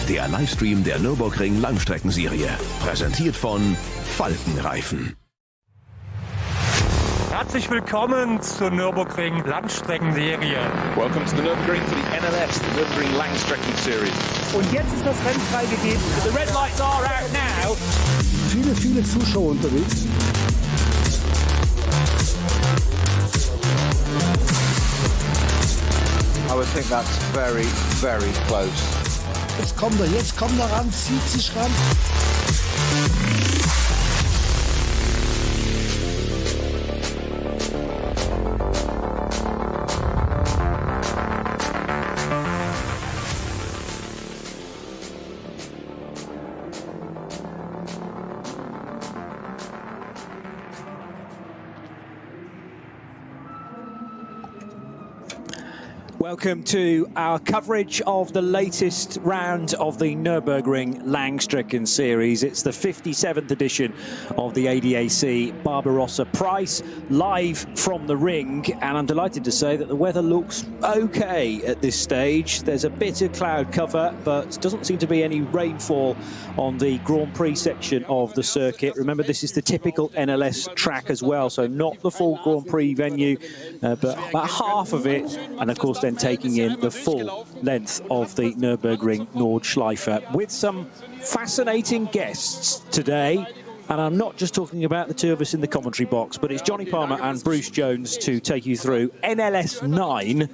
der Livestream der Nürburgring Langstrecken-Serie. Präsentiert von Falkenreifen. Herzlich willkommen zur Nürburgring Langstrecken-Serie. Welcome to the Nürburgring for the NLS, the Nürburgring Langstrecken Series. Und jetzt ist das Rennen freigegeben. The red lights are out now. Viele Zuschauer unterwegs. I would think that's very, very close. Jetzt kommt er ran, zieht sich ran. Welcome to our coverage of the latest round of the Nürburgring Langstrecken Series. It's the 57th edition of the ADAC Barbarossapreis, live from the ring, and I'm delighted to say that the weather looks okay at this stage. There's a bit of cloud cover, but doesn't seem to be any rainfall on the Grand Prix section of the circuit. Remember, this is the typical NLS track as well, so not the full Grand Prix venue, but about half of it, and of course then taking in the full length of the Nürburgring Nordschleife with some fascinating guests today. And I'm not just talking about the two of us in the commentary box, but it's Johnny Palmer and Bruce Jones to take you through NLS9.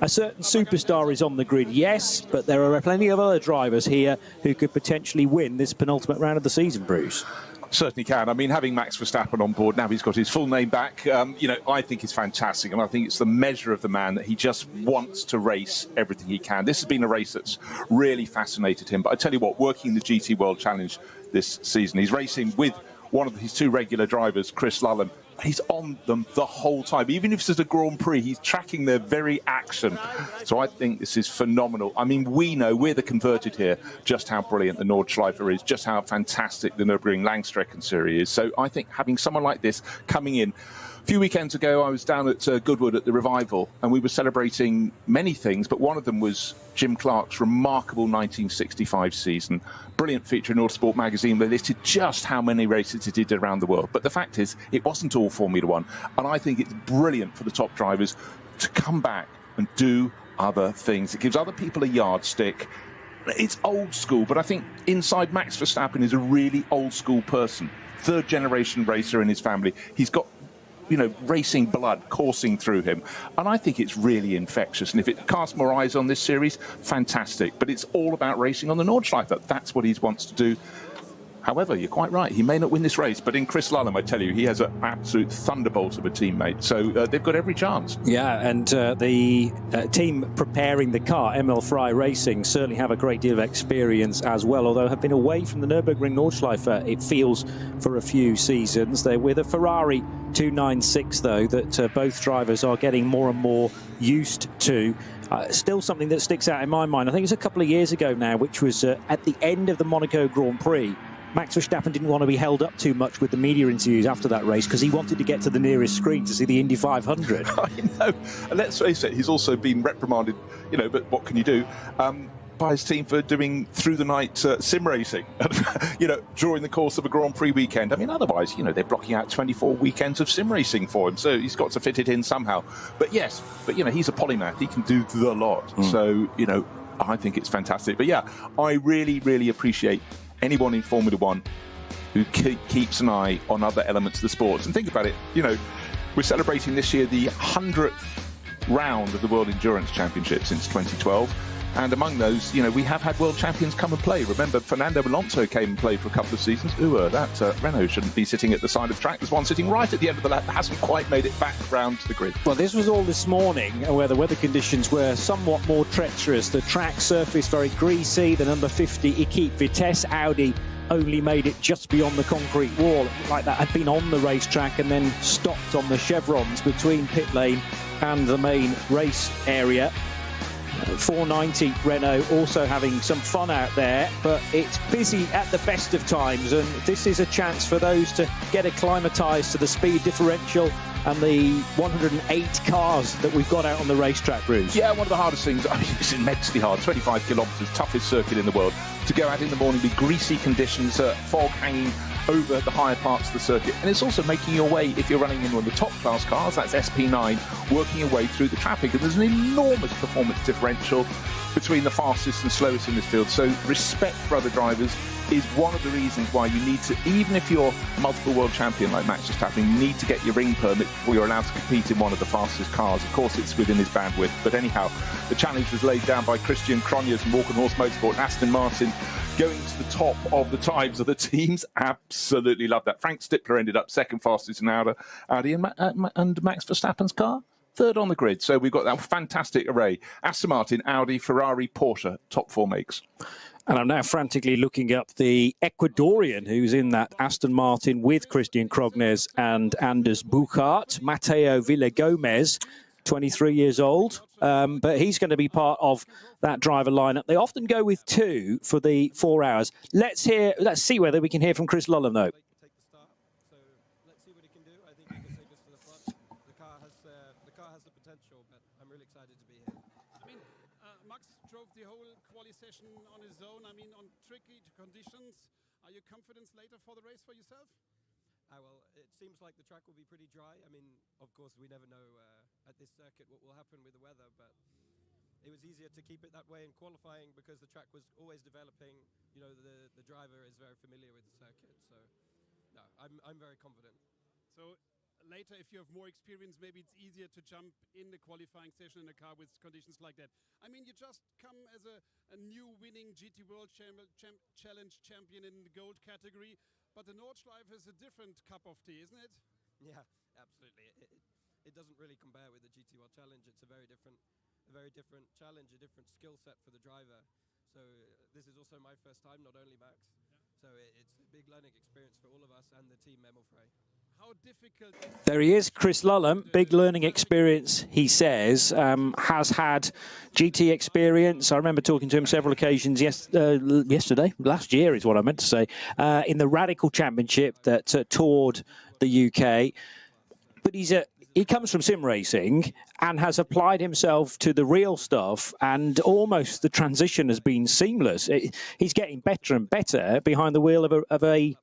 A certain superstar is on the grid, yes, but there are plenty of other drivers here who could potentially win this penultimate round of the season, Bruce. Certainly can. I mean, having Max Verstappen on board, now he's got his full name back, you know, I think it's fantastic. And I think it's the measure of the man that he just wants to race everything he can. This has been a race that's really fascinated him. But I tell you what, working the GT World Challenge this season, he's racing with one of his two regular drivers, Chris Lullham. He's on them the whole time. Even if it's a Grand Prix, he's tracking their very action. So I think this is phenomenal. I mean, we know, we're the converted here, just how brilliant the Nordschleife is, just how fantastic the Nürburgring Langstrecken Series is. So I think having someone like this coming in. A few weekends ago, I was down at Goodwood at the Revival, and we were celebrating many things, but one of them was Jim Clark's remarkable 1965 season. Brilliant feature in Motorsport magazine where they listed just how many races he did around the world. But the fact is, it wasn't all Formula One, and I think it's brilliant for the top drivers to come back and do other things. It gives other people a yardstick. It's old school, but I think inside Max Verstappen is a really old school person. Third generation racer in his family. He's got, you know, racing blood coursing through him. And I think it's really infectious. And if it casts more eyes on this series, fantastic. But it's all about racing on the Nordschleife. That's what he wants to do. However, you're quite right. He may not win this race, but in Chris Lullham, I tell you, he has an absolute thunderbolt of a teammate. So they've got every chance. Yeah, and the team preparing the car, ML Fry Racing, certainly have a great deal of experience as well, although have been away from the Nürburgring Nordschleife, it feels, for a few seasons. They're with a Ferrari 296, though, that both drivers are getting more and more used to. Still something that sticks out in my mind. I think it's a couple of years ago now, which was at the end of the Monaco Grand Prix. Max Verstappen didn't want to be held up too much with the media interviews after that race because he wanted to get to the nearest screen to see the Indy 500. I know. And let's face it, he's also been reprimanded, you know, but what can you do? By his team for doing through-the-night sim racing, you know, during the course of a Grand Prix weekend. I mean, otherwise, you know, they're blocking out 24 weekends of sim racing for him, so he's got to fit it in somehow. But yes, but, you know, he's a polymath. He can do the lot. So, you know, I think it's fantastic. But, yeah, I really, really appreciate anyone in Formula One who keeps an eye on other elements of the sports. And think about it, you know, we're celebrating this year the 100th round of the World Endurance Championship since 2012. And among those, you know, we have had world champions come and play. Remember, Fernando Alonso came and played for a couple of seasons. That Renault shouldn't be sitting at the side of the track. There's one sitting right at the end of the lap that hasn't quite made it back round to the grid. Well, this was all this morning where the weather conditions were somewhat more treacherous. The track surface very greasy. The number 50 Equipe Vitesse Audi only made it just beyond the concrete wall. It looked like that had been on the racetrack and then stopped on the chevrons between pit lane and the main race area. 490 Renault also having some fun out there, but it's busy at the best of times, and this is a chance for those to get acclimatised to the speed differential and the 108 cars that we've got out on the racetrack, Bruce. Yeah, one of the hardest things, I mean, it's immensely hard, 25 kilometres, toughest circuit in the world, to go out in the morning with greasy conditions, fog hanging over the higher parts of the circuit, and it's also making your way, if you're running in one of the top class cars, that's SP9, working your way through the traffic, and there's an enormous performance differential between the fastest and slowest in this field. So respect for other drivers is one of the reasons why you need to, even if you're a multiple world champion like Max Verstappen, you need to get your ring permit before you're allowed to compete in one of the fastest cars. Of course, it's within his bandwidth, but anyhow, the challenge was laid down by Christian Cronjes and Walk and Horse Motorsport, Aston Martin, going to the top of the times of the teams. Absolutely love that. Frank Stippler ended up second fastest in Audi, and Max Verstappen's car third on the grid. So we've got that fantastic array. Aston Martin, Audi, Ferrari, Porsche, top four makes. And I'm now frantically looking up the Ecuadorian who's in that Aston Martin with Christian Cronjes and Anders Buchart, Mateo Villagomez, 23 years old. But he's going to be part of that driver lineup. They often go with two for the 4 hours. Let's see whether we can hear from Chris Lullham, though. The whole quali session on his own, I mean, on tricky conditions. Are you confident later for the race for yourself? Well, it seems like the track will be pretty dry. I mean, of course, we never know at this circuit what will happen with the weather, but it was easier to keep it that way in qualifying because the track was always developing. You know, the driver is very familiar with the circuit, so no, I'm very confident. So later, if you have more experience, maybe it's easier to jump in the qualifying session in a car with conditions like that. I mean, you just come as a new winning GT World Challenge champion in the gold category, but the Nordschleife is a different cup of tea, isn't it? Yeah, absolutely. It doesn't really compare with the GT World Challenge. It's a very different challenge, a different skill set for the driver. So this is also my first time, not only Max. Yeah. So it's a big learning experience for all of us and the team Memofrey. How difficult There he is, Chris Lullham. Big learning experience, he says. Has had GT experience. I remember talking to him several occasions last year is what I meant to say, in the Radical Championship that toured the UK. But he comes from sim racing and has applied himself to the real stuff, and almost the transition has been seamless. He's getting better and better behind the wheel of a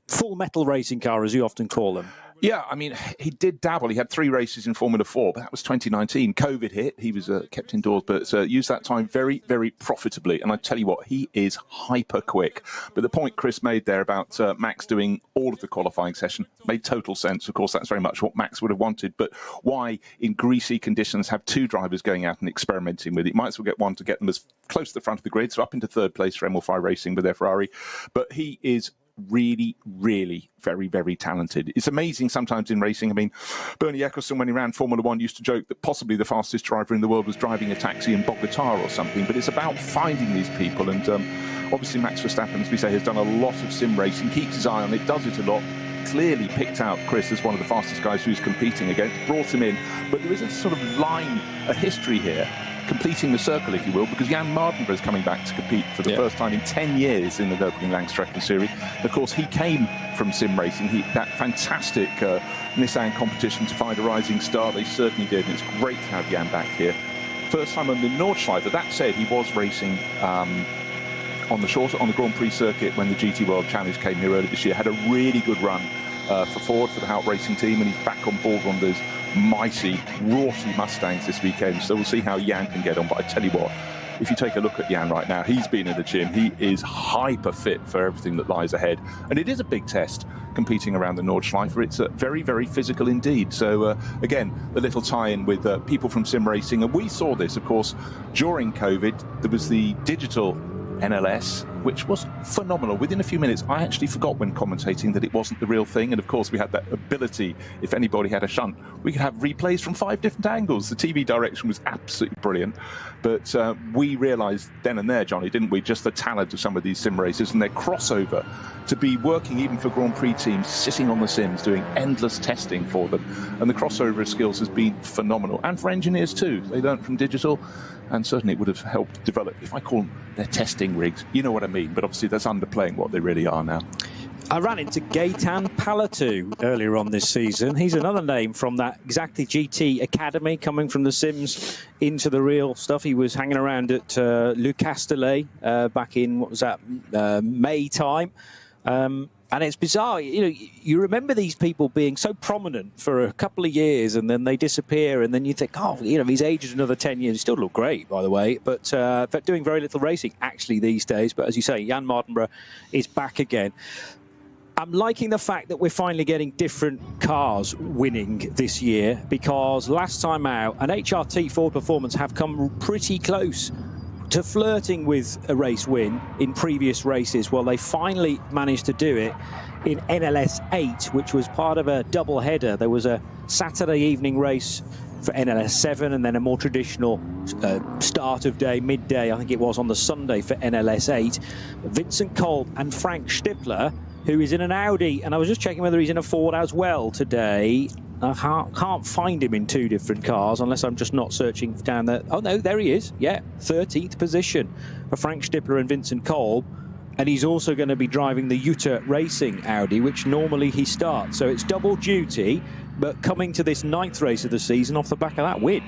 full metal racing car, as you often call them. Yeah, I mean, he did dabble. He had 3 races in Formula 4, but that was 2019. COVID hit. He was kept indoors, but used that time very, very profitably. And I tell you what, he is hyper quick. But the point Chris made there about Max doing all of the qualifying session made total sense. Of course, that's very much what Max would have wanted. But why, in greasy conditions, have 2 drivers going out and experimenting with it? You might as well get one to get them as close to the front of the grid, so up into 3rd place for ML5 Racing with their Ferrari. But he is really, really very, very talented. It's amazing sometimes in racing. I mean, Bernie Ecclestone, when he ran Formula 1, used to joke that possibly the fastest driver in the world was driving a taxi in Bogota or something, but it's about finding these people. And obviously Max Verstappen, as we say, has done a lot of sim racing, keeps his eye on it, does it a lot, clearly picked out Chris as one of the fastest guys who's competing against, brought him in. But there is a sort of line, a history here, completing the circle, if you will, because Jan Mardenborough is coming back to compete for the first time in 10 years in the Nürburgring Langstrecken Series. Of course, he came from sim racing, that fantastic Nissan competition to find a rising star. They certainly did, and it's great to have Jan back here. First time on the Nordschleife. That said, he was racing on the Grand Prix circuit when the GT World Challenge came here earlier this year. Had a really good run for Ford, for the Hout Racing team, and he's back on board one of those mighty, raughty Mustangs this weekend. So we'll see how Jan can get on. But I tell you what, if you take a look at Jan right now, he's been in the gym. He is hyper fit for everything that lies ahead. And it is a big test competing around the Nordschleife. It's very, very physical indeed. So again, a little tie-in with people from sim racing. And we saw this, of course, during COVID. There was the digital NLS, which was phenomenal. Within a few minutes, I actually forgot when commentating that it wasn't the real thing. And of course, we had that ability, if anybody had a shunt, we could have replays from 5 different angles. The TV direction was absolutely brilliant. But we realized then and there, Johnny, didn't we, just the talent of some of these sim racers and their crossover to be working even for Grand Prix teams, sitting on the sims, doing endless testing for them. And the crossover of skills has been phenomenal. And for engineers too. They learned from digital. and certainly it would have helped develop, if I call them their testing rigs, you know what I mean, but obviously that's underplaying what they really are now. I ran into Gaetan Palatu earlier on this season. He's another name from that Exactly GT Academy, coming from the sims into the real stuff. He was hanging around at Le Castellet back in, what was that, May time. And it's bizarre, you know, you remember these people being so prominent for a couple of years and then they disappear, and then you think, oh, you know, he's aged another 10 years. He still look great, by the way, but doing very little racing actually these days. But as you say, Jan Mardenborough is back again. I'm liking the fact that we're finally getting different cars winning this year, because last time out, an HRT Ford Performance have come pretty close to flirting with a race win in previous races. Well, they finally managed to do it in NLS 8, which was part of a double header. There was a Saturday evening race for NLS 7 and then a more traditional start of day, midday, I think it was, on the Sunday for NLS 8. Vincent Kolb and Frank Stippler, who is in an Audi, and I was just checking whether he's in a Ford as well today. I can't find him in two different cars unless I'm just not searching down there. Oh, no, there he is. Yeah, 13th position for Frank Stippler and Vincent Kolb. And he's also going to be driving the Jutta Racing Audi, which normally he starts. So it's double duty, but coming to this 9th race of the season off the back of that win.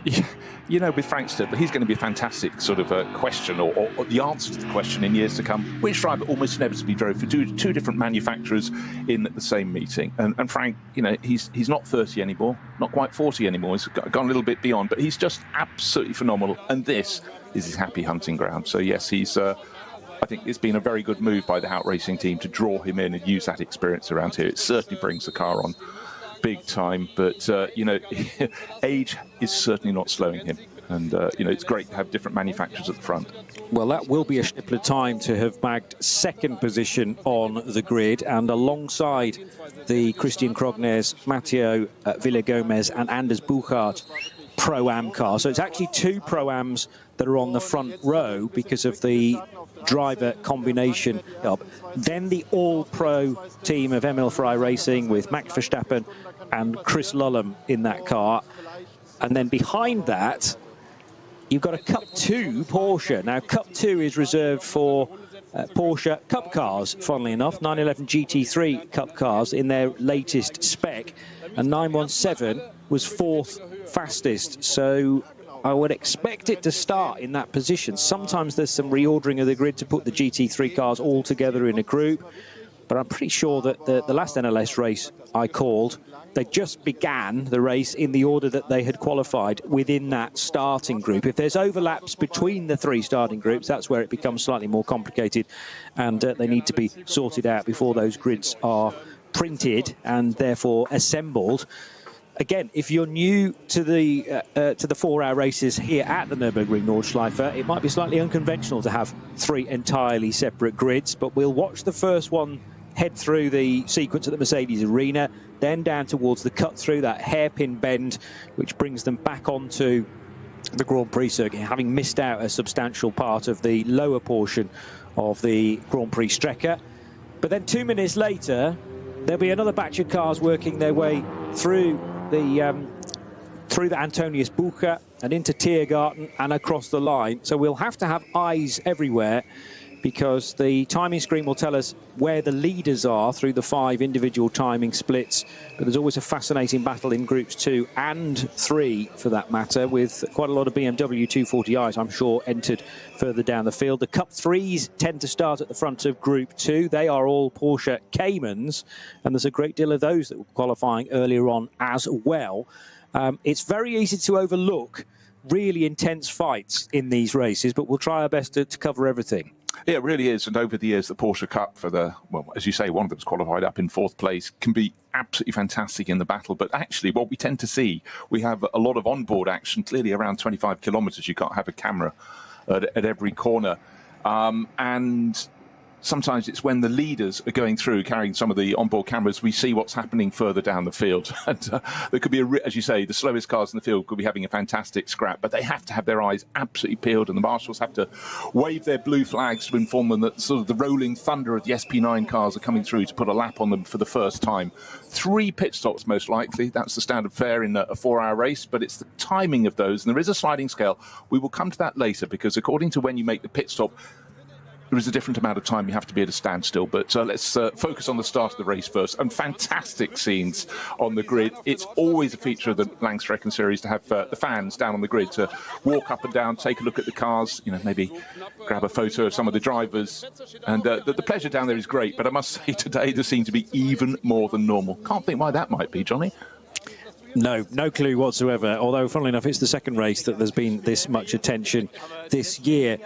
Yeah, you know, with Frank Stippler, he's going to be a fantastic sort of question, or the answer to the question in years to come. Which driver almost inevitably drove for two different manufacturers in the same meeting? And Frank, you know, he's not 30 anymore, not quite 40 anymore. He's gone a little bit beyond, but he's just absolutely phenomenal. And this is his happy hunting ground. So yes, he's. I think it's been a very good move by the Hout Racing team to draw him in and use that experience around here. It certainly brings the car on big time, but you know, age is certainly not slowing him, and you know, it's great to have different manufacturers at the front. Well, that will be a Stippler time to have bagged 2nd position on the grid, and alongside the Christian Krognes, Matteo Villagomez and Anders Buchart Pro-Am car. So it's actually 2 Pro-Ams that are on the front row because of the driver combination job. Then the all-pro team of Emil Frey Racing with Max Verstappen and Chris Lullham in that car. And then behind that, you've got a Cup 2 Porsche. Now, Cup 2 is reserved for Porsche Cup cars, funnily enough, 911 GT3 Cup cars in their latest spec. And 917 was 4th fastest. So I would expect it to start in that position. Sometimes there's some reordering of the grid to put the GT3 cars all together in a group, but I'm pretty sure that the last NLS race I called, they just began the race in the order that they had qualified within that starting group. If there's overlaps between the 3 starting groups, that's where it becomes slightly more complicated, and they need to be sorted out before those grids are printed and therefore assembled. Again, if you're new to the 4-hour races here at the Nürburgring Nordschleife, it might be slightly unconventional to have 3 entirely separate grids, but we'll watch the first one head through the sequence at the Mercedes Arena, then down towards the cut through, that hairpin bend, which brings them back onto the Grand Prix circuit, having missed out a substantial part of the lower portion of the Grand Prix Strecke. But then 2 minutes later, there'll be another batch of cars working their way through the Antonius Bucher and into Tiergarten and across the line. So we'll have to have eyes everywhere, because the timing screen will tell us where the leaders are through the 5 individual timing splits. But there's always a fascinating battle in groups 2 and 3, for that matter, with quite a lot of BMW 240i's, I'm sure, entered further down the field. The Cup 3s tend to start at the front of Group 2. They are all Porsche Caymans, and there's a great deal of those that were qualifying earlier on as well. It's very easy to overlook really intense fights in these races, but we'll try our best to cover everything. Yeah, it really is. And over the years, the Porsche Cup for the, well, as you say, one of them's qualified up in 4th place, can be absolutely fantastic in the battle. But actually, what we tend to see, we have a lot of onboard action, clearly around 25 kilometres. You can't have a camera at every corner. And sometimes it's when the leaders are going through carrying some of the onboard cameras, we see what's happening further down the field. And there could be, as you say, the slowest cars in the field could be having a fantastic scrap, but they have to have their eyes absolutely peeled, and the marshals have to wave their blue flags to inform them that sort of the rolling thunder of the SP9 cars are coming through to put a lap on them for the first time. 3 pit stops, most likely. That's the standard fare in a 4-hour race, but it's the timing of those, and there is a sliding scale. We will come to that later, because according to when you make the pit stop, there is a different amount of time you have to be at a standstill. But let's focus on the start of the race first. And fantastic scenes on the grid. It's always a feature of the Langstrecken series to have the fans down on the grid to walk up and down, take a look at the cars, you know, maybe grab a photo of some of the drivers. And the pleasure down there is great. But I must say, today there seemed to be even more than normal. Can't think why that might be, Johnny. No clue whatsoever, although funnily enough it's the second race that there's been this much attention this year.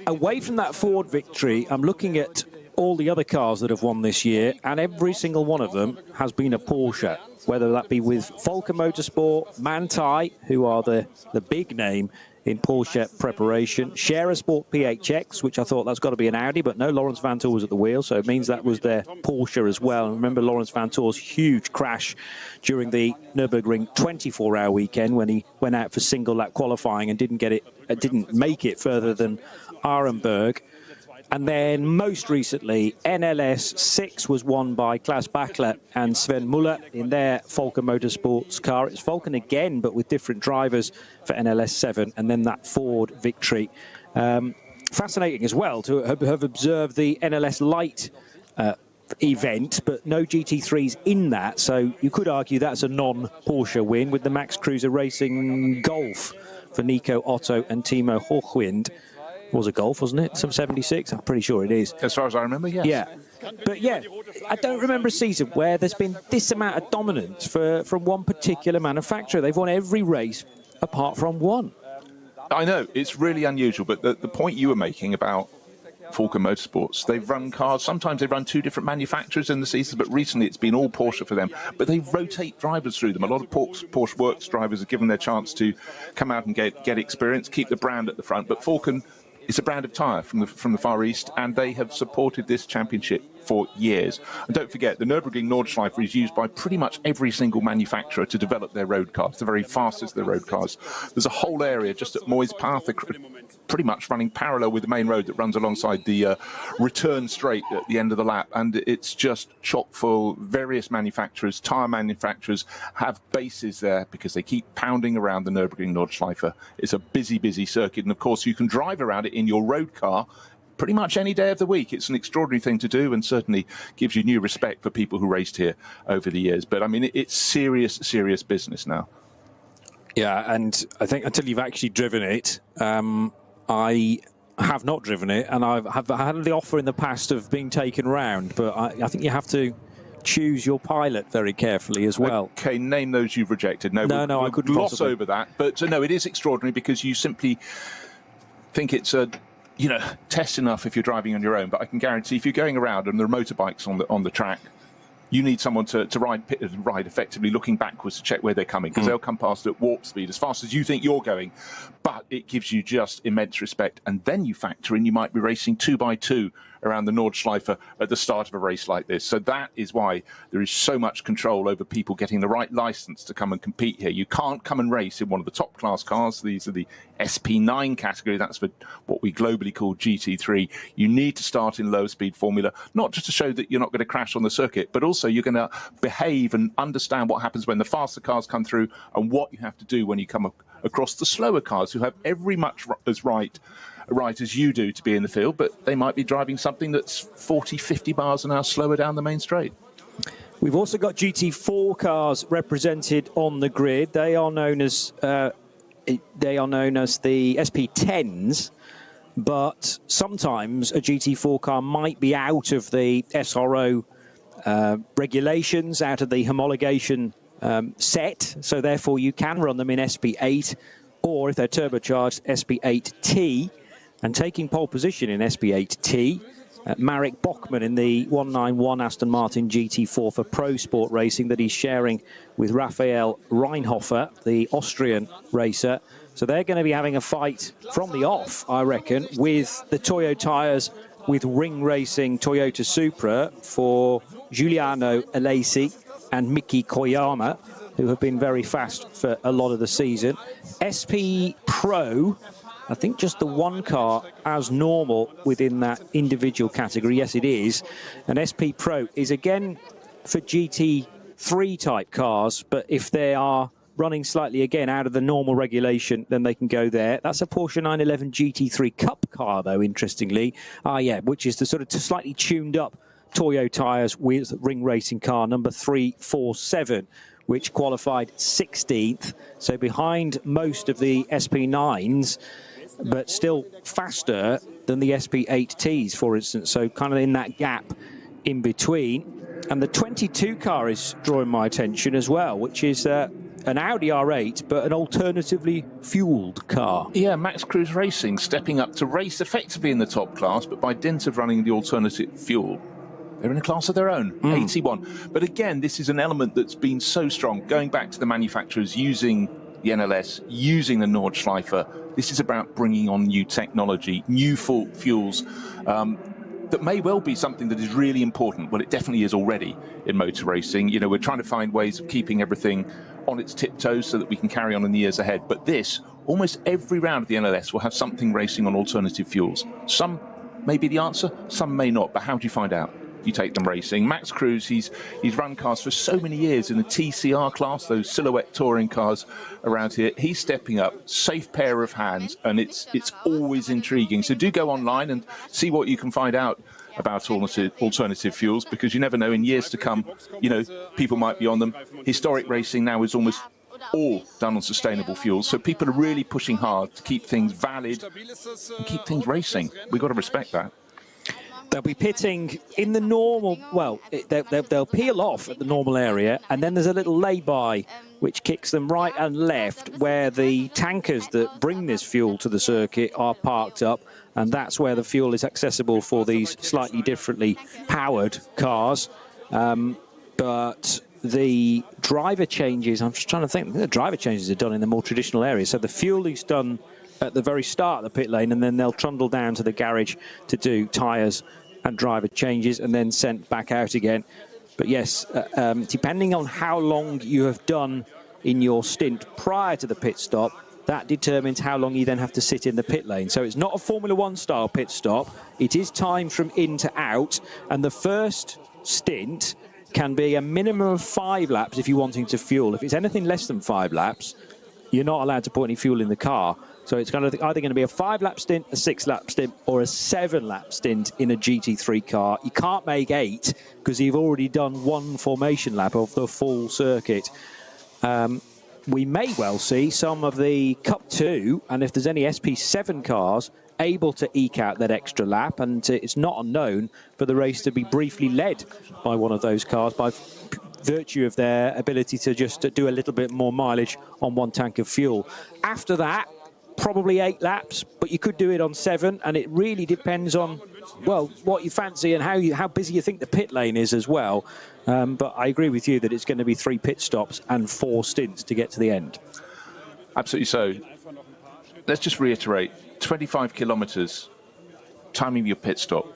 Away from that Ford victory, I'm looking at all the other cars that have won this year, and every single one of them has been a Porsche, whether that be with Volker Motorsport, Manthey, who are the big name in Porsche preparation, Scherer Sport PHX, which I thought that's got to be an Audi, but no, Lawrence Vanthoor was at the wheel, so it means that was their Porsche as well. And remember Lawrence Vanthoor's huge crash during the Nürburgring 24-hour weekend when he went out for single lap qualifying and didn't make it further than Arenberg. And then most recently, NLS 6 was won by Klaus Bachler and Sven Muller in their Volker Motorsports car. It's Vulcan again, but with different drivers for NLS 7, and then that Ford victory. Fascinating as well to have observed the NLS Light event, but no GT3s in that. So you could argue that's a non-Porsche win with the Max Cruiser Racing Golf for Nico Otto and Timo Hochwind. Was a Golf, wasn't it? Some 76? I'm pretty sure it is. As far as I remember, yes. Yeah. But yeah, I don't remember a season where there's been this amount of dominance from one particular manufacturer. They've won every race apart from one. I know, it's really unusual, but the point you were making about Volker Motorsports, they've run cars, sometimes they run 2 different manufacturers in the season, but recently it's been all Porsche for them. But they rotate drivers through them. A lot of Porsche Works drivers are given their chance to come out and get experience, keep the brand at the front. But Volker is a brand of tyre from the Far East, and they have supported this championship for years. And don't forget, the Nürburgring Nordschleife is used by pretty much every single manufacturer to develop their road cars, the very fastest of their road cars. There's a whole area just at Moyes Path, pretty much running parallel with the main road that runs alongside the return straight at the end of the lap, and it's just chock full. Various manufacturers, tyre manufacturers, have bases there because they keep pounding around the Nürburgring Nordschleife. It's a busy circuit, and of course you can drive around it in your road car pretty much any day of the week. It's an extraordinary thing to do, and certainly gives you new respect for people who raced here over the years. But I mean, it's serious business now. Yeah, and I think until you've actually driven it, I have not driven it, and I've had the offer in the past of being taken round, but I think you have to choose your pilot very carefully as well. Okay, name those you've rejected. No, I couldn't gloss possibly over that. But no, it is extraordinary because you simply think it's a test enough if you're driving on your own. But I can guarantee if you're going around and there are motorbikes on the track, you need someone to ride effectively looking backwards to check where they're coming, because they'll come past at warp speed as fast as you think you're going. But it gives you just immense respect. And then you factor in you might be racing 2x2 around the Nordschleife at the start of a race like this. So that is why there is so much control over people getting the right license to come and compete here. You can't come and race in one of the top class cars. These are the SP9 category. That's for what we globally call GT3. You need to start in low speed formula, not just to show that you're not going to crash on the circuit, but also you're going to behave and understand what happens when the faster cars come through and what you have to do when you come across the slower cars who have every much as right as you do to be in the field, but they might be driving something that's 40, 50 miles an hour slower down the main straight. We've also got GT4 cars represented on the grid. They are known as the SP10s, but sometimes a GT4 car might be out of the SRO regulations, out of the homologation set, so therefore you can run them in SP8, or if they're turbocharged, SP8T. And taking pole position in SP8T, Marek Bachmann in the 191 Aston Martin GT4 for Pro Sport Racing that he's sharing with Raphael Reinhofer, the Austrian racer. So they're going to be having a fight from the off, I reckon, with the Toyo tyres with Ring Racing Toyota Supra for Giuliano Alesi and Miki Koyama, who have been very fast for a lot of the season. SP Pro, I think just the one car as normal within that individual category. Yes, it is. And SP Pro is again for GT3 type cars, but if they are running slightly again out of the normal regulation, then they can go there. That's a Porsche 911 GT3 Cup car, though, interestingly. Yeah, which is the sort of slightly tuned up Toyo tyres with Ring Racing car number 347, which qualified 16th. So behind most of the SP9s, but still faster than the SP8Ts, for instance. So kind of in that gap in between. And the 22 car is drawing my attention as well, which is an Audi R8, but an alternatively fueled car. Yeah, Max Cruz Racing stepping up to race effectively in the top class, but by dint of running the alternative fuel, they're in a class of their own, 81. But again, this is an element that's been so strong, going back to the manufacturers using the NLS, using the Nordschleifer. This is about bringing on new technology, new fuels, that may well be something that is really important. Well, it definitely is already in motor racing. You know, we're trying to find ways of keeping everything on its tiptoes so that we can carry on in the years ahead. But this, almost every round of the NLS will have something racing on alternative fuels. Some may be the answer, some may not, but how do you find out? You take them racing. Max Cruz, he's run cars for so many years in the TCR class, those silhouette touring cars around here. He's stepping up, safe pair of hands, and it's always intriguing. So do go online and see what you can find out about alternative fuels, because you never know, in years to come, you know, people might be on them. Historic racing now is almost all done on sustainable fuels, so people are really pushing hard to keep things valid and keep things racing. We've got to respect that. They'll be pitting in the normal, well, they'll peel off at the normal area, and then there's a little lay-by which kicks them right and left where the tankers that bring this fuel to the circuit are parked up, and that's where the fuel is accessible for these slightly differently powered cars. But the driver changes, I'm just trying to think, the driver changes are done in the more traditional areas. So the fuel is done at the very start of the pit lane, and then they'll trundle down to the garage to do tyres and driver changes, and then sent back out again. But yes, depending on how long you have done in your stint prior to the pit stop, that determines how long you then have to sit in the pit lane. So it's not a Formula One style pit stop. It is time from in to out, and the first stint can be a minimum of 5 laps if you're wanting to fuel. If it's anything less than 5 laps, you're not allowed to put any fuel in the car. So it's kind of either going to be a 5-lap stint, a 6-lap stint, or a 7-lap stint in a GT3 car. You can't make 8 because you've already done 1 formation lap of the full circuit. We may well see some of the Cup 2, and if there's any SP7 cars, able to eke out that extra lap, and it's not unknown for the race to be briefly led by one of those cars by virtue of their ability to just do a little bit more mileage on 1 tank of fuel. After that, probably 8 laps, but you could do it on 7, and it really depends on, well, what you fancy and how busy you think the pit lane is as well. But I agree with you that it's going to be 3 pit stops and 4 stints to get to the end. Absolutely so. Let's just reiterate, 25 kilometres, timing your pit stop.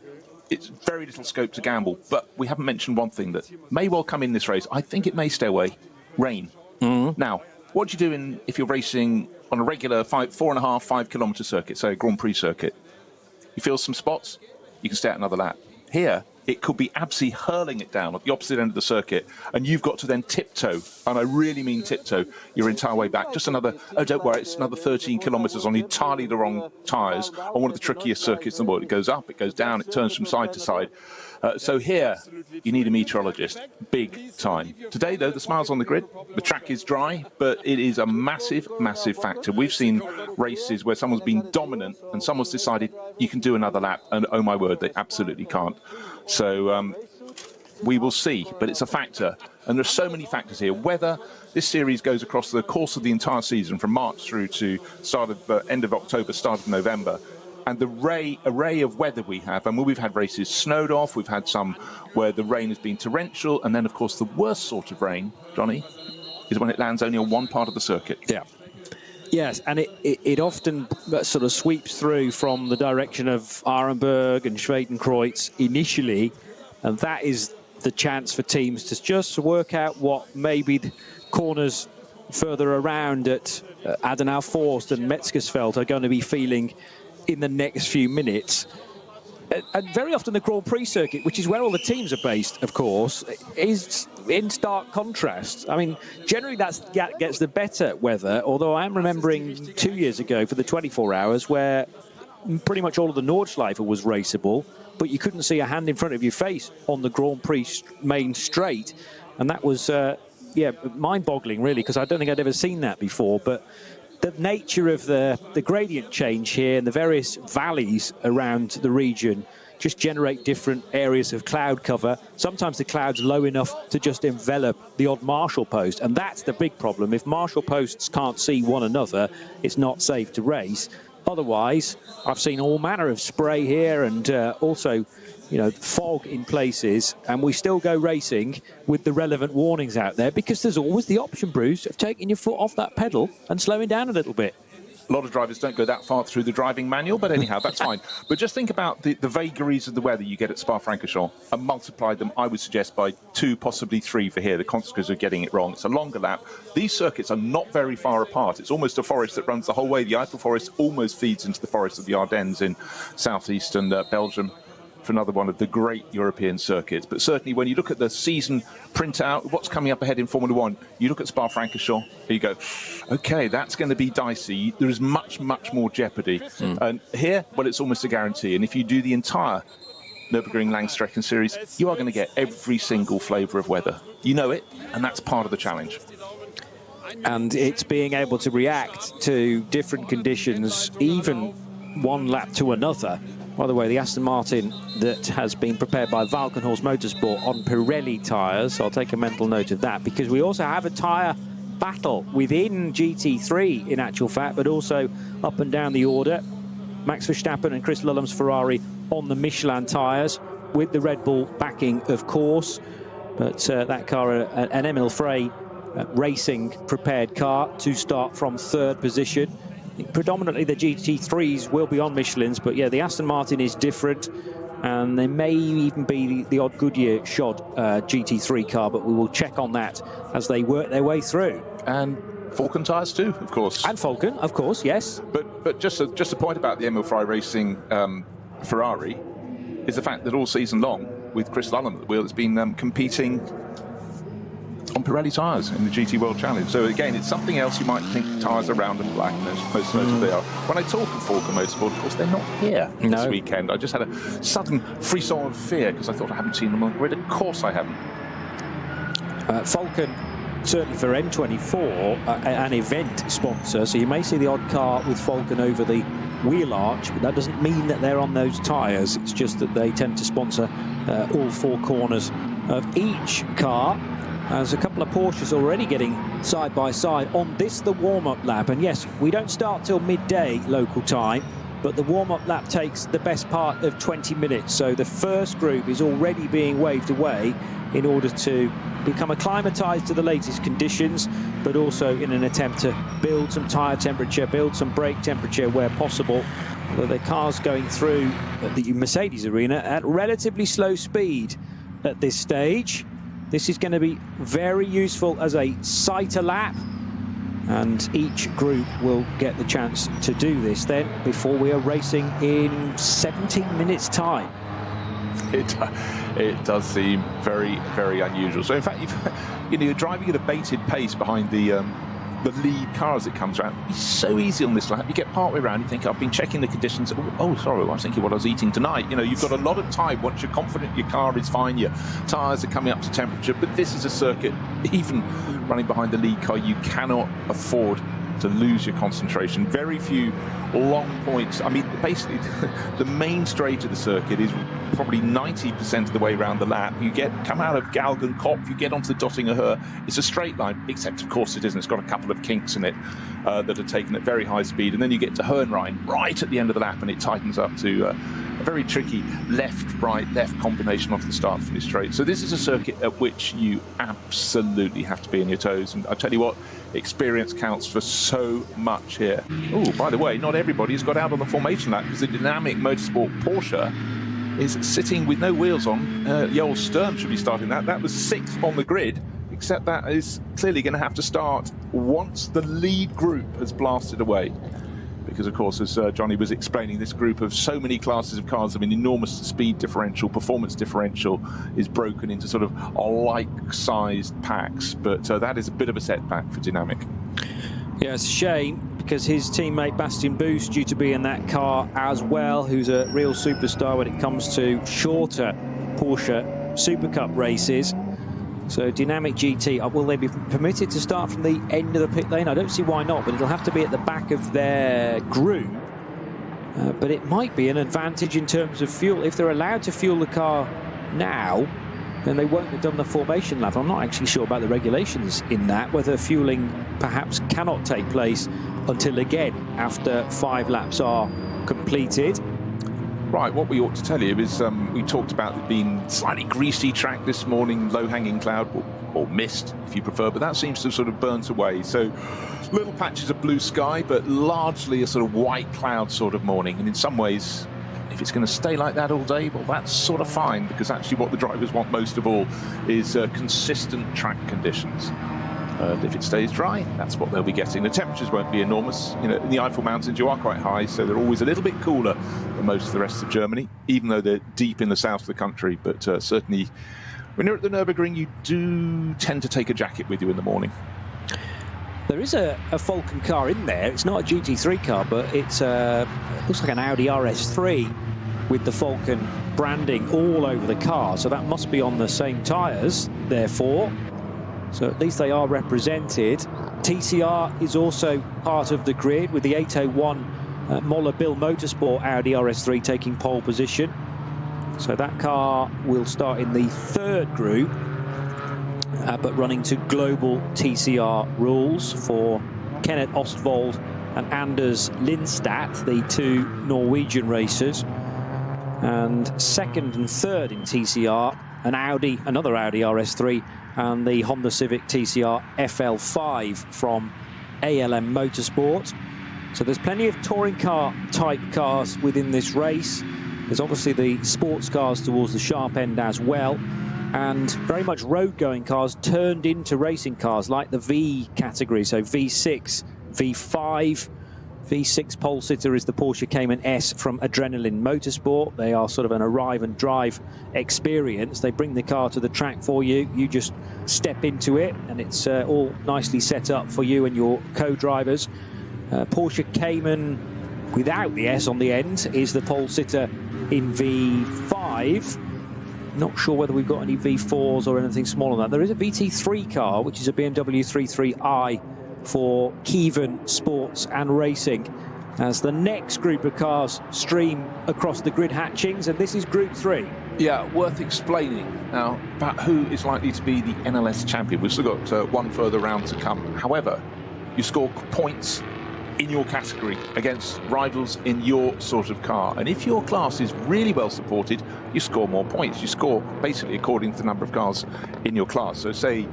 It's very little scope to gamble, but we haven't mentioned one thing that may well come in this race. I think it may stay away. Rain. Now, what do you do if you're racing on a regular 4.5, 5 kilometre circuit, say a Grand Prix circuit? You feel some spots, you can stay out another lap. Here, it could be absolutely hurling it down at the opposite end of the circuit, and you've got to then tiptoe, and I really mean tiptoe, your entire way back. Just another, oh, don't worry, it's another 13 kilometres on entirely the wrong tyres on one of the trickiest circuits in the world. It goes up, it goes down, it turns from side to side. So here, you need a meteorologist, big time. Today, though, the smile's on the grid. The track is dry, but it is a massive, massive factor. We've seen races where someone's been dominant and someone's decided you can do another lap, and oh my word, they absolutely can't. So we will see, but it's a factor. And there's so many factors here. Whether this series goes across the course of the entire season, from March through to end of October, start of November, and the array of weather we have. And we've had races snowed off, we've had some where the rain has been torrential, and then, of course, the worst sort of rain, Johnny, is when it lands only on one part of the circuit. Yeah. Yes, and it often sort of sweeps through from the direction of Arenberg and Schwedenkreuz initially, and that is the chance for teams to just work out what maybe the corners further around at Adenauer-Forst and Metzgersfeld are going to be feeling in the next few minutes. And very often the Grand Prix circuit, which is where all the teams are based, of course, is in stark contrast. I mean, generally that gets the better weather, although I am remembering 2 years ago for the 24 hours where pretty much all of the Nordschleife was raceable, but you couldn't see a hand in front of your face on the Grand Prix main straight. And that was, yeah, mind-boggling, really, because I don't think I'd ever seen that before. But the nature of the gradient change here and the various valleys around the region just generate different areas of cloud cover. Sometimes the cloud's low enough to just envelop the odd marshal post, and that's the big problem. If marshal posts can't see one another, it's not safe to race. Otherwise, I've seen all manner of spray here and also, you know, fog in places, and we still go racing with the relevant warnings out there because there's always the option, Bruce, of taking your foot off that pedal and slowing down a little bit. A lot of drivers don't go that far through the driving manual, but anyhow, that's fine. But just think about the vagaries of the weather you get at Spa-Francorchamps and multiply them, I would suggest, by 2, possibly 3 for here. The consequences of getting it wrong. It's a longer lap. These circuits are not very far apart. It's almost a forest that runs the whole way. The Eiffel Forest almost feeds into the forest of the Ardennes in southeastern Belgium, for another one of the great European circuits. But certainly when you look at the season printout, what's coming up ahead in Formula One, you look at Spa-Francorchamps, you go, okay, that's going to be dicey. There is much, much more jeopardy. And here, well, it's almost a guarantee. And if you do the entire Nürburgring Langstrecken Series, you are going to get every single flavour of weather. You know it, and that's part of the challenge. And it's being able to react to different conditions, even one lap to another. By the way, the Aston Martin that has been prepared by Valkenhorst Motorsport on Pirelli tyres, I'll take a mental note of that, because we also have a tyre battle within GT3 in actual fact, but also up and down the order. Max Verstappen and Chris Lullham's Ferrari on the Michelin tyres, with the Red Bull backing, of course. But that car, an Emil Frey racing prepared car to start from 3rd position. Predominantly the GT3s will be on Michelins, but yeah, the Aston Martin is different, and there may even be the odd Goodyear shod GT3 car, but we will check on that as they work their way through. And Falcon tyres too, of course. And Falcon, of course, yes. But just a point about the Emil Frey Racing Ferrari is the fact that all season long, with Chris Lullham at the wheel, has been competing on Pirelli tyres in the GT World Challenge. So again, it's something else. You might think tyres are round and black, and most notably they are. When I talk of Falcon Motorsport, of course, they're not here this weekend. I just had a sudden frisson of fear because I thought I hadn't seen them on the grid. Of course I haven't. Falcon, certainly for M24, an event sponsor, so you may see the odd car with Falcon over the wheel arch, but that doesn't mean that they're on those tyres. It's just that they tend to sponsor all 4 corners of each car. There's a couple of Porsches already getting side by side on this, the warm-up lap. And yes, we don't start till midday local time, but the warm-up lap takes the best part of 20 minutes. So the first group is already being waved away in order to become acclimatized to the latest conditions, but also in an attempt to build some tyre temperature, build some brake temperature where possible. The car's going through the Mercedes arena at relatively slow speed at this stage. This is going to be very useful as a sighter lap, and each group will get the chance to do this then before we are racing in 17 minutes time. It does seem very, very unusual. So in fact, you're driving at a bated pace behind the lead car as it comes around. It's so easy on this lap. You get partway around, you think, I've been checking the conditions. Oh, sorry, I was thinking what I was eating tonight. You know, you've got a lot of time once you're confident your car is fine, your tyres are coming up to temperature. But this is a circuit, even running behind the lead car, you cannot afford to lose your concentration. Very few long points. I mean, basically, the main straight of the circuit is probably 90% of the way around the lap. You come out of Galgenkopf, you get onto the Dottinger Höhe. It's a straight line, except of course it isn't. It's got a couple of kinks in it that are taken at very high speed, and then you get to Hohenrhein right at the end of the lap, and it tightens up to a very tricky left-right left combination off the start finish straight. So this is a circuit at which you absolutely have to be on your toes, and I tell you what, Experience counts for so much here. Oh, by the way, not everybody's got out on the formation lap because the Dynamic Motorsport Porsche is sitting with no wheels on. Joel Sturm should be starting that. That was 6th on the grid, except that is clearly going to have to start once the lead group has blasted away. Because, of course, as Johnny was explaining, this group of so many classes of cars, I mean, enormous speed differential, performance differential is broken into sort of like-sized packs. But that is a bit of a setback for Dynamic. Yeah, it's a shame because his teammate Bastian Boos due to be in that car as well, who's a real superstar when it comes to shorter Porsche Super Cup races. So Dynamic GT, will they be permitted to start from the end of the pit lane? I don't see why not, but it'll have to be at the back of their group. But it might be an advantage in terms of fuel. If they're allowed to fuel the car now, then they won't have done the formation lap. I'm not actually sure about the regulations in that, whether fueling perhaps cannot take place until again after 5 laps are completed. Right, what we ought to tell you is we talked about it being slightly greasy track this morning, low-hanging cloud, or mist if you prefer, but that seems to have sort of burnt away. So little patches of blue sky, but largely a sort of white cloud sort of morning. And in some ways, if it's going to stay like that all day, well, that's sort of fine, because actually what the drivers want most of all is consistent track conditions. If it stays dry, that's what they'll be getting. The temperatures won't be enormous. You know, in the Eifel Mountains, you are quite high, so they're always a little bit cooler than most of the rest of Germany, even though they're deep in the south of the country. But certainly, when you're at the Nürburgring, you do tend to take a jacket with you in the morning. There is a Falcon car in there. It's not a GT3 car, but it looks like an Audi RS3 with the Falcon branding all over the car. So that must be on the same tyres, therefore. So at least they are represented. TCR is also part of the grid with the 801 Moller Bill Motorsport Audi RS3 taking pole position. So that car will start in the 3rd group, but running to global TCR rules for Kenneth Ostvold and Anders Lindstad, the 2 Norwegian racers. And 2nd and 3rd in TCR, another Audi RS3, and the Honda Civic TCR FL5 from ALM Motorsport. So there's plenty of touring car type cars within this race. There's obviously the sports cars towards the sharp end as well, and very much road going cars turned into racing cars like the V category, so V6, V5. V6 pole sitter is the Porsche Cayman S from Adrenaline Motorsport. They are sort of an arrive and drive experience. They bring the car to the track for you. You just step into it, and it's all nicely set up for you and your co-drivers. Porsche Cayman without the S on the end is the pole sitter in V5. Not sure whether we've got any V4s or anything smaller than that. There is a VT3 car, which is a BMW 33i for Kievan Sports and Racing, as the next group of cars stream across the grid hatchings, and this is Group 3. Yeah, worth explaining now about who is likely to be the NLS champion. We've still got one further round to come. However, you score points in your category against rivals in your sort of car, and if your class is really well supported, you score more points. You score basically according to the number of cars in your class. So say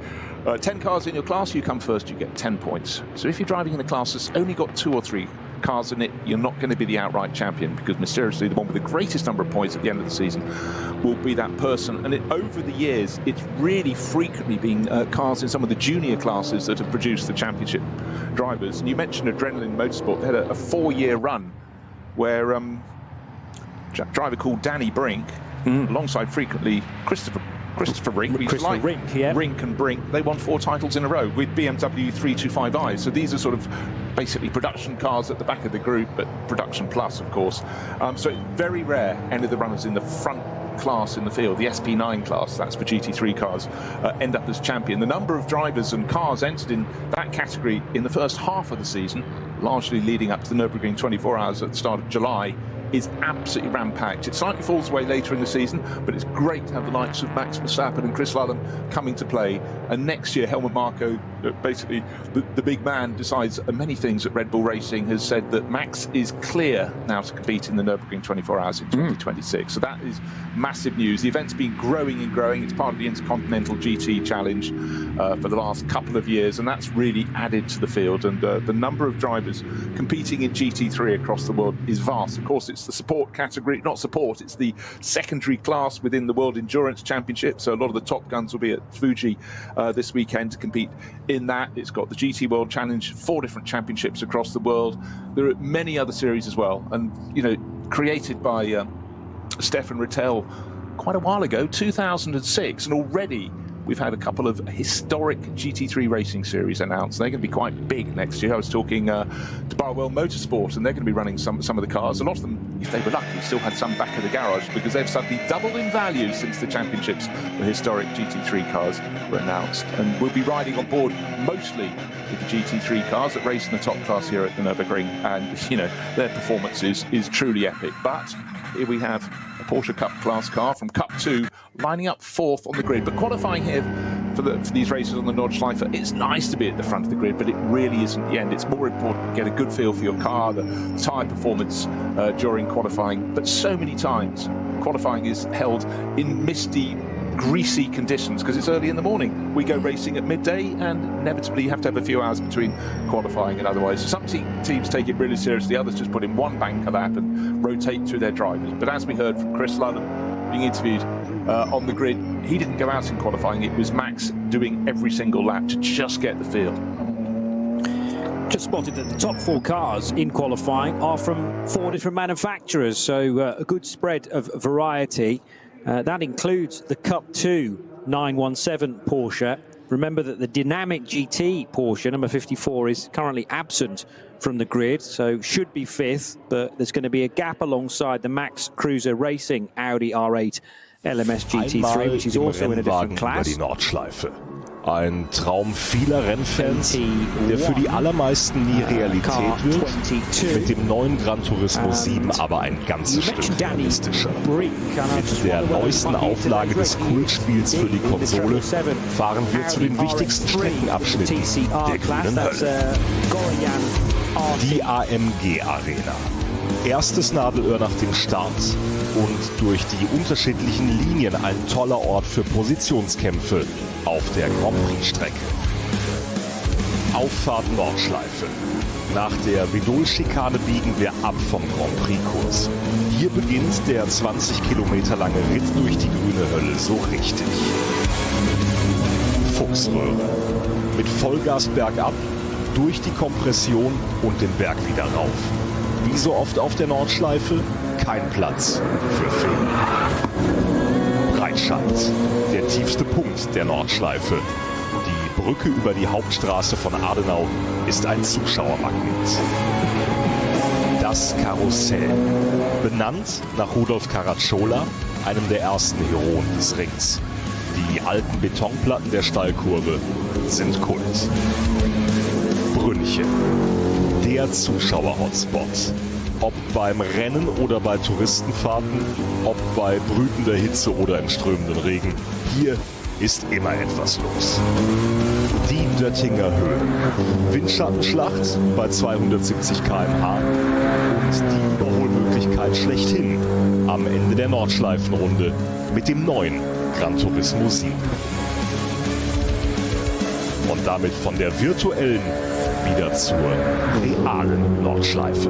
10 cars in your class, you come first, you get 10 points. So if you're driving in a class that's only got 2 or 3 cars in it, you're not going to be the outright champion, because mysteriously the one with the greatest number of points at the end of the season will be that person. And over the years, it's really frequently been cars in some of the junior classes that have produced the championship drivers. And you mentioned Adrenaline Motorsport. They had a 4-year run where a driver called Danny Brink, alongside frequently Christopher Rink, Rink and Brink, they won 4 titles in a row with BMW 325i. So these are sort of basically production cars at the back of the group, but production plus, of course. So it's very rare any of the runners in the front class in the field, the SP9 class, that's for GT3 cars, end up as champion. The number of drivers and cars entered in that category in the first half of the season, largely leading up to the Nürburgring 24 hours at the start of July, is absolutely ram-packed. It slightly falls away later in the season, but it's great to have the likes of Max Verstappen and Chris Lullham coming to play. And next year, Helmut Marko basically the big man decides many things at Red Bull Racing, has said that Max is clear now to compete in the Nürburgring 24 Hours in 2026. So that is massive news. The event's been growing and growing. It's part of the Intercontinental GT Challenge for the last couple of years, and that's really added to the field. And the number of drivers competing in GT3 across the world is vast. Of course, it's the support category, not support, it's the secondary class within the World Endurance Championship. So a lot of the top guns will be at Fuji this weekend to compete in that. It's got the GT World Challenge, 4 different championships across the world. There are many other series as well, and you know, created by Stefan Rittel quite a while ago, 2006, and already we've had a couple of historic GT3 racing series announced. They're going to be quite big next year. I was talking to ADAC Motorsport, and they're going to be running some of the cars. A lot of them, if they were lucky, still had some back of the garage, because they've suddenly doubled in value since the championships. The historic GT3 cars were announced, and we'll be riding on board mostly with the GT3 cars that race in the top class here at the Nürburgring, and you know, their performance is truly epic. But here we have a Porsche Cup class car from Cup 2 lining up 4th on the grid. But qualifying here for these races on the Nordschleife, it's nice to be at the front of the grid, but it really isn't the end. It's more important to get a good feel for your car, the tyre performance during qualifying. But so many times qualifying is held in misty, greasy conditions because it's early in the morning. We go racing at midday, and inevitably you have to have a few hours between qualifying and otherwise. Some teams take it really seriously, others just put in one banker lap and rotate through their drivers. But as we heard from Chris Lullham being interviewed on the grid, he didn't go out in qualifying. It was Max doing every single lap to just get the feel. Just spotted that the top 4 cars in qualifying are from 4 different manufacturers, so a good spread of variety. That includes the Cup 2 917 Porsche. Remember that the dynamic GT Porsche, number 54, is currently absent from the grid, so should be 5th, but there's going to be a gap alongside the Max Cruiser Racing Audi R8 LMS GT3, which is also in a different class. Die Nordschleife. Ein Traum vieler Rennfans, der für die allermeisten nie Realität wird, mit dem neuen Gran Turismo 7 aber ein ganzes Stück realistischer. Mit der neuesten Auflage des Kultspiels für die Konsole fahren wir zu den wichtigsten Streckenabschnitten der grünen Hölle. Die AMG Arena. Erstes Nadelöhr nach dem Start und durch die unterschiedlichen Linien ein toller Ort für Positionskämpfe auf der Grand Prix-Strecke. Auffahrt Nordschleife. Nach der Vidol-Schikane biegen wir ab vom Grand Prix-Kurs. Hier beginnt der 20 Kilometer lange Ritt durch die grüne Hölle so richtig. Fuchsröhre. Mit Vollgas bergab, durch die Kompression und den Berg wieder rauf. Wie so oft auf der Nordschleife, kein Platz für Fehler. Breitscheid, der tiefste Punkt der Nordschleife. Die Brücke über die Hauptstraße von Adenau ist ein Zuschauermagnet. Das Karussell, benannt nach Rudolf Caracciola, einem der ersten Heroen des Rings. Die alten Betonplatten der Stallkurve sind Kult. Brünnchen, der Zuschauer-Hotspot. Ob beim Rennen oder bei Touristenfahrten, ob bei brütender Hitze oder im strömenden Regen, hier ist immer etwas los. Die Döttinger Höhe. Windschattenschlacht bei 270 km/h und die Überholmöglichkeit schlechthin am Ende der Nordschleifenrunde mit dem neuen Gran Turismo 7. Und damit von der virtuellen wieder zur realen Nordschleife.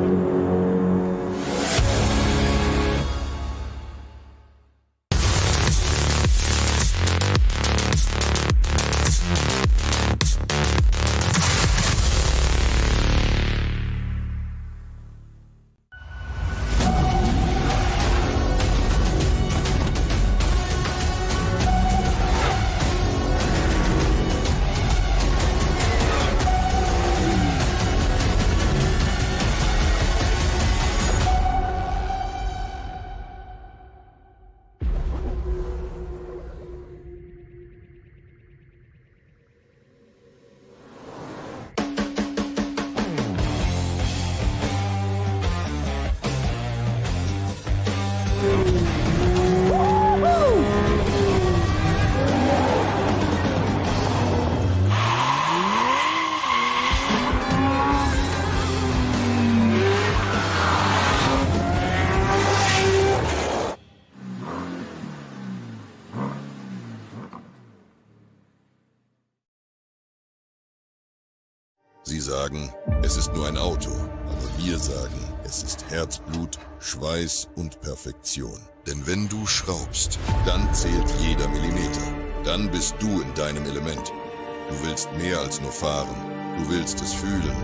Sie sagen, es ist nur ein Auto, aber wir sagen, es ist Herzblut, Schweiß und Perfektion. Denn wenn du schraubst, dann zählt jeder Millimeter. Dann bist du in deinem Element. Du willst mehr als nur fahren. Du willst es fühlen.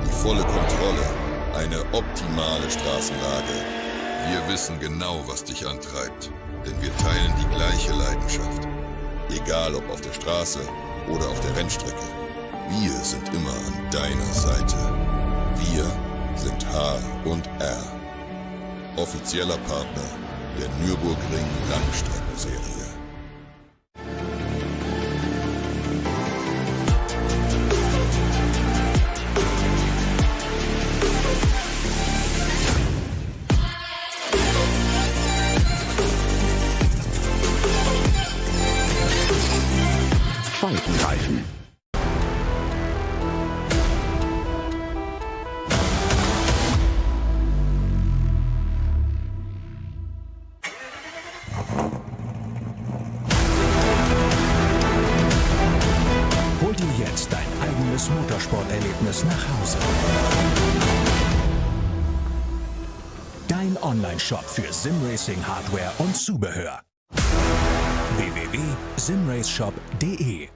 Die volle Kontrolle. Eine optimale Straßenlage. Wir wissen genau, was dich antreibt. Denn wir teilen die gleiche Leidenschaft. Egal ob auf der Straße oder auf der Rennstrecke. Wir sind immer an deiner Seite. Wir sind H&R. Offizieller Partner der Nürburgring Langstrecken-Serie. Faltenreifen. Hol dir jetzt dein eigenes Motorsporterlebnis nach Hause. Dein Online-Shop für Simracing-Hardware und Zubehör. www.simraceshop.de.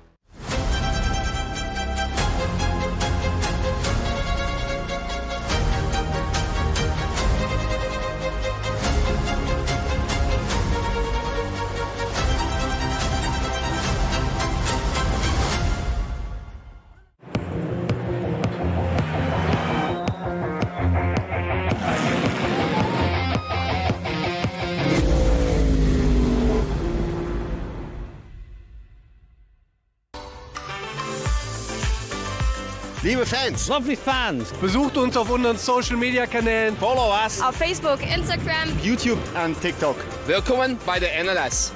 Liebe Fans, lovely fans, besucht uns auf unseren Social Media Kanälen, follow us auf Facebook, Instagram, YouTube und TikTok. Willkommen bei der NLS.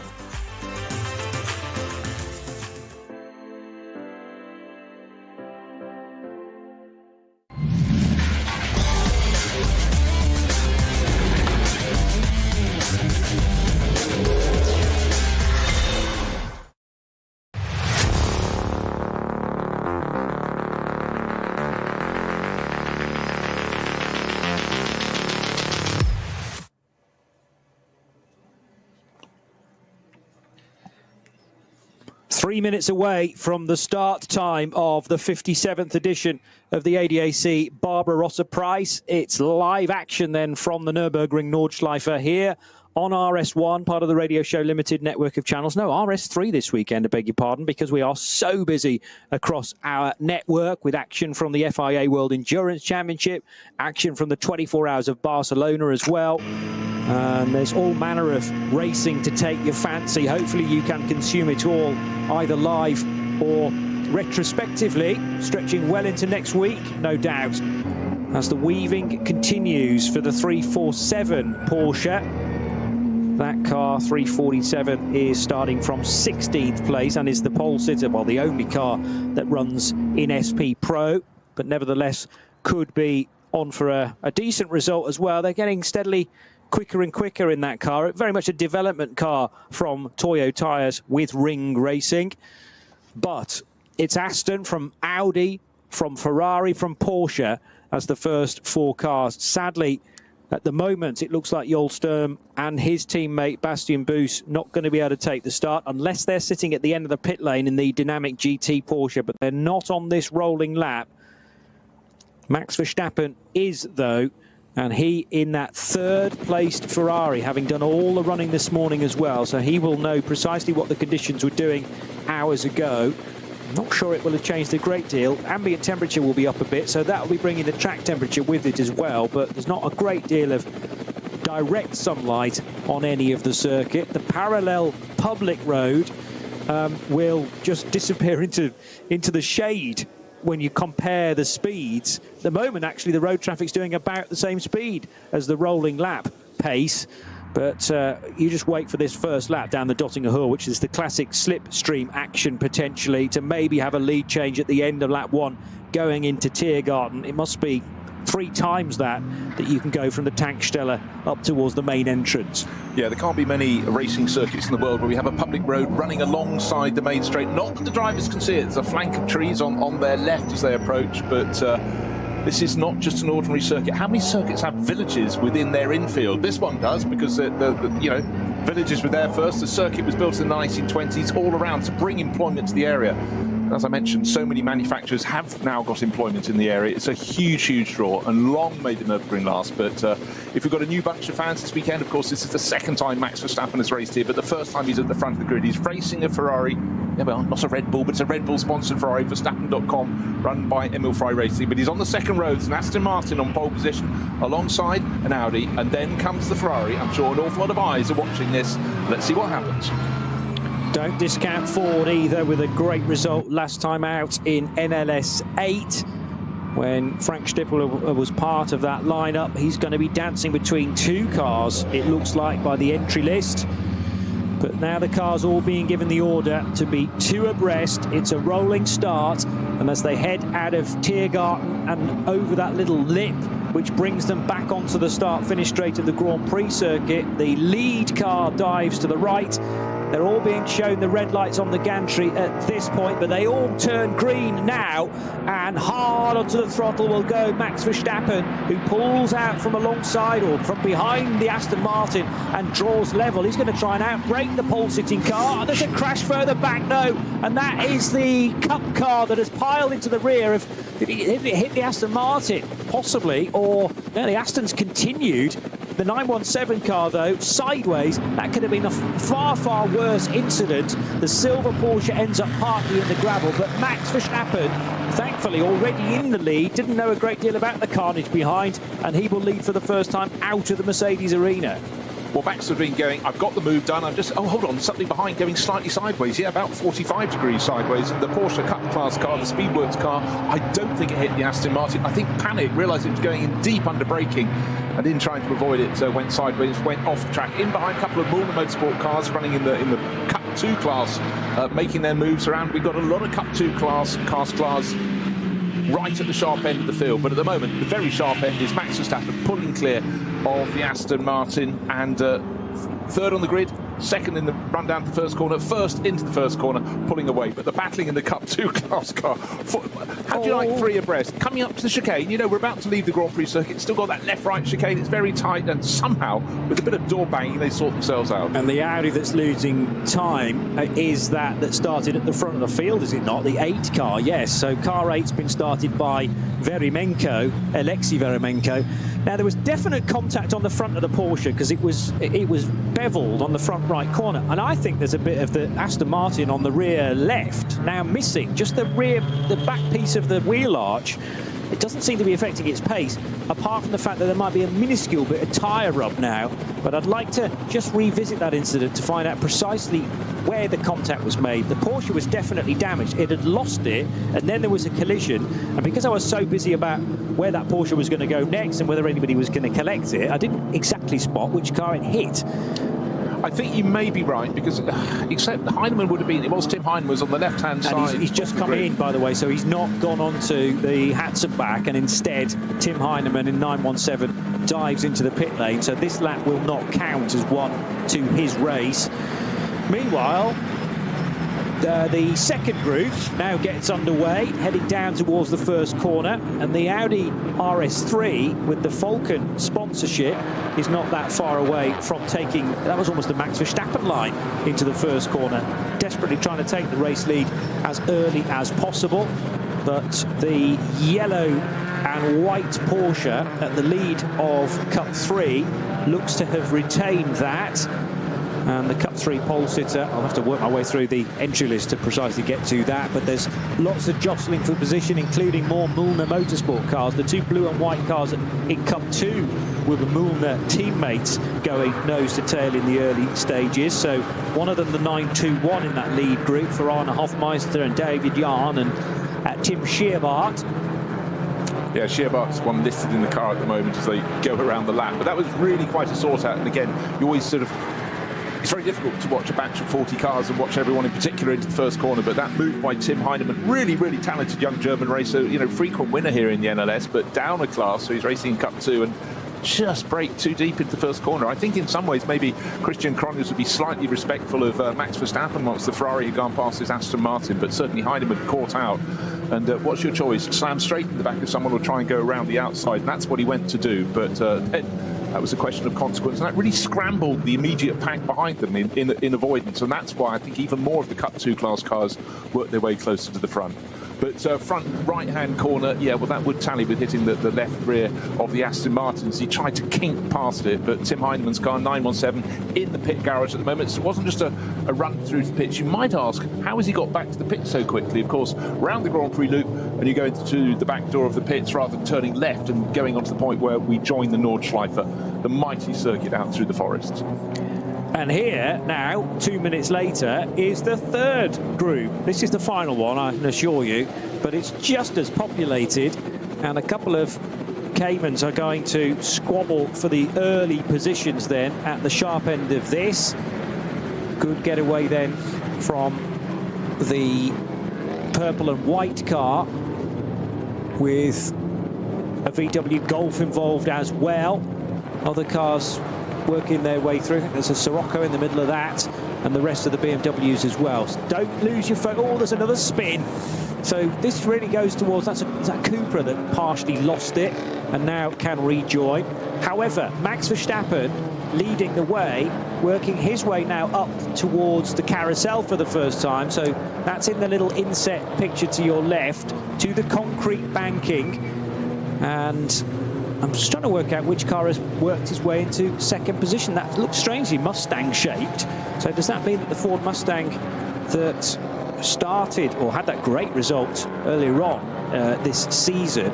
Three minutes away from the start time of the 57th edition of the ADAC Barbarossapreis. It's live action then from the Nürburgring Nordschleife here on RS1, part of the Radio Show Limited network of channels. No, RS3 this weekend, I beg your pardon, because we are so busy across our network with action from the FIA World Endurance Championship, action from the 24 Hours of Barcelona as well. And there's all manner of racing to take your fancy. Hopefully you can consume it all either live or retrospectively, stretching well into next week, no doubt, as the weaving continues for the 347 Porsche. That car, 347, is starting from 16th place and is the pole sitter, well, the only car that runs in SP Pro, but nevertheless could be on for a decent result as well. They're getting steadily quicker and quicker in that car. Very much a development car from Toyo Tyres with Ring Racing. But it's Aston from Audi, from Ferrari, from Porsche as the first four cars. Sadly, at the moment, it looks like Joel Sturm and his teammate Bastian Boos not going to be able to take the start unless they're sitting at the end of the pit lane in the dynamic GT Porsche, but they're not on this rolling lap. Max Verstappen is, though, and he in that third-placed Ferrari, having done all the running this morning as well, so he will know precisely what the conditions were doing hours ago. I'm not sure it will have changed a great deal. Ambient temperature will be up a bit, so that will be bringing the track temperature with it as well, but there's not a great deal of direct sunlight on any of the circuit. The parallel public road will just disappear into the shade when you compare the speeds. At the moment, actually, the road traffic's doing about the same speed as the rolling lap pace. But you just wait for this first lap down the Dottinger Hill, which is the classic slipstream action potentially, to maybe have a lead change at the end of lap one going into Tiergarten. It must be 3 times that you can go from the Tankstelle up towards the main entrance. Yeah, there can't be many racing circuits in the world where we have a public road running alongside the main straight. Not that the drivers can see it. There's a flank of trees on their left as they approach, but this is not just an ordinary circuit. How many circuits have villages within their infield? This one does, because the villages were there first. The circuit was built in the 1920s all around to bring employment to the area. As I mentioned, so many manufacturers have now got employment in the area. It's a huge, huge draw, and long may the Nürburgring last. But if we've got a new bunch of fans this weekend, of course, this is the second time Max Verstappen has raced here, but the first time he's at the front of the grid. He's racing a Ferrari, yeah, well, not a Red Bull, but it's a Red Bull-sponsored Ferrari, Verstappen.com, run by Emil Frey Racing. But he's on the second row. It's an Aston Martin on pole position, alongside an Audi, and then comes the Ferrari. I'm sure an awful lot of eyes are watching this. Let's see what happens. Don't discount Ford either, with a great result last time out in NLS 8. When Frank Stippel was part of that lineup, he's going to be dancing between 2 cars, it looks like, by the entry list. But now the cars all being given the order to be 2 abreast. It's a rolling start, and as they head out of Tiergarten and over that little lip, which brings them back onto the start-finish straight of the Grand Prix circuit, the lead car dives to the right. They're all being shown the red lights on the gantry at this point, but they all turn green now, and hard onto the throttle will go Max Verstappen, who pulls out from alongside or from behind the Aston Martin and draws level. He's going to try and outbrake the pole-sitting car. There's a crash further back, no, and that is the Cup car that has piled into the rear. If it hit the Aston Martin, possibly, or no, the Aston's continued. The 917 car, though, sideways, that could have been a far, far worse incident. The silver Porsche ends up partly in the gravel, but Max Verstappen, thankfully already in the lead, didn't know a great deal about the carnage behind, and he will lead for the first time out of the Mercedes arena. Well, Max has been going, I've got the move done, I'm just, oh, hold on, something behind going slightly sideways, yeah, about 45 degrees sideways. And the Porsche Cup class car, the Speedworks car, I don't think it hit the Aston Martin. I think panicked, realised it was going in deep under braking, and in trying to avoid it, went sideways, went off the track. In behind a couple of Mullham Motorsport cars running in the Cup 2 class, making their moves around. We've got a lot of Cup 2 class right at the sharp end of the field, but at the moment the very sharp end is Max Verstappen pulling clear of the Aston Martin, and third on the grid, second in the run down to the first corner, first into the first corner, pulling away. But the battling in the Cup 2 class car, how do you like 3 abreast? Coming up to the chicane, you know, we're about to leave the Grand Prix circuit, it's still got that left-right chicane, it's very tight, and somehow, with a bit of door banging, they sort themselves out. And the Audi that's losing time is that started at the front of the field, is it not? The 8 car, yes. So car 8's been started by Veremenko, Alexei Veremenko. Now, there was definite contact on the front of the Porsche because it was beveled on the front right corner, and I think there's a bit of the Aston Martin on the rear left now missing, just the back piece of the wheel arch. It doesn't seem to be affecting its pace, apart from the fact that there might be a minuscule bit of tyre rub now. But I'd like to just revisit that incident to find out precisely where the contact was made. The Porsche was definitely damaged. It had lost it, and then there was a collision. And because I was so busy about where that Porsche was going to go next and whether anybody was going to collect it, I didn't exactly spot which car it hit. I think you may be right, because except Heinemann would have been, it was Tim Heinemann was on the left-hand side. And he's just come in, by the way, so he's not gone on to the Hatson back, and instead Tim Heinemann in 917 dives into the pit lane, so this lap will not count as one to his race. Meanwhile, the second group now gets underway, heading down towards the first corner, and the Audi RS3 with the Falcon sponsorship is not that far away from taking, that was almost the Max Verstappen line into the first corner, desperately trying to take the race lead as early as possible. But the yellow and white Porsche at the lead of Cup 3 looks to have retained that. And the Cup 3 pole sitter, I'll have to work my way through the entry list to precisely get to that, but there's lots of jostling for position, including more Mullham Motorsport cars. The 2 blue and white cars in Cup 2 were the Mullham teammates going nose to tail in the early stages. So one of them, the 921 in that lead group for Arne Hofmeister and David Jahn and Tim Scheerbart. Yeah, Scheerbart's one listed in the car at the moment as they go around the lap, but that was really quite a sort out. And again, you always sort of it's very difficult to watch a batch of 40 cars and watch everyone in particular into the first corner, but that move by Tim Heinemann, really, really talented young German racer, you know, frequent winner here in the NLS, but down a class, so he's racing in Cup 2 and just break too deep into the first corner. I think in some ways maybe Christian Cronjes would be slightly respectful of Max Verstappen once the Ferrari had gone past his Aston Martin, but certainly Heinemann caught out. And what's your choice? Slam straight in the back of someone or try and go around the outside? And that's what he went to do, but that was a question of consequence, and that really scrambled the immediate pack behind them in avoidance, and that's why I think even more of the Cup 2 class cars worked their way closer to the front. But front right-hand corner, yeah, well, that would tally with hitting the left rear of the Aston Martins. He tried to kink past it, but Tim Heinemann's car, 917, in the pit garage at the moment. So it wasn't just a run through the pits. You might ask, how has he got back to the pit so quickly? Of course, round the Grand Prix loop, and you go into the back door of the pits rather than turning left and going on to the point where we join the Nordschleife, the mighty circuit out through the forests. And here, now, 2 minutes later, is the third group. This is the final one, I can assure you, but it's just as populated, and a couple of Caymans are going to squabble for the early positions then at the sharp end of this. Good getaway then from the purple and white car with a VW Golf involved as well. Other cars working their way through. I think there's a Sirocco in the middle of that, and the rest of the BMWs as well. So don't lose your focus. Oh, there's another spin. So this really goes towards, that's that Cupra that partially lost it and now can rejoin. However, Max Verstappen leading the way, working his way now up towards the carousel for the first time. So that's in the little inset picture to your left, to the concrete banking. And I'm just trying to work out which car has worked his way into second position. That looks strangely Mustang-shaped. So does that mean that the Ford Mustang that started or had that great result earlier on this season,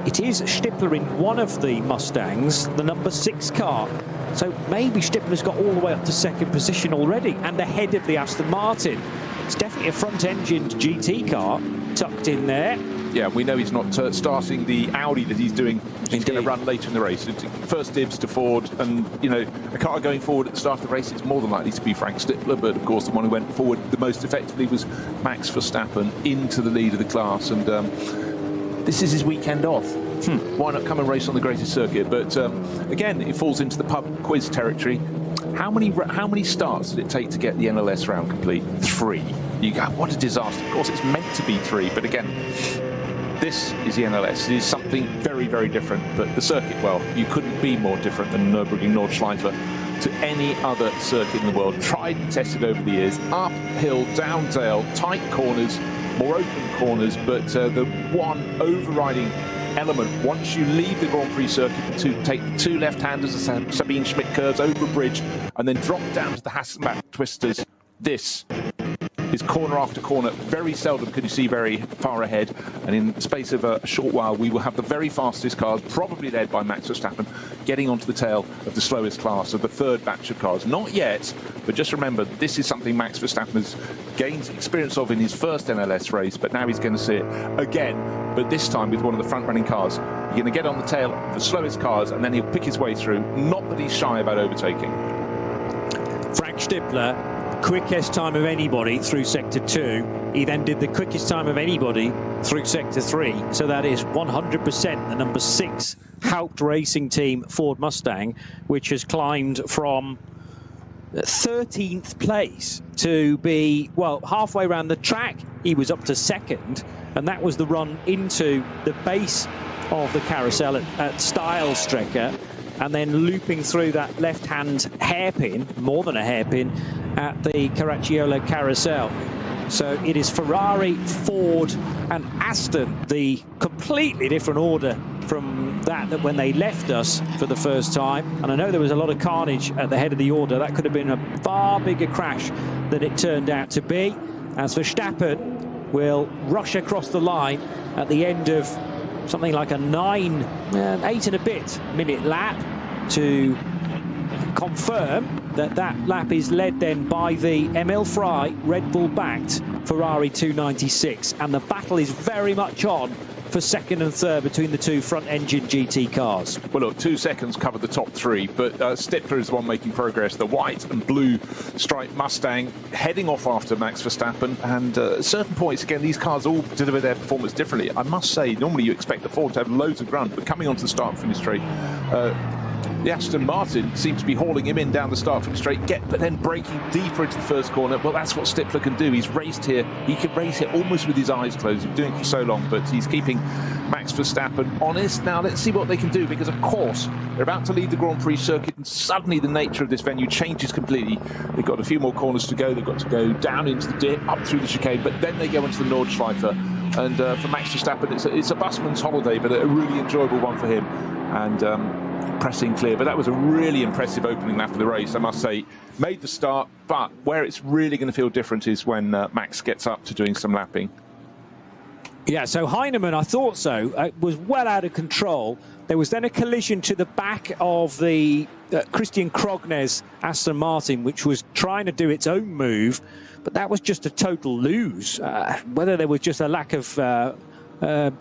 it is Stippler in one of the Mustangs, the number 6 car. So maybe Stippler's got all the way up to second position already and ahead of the Aston Martin. It's definitely a front-engined GT car tucked in there. Yeah, we know he's not starting the Audi that he's doing. He's going to run later in the race. First dibs to Ford, and you know, a car going forward at the start of the race, it's more than likely to be Frank Stippler, but of course the one who went forward the most effectively was Max Verstappen into the lead of the class, and this is his weekend off. Why not come and race on the greatest circuit? But again, it falls into the pub quiz territory. How many starts did it take to get the NLS round complete? 3. You go, what a disaster. Of course, it's meant to be 3, but again, this is the NLS. It is something very, very different. But the circuit, well, you couldn't be more different than Nürburgring Nordschleife to any other circuit in the world. Tried and tested over the years. Uphill, down dale, tight corners, more open corners. But the one overriding element, once you leave the Grand Prix circuit to take the 2 left-handers, the Sabine Schmidt curves over a bridge, and then drop down to the Hasselback twisters, this is corner after corner. Very seldom could you see very far ahead, and in the space of a short while we will have the very fastest cars, probably led by Max Verstappen, getting onto the tail of the slowest class of the third batch of cars. Not yet, but just remember, this is something Max Verstappen has gained experience of in his first NLS race, but now he's going to see it again, but this time with one of the front-running cars. He's going to get on the tail of the slowest cars, and then he'll pick his way through. Not that he's shy about overtaking. Frank Stippler, quickest time of anybody through sector 2. He then did the quickest time of anybody through sector 3. So that is 100% the number 6 Haupt Racing Team Ford Mustang, which has climbed from 13th place to be, well, halfway around the track he was up to 2nd, and that was the run into the base of the carousel at Stylstrecke, and then looping through that left-hand hairpin, more than a hairpin, at the Caracciolo carousel. So it is Ferrari, Ford and Aston, the completely different order from that when they left us for the first time. And I know there was a lot of carnage at the head of the order. That could have been a far bigger crash than it turned out to be, as Verstappen will rush across the line at the end of something like a 8 and a bit minute lap to confirm that that lap is led then by the Emil Frey Red Bull backed Ferrari 296, and the battle is very much on for second and third between the two front-engine GT cars. Well, look, 2 seconds covered the top three, but Stippler is the one making progress. The white and blue striped Mustang heading off after Max Verstappen, and at certain points, again, these cars all deliver their performance differently. I must say, normally you expect the Ford to have loads of grunt, but coming onto the start-finish straight, the Aston Martin seems to be hauling him in down the start-finish straight, but then braking deeper into the first corner. Well, that's what Stippler can do. He's raced here. He can race here almost with his eyes closed. He's been doing it for so long, but he's keeping Max Verstappen honest. Now, let's see what they can do, because, of course, they're about to leave the Grand Prix circuit, and suddenly the nature of this venue changes completely. They've got a few more corners to go. They've got to go down into the dip, up through the chicane, but then they go into the Nordschleife. And for Max Verstappen, it's a busman's holiday, but a really enjoyable one for him. And pressing clear, but that was a really impressive opening lap of the race, I must say. Made the start, but where it's really going to feel different is when Max gets up to doing some lapping. Yeah, so Heinemann, I thought so, was well out of control. There was then a collision to the back of the Christian Krogner's Aston Martin, which was trying to do its own move, but that was just a total lose. Whether there was just a lack of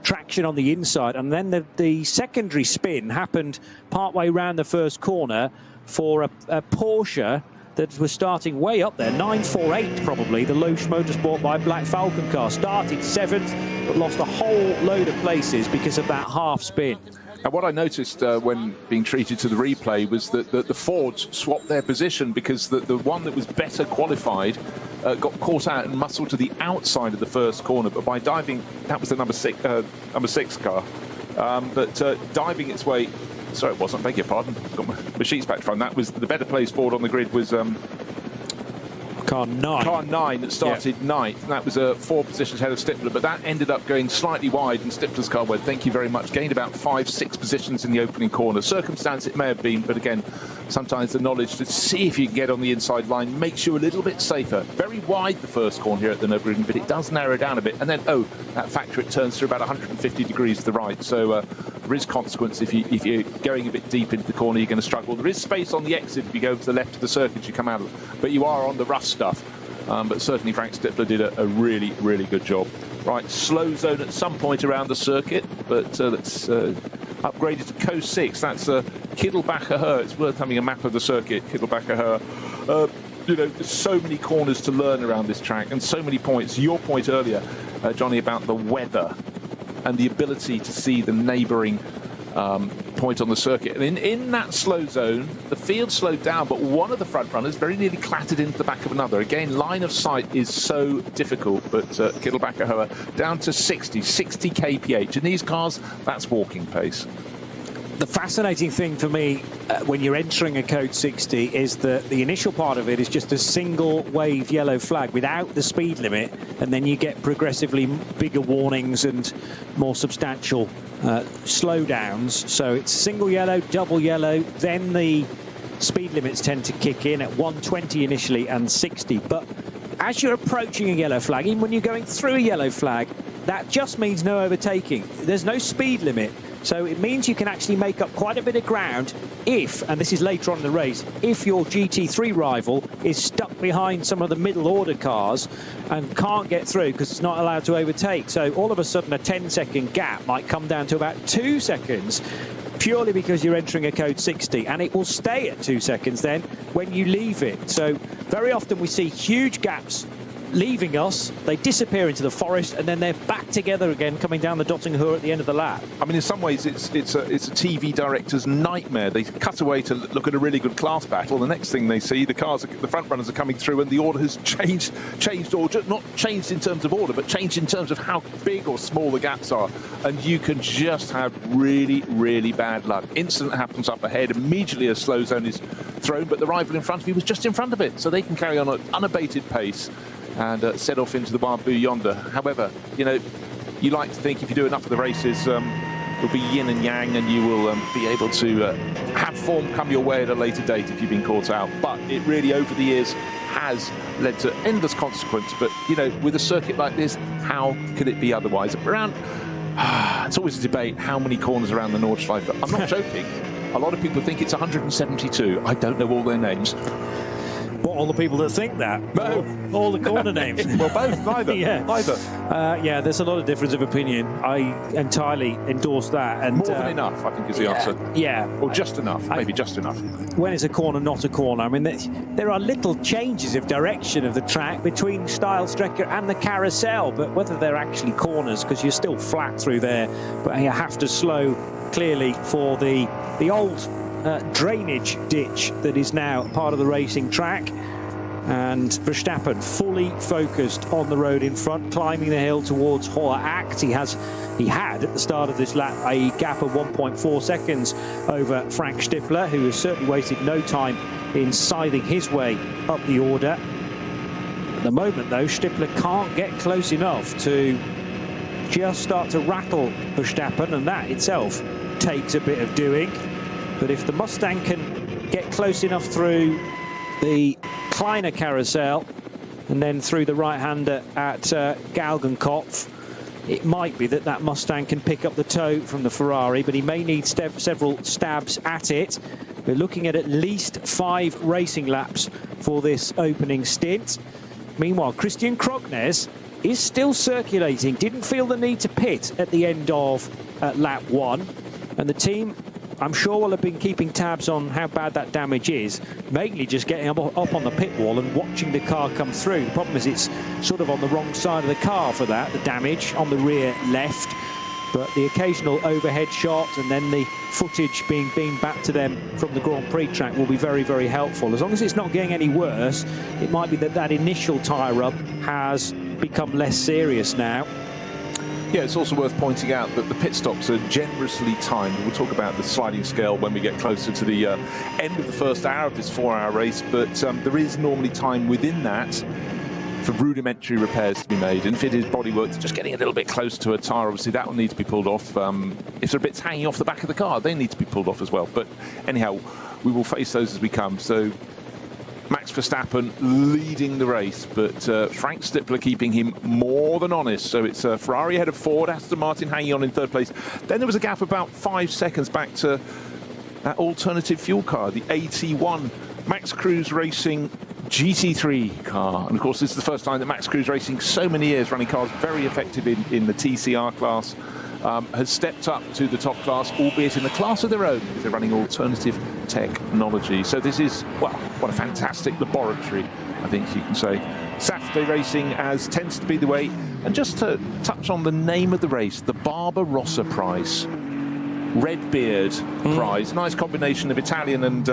traction on the inside, and then the secondary spin happened partway round the first corner for a Porsche that was starting way up there, 948 probably, the Loesch Motorsport by Black Falcon car. Started 7th, but lost a whole load of places because of that half spin. And what I noticed when being treated to the replay was that the Fords swapped their position, because the one that was better qualified got caught out and muscled to the outside of the first corner. But by diving, that was the number six car, but diving its way. Sorry, it wasn't. Beg your pardon. Got my sheets back to front. That was the better placed Ford on the grid was car 9. Car 9 that started 9th, and that was 4 positions ahead of Stippler, but that ended up going slightly wide, and Stippler's car went, thank you very much, gained about 5-6 positions in the opening corner. Circumstance it may have been, but again, sometimes the knowledge to see if you can get on the inside line makes you a little bit safer. Very wide the first corner here at the Nürburgring, but it does narrow down a bit, and then, that factor, it turns through about 150 degrees to the right, so there is consequence if you're going a bit deep into the corner, you're going to struggle. There is space on the exit if you go to the left of the circuit, you come out of, but you are on the rough stuff. But certainly Frank Stippler did a really, really good job. Right, slow zone at some point around the circuit, but let's upgrade it to Coast 6. That's Kittelbacher Höhe. It's worth having a map of the circuit, Kittelbacher Höhe. You know, there's so many corners to learn around this track, and so many points. Your point earlier, Johnny, about the weather and the ability to see the neighbouring point on the circuit. And in that slow zone, the field slowed down, but one of the front runners very nearly clattered into the back of another. Again, line of sight is so difficult, but Kittelbacher Höhe down to 60 kph. In these cars, that's walking pace. The fascinating thing for me when you're entering a code 60 is that the initial part of it is just a single wave yellow flag without the speed limit, and then you get progressively bigger warnings and more substantial slowdowns. So it's single yellow, double yellow, then the speed limits tend to kick in at 120 initially and 60. But as you're approaching a yellow flag, even when you're going through a yellow flag, that just means no overtaking. There's no speed limit. So it means you can actually make up quite a bit of ground if, and this is later on in the race, if your GT3 rival is stuck behind some of the middle order cars and can't get through because it's not allowed to overtake. So all of a sudden a 10-second gap might come down to about 2 seconds purely because you're entering a code 60, and it will stay at 2 seconds then when you leave it. So very often we see huge gaps leaving us, they disappear into the forest, and then they're back together again coming down the Dottinghoor at the end of the lap. I mean, in some ways it's a TV director's nightmare. They cut away to look at a really good class battle. The next thing they see, the front runners are coming through, and the order has changed order, not changed in terms of order, but changed in terms of how big or small the gaps are. And you can just have really, really bad luck. Incident happens up ahead, immediately a slow zone is thrown, but the rival in front of you was just in front of it, so they can carry on at unabated pace and set off into the bamboo yonder. However, you know, you like to think if you do enough of the races, it'll be yin and yang, and you will be able to have form come your way at a later date if you've been caught out. But it really, over the years, has led to endless consequence. But, you know, with a circuit like this, how could it be otherwise? Around, it's always a debate, how many corners around the Nordschleife. I'm not joking. A lot of people think it's 172. I don't know all their names. What, all the people that think that? No. All the corner names? Well, both, neither. Yeah. Neither. Yeah, there's a lot of difference of opinion. I entirely endorse that. And more than enough, I think, is the answer. Yeah. Or just enough, maybe just enough. When is a corner not a corner? I mean, there are little changes of direction of the track between Stylestrecker and the carousel, but whether they're actually corners, because you're still flat through there, but you have to slow clearly for the old drainage ditch that is now part of the racing track. And Verstappen fully focused on the road in front, climbing the hill towards Hohe Acht. He had at the start of this lap a gap of 1.4 seconds over Frank Stippler, who has certainly wasted no time in scything his way up the order. At the moment, though, Stippler can't get close enough to just start to rattle Verstappen, and that itself takes a bit of doing. But if the Mustang can get close enough through the Kleiner carousel and then through the right-hander at Galgenkopf, it might be that Mustang can pick up the toe from the Ferrari, but he may need several stabs at it. We're looking at least 5 racing laps for this opening stint. Meanwhile, Christian Krognes is still circulating, didn't feel the need to pit at the end of lap 1, and the team, I'm sure, will have been keeping tabs on how bad that damage is, mainly just getting up on the pit wall and watching the car come through. The problem is it's sort of on the wrong side of the car for that, the damage on the rear left. But the occasional overhead shot and then the footage being beamed back to them from the Grand Prix track will be very, very helpful. As long as it's not getting any worse, it might be that initial tyre rub has become less serious now. Yeah, it's also worth pointing out that the pit stops are generously timed. We'll talk about the sliding scale when we get closer to the end of the first hour of this 4-hour race, but there is normally time within that for rudimentary repairs to be made. And if it is bodywork, just getting a little bit close to a tyre, obviously that will need to be pulled off. If there are bits hanging off the back of the car, they need to be pulled off as well. But anyhow, we will face those as we come. So Max Verstappen leading the race, but Frank Stippler keeping him more than honest. So it's Ferrari ahead of Ford, Aston Martin hanging on in 3rd place. Then there was a gap of about 5 seconds back to that alternative fuel car, the AT1 Max Cruz Racing GT3 car. And of course, this is the first time that Max Cruz Racing, so many years running cars, very effective in the TCR class, has stepped up to the top class, albeit in a class of their own, because they're running alternative technology. So this is, well, what a fantastic laboratory, I think you can say. Saturday racing, as tends to be the way. And just to touch on the name of the race, the Barbarossapreis. Redbeard Prize, nice combination of Italian and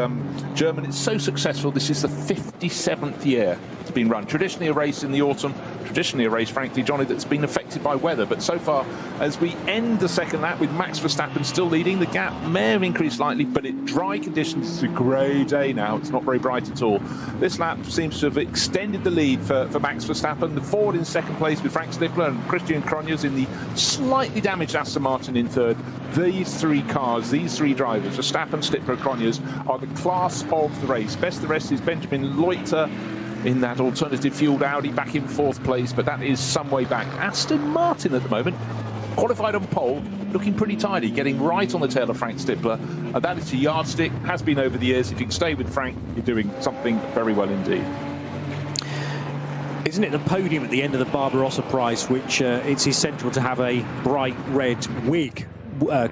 German. It's so successful. This is the 57th year it's been run. Traditionally a race in the autumn, traditionally a race, frankly, Johnny, that's been affected by weather. But so far, as we end the second lap with Max Verstappen still leading, the gap may have increased slightly, but in dry conditions, it's a grey day now. It's not very bright at all. This lap seems to have extended the lead for Max Verstappen. The Ford in 2nd place with Frank Stippler and Christian Krognes in the slightly damaged Aston Martin in 3rd. These 3 cars, these 3 drivers, Verstappen, Stippler, Krognes, are the class of the race. Best of the rest is Benjamin Leuchter in that alternative fueled Audi back in 4th place, but that is some way back. Aston Martin at the moment, qualified on pole, looking pretty tidy, getting right on the tail of Frank Stippler. And that is a yardstick, has been over the years. If you can stay with Frank, you're doing something very well indeed. Isn't it the podium at the end of the Barbarossapreis, which it's essential to have a bright red wig,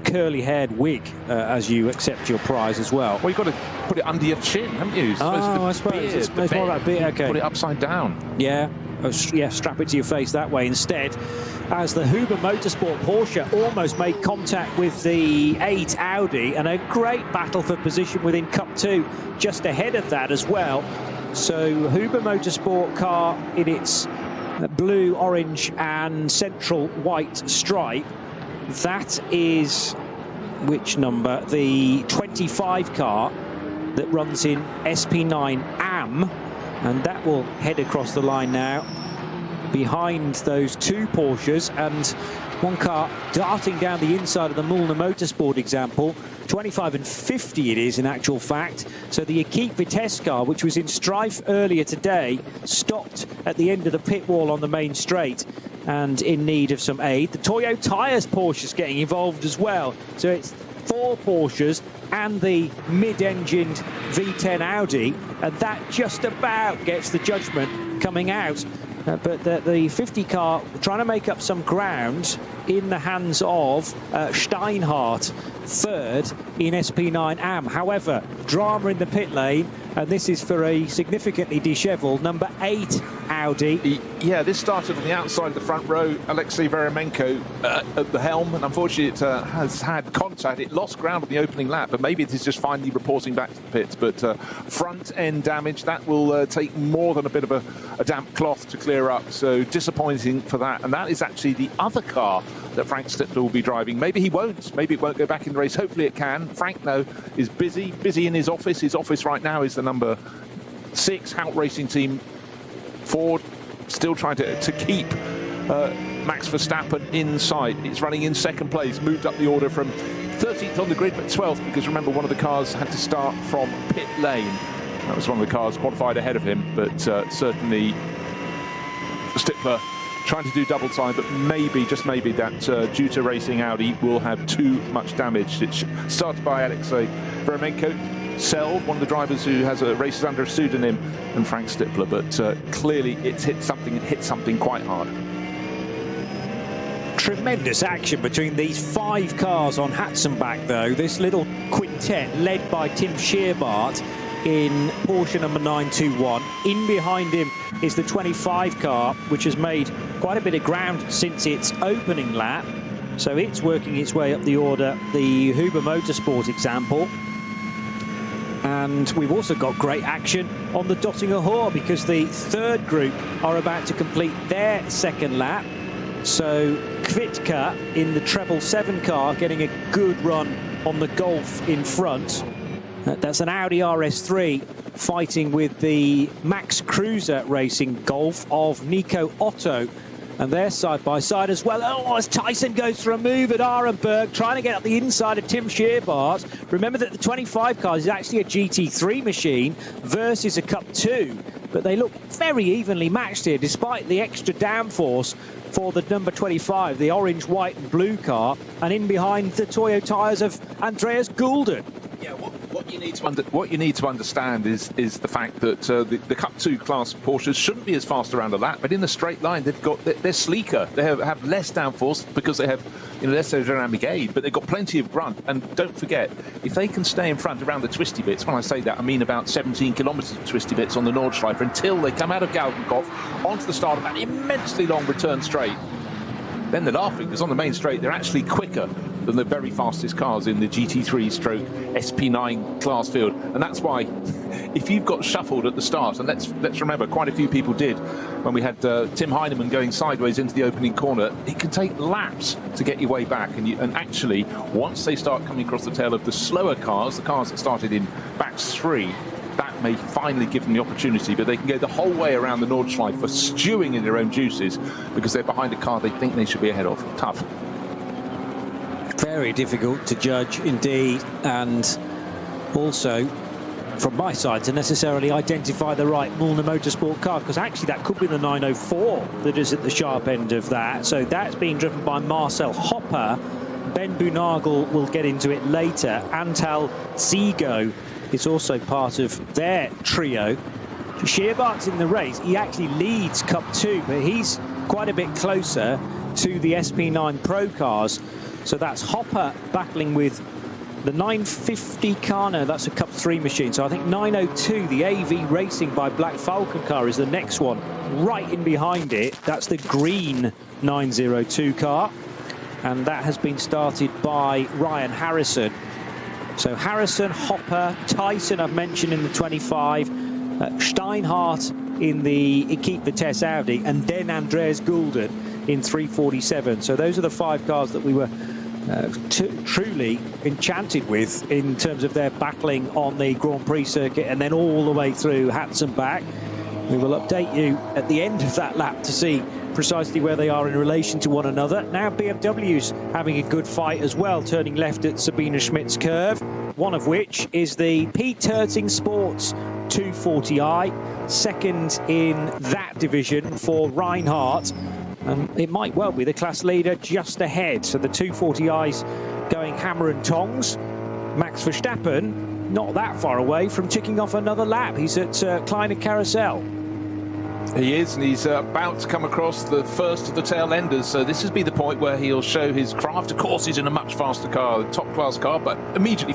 curly-haired wig, as you accept your prize as well? Well, you've got to put it under your chin, haven't you? I suppose it's more like beard. Okay. Put it upside down. Yeah. Yeah, strap it to your face that way instead. As the Huber Motorsport Porsche almost made contact with the 8 Audi, and a great battle for position within Cup 2 just ahead of that as well. So Huber Motorsport car in its blue, orange and central white stripe. That is, which number? The 25 car that runs in SP9 AM, and that will head across the line now behind those 2 Porsches, and one car darting down the inside of the Mullham Motorsport example. 25 and 50 it is in actual fact. So the Equipe Vitesse car, which was in strife earlier today, stopped at the end of the pit wall on the main straight and in need of some aid. The Toyo Tires Porsche is getting involved as well. So it's 4 Porsches and the mid-engined V10 Audi, and that just about gets the judgment coming out. But the 50 car trying to make up some ground in the hands of Steinhardt, third in SP9 AM. However, drama in the pit lane, and this is for a significantly dishevelled number 8 Audi. Yeah, this started on the outside of the front row. Alexei Veremenko at the helm, and unfortunately it has had contact. It lost ground on the opening lap, but maybe it is just finally reporting back to the pits. But front end damage, that will take more than a bit of a damp cloth to clear up. So disappointing for that. And that is actually the other car that Frank Stippler will be driving. Maybe he won't. Maybe it won't go back in the race. Hopefully it can. Frank, though, is busy in his office. His office right now is the number 6 Hout Racing Team Ford, still trying to keep Max Verstappen in sight. It's running in second place, moved up the order from 13th on the grid, but 12th, because remember, one of the cars had to start from pit lane. That was one of the cars qualified ahead of him, but certainly Stippler trying to do double time, but maybe, just maybe, that Juta Racing Audi will have too much damage. It's started by Alexei Veremenko, Selv, one of the drivers who has races under a pseudonym, and Frank Stippler, but clearly it's hit something quite hard. Tremendous action between these 5 cars on Hatzenbach, though. This little quintet led by Tim Scheerbart in Porsche number 921. In behind him is the 25 car, which has made quite a bit of ground since its opening lap. So it's working its way up the order, the Huber Motorsport example. And we've also got great action on the Dottinger Hoor, because the third group are about to complete their second lap. So Kvitka in the treble 7 car getting a good run on the Golf in front. That's an Audi RS3 fighting with the Max Cruiser Racing Golf of Nico Otto. And they're side by side as well. Oh, as Tyson goes for a move at Arenberg, trying to get up the inside of Tim Scheerbart. Remember that the 25 car is actually a GT3 machine versus a Cup 2. But they look very evenly matched here, despite the extra downforce for the number 25, the orange, white and blue car. And in behind, the Toyo tyres of Andreas Gulden. Yeah, what you need to understand is the fact that the Cup 2 class Porsches shouldn't be as fast around a lap, but in the straight line they're sleeker. They have less downforce because they have less aerodynamic aid, but they've got plenty of grunt. And don't forget, if they can stay in front around the twisty bits, when I say that I mean about 17 kilometres of twisty bits on the Nordschleife, until they come out of Galgenkopf onto the start of that immensely long return straight, then they're laughing, because on the main straight they're actually quicker than the very fastest cars in the GT3 stroke SP9 class field. And that's why, if you've got shuffled at the start, and let's remember, quite a few people did when we had Tim Heinemann going sideways into the opening corner, it can take laps to get your way back. And actually, once they start coming across the tail of the slower cars, the cars that started in batch 3, that may finally give them the opportunity, but they can go the whole way around the Nordschleife for stewing in their own juices because they're behind a car they think they should be ahead of. Tough. Very difficult to judge indeed, and also from my side to necessarily identify the right Mullham Motorsport car, because actually that could be the 904 that is at the sharp end of that. So that's being driven by Marcel Hopper. Ben Bunagel will get into it later. Antal Zigo is also part of their trio. Scheerbart's in the race. He actually leads Cup 2, but he's quite a bit closer to the SP9 Pro cars. So that's Hopper battling with the 950 car. No, that's a Cup 3 machine. So I think 902, the AV Racing by Black Falcon car, is the next one. Right in behind it, that's the green 902 car. And that has been started by Ryan Harrison. So Harrison, Hopper, Tyson I've mentioned in the 25, Steinhardt in the Equipe Vitesse Audi, and then Andreas Gulden in 347. So those are the 5 cars that we were truly enchanted with in terms of their battling on the Grand Prix circuit, and then all the way through Hatzenbach. We will update you at the end of that lap to see precisely where they are in relation to one another. Now BMW's having a good fight as well, turning left at Sabine Schmidt's curve, one of which is the Pete Terting Sports 240i, second in that division for Reinhardt. It might well be the class leader just ahead. So the 240i's going hammer and tongs. Max Verstappen not that far away from ticking off another lap. He's at Kleine Carousel. He is, and he's about to come across the first of the tail enders. So this has been the point where he'll show his craft. Of course, he's in a much faster car, a top-class car, but immediately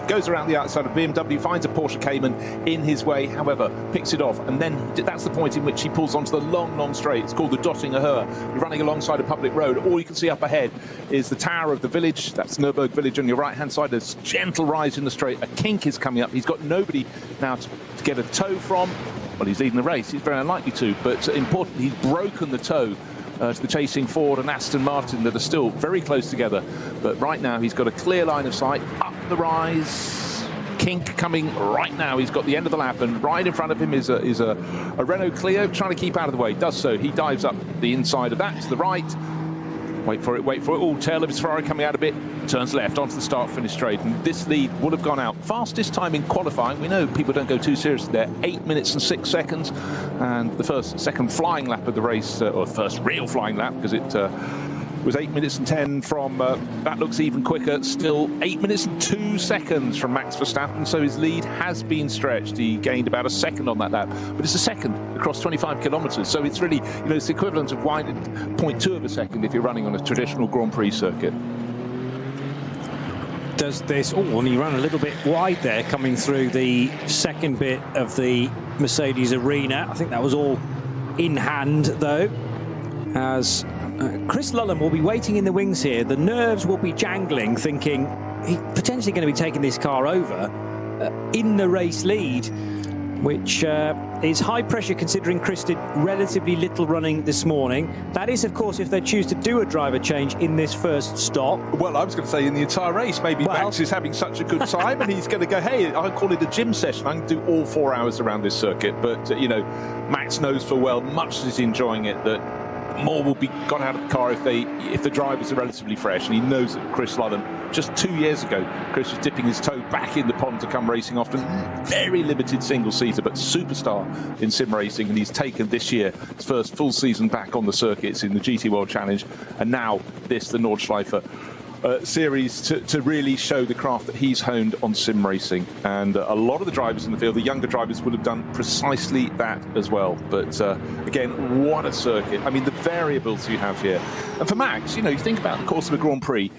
goes around the outside of BMW, finds a Porsche Cayman in his way, however, picks it off. And then that's the point in which he pulls onto the long, long straight. It's called the Dottinger Höhe. You're running alongside a public road. All you can see up ahead is the tower of the village. That's Nürburgring village on your right-hand side. There's a gentle rise in the straight. A kink is coming up. He's got nobody now to get a tow from. Well, he's leading the race. He's very unlikely to, but importantly, he's broken the toe to the chasing Ford and Aston Martin that are still very close together. But right now, he's got a clear line of sight up the rise. Kink coming right now. He's got the end of the lap, and right in front of him is a Renault Clio trying to keep out of the way. Does so. He dives up the inside of that to the right. Wait for it, wait for it. Oh, tail of his Ferrari coming out a bit. Turns left onto the start-finish straight. And this lead would have gone out. Fastest time in qualifying. We know people don't go too seriously there. 8 minutes and 6 seconds. And the second flying lap of the race, or first real flying lap, because it was 8 minutes and 10 from, that looks even quicker. Still 8 minutes and 2 seconds from Max Verstappen. So his lead has been stretched. He gained about a second on that lap. But it's a second across 25 kilometres. So it's really, you know, it's the equivalent of winding 0.2 of a second if you're running on a traditional Grand Prix circuit. Does this, and he ran a little bit wide there coming through the second bit of the Mercedes arena. I think that was all in hand though, as Chris Lullham will be waiting in the wings here. The nerves will be jangling, thinking he's potentially going to be taking this car over in the race lead, which is high pressure considering Chris did relatively little running this morning. That is, of course, if they choose to do a driver change in this first stop. Well, I was going to say in the entire race, maybe Max is having such a good time and he's going to go, hey, I'll call it a gym session. I'm going to do all 4 hours around this circuit. But, you know, Max knows full well, much as he's enjoying it, that more will be gone out of the car if the drivers are relatively fresh. And he knows that Chris Lullham, just 2 years ago, Chris was dipping his toe back in the pond to come racing often. Very limited single-seater, but superstar in sim racing. And he's taken this year his first full season back on the circuits in the GT World Challenge. And now this, the Nordschleife series, to really show the craft that he's honed on sim racing. And a lot of the drivers in the field, the younger drivers, would have done precisely that as well. But again, what a circuit. I mean, the variables you have here. And for Max, you know, you think about the course of a Grand Prix,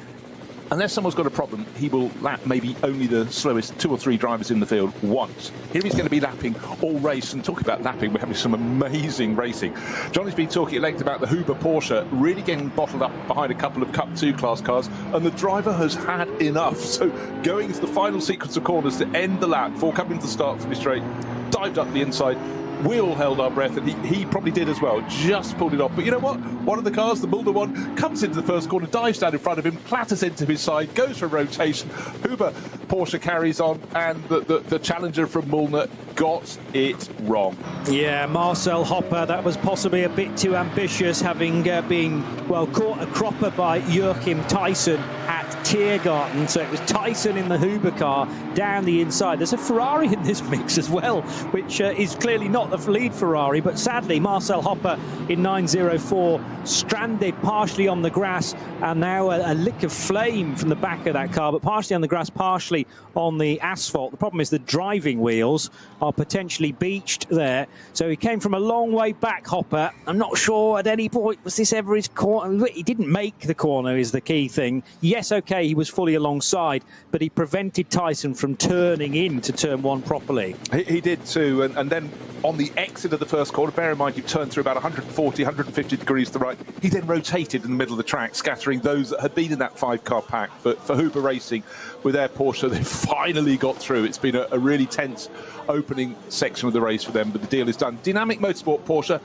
unless someone's got a problem, he will lap maybe only the slowest 2 or 3 drivers in the field once. Here he's going to be lapping all race, and talk about lapping, we're having some amazing racing. Johnny's been talking at length about the Huber Porsche really getting bottled up behind a couple of Cup 2 class cars, and the driver has had enough. So going into the final sequence of corners to end the lap before coming to the start finish straight, dived up the inside. We all held our breath, and he probably did as well, just pulled it off. But you know what? One of the cars, the Mulder one, comes into the first corner, dives down in front of him, clatters into his side, goes for a rotation. Huber Porsche carries on, and the challenger from Mulder got it wrong. Yeah, Marcel Hopper, that was possibly a bit too ambitious, having been, well, caught a cropper by Joachim Tyson at Tiergarten. So it was Tyson in the Huber car down the inside. There's a Ferrari in this mix as well, which is clearly not the lead Ferrari, but sadly Marcel Hopper in 904 stranded partially on the grass, and now a lick of flame from the back of that car, but partially on the grass, partially on the asphalt. The problem is the driving wheels are potentially beached there. So he came from a long way back, Hopper. I'm not sure at any point was this ever his corner. He didn't make the corner is the key thing. Yes, okay, he was fully alongside, but he prevented Tyson from turning into turn 1 properly. He did too, and then on the exit of the first corner, bear in mind you turned through about 140, 150 degrees to the right, he then rotated in the middle of the track, scattering those that had been in that 5-car pack. But for Huber Racing, with their Porsche, they finally got through. It's been a really tense opening section of the race for them, but the deal is done. Dynamic Motorsport Porsche,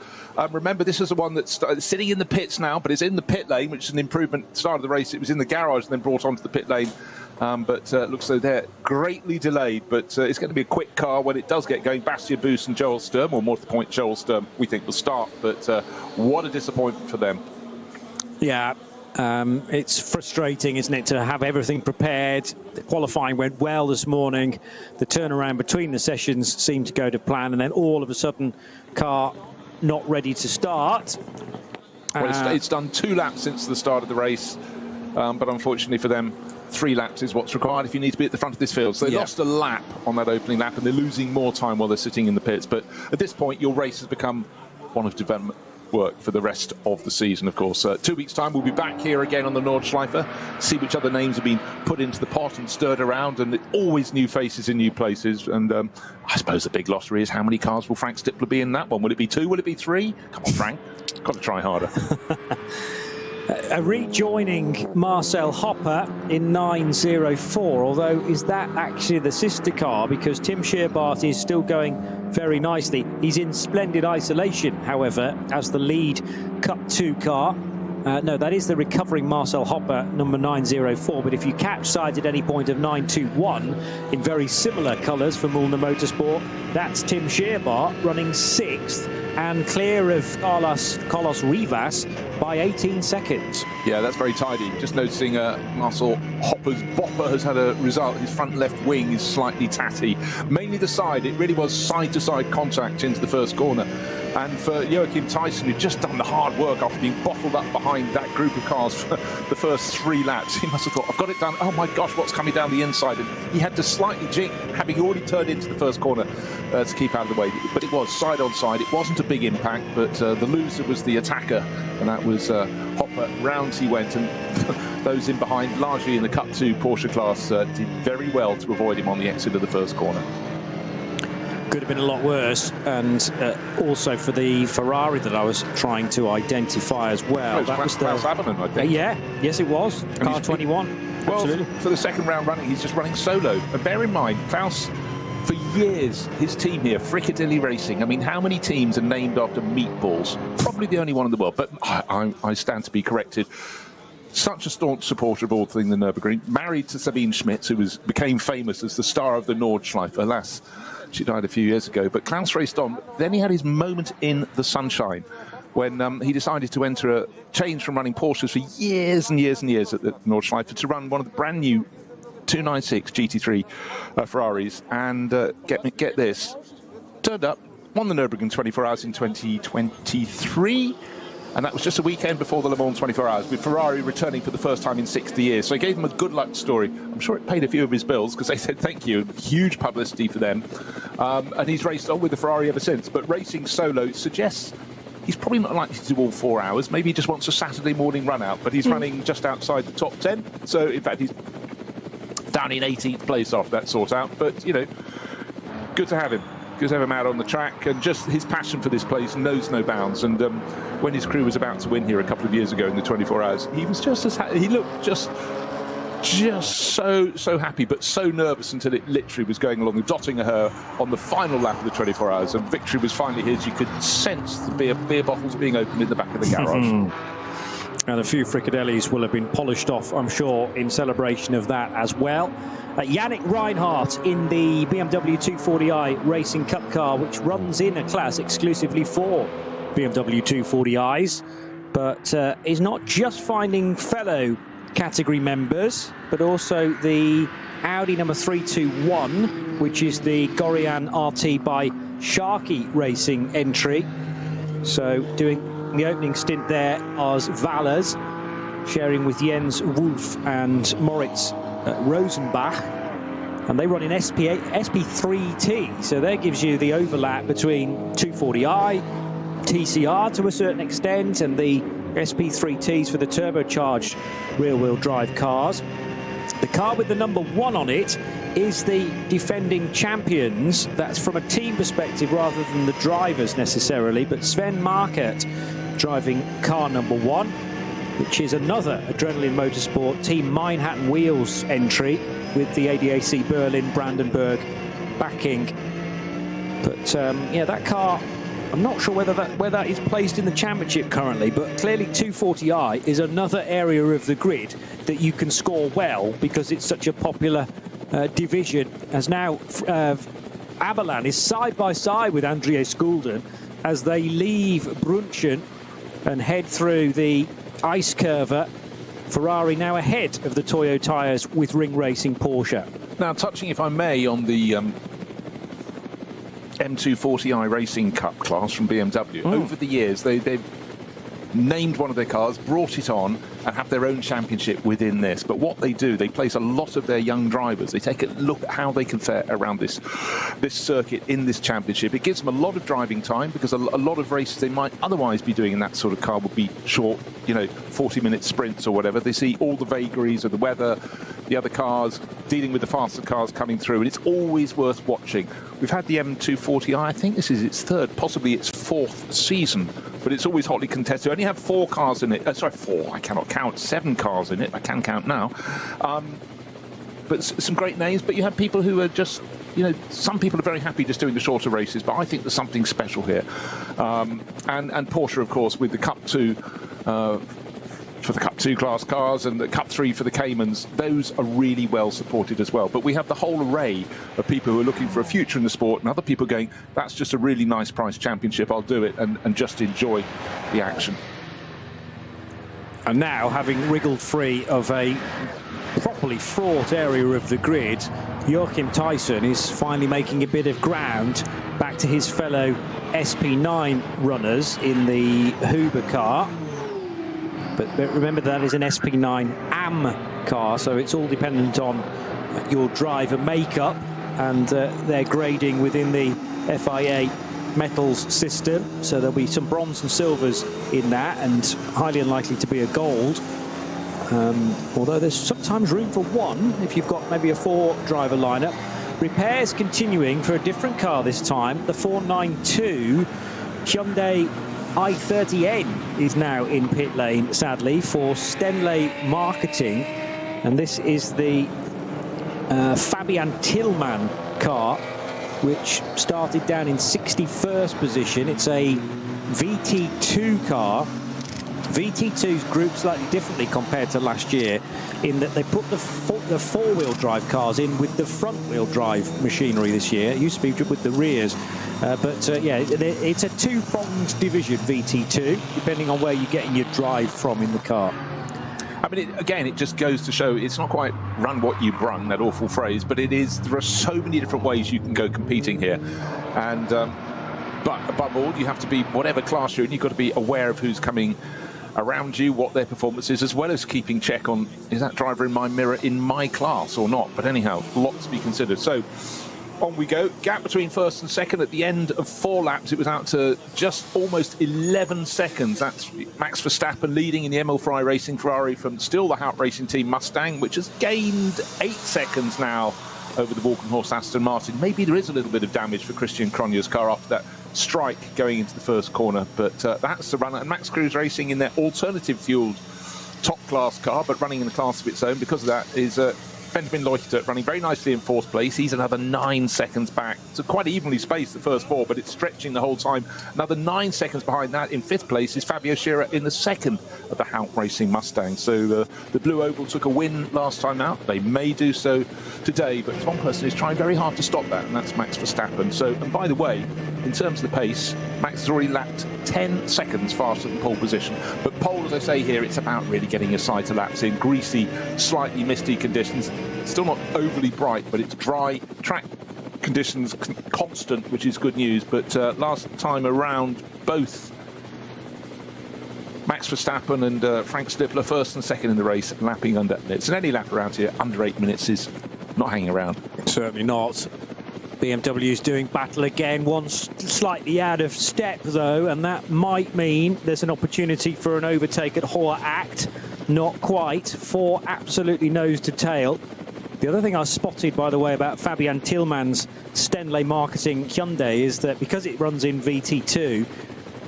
remember this is the one that's sitting in the pits now, but it's in the pit lane, which is an improvement. At the start of the race, it was in the garage and then brought onto the pit lane. But looks though they're greatly delayed, but it's going to be a quick car when it does get going. Bastian Boos and Joel Sturm, or more to the point, Joel Sturm, we think will start, but what a disappointment for them. Yeah, it's frustrating, isn't it, to have everything prepared. The qualifying went well this morning. The turnaround between the sessions seemed to go to plan, and then all of a sudden, car not ready to start. Well, it's done 2 laps since the start of the race, but unfortunately for them, 3 laps is what's required if you need to be at the front of this field. So they lost a lap on that opening lap, and they're losing more time while they're sitting in the pits. But at this point, your race has become one of development work for the rest of the season, of course. 2 weeks' time, we'll be back here again on the Nordschleife, see which other names have been put into the pot and stirred around, and always new faces in new places. And I suppose the big lottery is how many cars will Frank Stippler be in that one? Will it be 2? Will it be 3? Come on, Frank. Got to try harder. Rejoining Marcel Hopper in 904, although is that actually the sister car, because Tim Scherbart is still going very nicely. He's in splendid isolation, however, as the lead Cup 2 car. No, that is the recovering Marcel Hopper, number 904, but if you catch sight at any point of 921 in very similar colours for Mullham Motorsport, that's Tim Scherbart running 6th and clear of Carlos Rivas by 18 seconds. Yeah, that's very tidy. Just noticing Marcel Hopper's bopper has had a result. His front left wing is slightly tatty. Mainly the side. It really was side-to-side contact into the first corner. And for Joachim Tyson, who'd just done the hard work after being bottled up behind that group of cars for the first 3 laps, he must have thought, I've got it done. Oh my gosh, what's coming down the inside? And he had to slightly jink, having already turned into the first corner to keep out of the way. But it was side on side. It wasn't a big impact, but the loser was the attacker, and that was Hopper. Rounds he went, and those in behind, largely in the Cup 2 Porsche class, did very well to avoid him on the exit of the first corner. Could have been a lot worse, and also for the Ferrari that I was trying to identify as well. That was Klaus Aberman, I think. Yeah, yes it was. Car 21. Well, absolutely. For the second round running, he's just running solo. And bear in mind, Klaus, for years, his team here, Fricadilly Racing, I mean, how many teams are named after meatballs? Probably the only one in the world, but I stand to be corrected. Such a staunch supporter of all things the Nürburgring, married to Sabine Schmitz, who became famous as the star of the Nordschleife. Alas, she died a few years ago, but Klaus raced on. Then he had his moment in the sunshine when he decided to change from running Porsches for years and years and years at the Nordschleife to run one of the brand new 296 GT3 Ferraris, and get this, turned up, won the Nürburgring 24 Hours in 2023. And that was just a weekend before the Le Mans 24 Hours, with Ferrari returning for the first time in 60 years. So I gave him a good luck story. I'm sure it paid a few of his bills, because they said thank you. Huge publicity for them. And he's raced on with the Ferrari ever since. But racing solo suggests he's probably not likely to do all 4 hours. Maybe he just wants a Saturday morning run out. But he's running just outside the top 10. So, in fact, he's down in 18th place after that sort out. But, you know, good to have him. Good to have him out on the track, and just his passion for this place knows no bounds. And when his crew was about to win here a couple of years ago in the 24 Hours, he was just as he looked just so happy, but so nervous until it literally was going along, dotting her on the final lap of the 24 Hours, and victory was finally his. You could sense the beer bottles being opened in the back of the garage. And a few frikadellis will have been polished off, I'm sure, in celebration of that as well. Yannick Reinhardt in the BMW 240i Racing Cup car, which runs in a class exclusively for BMW 240i's, but is not just finding fellow category members, but also the Audi number 321, which is the Gorian RT by Sharkey Racing entry. So doing the opening stint there as Valers, sharing with Jens Wolf and Moritz Rosenbach, and they run in SP3T, so that gives you the overlap between 240i, TCR to a certain extent, and the SP3Ts for the turbocharged rear-wheel drive cars. The car with the number 1 on it is the defending champions. That's from a team perspective rather than the drivers necessarily, but Sven Markert driving car number 1, which is another Adrenaline Motorsport Team Manhattan Wheels entry with the ADAC Berlin Brandenburg backing. But yeah, that car, I'm not sure where that is placed in the championship currently, but clearly 240i is another area of the grid that you can score well, because it's such a popular division, as now Aberlan is side by side with Andrea Skulden as they leave Brunchen and head through the ice curver. Ferrari now ahead of the Toyo tyres with Ring Racing Porsche. Now, touching, if I may, on the M240i Racing Cup class from BMW. Over the years, they've named one of their cars, brought it on, and have their own championship within this. But what they do, they place a lot of their young drivers. They take a look at how they can fare around this circuit in this championship. It gives them a lot of driving time, because a lot of races they might otherwise be doing in that sort of car would be short, 40-minute sprints or whatever. They see all the vagaries of the weather, the other cars, dealing with the faster cars coming through, and it's always worth watching. We've had the M240i, I think this is its third, possibly its fourth season, but it's always hotly contested. We only have 4 cars in it. Sorry, 4, I cannot count. 7 cars in it, I can count now. But some great names, but you have people who are just, some people are very happy just doing the shorter races, but I think there's something special here. And Porsche, of course, with the Cup 2, for the Cup 2 class cars, and the Cup 3 for the Caymans, those are really well supported as well. But we have the whole array of people who are looking for a future in the sport, and other people going, that's just a really nice price championship, I'll do it, and just enjoy the action. And now, having wriggled free of a properly fraught area of the grid, Joachim Tyson is finally making a bit of ground back to his fellow SP9 runners in the Huber car. But remember, that is an SP9 AM car, so it's all dependent on your driver makeup and their grading within the FIA metals system. So there'll be some bronze and silvers in that, and highly unlikely to be a gold. Although there's sometimes room for 1 if you've got maybe a 4-driver lineup. Repairs continuing for a different car this time. The 492 Hyundai i30N is now in pit lane, sadly, for Stenley Marketing. And this is the Fabian Tillman car, which started down in 61st position. It's a VT2 car. VT2's grouped slightly differently compared to last year, in that they put the 4-wheel drive cars in with the front-wheel drive machinery this year. It used to be with the rears. Yeah, it's a 2-pronged division, VT2, depending on where you're getting your drive from in the car. I mean, again, it just goes to show it's not quite run what you brung, that awful phrase, but it is, there are so many different ways you can go competing here. And but above all, you have to be, whatever class you're in, you've got to be aware of who's coming around you, what their performance is, as well as keeping check on, is that driver in my mirror in my class or not? But anyhow, lots to be considered. So on we go. Gap between first and second at the end of 4 laps. It was out to just almost 11 seconds. That's Max Verstappen leading in the Emil Frey Racing Ferrari from still the Haupt Racing Team Mustang, which has gained 8 seconds now over the Walkenhorst Aston Martin. Maybe there is a little bit of damage for Christian Cronje's car after that strike going into the first corner, but that's the runner. And Max Cruz Racing in their alternative fueled top class car, but running in a class of its own because of that, is Benjamin Leuchter running very nicely in 4th place. He's another 9 seconds back. So quite evenly spaced the first 4, but it's stretching the whole time. Another 9 seconds behind that in 5th place is Fabio Scherer in the 2nd of the Haupt Racing Mustang. So the Blue Oval took a win last time out. They may do so today, but one person is trying very hard to stop that, and that's Max Verstappen. So, and by the way, in terms of the pace, Max has already lapped 10 seconds faster than pole position. But pole, as I say here, it's about really getting your side to laps in greasy, slightly misty conditions. Still not overly bright, but it's dry. Track conditions constant, which is good news. But last time around, both Max Verstappen and Frank Stippler, first and second in the race, lapping under minutes. And any lap around here under 8 minutes is not hanging around. Certainly not. BMW is doing battle again, one slightly out of step though, and that might mean there's an opportunity for an overtake at Hoa Act. Not quite. 4 absolutely nose to tail. The other thing I spotted, by the way, about Fabian Tillman's Stenley Marketing Hyundai is that because it runs in VT2,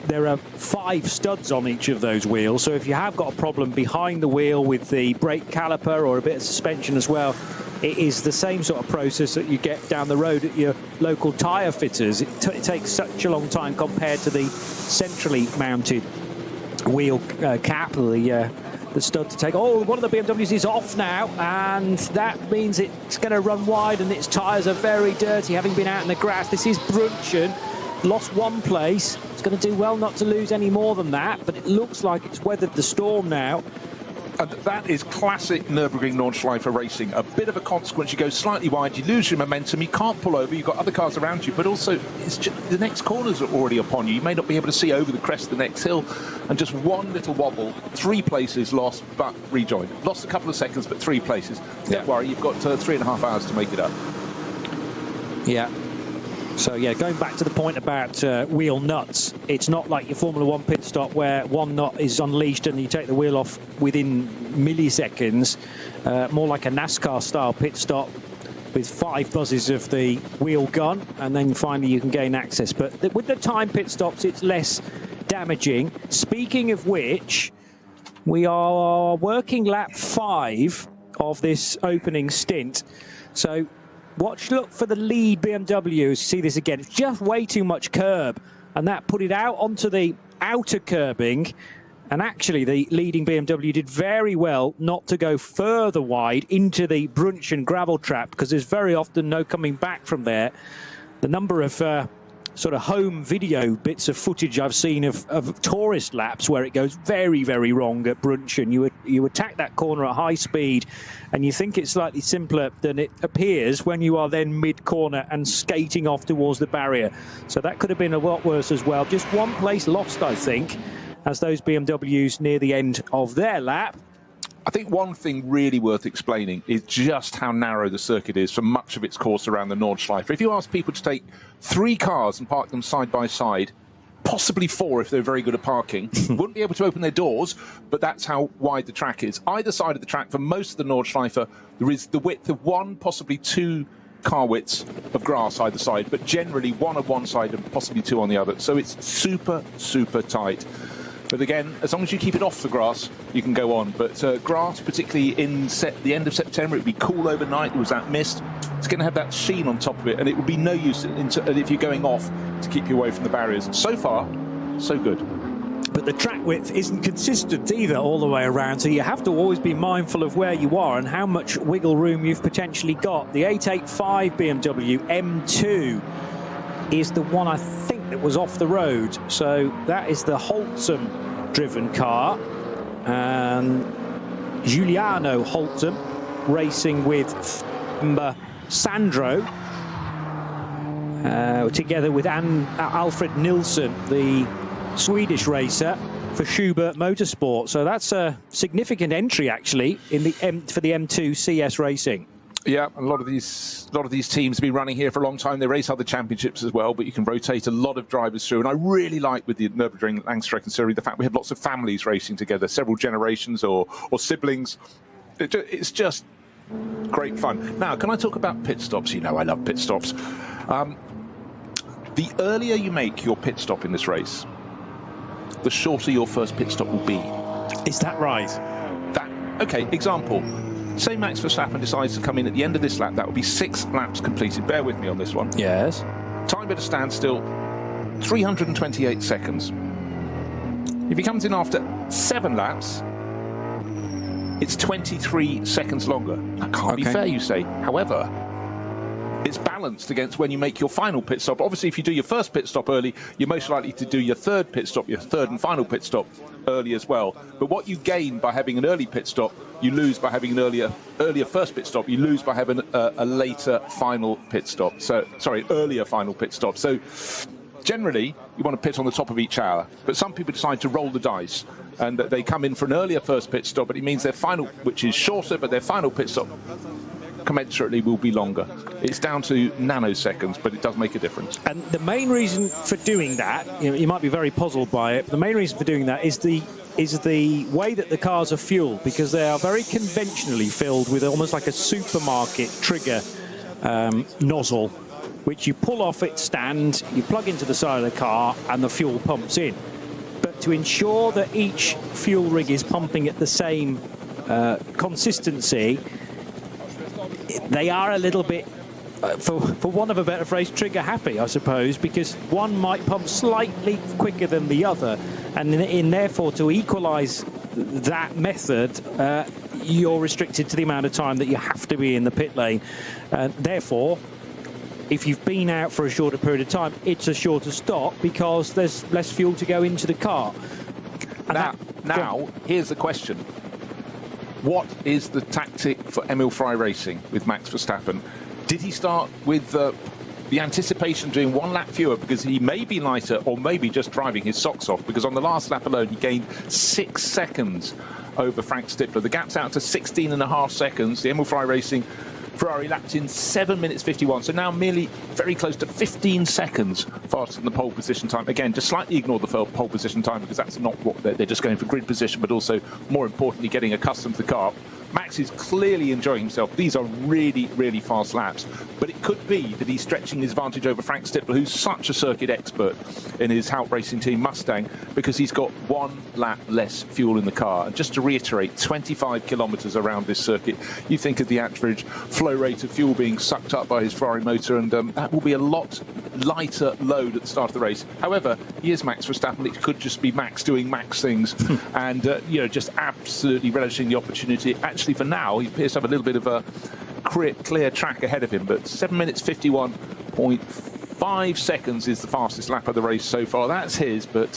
there are 5 studs on each of those wheels. So if you have got a problem behind the wheel with the brake caliper or a bit of suspension as well, it is the same sort of process that you get down the road at your local tyre fitters. It takes such a long time compared to the centrally mounted wheel cap, the stud to take. Oh, one of the BMWs is off now, and that means it's going to run wide, and its tyres are very dirty, having been out in the grass. This is Brunchen, lost 1 place. It's going to do well not to lose any more than that, but it looks like it's weathered the storm now. And that is classic Nürburgring Nordschleife racing. A bit of a consequence. You go slightly wide, you lose your momentum, you can't pull over, you've got other cars around you, but also it's just, the next corners are already upon you. You may not be able to see over the crest of the next hill, and just one little wobble, 3 places lost, but rejoined. Lost a couple of seconds, but 3 places. Don't worry, you've got 3.5 hours to make it up. Yeah. So, yeah, going back to the point about wheel nuts, it's not like your Formula 1 pit stop where one nut is unleashed and you take the wheel off within milliseconds. More like a NASCAR-style pit stop with 5 buzzes of the wheel gun, and then finally you can gain access. But with the time pit stops, it's less damaging. Speaking of which, we are working lap 5 of this opening stint. So look for the lead BMW. See this again. It's just way too much curb, and that put it out onto the outer curbing. And actually, the leading BMW did very well not to go further wide into the Brunchen gravel trap, because there's very often no coming back from there. The number of sort of home video bits of footage I've seen of tourist laps where it goes very, very wrong at Brunchen. You attack that corner at high speed, and you think it's slightly simpler than it appears when you are then mid-corner and skating off towards the barrier. So that could have been a lot worse as well. Just one place lost, I think, as those BMWs near the end of their lap. I think one thing really worth explaining is just how narrow the circuit is for much of its course around the Nordschleife. If you ask people to take 3 cars and park them side by side, possibly 4 if they're very good at parking, wouldn't be able to open their doors, but that's how wide the track is. Either side of the track, for most of the Nordschleife, there is the width of 1, possibly 2 car widths of grass either side, but generally 1 on one side and possibly 2 on the other. So it's super, super tight. But again, as long as you keep it off the grass, you can go on. But grass, particularly in the end of September, it would be cool overnight. There was that mist. It's going to have that sheen on top of it, and it would be no use if you're going off to keep you away from the barriers. So far, so good. But the track width isn't consistent either all the way around, so you have to always be mindful of where you are and how much wiggle room you've potentially got. The 885 BMW M2 is the one, I think, that was off the road. So that is the Holtzum-driven car. And Giuliano Holtzum racing with Sandro, together with Alfred Nilsson, the Swedish racer for Schubert Motorsport. So that's a significant entry, actually, in the for the M2 CS Racing. Yeah, a lot of these teams have been running here for a long time. They race other championships as well, but you can rotate a lot of drivers through. And I really like with the Nürburgring Langstrecken-serie the fact we have lots of families racing together, several generations or siblings. It's just great fun. Now, can I talk about pit stops? You know I love pit stops. The earlier you make your pit stop in this race, the shorter your first pit stop will be. Is that right? Okay, example. Say Max Verstappen decides to come in at the end of this lap. That will be 6 laps completed. Bear with me on this one. Yes. Time at a standstill, 328 seconds. If he comes in after 7 laps, it's 23 seconds longer. That can't be fair, you say. However, it's balanced against when you make your final pit stop. Obviously, if you do your first pit stop early, you're most likely to do your third pit stop, your third and final pit stop early as well. But what you gain by having an early pit stop, you lose by having an earlier first pit stop. You lose by having a later final pit stop. So, sorry, earlier final pit stop. So, generally, you want to pit on the top of each hour. But some people decide to roll the dice, and they come in for an earlier first pit stop, but it means their final, which is shorter, but their final pit stop commensurately will be longer. It's down to nanoseconds, but it does make a difference. And the main reason for doing that, you might be very puzzled by it, but the main reason for doing that is the way that the cars are fueled, because they are very conventionally filled with almost like a supermarket trigger nozzle, which you pull off its stand, you plug into the side of the car, and the fuel pumps in. But to ensure that each fuel rig is pumping at the same consistency, they are a little bit, for want of a better phrase, trigger happy, I suppose, because one might pump slightly quicker than the other, and therefore to equalize that method, you're restricted to the amount of time that you have to be in the pit lane. Therefore, if you've been out for a shorter period of time, it's a shorter stop because there's less fuel to go into the car. And now, here's the question. what is the tactic for Emil Frey Racing with Max Verstappen? Did he start with the anticipation of doing one lap fewer because he may be lighter, or maybe just driving his socks off? Because on the last lap alone, he gained 6 seconds over Frank Stippler. The gap's out to 16.5 seconds. The Emil Frey Racing Ferrari lapped in 7 minutes 51, so now merely very close to 15 seconds faster than the pole position time. Again, just slightly ignore the pole position time because that's not what they're just going for grid position, but also, more importantly, getting accustomed to the car. Max is clearly enjoying himself. These are really, really fast laps. But it could be that he's stretching his advantage over Frank Stippler, who's such a circuit expert in his Haupt Racing team Mustang, because he's got 1 lap less fuel in the car. And just to reiterate, 25 kilometers around this circuit, you think of the average flow rate of fuel being sucked up by his Ferrari motor, and that will be a lot lighter load at the start of the race. However, he is Max Verstappen. It could just be Max doing Max things and, you know, just absolutely relishing the opportunity. Actually, for now, he appears to have a little bit of a clear track ahead of him, but 7 minutes 51.5 seconds is the fastest lap of the race so far. That's his, but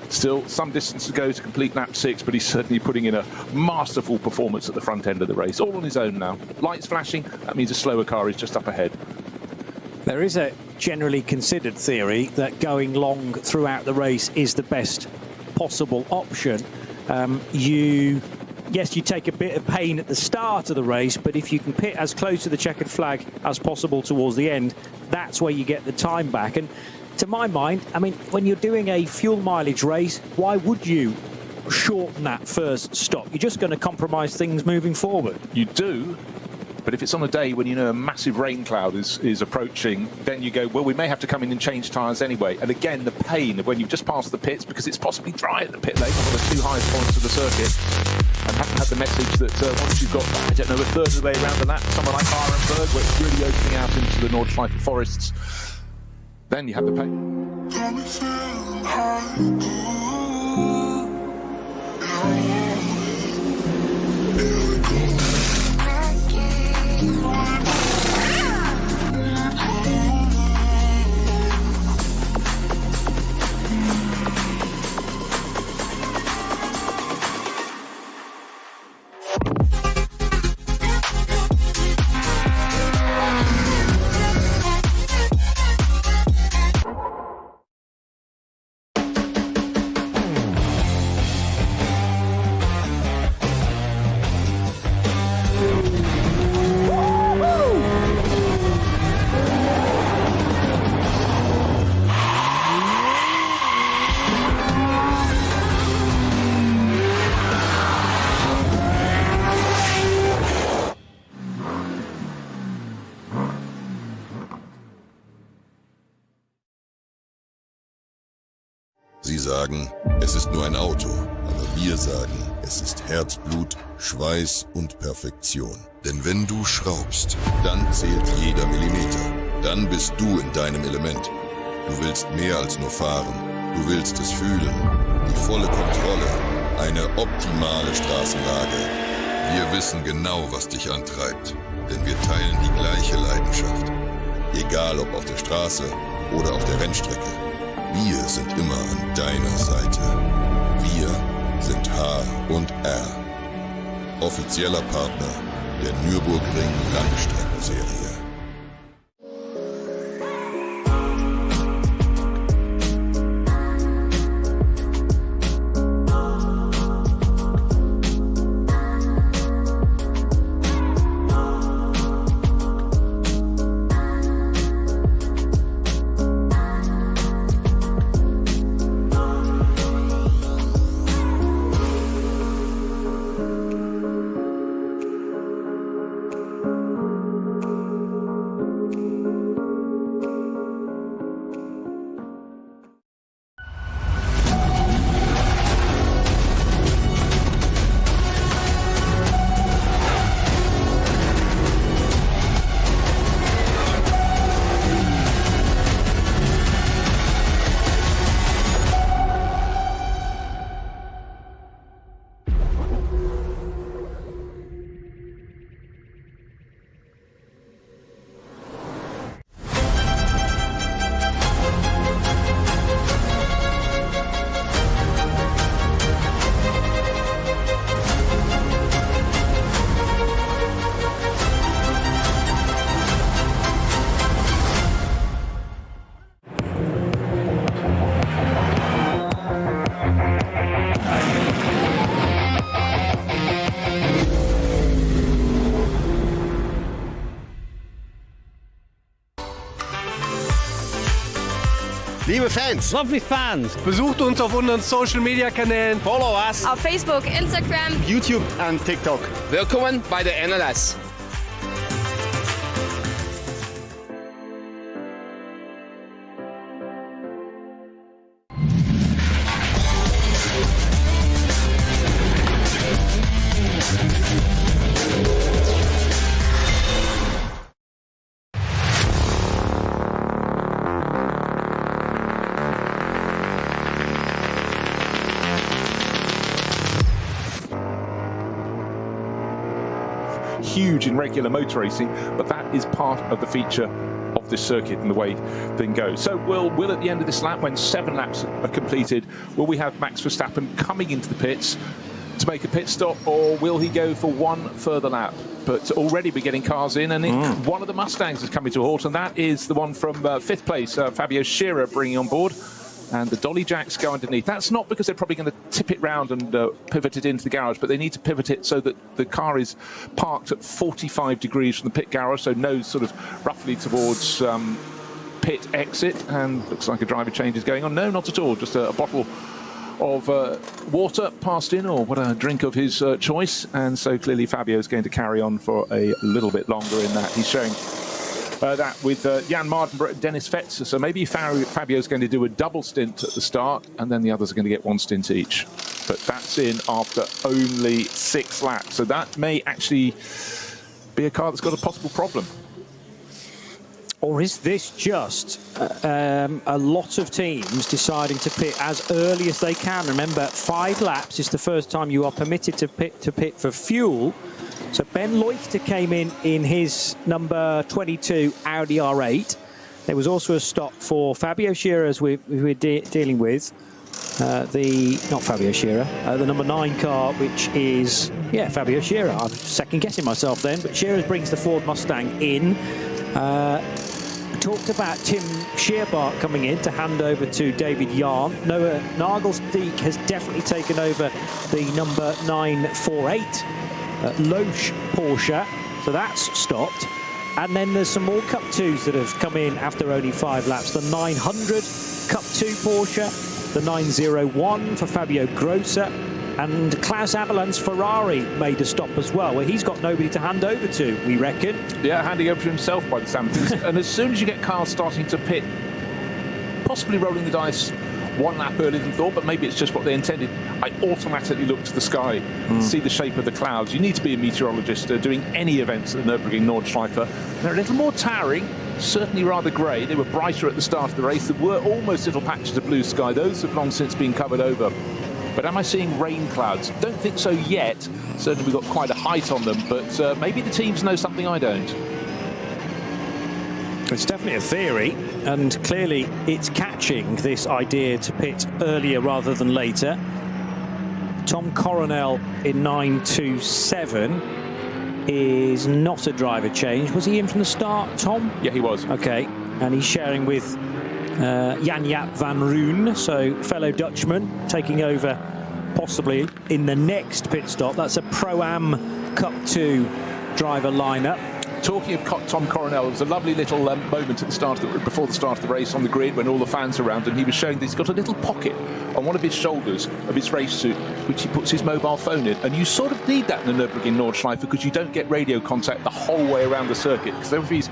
still some distance to go to complete lap 6, but he's certainly putting in a masterful performance at the front end of the race. All on his own now. Lights flashing, that means a slower car is just up ahead. There is a generally considered theory that going long throughout the race is the best possible option. Yes, you take a bit of pain at the start of the race, but if you can pit as close to the checkered flag as possible towards the end, that's where you get the time back. And to my mind, I mean, when you're doing a fuel mileage race, why would you shorten that first stop? You're just going to compromise things moving forward. You do. But if it's on a day when you know a massive rain cloud is approaching, then you go, well, we may have to come in and change tyres anyway. And again, the pain of when you've just passed the pits, because it's possibly dry at the pit lane, one of the 2 highest points of the circuit, and haven't had the message that once you've got, I don't know, a third of the way around the lap, somewhere like Arenberg, where it's really opening out into the Nordschleife forests, then you have the pain. Sie sagen, es ist nur ein Auto, aber wir sagen, es ist Herzblut, Schweiß und Perfektion. Denn wenn du schraubst, dann zählt jeder Millimeter. Dann bist du in deinem Element. Du willst mehr als nur fahren. Du willst es fühlen. Die volle Kontrolle. Eine optimale Straßenlage. Wir wissen genau, was dich antreibt. Denn wir teilen die gleiche Leidenschaft. Egal ob auf der Straße oder auf der Rennstrecke. Wir sind immer an deiner Seite. Wir sind H&R. Offizieller Partner der Nürburgring Langstrecken-Serie. Liebe Fans. Lovely fans. Besucht uns auf unseren Social Media Kanälen. Follow us. Auf Facebook, Instagram, YouTube und TikTok. Willkommen bei der NLS. Huge in regular motor racing, but that is part of the feature of this circuit and the way things go. So will at the end of this lap, when 7 laps are completed, will we have Max Verstappen coming into the pits to make a pit stop, or will he go for one further lap? But already we're getting cars in, and one of the Mustangs is coming to a halt, and that is the one from 5th place, Fabio Scherer, bringing on board. And the dolly jacks go underneath. That's not because they're probably going to tip it round and pivot it into the garage, but they need to pivot it so that the car is parked at 45 degrees from the pit garage, so nose sort of roughly towards pit exit. And looks like a driver change is going on. No, not at all. Just a bottle of water passed in, or what, a drink of his choice. And so clearly Fabio is going to carry on for a little bit longer in that. He's showing that with Jan Mardenborough and Dennis Fetzer. So maybe Fabio's going to do a double stint at the start, and then the others are going to get 1 stint each. But that's in after only 6 laps. So that may actually be a car that's got a possible problem. Or is this just a lot of teams deciding to pit as early as they can? Remember, 5 laps is the first time you are permitted to pit for fuel. So Ben Leuchter came in his number 22 Audi R8. There was also a stop for Fabio Scherer, as we're dealing with. Not Fabio Scherer, the number 9 car, which is, yeah, Fabio Scherer. I'm second guessing myself then, but Scherer brings the Ford Mustang in. Talked about Tim Scheerbart coming in to hand over to David Yarn. Noah Nagelsteak has definitely taken over the number 948 Loesch Porsche, so that's stopped. And then there's some more Cup 2s that have come in after only 5 laps. The 900 Cup 2 Porsche, the 901 for Fabio Grosser, and Klaus Avalan's Ferrari made a stop as well, where he's got nobody to hand over to, we reckon. Yeah, handing over to himself by the sound of things. And as soon as you get cars starting to pit, possibly rolling the dice 1 lap earlier than thought, but maybe it's just what they intended, I automatically look to the sky, see the shape of the clouds. You need to be a meteorologist doing any events at the Nürburgring Nordschleife. They're a little more towering, certainly rather grey. They were brighter at the start of the race. There were almost little patches of blue sky. Those have long since been covered over. But am I seeing rain clouds? Don't think so yet. Certainly we've got quite a height on them, but maybe the teams know something I don't. It's definitely a theory, and clearly it's catching, this idea to pit earlier rather than later. Tom Coronel in 927 is not a driver change. Was he in from the start, Tom? Yeah, he was. Okay, and he's sharing with Jan-Jaap van Roon, so fellow Dutchman, taking over possibly in the next pit stop. That's a Pro-Am Cup 2 driver lineup. Talking of Tom Coronel, there was a lovely little moment at the start of before the start of the race on the grid when all the fans are around, and he was showing that he's got a little pocket on one of his shoulders of his race suit, which he puts his mobile phone in. And you sort of need that in the Nürburgring Nordschleife because you don't get radio contact the whole way around the circuit. Because if he's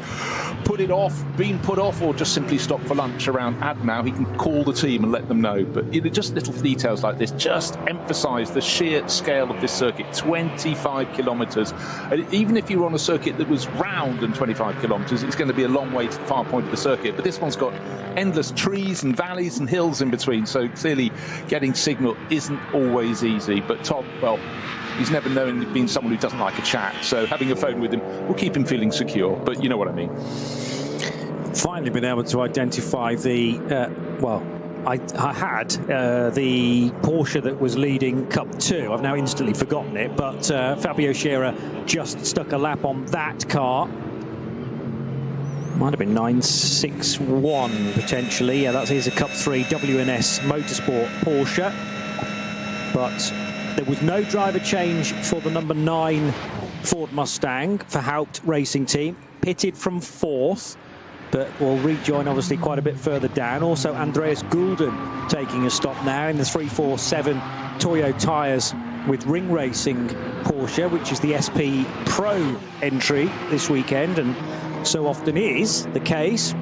been put off, or just simply stopped for lunch around Adenau, he can call the team and let them know. But just little details like this just emphasise the sheer scale of this circuit. 25 kilometres. And even if you were on a circuit that was round and 25 kilometres, it's going to be a long way to the far point of the circuit. But this one's got endless trees and valleys and hills in between, so clearly getting signal isn't always easy. But Tom, well, he's never known being someone who doesn't like a chat, so having a phone with him will keep him feeling secure. But you know what I mean. Finally been able to identify the I had the Porsche that was leading Cup 2. I've now instantly forgotten it, but Fabio Scherer just stuck a lap on that car. Might have been 961 potentially. Yeah, that is a Cup 3 WNS Motorsport Porsche. But there was no driver change for the number 9 Ford Mustang for Haupt Racing Team. Pitted from 4th. but will rejoin obviously quite a bit further down. Also Andreas Gulden taking a stop now in the 347 Toyo tyres with Ring Racing Porsche, which is the SP Pro entry this weekend, and so often is the case.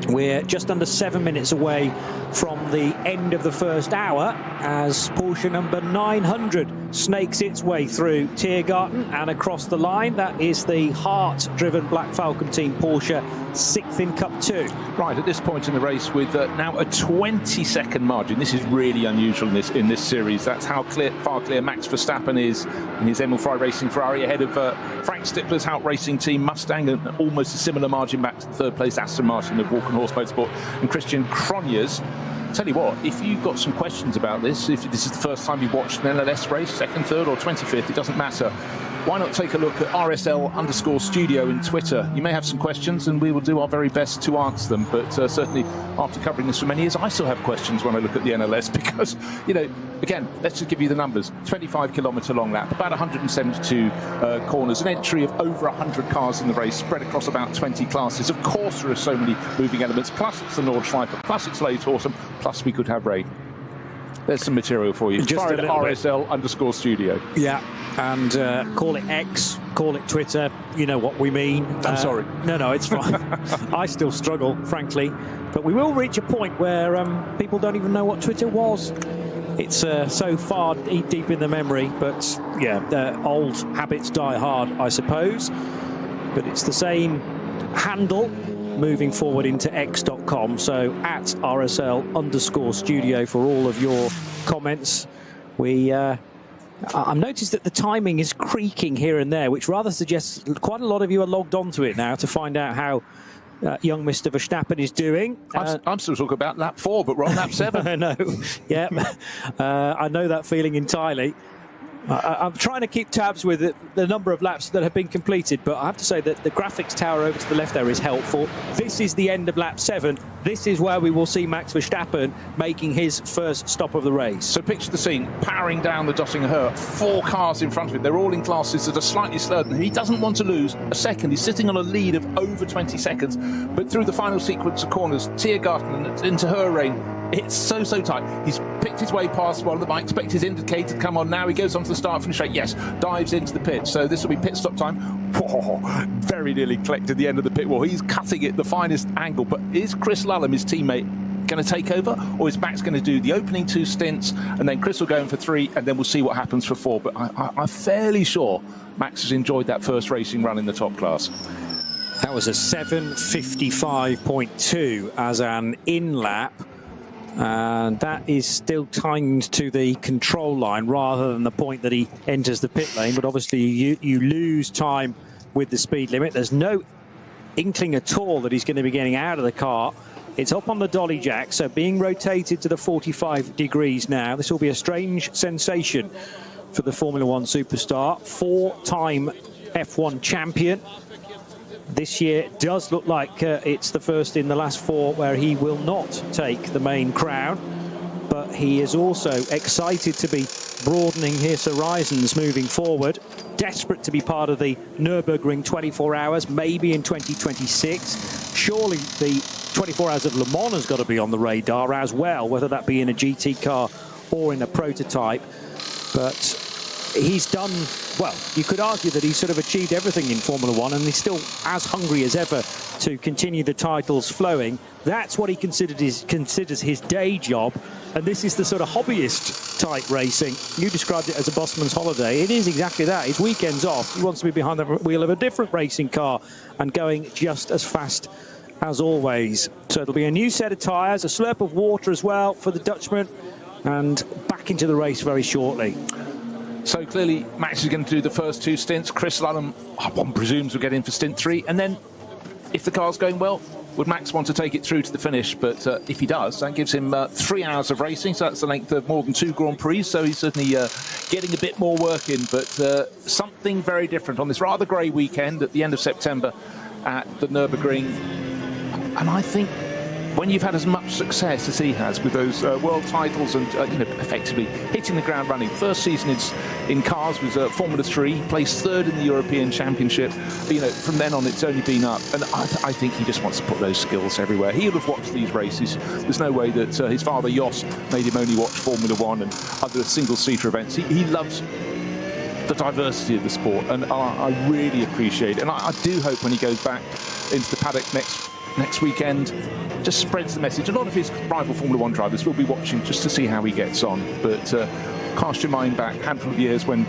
We're just under 7 minutes away from the end of the first hour as Porsche number 900 snakes its way through Tiergarten and across the line. That is the Hart-driven Black Falcon Team Porsche, 6th in Cup 2. Right, at this point in the race with now a 20-second margin. This is really unusual in this series. That's how far clear Max Verstappen is in his Emil Frey Racing Ferrari, ahead of Frank Stippler's Hout Racing Team Mustang, and almost a similar margin back to the third place Aston Martin of Walk and Horse Motorsport and Christian Cronjes. Tell you what, if you've got some questions about this, if this is the first time you've watched an NLS race, 2nd, 3rd or 25th, it doesn't matter. Why not take a look at RSL_studio in Twitter? You may have some questions and we will do our very best to answer them. But certainly after covering this for many years, I still have questions when I look at the NLS because, you know, again, let's just give you the numbers. 25-kilometre long lap, about 172 corners, an entry of over 100 cars in the race, spread across about 20 classes. Of course, there are so many moving elements, plus it's the Nordschleife, plus it's late autumn, plus we could have rain. There's some material for you. Just at RSL_studio. Yeah, and call it X, call it Twitter, you know what we mean. I'm sorry. No, it's fine. I still struggle, frankly. But we will reach a point where people don't even know what Twitter was. It's so far deep in the memory, but yeah, old habits die hard, I suppose. But it's the same handle moving forward into x.com, so at RSL_studio for all of your comments. I've noticed that the timing is creaking here and there, which rather suggests quite a lot of you are logged onto it now to find out how young Mr. Verstappen is doing. I'm still talking about lap 4, but we're on lap 7. I know, yeah. I know that feeling entirely. I'm trying to keep tabs with the number of laps that have been completed, but I have to say that the graphics tower over to the left there is helpful. This is the end of lap 7. This is where we will see Max Verstappen making his first stop of the race. So picture the scene, powering down the Dottinger Her, 4 cars in front of him. They're all in classes that are slightly slower than him. He doesn't want to lose a second. He's sitting on a lead of over 20 seconds. But through the final sequence of corners, Tiergarten and into Herrain, it's so tight. He's picked his way past one of them. I expect his indicator to come on now. He goes onto the start-finish straight. Yes, dives into the pit. So this will be pit stop time. Whoa, very nearly collected the end of the pit wall. He's cutting it the finest angle. But is Chris Lullham, his teammate, going to take over? Or is Max going to do the opening 2 stints and then Chris will go in for 3 and then we'll see what happens for 4? But I'm fairly sure Max has enjoyed that first racing run in the top class. That was a 7:55.2 as an in-lap. And that is still timed to the control line rather than the point that he enters the pit lane. But obviously you lose time with the speed limit. There's no inkling at all that he's going to be getting out of the car. It's up on the dolly jack, so being rotated to the 45 degrees now. This will be a strange sensation for the Formula 1 superstar. 4-time F1 champion. This year does look like it's the first in the last 4 where he will not take the main crown, but he is also excited to be broadening his horizons moving forward, desperate to be part of the Nürburgring 24 hours, maybe in 2026. Surely the 24 hours of Le Mans has got to be on the radar as well, whether that be in a GT car or in a prototype. But he's done, well, you could argue that he's sort of achieved everything in Formula 1 and he's still as hungry as ever to continue the titles flowing. That's what he considers his day job, and this is the sort of hobbyist type racing. You described it as a bossman's holiday. It is exactly that. His weekends off. He wants to be behind the wheel of a different racing car and going just as fast as always. So it'll be a new set of tyres, a slurp of water as well for the Dutchman, and back into the race very shortly. So clearly Max is going to do the first 2 stints. Chris Lullham, one presumes, will get in for stint 3. And then, if the car's going well, would Max want to take it through to the finish? But if he does, that gives him 3 hours of racing. So that's the length of more than 2 Grand Prix. So he's certainly getting a bit more work in. But something very different on this rather grey weekend at the end of September at the Nürburgring. And I think when you've had as much success as he has with those world titles and you know, effectively hitting the ground running. First season in cars was Formula 3, placed third in the European Championship. You know, from then on it's only been up, and I think he just wants to put those skills everywhere. He'll have watched these races. There's no way that his father Jos made him only watch Formula 1 and other single-seater events. He loves the diversity of the sport, and I really appreciate it. And I do hope when he goes back into the paddock next weekend, just spreads the message. A lot of his rival Formula 1 drivers will be watching just to see how he gets on. But cast your mind back a handful of years when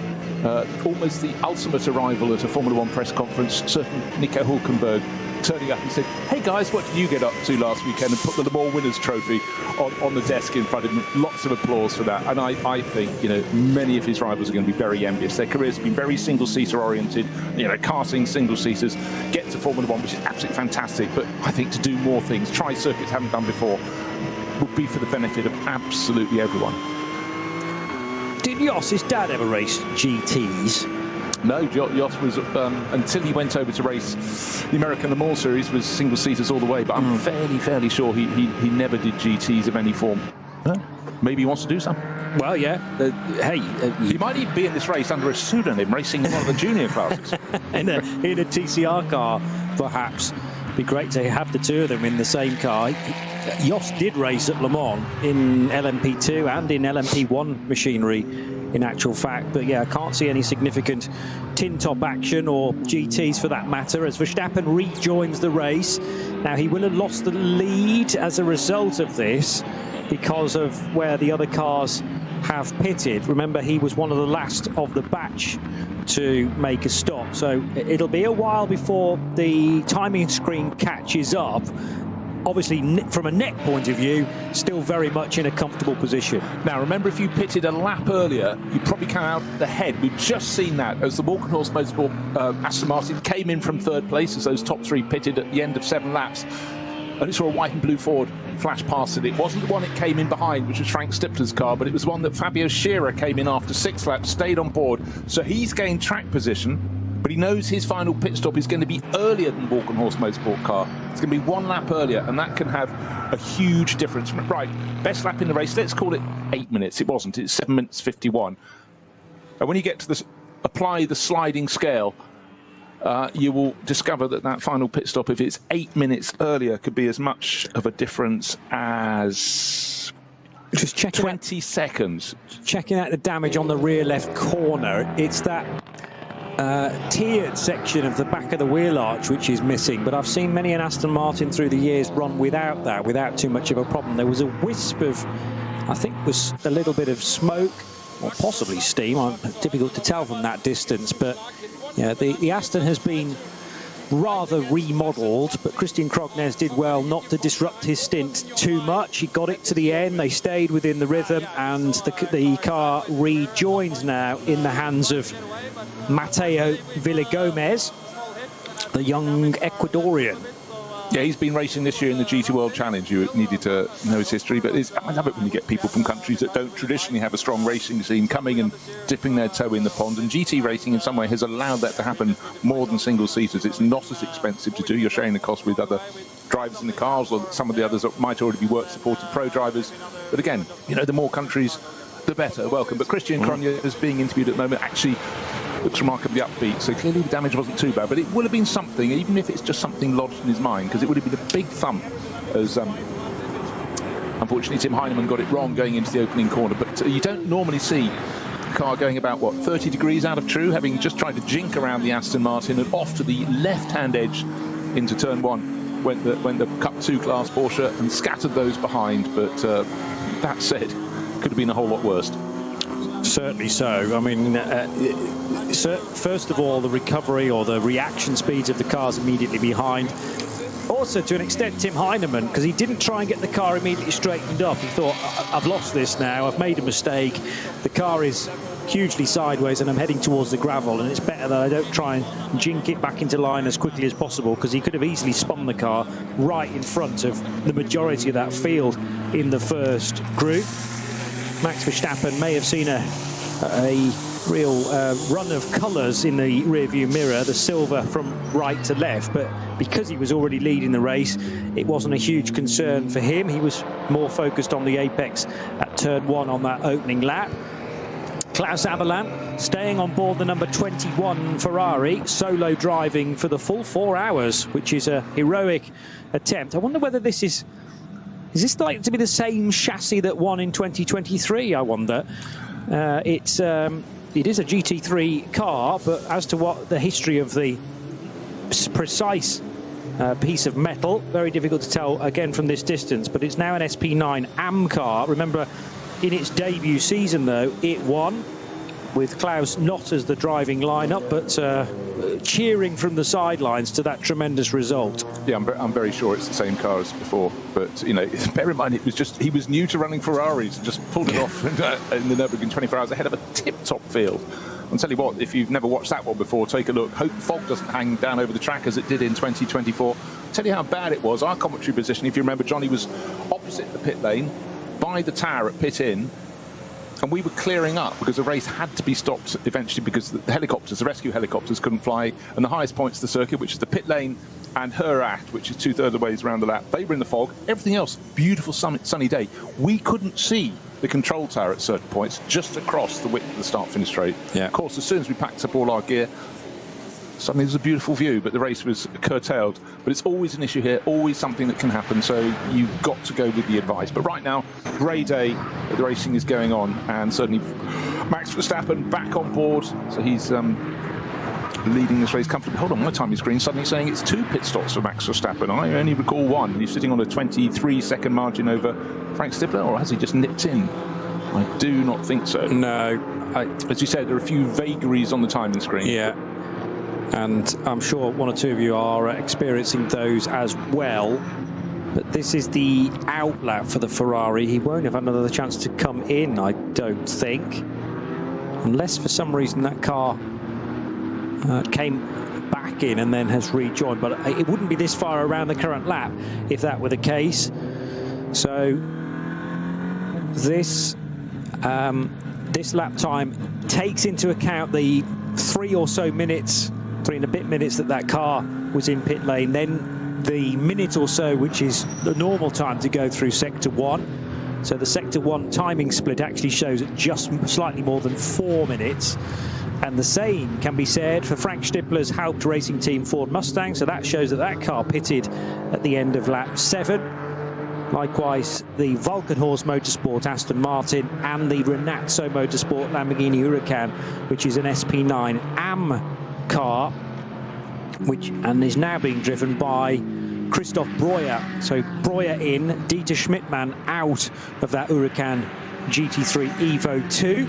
almost the ultimate arrival at a Formula 1 press conference, certain Nico Hülkenberg turning up and said, "Hey guys, what did you get up to last weekend?" and put the Le Mans Winners Trophy on the desk in front of him. Lots of applause for that. And I think, you know, many of his rivals are going to be very envious. Their careers have been very single-seater oriented. You know, karting single-seaters, get to Formula 1, which is absolutely fantastic. But I think to do more things, try circuits haven't done before, would be for the benefit of absolutely everyone. Did Jos's dad ever race GTs? No, Jos was, until he went over to race the American Le Mans Series, was single-seaters all the way, but I'm fairly sure he never did GTs of any form. Huh? Maybe he wants to do some. Well, yeah. Hey, he might even be in this race under a pseudonym, racing in one of the junior classes. in a TCR car, perhaps. Be great to have the two of them in the same car. Jos did race at Le Mans in LMP2 and in LMP1 machinery, in actual fact. But yeah, I can't see any significant tin top action, or GTs for that matter, as Verstappen rejoins the race. Now, he will have lost the lead as a result of this because of where the other cars have pitted. Remember, he was one of the last of the batch to make a stop, so it'll be a while before the timing screen catches up. Obviously, from a net point of view, still very much in a comfortable position. Now, remember, if you pitted a lap earlier, you probably come out ahead. We've just seen that as the Walkenhorst Motorsport Aston Martin came in from third place as those top three pitted at the end of 7 laps. And it saw a white and blue Ford flash past it. It wasn't the one it came in behind, which was Frank Stippler's car, but it was the one that Fabio Scherer came in after 6 laps, stayed on board. So he's gained track position, but he knows his final pit stop is going to be earlier than Walkenhorst Motorsport car. It's going to be 1 lap earlier, and that can have a huge difference. Right, best lap in the race, let's call it 8 minutes. It wasn't, it's 7 minutes 51. And when you get to this, apply the sliding scale, you will discover that that final pit stop, if it's 8 minutes earlier, could be as much of a difference as just checking 20 seconds. Checking out the damage on the rear left corner. It's that tiered section of the back of the wheel arch which is missing, but I've seen many an Aston Martin through the years run without that, without too much of a problem. There was a wisp of, I think it was a little bit of smoke or possibly steam. Difficult to tell from that distance, but yeah, the Aston has been rather remodeled, but Christian Krognes did well not to disrupt his stint too much. He got it to the end, they stayed within the rhythm, and the car rejoins now in the hands of Mateo Villagomez, the young Ecuadorian. Yeah, he's been racing this year in the GT World Challenge. You needed to know his history, but I love it when you get people from countries that don't traditionally have a strong racing scene coming and dipping their toe in the pond. And GT racing in some way has allowed that to happen more than single-seaters. It's not as expensive to do. You're sharing the cost with other drivers in the cars, or some of the others that might already be work-supported pro drivers. But again, you know, the more countries, the better. Welcome. But Christian Krognes is being interviewed at the moment. Actually, looks remarkably upbeat, so clearly the damage wasn't too bad, but it would have been something, even if it's just something lodged in his mind, because it would have been a big thump, as unfortunately Tim Heinemann got it wrong going into the opening corner. But you don't normally see the car going about, what, 30 degrees out of true, having just tried to jink around the Aston Martin and off to the left-hand edge into turn 1 when the Cup 2 class Porsche and scattered those behind. But that said, could have been a whole lot worse. Certainly so. I mean, first of all, the recovery or the reaction speeds of the cars immediately behind. Also, to an extent, Tim Heinemann, because he didn't try and get the car immediately straightened up. He thought, I've lost this now, I've made a mistake. The car is hugely sideways and I'm heading towards the gravel, and it's better that I don't try and jink it back into line as quickly as possible, because he could have easily spun the car right in front of the majority of that field in the first group. Max Verstappen may have seen a real run of colours in the rearview mirror, the silver from right to left, but because he was already leading the race, it wasn't a huge concern for him. He was more focused on the apex at turn 1 on that opening lap. Klaus Aberland staying on board the number 21 Ferrari, solo driving for the full 4 hours, which is a heroic attempt. I wonder whether this is this likely to be the same chassis that won in 2023, I wonder. It is a GT3 car, but as to what the history of the precise piece of metal, very difficult to tell again from this distance, but it's now an SP9 AM car. Remember, in its debut season, though, it won, with Klaus not as the driving lineup, but cheering from the sidelines to that tremendous result. Yeah, I'm very sure it's the same car as before. But, you know, bear in mind, it was just, he was new to running Ferraris and just pulled it off in the Nürburgring 24 hours ahead of a tip-top field. I'll tell you what, if you've never watched that one before, take a look. Hope fog doesn't hang down over the track as it did in 2024. I'll tell you how bad it was. Our commentary position, if you remember, Johnny was opposite the pit lane, by the tower at pit in, and we were clearing up because the race had to be stopped eventually because the helicopters, the rescue helicopters, couldn't fly, and the highest points of the circuit, which is the pit lane and Herat, which is 2/3 of the ways around the lap, they were in the fog. Everything else, beautiful sunny day. We couldn't see the control tower at certain points, just across the width of the start-finish straight. Yeah. Of course, as soon as we packed up all our gear, suddenly there's a beautiful view, but the race was curtailed. But it's always an issue here, always something that can happen, so you've got to go with the advice. But right now, great day, the racing is going on, and certainly Max Verstappen back on board, so he's leading this race comfortably. Hold on, my timing screen suddenly saying it's 2 pit stops for Max Verstappen. I only recall 1. He's sitting on a 23-second margin over Frank Stippler, or has he just nipped in? I do not think so. No. As you said, there are a few vagaries on the timing screen. Yeah. And I'm sure 1 or 2 of you are experiencing those as well. But this is the out lap for the Ferrari. He won't have another chance to come in, I don't think. Unless for some reason that car came back in and then has rejoined. But it wouldn't be this far around the current lap if that were the case. So this lap time takes into account the 3 or so minutes, 3 and a bit minutes that car was in pit lane, then the minute or so which is the normal time to go through sector 1. So the sector 1 timing split actually shows at just slightly more than 4 minutes, and the same can be said for Frank Stippler's Haupt Racing Team Ford Mustang. So that shows that car pitted at the end of lap 7. Likewise, the Valkenhorst Motorsport Aston Martin and the Renazzo Motorsport Lamborghini Huracan, which is an SP9 AM car, and is now being driven by Christoph Breuer. So Breuer in, Dieter Schmidtmann out of that Huracan GT3 Evo 2.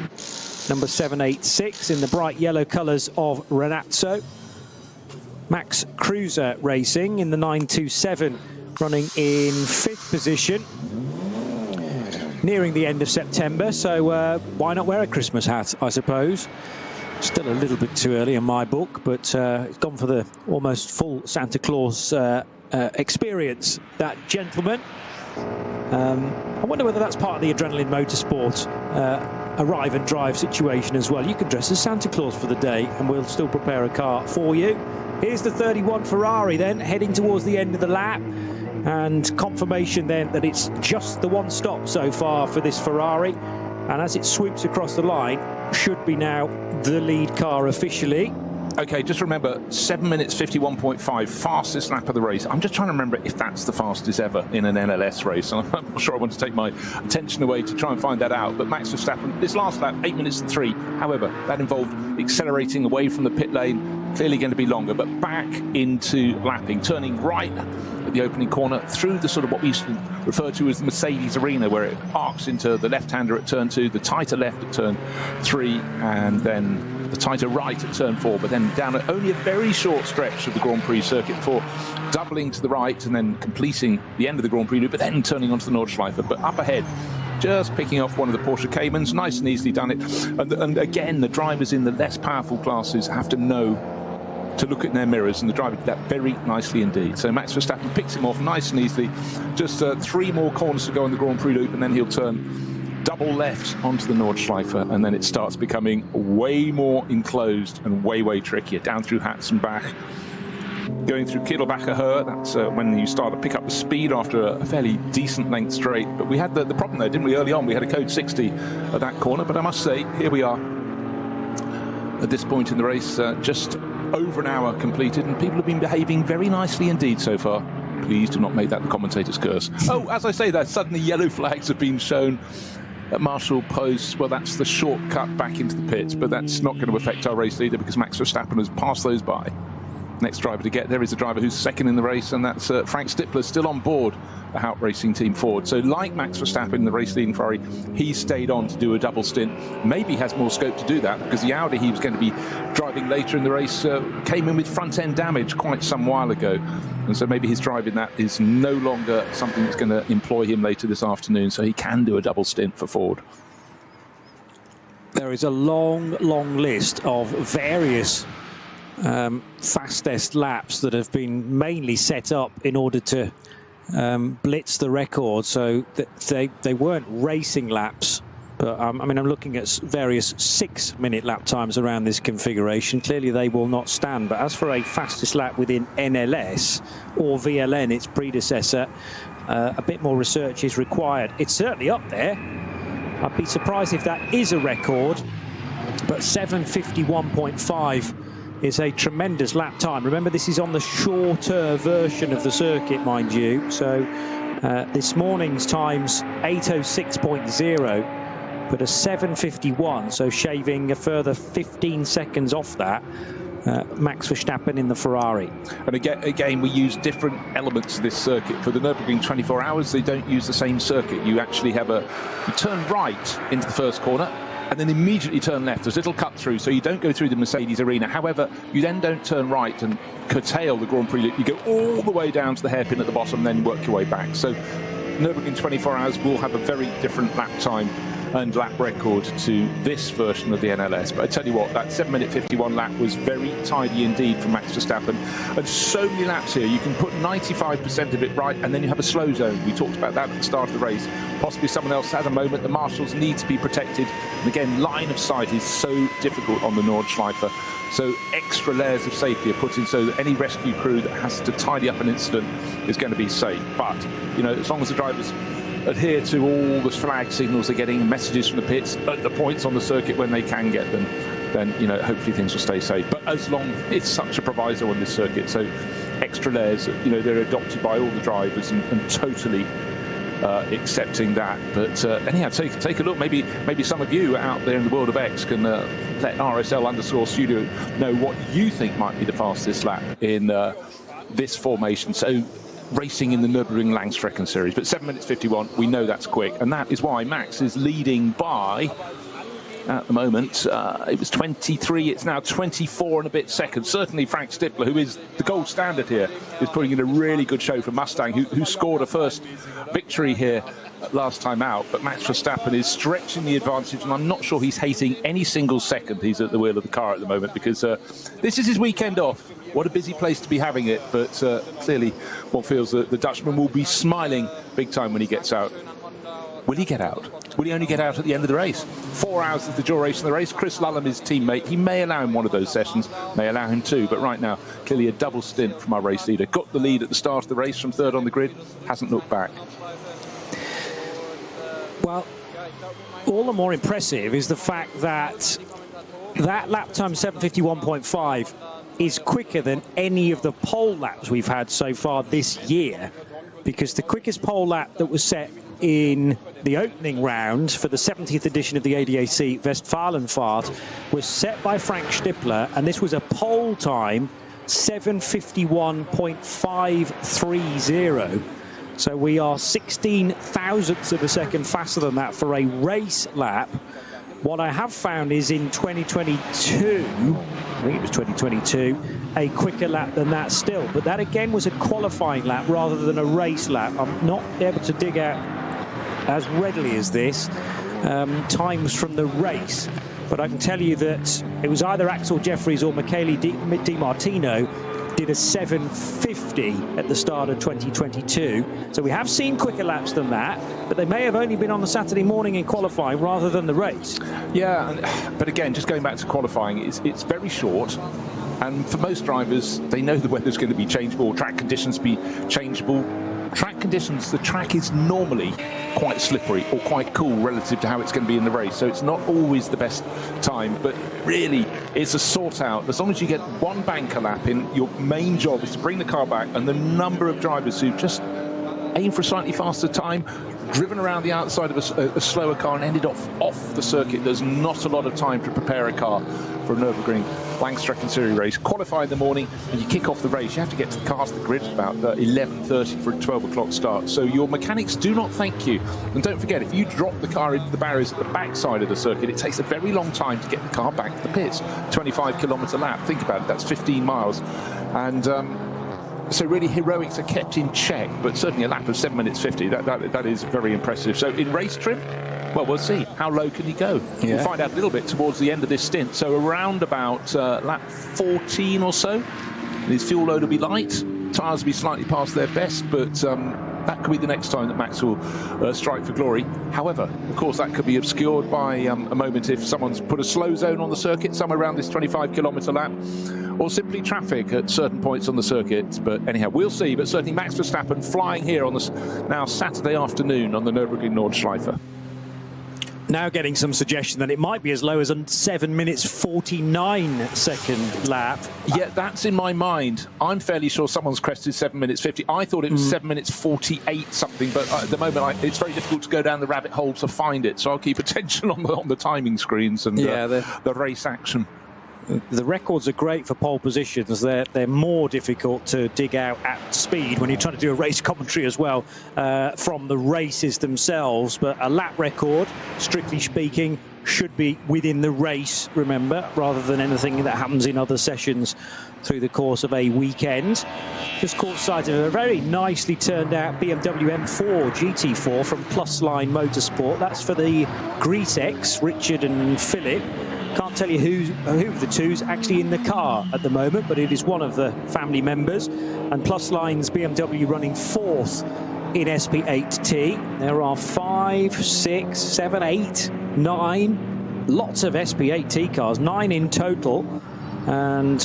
Number 786 in the bright yellow colours of Renazzo. Max Kruse Racing in the 927, running in 5th position, nearing the end of September, so why not wear a Christmas hat, I suppose. Still a little bit too early in my book, but it's gone for the almost full Santa Claus experience, that gentleman. I wonder whether that's part of the Adrenaline Motorsport arrive and drive situation as well. You can dress as Santa Claus for the day and we'll still prepare a car for you. Here's the 31 Ferrari then, heading towards the end of the lap. And confirmation then that it's just the 1 stop so far for this Ferrari. And as it swoops across the line, should be now the lead car officially. Okay, just remember, 7 minutes 51.5, fastest lap of the race. I'm just trying to remember if that's the fastest ever in an NLS race. And I'm not sure I want to take my attention away to try and find that out. But Max Verstappen, this last lap, 8 minutes and 3. However, that involved accelerating away from the pit lane, clearly going to be longer, but back into lapping, turning right at the opening corner through the sort of what we used to refer to as the Mercedes arena, where it arcs into the left-hander at turn 2, the tighter left at turn 3, and then the tighter right at turn 4, but then down at only a very short stretch of the Grand Prix circuit before doubling to the right and then completing the end of the Grand Prix loop, but then turning onto the Nordschleife. But up ahead, just picking off one of the Porsche Caymans, nice and easily done it. And again, the drivers in the less powerful classes have to know to look in their mirrors, and the driver did that very nicely indeed. So Max Verstappen picks him off nice and easily. Just 3 more corners to go on the Grand Prix loop, and then he'll turn double left onto the Nordschleife, and then it starts becoming way more enclosed and way trickier. Down through Hatzenbach, going through Kittelbacher Höhe. That's when you start to pick up the speed after a fairly decent length straight. But we had the problem there, didn't we, early on? We had a code 60 at that corner, but I must say, here we are at this point in the race, just over an hour completed, and people have been behaving very nicely indeed so far. Please do not make that the commentator's curse. Oh, as I say that, suddenly yellow flags have been shown at Marshall Post. Well, that's the shortcut back into the pits, but that's not going to affect our race leader because Max Verstappen has passed those by. Next driver to get there is a driver who's second in the race, and that's Frank Stippler, still on board the Hout Racing Team Ford. So like Max Verstappen, the race leading Ferrari, he stayed on to do a double stint. Maybe has more scope to do that because the Audi he was going to be driving later in the race came in with front end damage quite some while ago. And so maybe his driving that is no longer something that's going to employ him later this afternoon, so he can do a double stint for Ford. There is a long list of various fastest laps that have been mainly set up in order to blitz the record, so that they weren't racing laps, but I mean, I'm looking at various 6-minute lap times around this configuration. Clearly they will not stand, but as for a fastest lap within NLS or VLN, its predecessor, a bit more research is required. It's certainly up there. I'd be surprised if that is a record, but 7:51.5 is a tremendous lap time. Remember, this is on the shorter version of the circuit, mind you. So this morning's time's 8:06.0, but a 7:51, so shaving a further 15 seconds off that. Max Verstappen in the Ferrari. And again, we use different elements of this circuit. For the Nürburgring 24 hours, they don't use the same circuit. You actually have you turn right into the first corner, and then immediately turn left. There's a little cut through, so you don't go through the Mercedes arena. However, you then don't turn right and curtail the Grand Prix loop. You go all the way down to the hairpin at the bottom, and then work your way back. So Nürburgring 24 hours will have a very different lap time and lap record to this version of the NLS. But I tell you what, that 7:51 lap was very tidy indeed from Max Verstappen. And so many laps here, you can put 95% of it right, and then you have a slow zone. We talked about that at the start of the race. Possibly someone else had a moment. The marshals need to be protected. And again, line of sight is so difficult on the Nordschleife. So extra layers of safety are put in so that any rescue crew that has to tidy up an incident is going to be safe. But, you know, as long as the drivers adhere to all the flag signals they're getting, messages from the pits at the points on the circuit when they can get them, then, you know, hopefully things will stay safe. But as long, it's such a proviso on this circuit, so extra layers, you know, they're adopted by all the drivers and totally accepting that. But anyhow, take a look. Maybe some of you out there in the world of X can let RSL_studio know what you think might be the fastest lap in this formation. So racing in the Nürburgring Langstrecken Series, but 7:51, we know that's quick, and that is why Max is leading by, at the moment, it was 23, it's now 24 and a bit seconds. Certainly Frank Stippler, who is the gold standard here, is putting in a really good show for Mustang, who scored a first victory here last time out. But Max Verstappen is stretching the advantage, and I'm not sure he's hating any single second he's at the wheel of the car at the moment, because this is his weekend off. What a busy place to be having it, but clearly one feels that the Dutchman will be smiling big time when he gets out. Will he get out? Will he only get out at the end of the race? 4 hours is the duration of the race. Chris Lullham, his teammate, he may allow him one of those sessions, may allow him two, but right now, clearly a double stint from our race leader. Got the lead at the start of the race from third on the grid, hasn't looked back. Well, all the more impressive is the fact that lap time 7:51.5 is quicker than any of the pole laps we've had so far this year, because the quickest pole lap that was set in the opening round for the 70th edition of the ADAC Westfalenfahrt was set by Frank Stippler, and this was a pole time 7:51.530. So we are 16 thousandths of a second faster than that for a race lap. What I have found is in 2022, I think it was 2022, a quicker lap than that still. But that again was a qualifying lap rather than a race lap. I'm not able to dig out as readily as this times from the race. But I can tell you that it was either Axel Jeffries or Michele Di Martino did a 7:50 at the start of 2022. So we have seen quicker laps than that, but they may have only been on the Saturday morning in qualifying rather than the race. Yeah, but again, just going back to qualifying, it's very short. And for most drivers, they know the weather's going to be changeable, track conditions be changeable. Track conditions, the track is normally quite slippery or quite cool relative to how it's going to be in the race. So it's not always the best time, but really it's a sort out. As long as you get one banker lap in, your main job is to bring the car back, and the number of drivers who just aim for a slightly faster time, driven around the outside of a slower car and ended off the circuit. There's not a lot of time to prepare a car for a Nürburgring langstrecken-serie race. Qualify in the morning and you kick off the race. You have to get to the cars, the grid about 11:30 for a 12 o'clock start. So your mechanics do not thank you. And don't forget, if you drop the car into the barriers at the back side of the circuit, it takes a very long time to get the car back to the pits. 25-kilometre lap. Think about it, that's 15 miles. And so really heroics are kept in check, but certainly a lap of 7 minutes 50, that is very impressive. So in race trim, well, we'll see. How low can he go? Yeah. We'll find out a little bit towards the end of this stint. So around about lap 14 or so, his fuel load will be light. Tyres will be slightly past their best, but that could be the next time that Max will strike for glory. However, of course, that could be obscured by a moment if someone's put a slow zone on the circuit, somewhere around this 25-kilometre lap, or simply traffic at certain points on the circuit. But anyhow, we'll see. But certainly Max Verstappen flying here on this now Saturday afternoon on the Nürburgring Nordschleife. Now getting some suggestion that it might be as low as a 7 minutes 49 second lap. Yeah, that's in my mind. I'm fairly sure someone's crested 7 minutes 50. I thought it was 7 minutes 48 something, but at the moment it's very difficult to go down the rabbit hole to find it. So I'll keep attention on the timing screens and the race action. The records are great for pole positions. They're more difficult to dig out at speed when you're trying to do a race commentary as well from the races themselves. But a lap record, strictly speaking, should be within the race, remember, rather than anything that happens in other sessions through the course of a weekend. Just caught sight of a very nicely turned out BMW M4 GT4 from Plusline Motorsport. That's for the Greasex, Richard and Philip. Can't tell you who of the two's actually in the car at the moment, but it is one of the family members. And Plusline's BMW running fourth in SP8T. There are 5, 6, 7, 8, 9, lots of SP8T cars, 9 in total. And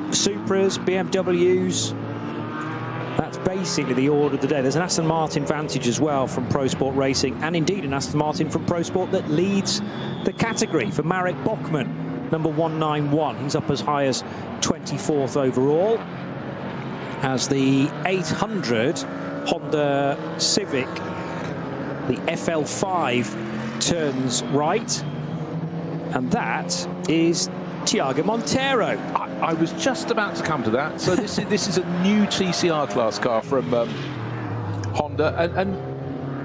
Supras, BMWs, that's basically the order of the day. There's an Aston Martin Vantage as well from Pro Sport Racing, and indeed an Aston Martin from Pro Sport that leads the category for Marek Bachmann, number 191. He's up as high as 24th overall. As the 800 Honda Civic, the FL5, turns right, and that is Thiago Monteiro. I was just about to come to that. So this is a new TCR class car from Honda, and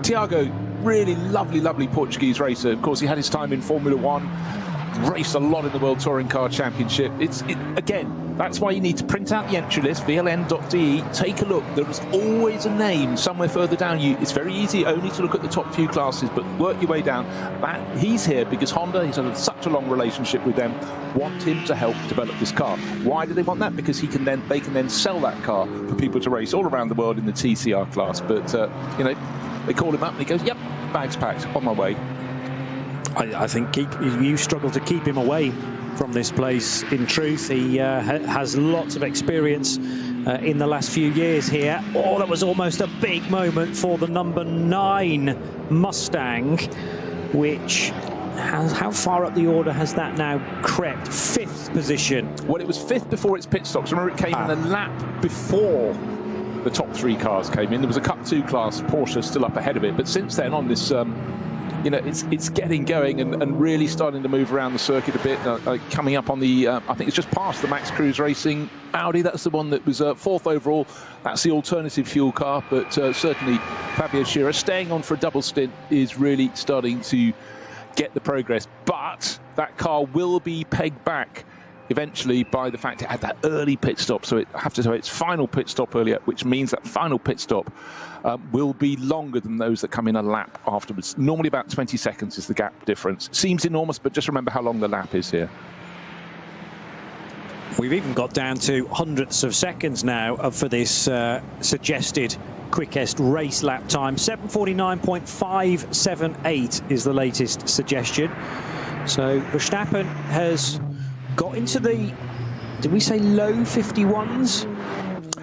Thiago, really lovely Portuguese racer. Of course, he had his time in Formula 1, raced a lot in the World Touring Car Championship. Again, that's why you need to print out the entry list, vln.de, take a look. There is always a name somewhere further down. It's very easy only to look at the top few classes, but work your way down. He's here because Honda, he's had such a long relationship with them, want him to help develop this car. Why do they want that? Because they can then sell that car for people to race all around the world in the TCR class. But, you know, they call him up and he goes, yep, bags packed, on my way. I think you struggle to keep him away from this place. In truth, he has lots of experience in the last few years here. Oh, that was almost a big moment for the number 9 Mustang, which how far up the order has that now crept? 5th position. Well, it was 5th before its pit stops. Remember, it came in a lap before the top 3 cars came in. There was a Cup 2 class, Porsche still up ahead of it, but since then on this you know, it's getting going and really starting to move around the circuit a bit. Coming up on the, I think it's just past the Max Cruz Racing Audi. That's the one that was 4th overall. That's the alternative fuel car, but certainly Fabio Scherer staying on for a double stint is really starting to get the progress. But that car will be pegged back eventually by the fact it had that early pit stop, so it have to do its final pit stop earlier, which means that final pit stop will be longer than those that come in a lap afterwards. Normally about 20 seconds is the gap difference. Seems enormous, but just remember how long the lap is here. We've even got down to hundredths of seconds now for this suggested quickest race lap time. 7:49.578 is the latest suggestion. So Verstappen has got into the, did we say low 51s?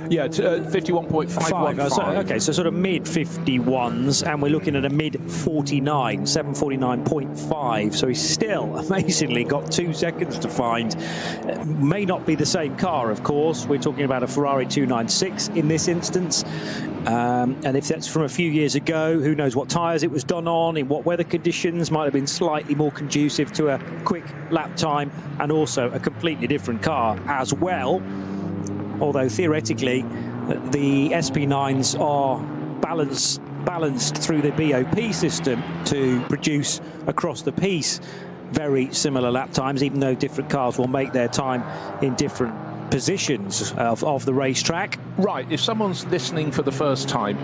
Yeah, 51.515. Okay, so sort of mid 51s, and we're looking at a mid 49, 7:49.5. So he's still amazingly got 2 seconds to find. May not be the same car, of course. We're talking about a Ferrari 296 in this instance. And if that's from a few years ago, who knows what tyres it was done on, in what weather conditions, might have been slightly more conducive to a quick lap time, and also a completely different car as well. Although theoretically the SP9s are balanced through the BOP system to produce across the piece very similar lap times, even though different cars will make their time in different positions of the racetrack. Right, if someone's listening for the first time,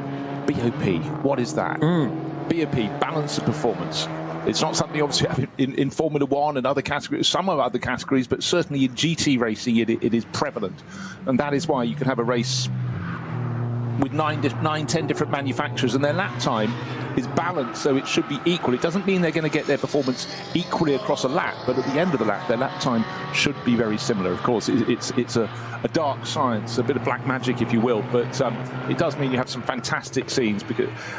BOP, what is that? BOP, balance of performance. It's not something obviously in Formula One and other categories, some of other categories, but certainly in GT racing it is prevalent. And that is why you can have a race with 10 different manufacturers and their lap time is balanced, so it should be equal. It doesn't mean they're going to get their performance equally across a lap, but at the end of the lap, their lap time should be very similar. Of course, it's a dark science, a bit of black magic, if you will, but it does mean you have some fantastic scenes.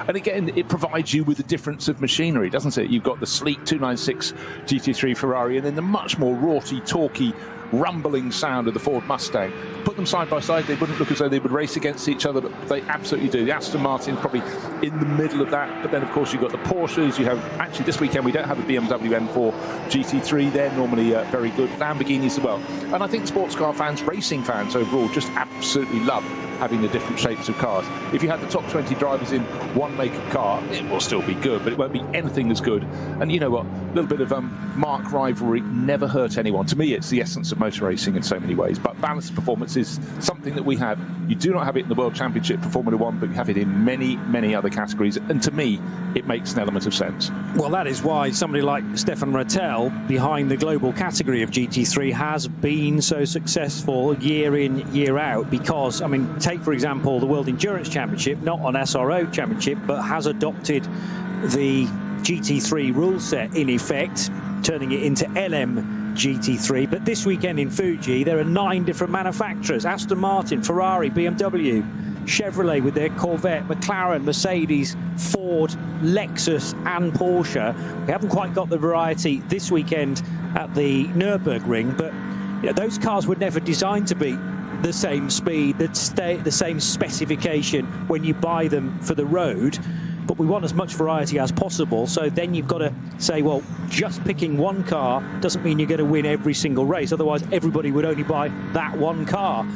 And again, it provides you with a difference of machinery, doesn't it? You've got the sleek 296 GT3 Ferrari, and then the much more raughty, torquey, rumbling sound of the Ford Mustang. Put them side by side, they wouldn't look as though they would race against each other, but they absolutely do. The Aston Martin probably in the middle of that, but then of course you've got the Porsches. You have, actually this weekend we don't have a BMW M4 GT3, they're normally very good. Lamborghinis as well. And I think sports car fans, racing fans overall, just absolutely love having the different shapes of cars. If you had the top 20 drivers in one make of car, it will still be good, but it won't be anything as good. And you know what, a little bit of mark rivalry never hurt anyone. To me, it's the essence of motor racing in so many ways, but balanced performance is something that we have. You do not have it in the World Championship for Formula One, but you have it in many, many other categories, and to me, it makes an element of sense. Well, that is why somebody like Stefan Rattel, behind the global category of GT3, has been so successful year in, year out, because, I mean, take, for example, the World Endurance Championship, not an SRO championship, but has adopted the GT3 rule set in effect, turning it into LM GT3. But this weekend in Fuji, there are 9 different manufacturers: Aston Martin, Ferrari, BMW, Chevrolet with their Corvette, McLaren, Mercedes, Ford, Lexus and Porsche. We haven't quite got the variety this weekend at the Nürburgring, but you know, those cars were never designed to be the same speed, the same specification when you buy them for the road. But we want as much variety as possible, so then you've got to say, well, just picking one car doesn't mean you're going to win every single race, otherwise everybody would only buy that one car.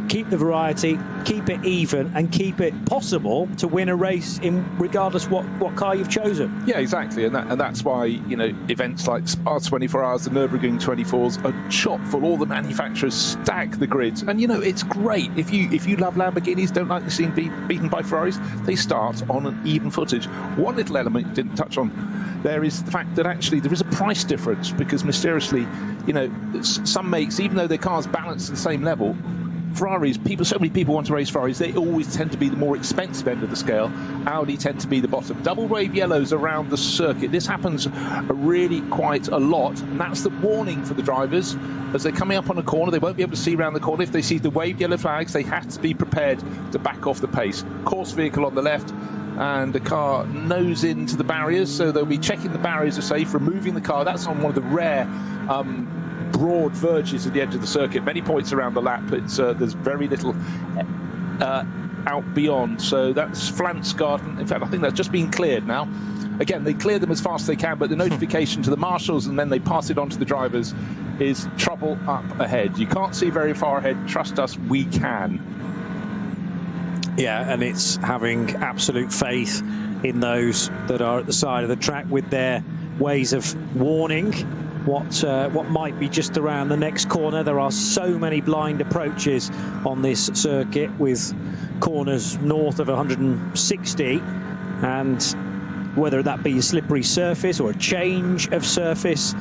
Keep the variety, keep it even, and keep it possible to win a race in regardless what car you've chosen. Yeah, exactly, and that's why, you know, events like Spa 24 Hours, the Nürburgring 24s are chock full. All the manufacturers stack the grids, and you know, it's great. If you love Lamborghinis, don't like seeing beaten by Ferraris, they start on an even footage. One little element you didn't touch on there is the fact that actually there is a price difference, because mysteriously, you know, some makes, even though their cars balance at the same level, Ferraris, so many people want to race Ferraris, they always tend to be the more expensive end of the scale. Audi tend to be the bottom. Double wave yellows around the circuit. This happens really quite a lot, and that's the warning for the drivers. As they're coming up on a corner, they won't be able to see around the corner. If they see the waved yellow flags, they have to be prepared to back off the pace. Course vehicle on the left, and the car nose into the barriers, so they'll be checking the barriers are safe, removing the car. That's on one of the rare broad verges at the edge of the circuit. Many points around the lap. There's very little out beyond. So that's Flansgarten. In fact, I think that's just been cleared now. Again, they clear them as fast as they can, but the notification to the marshals and then they pass it on to the drivers is trouble up ahead. You can't see very far ahead. Trust us, we can. Yeah, and it's having absolute faith in those that are at the side of the track with their ways of warning what might be just around the next corner. There are so many blind approaches on this circuit, with corners north of 160, and whether that be a slippery surface or a change of surface,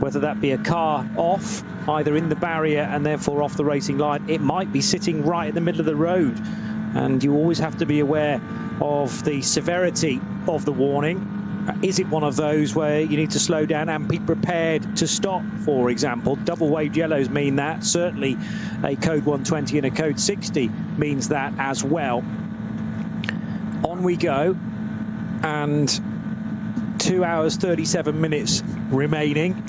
whether that be a car off, either in the barrier and therefore off the racing line. It might be sitting right in the middle of the road. And you always have to be aware of the severity of the warning. Is it one of those where you need to slow down and be prepared to stop, for example? Double waved yellows mean that. Certainly a code 120 and a code 60 means that as well. On we go, and 2 hours 37 minutes remaining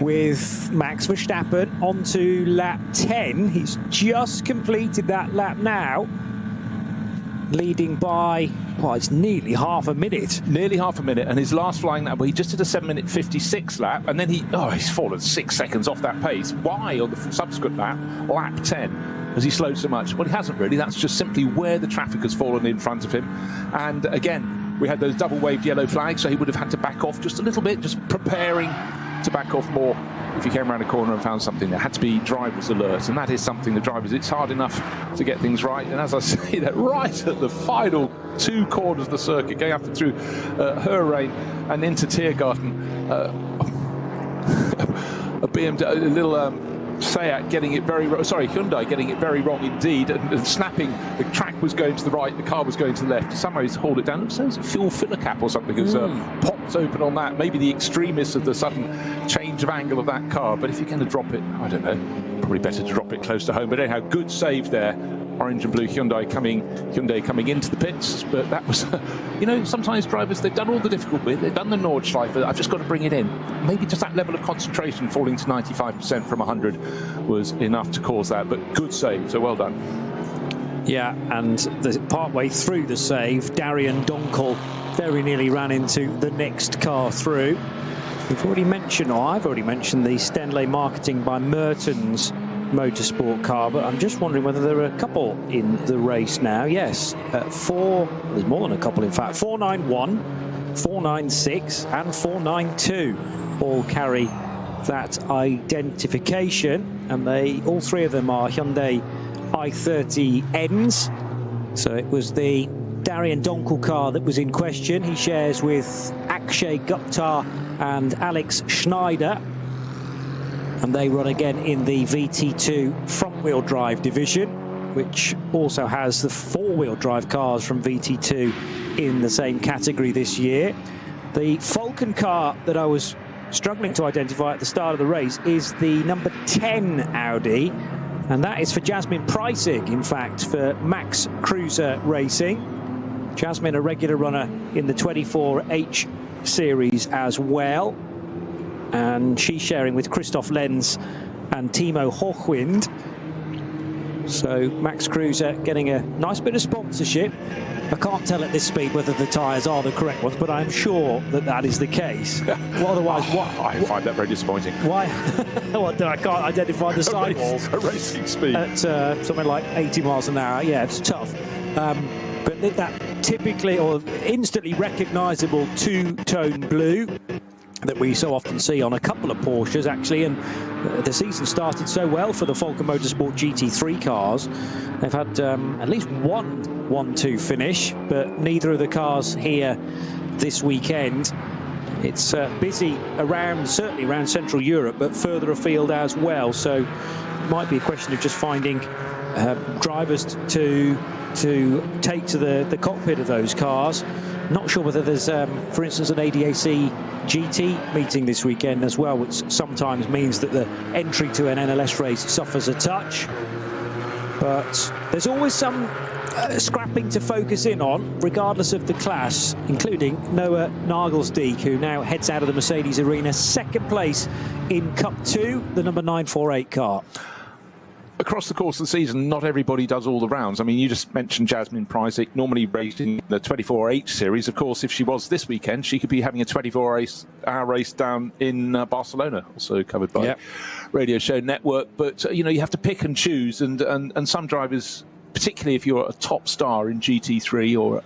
with Max Verstappen onto lap 10. He's just completed that lap now, leading by, well, it's nearly half a minute. Nearly half a minute, and his last flying lap, well, he just did a 7-minute 56 lap, and then he's fallen 6 seconds off that pace. Why on the subsequent lap, lap 10, has he slowed so much? Well, he hasn't really. That's just simply where the traffic has fallen in front of him. And again, we had those double waved yellow flags, so he would have had to back off just a little bit, just preparing to back off more if he came around a corner and found something. There had to be driver's alert, and that is something the drivers, it's hard enough to get things right. And as I say that, right at the final 2 corners of the circuit, going up and through Hurrain and into Tiergarten, a BMW, a little Seat getting it very wrong, sorry, Hyundai getting it very wrong indeed, and snapping. The track was going to the right, the car was going to the left. Somehow he's hauled it down. So it's a fuel filler cap or something has popped open on that. Maybe the extremists of the sudden change of angle of that car. But if you're going to drop it, I don't know, probably better to drop it close to home. But anyhow, good save there. Orange and blue Hyundai coming into the pits, but that was, you know, sometimes drivers, they've done all the difficult bit, they've done the Nordschleife, I've just got to bring it in. Maybe just that level of concentration, falling to 95% from 100 was enough to cause that, but good save, so well done. Yeah, and partway through the save, Darian Donkel very nearly ran into the next car through. We've already mentioned, or I've already mentioned, the Stenley Marketing by Mertens Motorsport car, but I'm just wondering whether there are a couple in the race now. Yes, there's more than a couple in fact. 491, 496 and 492 all carry that identification, and all 3 of them are Hyundai i30Ns. So it was the Darian Donkel car that was in question. He shares with Akshay Gupta and Alex Schneider, and they run again in the VT2 front-wheel drive division, which also has the 4-wheel drive cars from VT2 in the same category this year. The Falcon car that I was struggling to identify at the start of the race is the number 10 Audi, and that is for Jasmin Preissig, in fact, for Max Cruiser Racing. Jasmin, a regular runner in the 24H series as well, and she's sharing with Christoph Lenz and Timo Hochwind. So Max Cruiser getting a nice bit of sponsorship. I can't tell at this speed whether the tyres are the correct ones, but I'm sure that that is the case. Well, otherwise, I find that very disappointing. Why? What, I can't identify the sidewalls at racing speed at something like 80 miles an hour. Yeah, it's tough. But that typically or instantly recognisable two-tone blue that we so often see on a couple of Porsches, actually, and the season started so well for the Falcon Motorsport GT3 cars. They've had at least one 1-2 finish, but neither of the cars here this weekend. It's busy certainly around Central Europe, but further afield as well. So it might be a question of just finding drivers to take to the cockpit of those cars. Not sure whether there's, for instance, an ADAC GT meeting this weekend as well, which sometimes means that the entry to an NLS race suffers a touch. But there's always some scrapping to focus in on, regardless of the class, including Noah Nagelsdijk, who now heads out of the Mercedes arena, second place in Cup 2, the number 948 car. Across the course of the season, not everybody does all the rounds. I mean, you just mentioned Jasmin Preissig, normally racing the 24H series. Of course, if she was this weekend, she could be having a 24-hour race down in Barcelona, also covered by Radio Show Network. But, you know, you have to pick and choose, and some drivers, particularly if you're a top star in GT3 or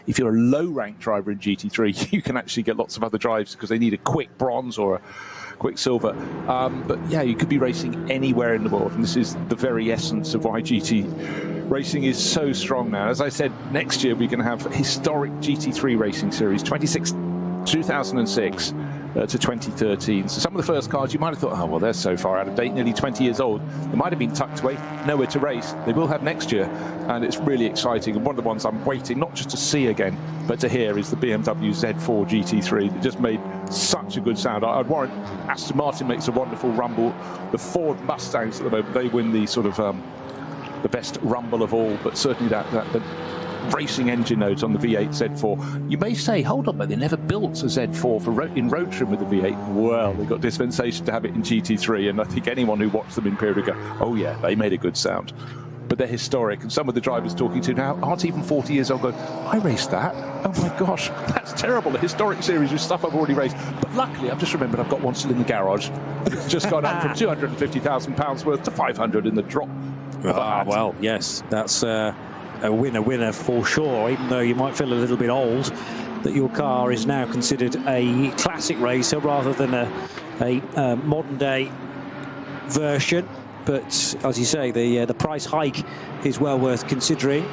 if you're a low-ranked driver in GT3, you can actually get lots of other drives because they need a quick bronze or a quick silver. But yeah, you could be racing anywhere in the world, and this is the very essence of why GT racing is so strong now. As I said, next year we're going to have historic GT3 racing series, 2006, to 2013. So some of the first cars you might have thought, oh, well, they're so far out of date, nearly 20 years old. They might have been tucked away, nowhere to race. They will have next year, and it's really exciting. And one of the ones I'm waiting not just to see again, but to hear is the BMW Z4 GT3 that just made such a good sound. I'd warrant Aston Martin makes a wonderful rumble. The Ford Mustangs at the moment, they win the sort of the best rumble of all, but certainly that racing engine note on the V8 Z4. You may say, hold on, but they never built a Z4 for in road trim with the V8. Well, they got dispensation to have it in GT3, and I think anyone who watched them in period would go, oh yeah, they made a good sound. But they're historic, and some of the drivers talking to now aren't even 40 years old going, I raced that. Oh my gosh, that's terrible. A historic series with stuff I've already raced. But luckily, I've just remembered I've got one still in the garage. It's just gone up from £250,000 worth to 500 in the drop. Well, yes, that's a winner for sure, even though you might feel a little bit old, that your car is now considered a classic racer rather than a modern day version. But as you say, the price hike is well worth considering.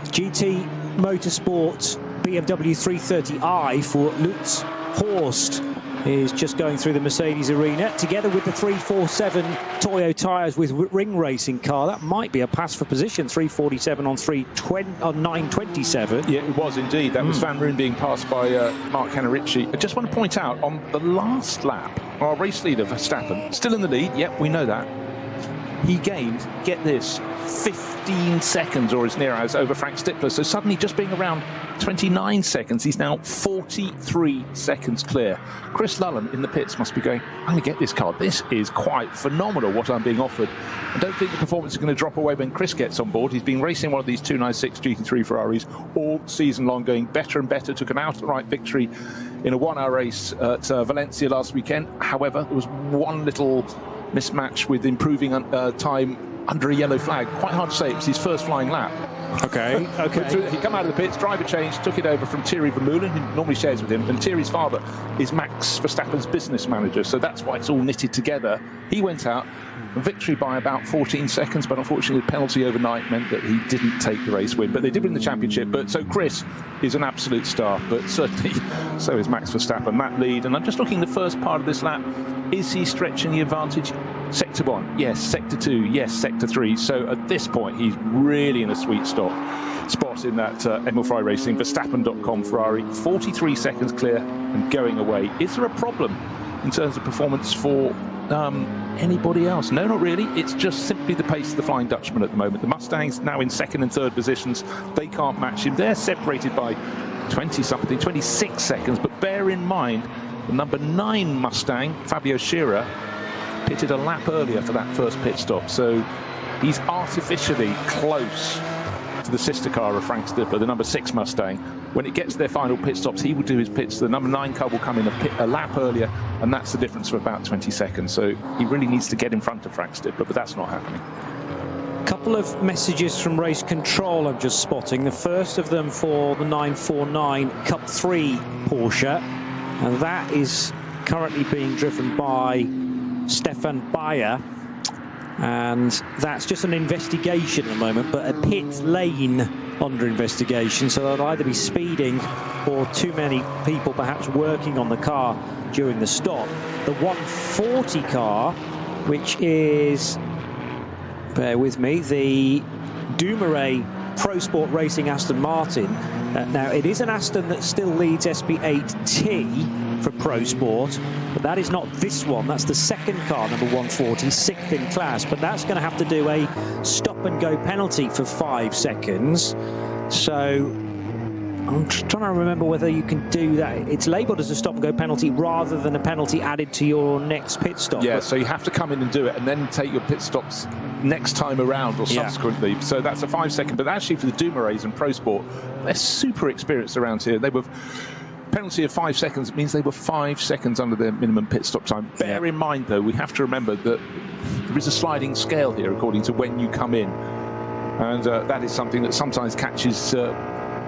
GT Motorsports BMW 330i for Lutz Horst is just going through the Mercedes arena, together with the 347 Toyo tyres with ring racing car. That might be a pass for position, 347 on 927. Yeah, it was indeed. That was Van Roon being passed by Mark Canaricci. I just want to point out, on the last lap, our race leader, Verstappen, still in the lead. Yep, we know that. He gained, get this, 15 seconds or as near as over Frank Stippler. So suddenly, just being around 29 seconds, he's now 43 seconds clear. Chris Lullham in the pits must be going, I'm going to get this car. This is quite phenomenal what I'm being offered. I don't think the performance is going to drop away when Chris gets on board. He's been racing one of these 296 GT3 Ferraris all season long, going better and better. Took an outright victory in a 1 hour race at Valencia last weekend. However, there was one little mismatch with improving time under a yellow flag. Quite hard to say. It was his first flying lap. Okay. He come out of the pits, driver change, took it over from Thierry Vermeulen, who normally shares with him, and Thierry's father is Max Verstappen's business manager, so that's why it's all knitted together. He went out, victory by about 14 seconds, but unfortunately the penalty overnight meant that he didn't take the race win, but they did win the championship. But so Chris is an absolute star, but certainly so is Max Verstappen. That lead, and I'm just looking the first part of this lap, is he stretching the advantage? Sector 1, yes. Sector 2, yes. Sector 3. So at this point, he's really in a sweet spot in that Emil Frey Racing, Verstappen.com Ferrari, 43 seconds clear and going away. Is there a problem in terms of performance for anybody else? No, not really. It's just simply the pace of the Flying Dutchman at the moment. The Mustangs now in second and third positions. They can't match him. They're separated by 20-something, 26 seconds. But bear in mind, the number 9 Mustang, Fabio Scherer, pitted a lap earlier for that first pit stop, so he's artificially close to the sister car of Frank Stippler, the number 6 Mustang. When it gets to their final pit stops, he will do his pits. The number 9 car will come in a lap earlier, and that's the difference of about 20 seconds. So he really needs to get in front of Frank Stippler, but that's not happening. Couple of messages from race control I'm just spotting. The first of them for the 949 Cup 3 Porsche, and that is currently being driven by Stefan Bayer, and that's just an investigation at the moment, but a pit lane under investigation, so they'll either be speeding or too many people perhaps working on the car during the stop. The 140 car, which is, bear with me, the Dumoulin Pro Sport Racing Aston Martin. Now, it is an Aston that still leads SP8T for Pro Sport, but that is not this one. That's the second car, number 140, 6th in class, but that's going to have to do a stop-and-go penalty for 5 seconds. So I'm trying to remember whether you can do that. It's labelled as a stop-and-go penalty rather than a penalty added to your next pit stop. Yeah, so you have to come in and do it and then take your pit stops next time around or subsequently. Yeah. So that's a 5 second, but actually for the Dumoulins and Pro Sport, they're super experienced around here. They were penalty of 5 seconds. It means they were 5 seconds under their minimum pit stop time. Bear in mind, though, we have to remember that there is a sliding scale here according to when you come in, and that is something that sometimes catches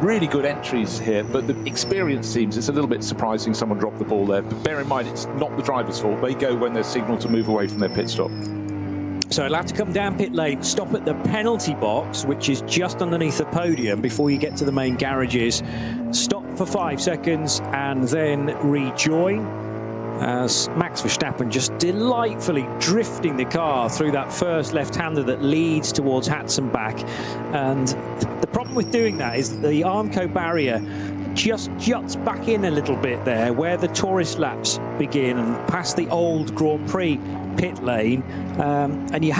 really good entries here, but the experience teams, it's a little bit surprising someone dropped the ball there. But bear in mind, it's not the driver's fault. They go when they're signalled to move away from their pit stop. So it'll have to come down pit lane, stop at the penalty box, which is just underneath the podium before you get to the main garages. Stop for 5 seconds and then rejoin. as Max Verstappen just delightfully drifting the car through that first left-hander that leads towards Hatzenbach. And the problem with doing that is that the Armco barrier just juts back in a little bit there where the tourist laps begin and past the old Grand Prix pit lane. And you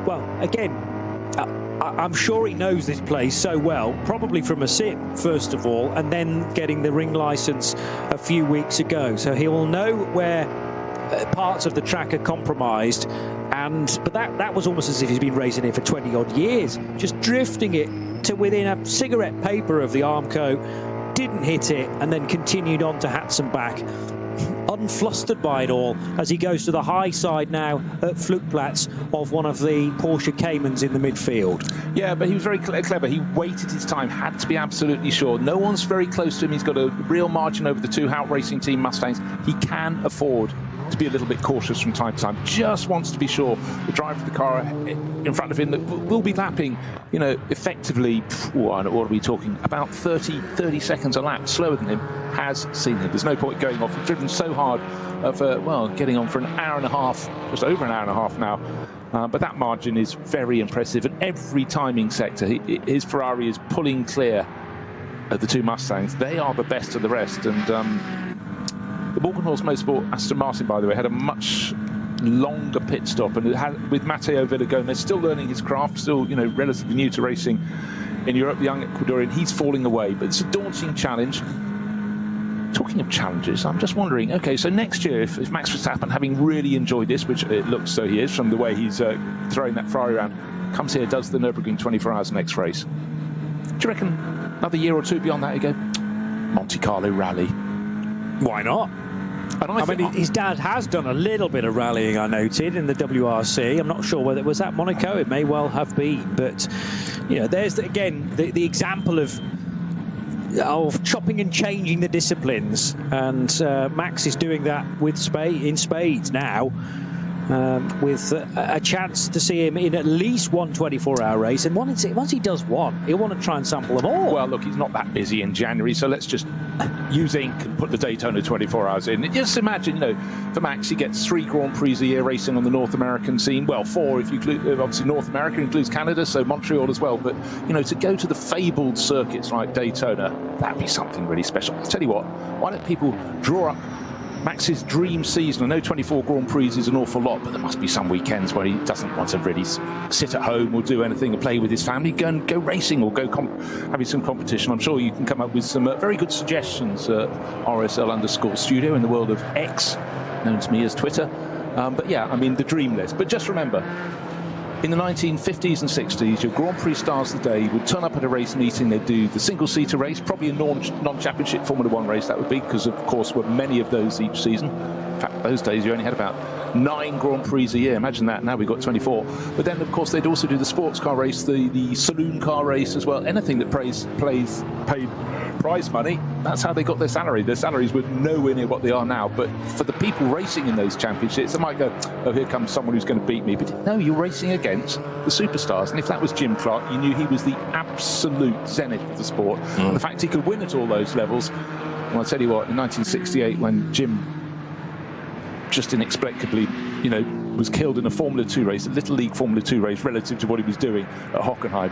well, again, I'm sure he knows this place so well, probably from a sim, first of all, and then getting the ring license a few weeks ago. So he will know where parts of the track are compromised. But that was almost as if he's been racing here for 20-odd years, just drifting it to within a cigarette paper of the Armco, didn't hit it, and then continued on to Hatzenbach, unflustered by it all, as he goes to the high side now at Flugplatz of one of the Porsche Caymans in the midfield. Yeah, but he was very clever. He waited his time, had to be absolutely sure. No one's very close to him. He's got a real margin over the two Hout Racing Team Mustangs. He can afford to be a little bit cautious from time to time. Just wants to be sure the driver of the car in front of him that will be lapping, you know, effectively, what are we talking, about 30 seconds a lap slower than him, has seen him. There's no point going off. He's driven so hard for, well, getting on for an hour and a half, just over an hour and a half now. But that margin is very impressive. And every timing sector, his Ferrari is pulling clear of the two Mustangs. They are the best of the rest. And the Morgan Horse Motorsport Aston Martin, by the way, had a much longer pit stop, and it had, with Mateo Villagomez still learning his craft, still, you know, relatively new to racing in Europe, the young Ecuadorian, he's falling away, but it's a daunting challenge. Talking of challenges, I'm just wondering, okay, so next year, if Max Verstappen, having really enjoyed this, which it looks so he is from the way he's throwing that Ferrari around, comes here, does the Nürburgring 24 Hours next race, do you reckon another year or two beyond that, you go, Monte Carlo Rally? Why not? And I mean, his dad has done a little bit of rallying, I noted, in the WRC. I'm not sure whether it was at Monaco. It may well have been. But, you know, there's, again, the example of chopping and changing the disciplines. And Max is doing that with in spades now, with a chance to see him in at least one 24-hour race. And once he does one, he'll want to try and sample them all. Well, look, he's not that busy in January, so let's just use ink and put the Daytona 24 Hours in. Just imagine, you know, for Max, he gets 3 Grand Prix a year racing on the North American scene. Well, 4 if you include, obviously North America includes Canada, so Montreal as well. But, you know, to go to the fabled circuits like Daytona, that'd be something really special. I'll tell you what, why don't people draw up Max's dream season? I know 24 Grand Prix is an awful lot, but there must be some weekends where he doesn't want to really sit at home or do anything or play with his family. Go racing or go having some competition. I'm sure you can come up with some very good suggestions at RSL_studio in the world of X, known to me as Twitter. But yeah, I mean, the dream list. But just remember, in the 1950s and 60s, your Grand Prix stars of the day would turn up at a race meeting. They'd do the single-seater race, probably a non-championship Formula One race, that would be, because, of course, were many of those each season. In fact, those days, you only had about 9 Grand Prix a year. Imagine that. Now we've got 24. But then, of course, they'd also do the sports car race, the saloon car race as well. Anything that paid prize money, that's how they got their salary. Their salaries were nowhere near what they are now. But for the people racing in those championships, they might go, oh, here comes someone who's going to beat me. But no, you're racing against the superstars. And if that was Jim Clark, you knew he was the absolute zenith of the sport. And the fact he could win at all those levels, well, I'll tell you what, in 1968, when Jim just inexplicably, you know, was killed in a Formula 2 race, a Little League Formula 2 race, relative to what he was doing at Hockenheim,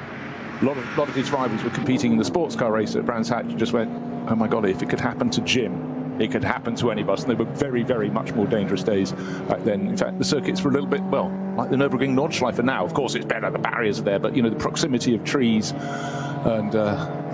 a lot of his rivals were competing in the sports car race at Brands Hatch. Just went, oh my God, if it could happen to Jim, it could happen to any of us. And they were very, very much more dangerous days back then. In fact, the circuits were a little bit, well, like the Nürburgring Nordschleife now. Of course, it's better, the barriers are there, but, you know, the proximity of trees. And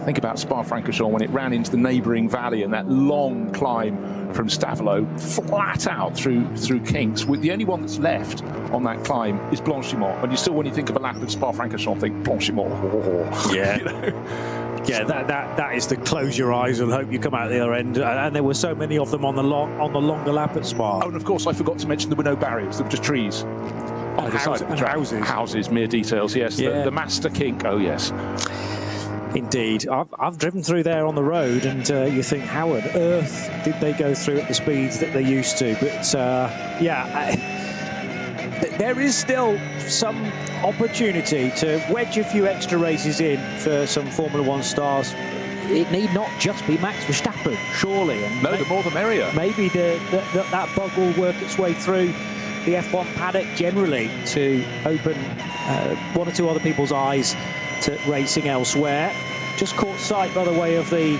think about Spa-Francorchamps when it ran into the neighbouring valley and that long climb from Stavelot, flat out through kinks. With the only one that's left on that climb is Blanchimont. And when you think of a lap of Spa-Francorchamps, think Blanchimont. Oh, yeah. You know? Yeah, that is the close your eyes and hope you come out the other end. And there were so many of them on the longer lap at Spa. Oh, and of course, I forgot to mention there were no barriers. There were just trees. And houses. Houses, mere details, yes. Yeah. The master kink, oh yes. Indeed. I've driven through there on the road, and you think, how on earth did they go through at the speeds that they used to? But yeah, there is still some opportunity to wedge a few extra races in for some Formula One stars it need not just be Max Verstappen, surely. And no, the more the merrier. Maybe that bug will work its way through the F1 paddock generally to open one or two other people's eyes to racing elsewhere. Just caught sight, by the way, of the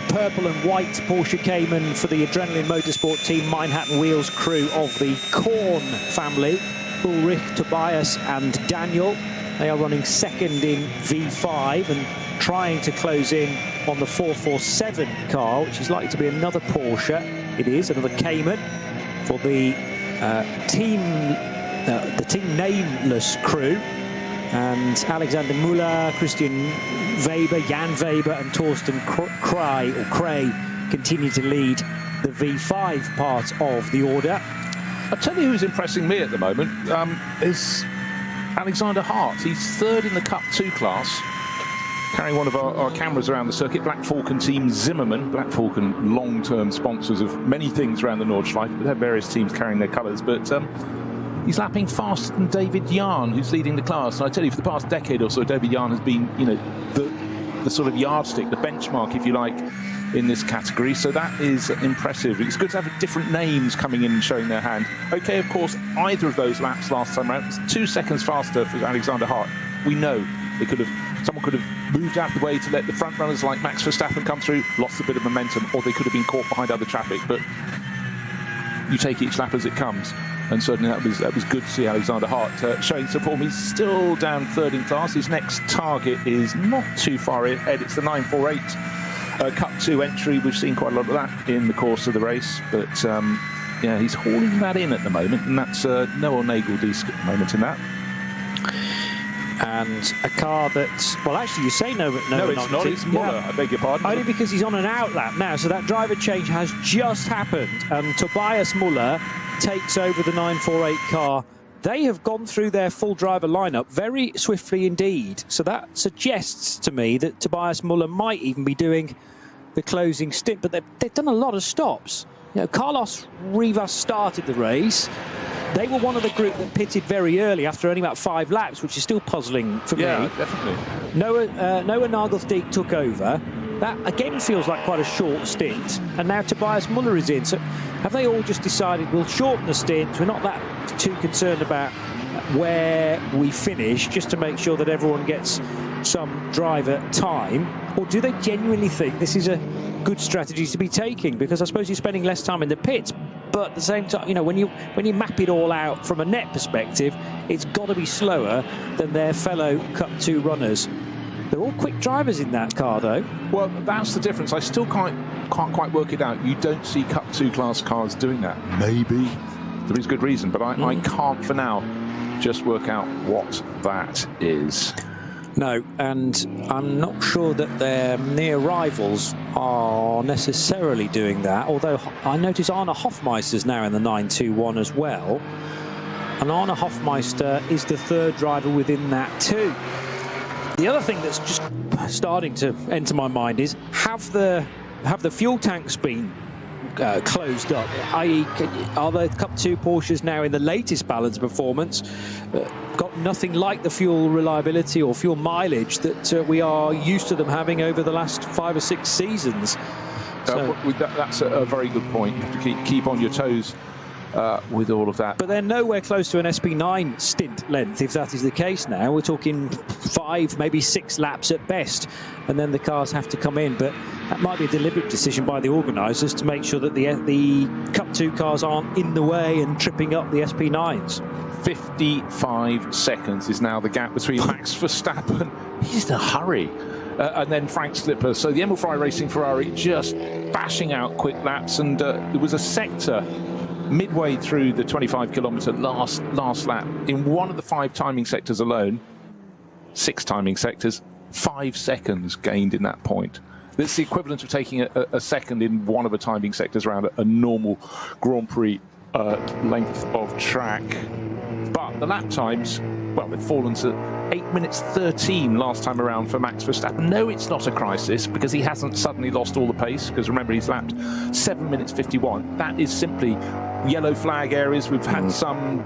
purple and white Porsche Cayman for the Adrenaline Motorsport Team Manhattan Wheels crew of the Korn family. Ulrich, Tobias and Daniel. They are running second in V5 and trying to close in on the 447 car, which is likely to be another Porsche. It is another Cayman for the team nameless crew. And Alexander Müller, Christian Weber, Jan Weber and Torsten Cray continue to lead the V5 part of the order. I'll tell you who's impressing me at the moment is Alexander Hart. He's third in the Cup 2 class, carrying one of our cameras around the circuit. Black Falcon team Zimmermann. Black Falcon, long-term sponsors of many things around the Nordschleife, but they have various teams carrying their colours. But he's lapping faster than David Jahn, who's leading the class. And I tell you, for the past decade or so, David Jahn has been, you know, the sort of yardstick, the benchmark, if you like, in this category. So that is impressive. It's good to have different names coming in and showing their hand. Okay, of course, either of those laps last time around was 2 seconds faster for Alexander Hart. We know someone could have moved out of the way to let the front runners like Max Verstappen come through, lost a bit of momentum, or they could have been caught behind other traffic. But you take each lap as it comes. And certainly that was good to see Alexander Hart showing some form. He's still down third in class. His next target is not too far ahead. It's the 948 Cup 2 entry. We've seen quite a lot of that in the course of the race. But yeah, he's hauling that in at the moment. And that's Noah Nagel-Diesk at the moment in that. And a car that, well, actually, you say no, it's not. It's Muller. Yeah. I beg your pardon. Only because he's on an outlap now. So that driver change has just happened. And Tobias Muller takes over the 948 car. They have gone through their full driver lineup very swiftly indeed. So that suggests to me that Tobias Muller might even be doing the closing stint. But they've done a lot of stops. You know, Carlos Rivas started the race. They were one of the group that pitted very early after only about 5 laps, which is still puzzling for me. Yeah, definitely. Noah Nagel-Diesk took over. That, again, feels like quite a short stint. And now Tobias Muller is in. So have they all just decided we'll shorten the stint? We're not that too concerned about where we finish, just to make sure that everyone gets some driver time? Or do they genuinely think this is a good strategy to be taking? Because I suppose you're spending less time in the pits, but at the same time, you know, when you map it all out from a net perspective, it's got to be slower than their fellow Cup 2 runners. They're all quick drivers in that car, though. Well, that's the difference. I still can't quite work it out. You don't see Cup 2 class cars doing that. Maybe there is good reason, but I can't for now just work out what that is. No, and I'm not sure that their near rivals are necessarily doing that, although I notice Arne Hofmeister's now in the 921 as well. And Arne Hofmeister is the third driver within that too. The other thing that's just starting to enter my mind is, have the fuel tanks been closed up? I.e., are the Cup 2 Porsches now in the latest balance performance got nothing like the fuel reliability or fuel mileage that we are used to them having over the last 5 or 6 seasons? So, that's a very good point. You have to keep on your toes with all of that. But they're nowhere close to an SP9 stint length, if that is the case now. We're talking 5, maybe 6 laps at best, and then the cars have to come in. But that might be a deliberate decision by the organisers to make sure that the Cup 2 cars aren't in the way and tripping up the SP9s. 55 seconds is now the gap between Max Verstappen. He's in a hurry. And then Frank Slipper. So the Emil Frey Racing Ferrari just bashing out quick laps. And there was a sector midway through the 25-kilometre last lap. In one of the 5 timing sectors alone, 6 timing sectors, 5 seconds gained in that point. That's the equivalent of taking a second in one of the timing sectors around a normal Grand Prix length of track. But the lap times, well, they've fallen to 8 minutes 13 last time around for Max Verstappen. No, it's not a crisis, because he hasn't suddenly lost all the pace, because remember, he's lapped 7 minutes 51. That is simply yellow flag areas. We've had some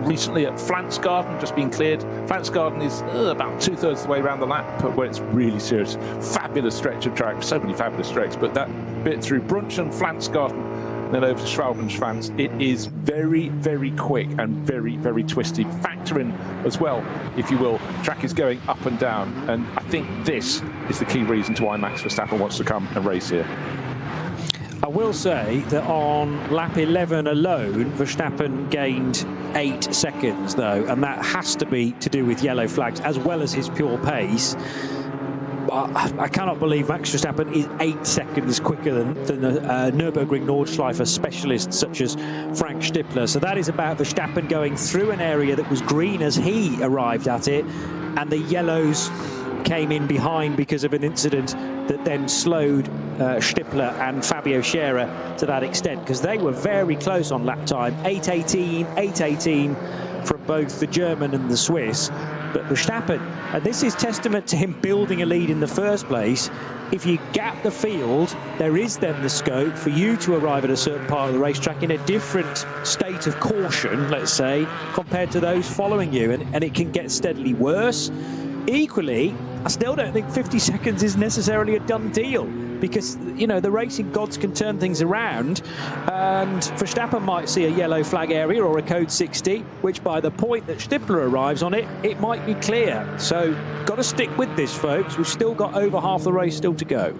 recently at Flansgarden, just been cleared. Flansgarden is about 2/3 of the way around the lap, where it's really serious. Fabulous stretch of track, so many fabulous stretches, but that bit through Brunchen, Flansgarden, then over to Schwalbenschwanz, it is very, very quick and very, very twisty. Factor in as well, if you will, track is going up and down, and I think this is the key reason to why Max Verstappen wants to come and race here. I will say that on lap 11 alone, Verstappen gained 8 seconds, though, and that has to be to do with yellow flags as well as his pure pace. I cannot believe Max Verstappen is 8 seconds quicker than a Nürburgring Nordschleife specialist such as Frank Stippler. So that is about Verstappen going through an area that was green as he arrived at it, and the yellows came in behind because of an incident that then slowed Stippler and Fabio Scherer to that extent, because they were very close on lap time. 8:18 from both the German and the Swiss. But Verstappen, and this is testament to him building a lead in the first place. If you gap the field, there is then the scope for you to arrive at a certain part of the racetrack in a different state of caution, let's say, compared to those following you, and it can get steadily worse. Equally, I still don't think 50 seconds is necessarily a done deal, because, you know, the racing gods can turn things around, and Verstappen might see a yellow flag area or a code 60, which by the point that Stippler arrives on it, it might be clear. So, got to stick with this, folks. We've still got over half the race still to go.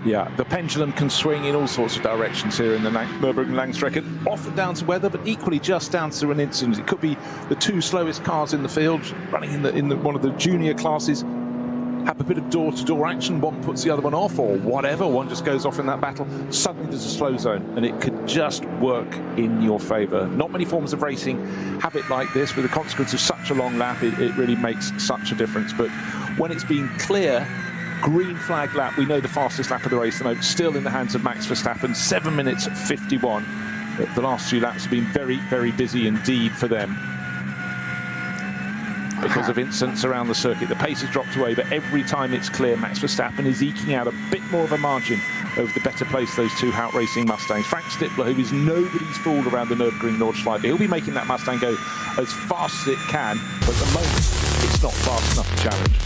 Yeah, the pendulum can swing in all sorts of directions here in the Nürburgring Langstrecken, often down to weather, but equally just down to an incident. It could be the 2 slowest cars in the field, running in one of the junior classes, have a bit of door-to-door action, one puts the other one off, or whatever, one just goes off in that battle. Suddenly there's a slow zone, and it could just work in your favour. Not many forms of racing have it like this. With the consequence of such a long lap, it really makes such a difference. But when it's been clear, green flag lap, we know the fastest lap of the race, the moment, still in the hands of Max Verstappen, 7 minutes 51. The last 2 laps have been very, very busy indeed for them, because of incidents around the circuit. The pace has dropped away, but every time it's clear, Max Verstappen is eking out a bit more of a margin over the better place, those 2 Hout Racing Mustangs. Frank Stippler, who is nobody's fool around the Nürburgring Nordschleife, he'll be making that Mustang go as fast as it can, but at the moment, it's not fast enough to challenge.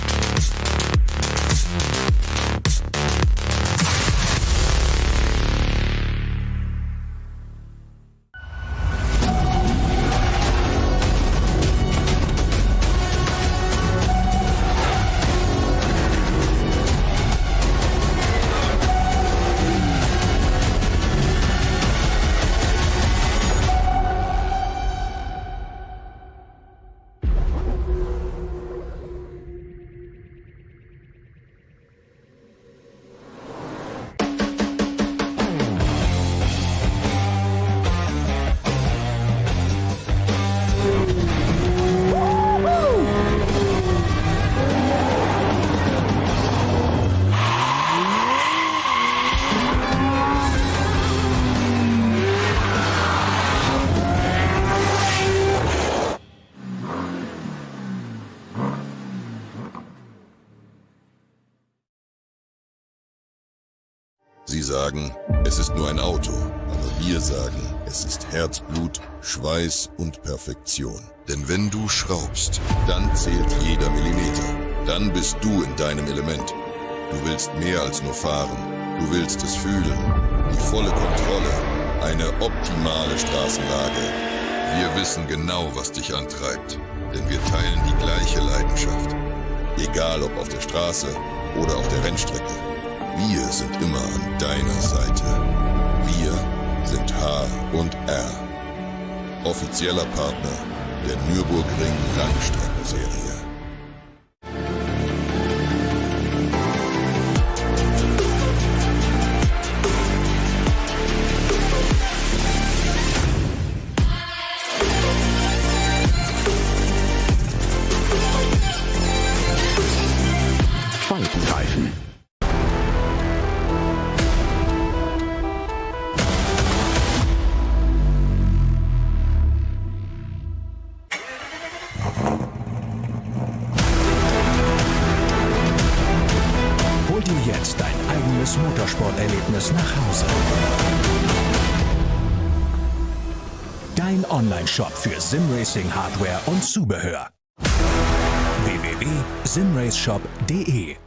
Sie sagen, es ist nur ein Auto, aber wir sagen, es ist Herzblut, Schweiß und Perfektion. Denn wenn du schraubst, dann zählt jeder Millimeter. Dann bist du in deinem Element. Du willst mehr als nur fahren. Du willst es fühlen. Die volle Kontrolle. Eine optimale Straßenlage. Wir wissen genau, was dich antreibt. Denn wir teilen die gleiche Leidenschaft. Egal ob auf der Straße oder auf der Rennstrecke. Wir sind immer an deiner Seite. Wir sind H&R. Offizieller Partner der Nürburgring Endurance Series. Faltenreifen. Hol dir jetzt dein eigenes Motorsporterlebnis nach Hause. dein Online-Shop für Simracing-Hardware und Zubehör. www.simraceshop.de.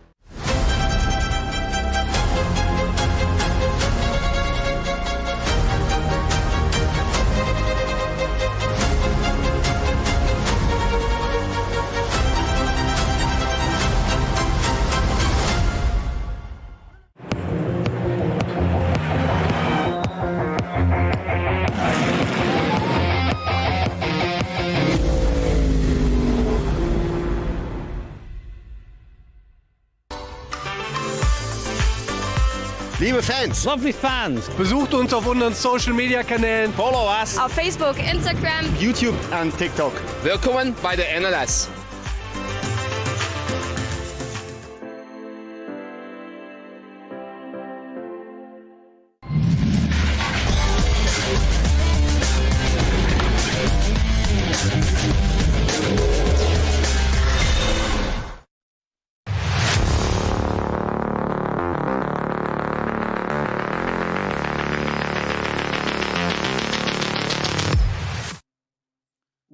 Liebe Fans, Lovely fans. besucht uns auf unseren Social Media Kanälen, Follow us. Auf Facebook, Instagram, YouTube und TikTok. Willkommen bei der NLS.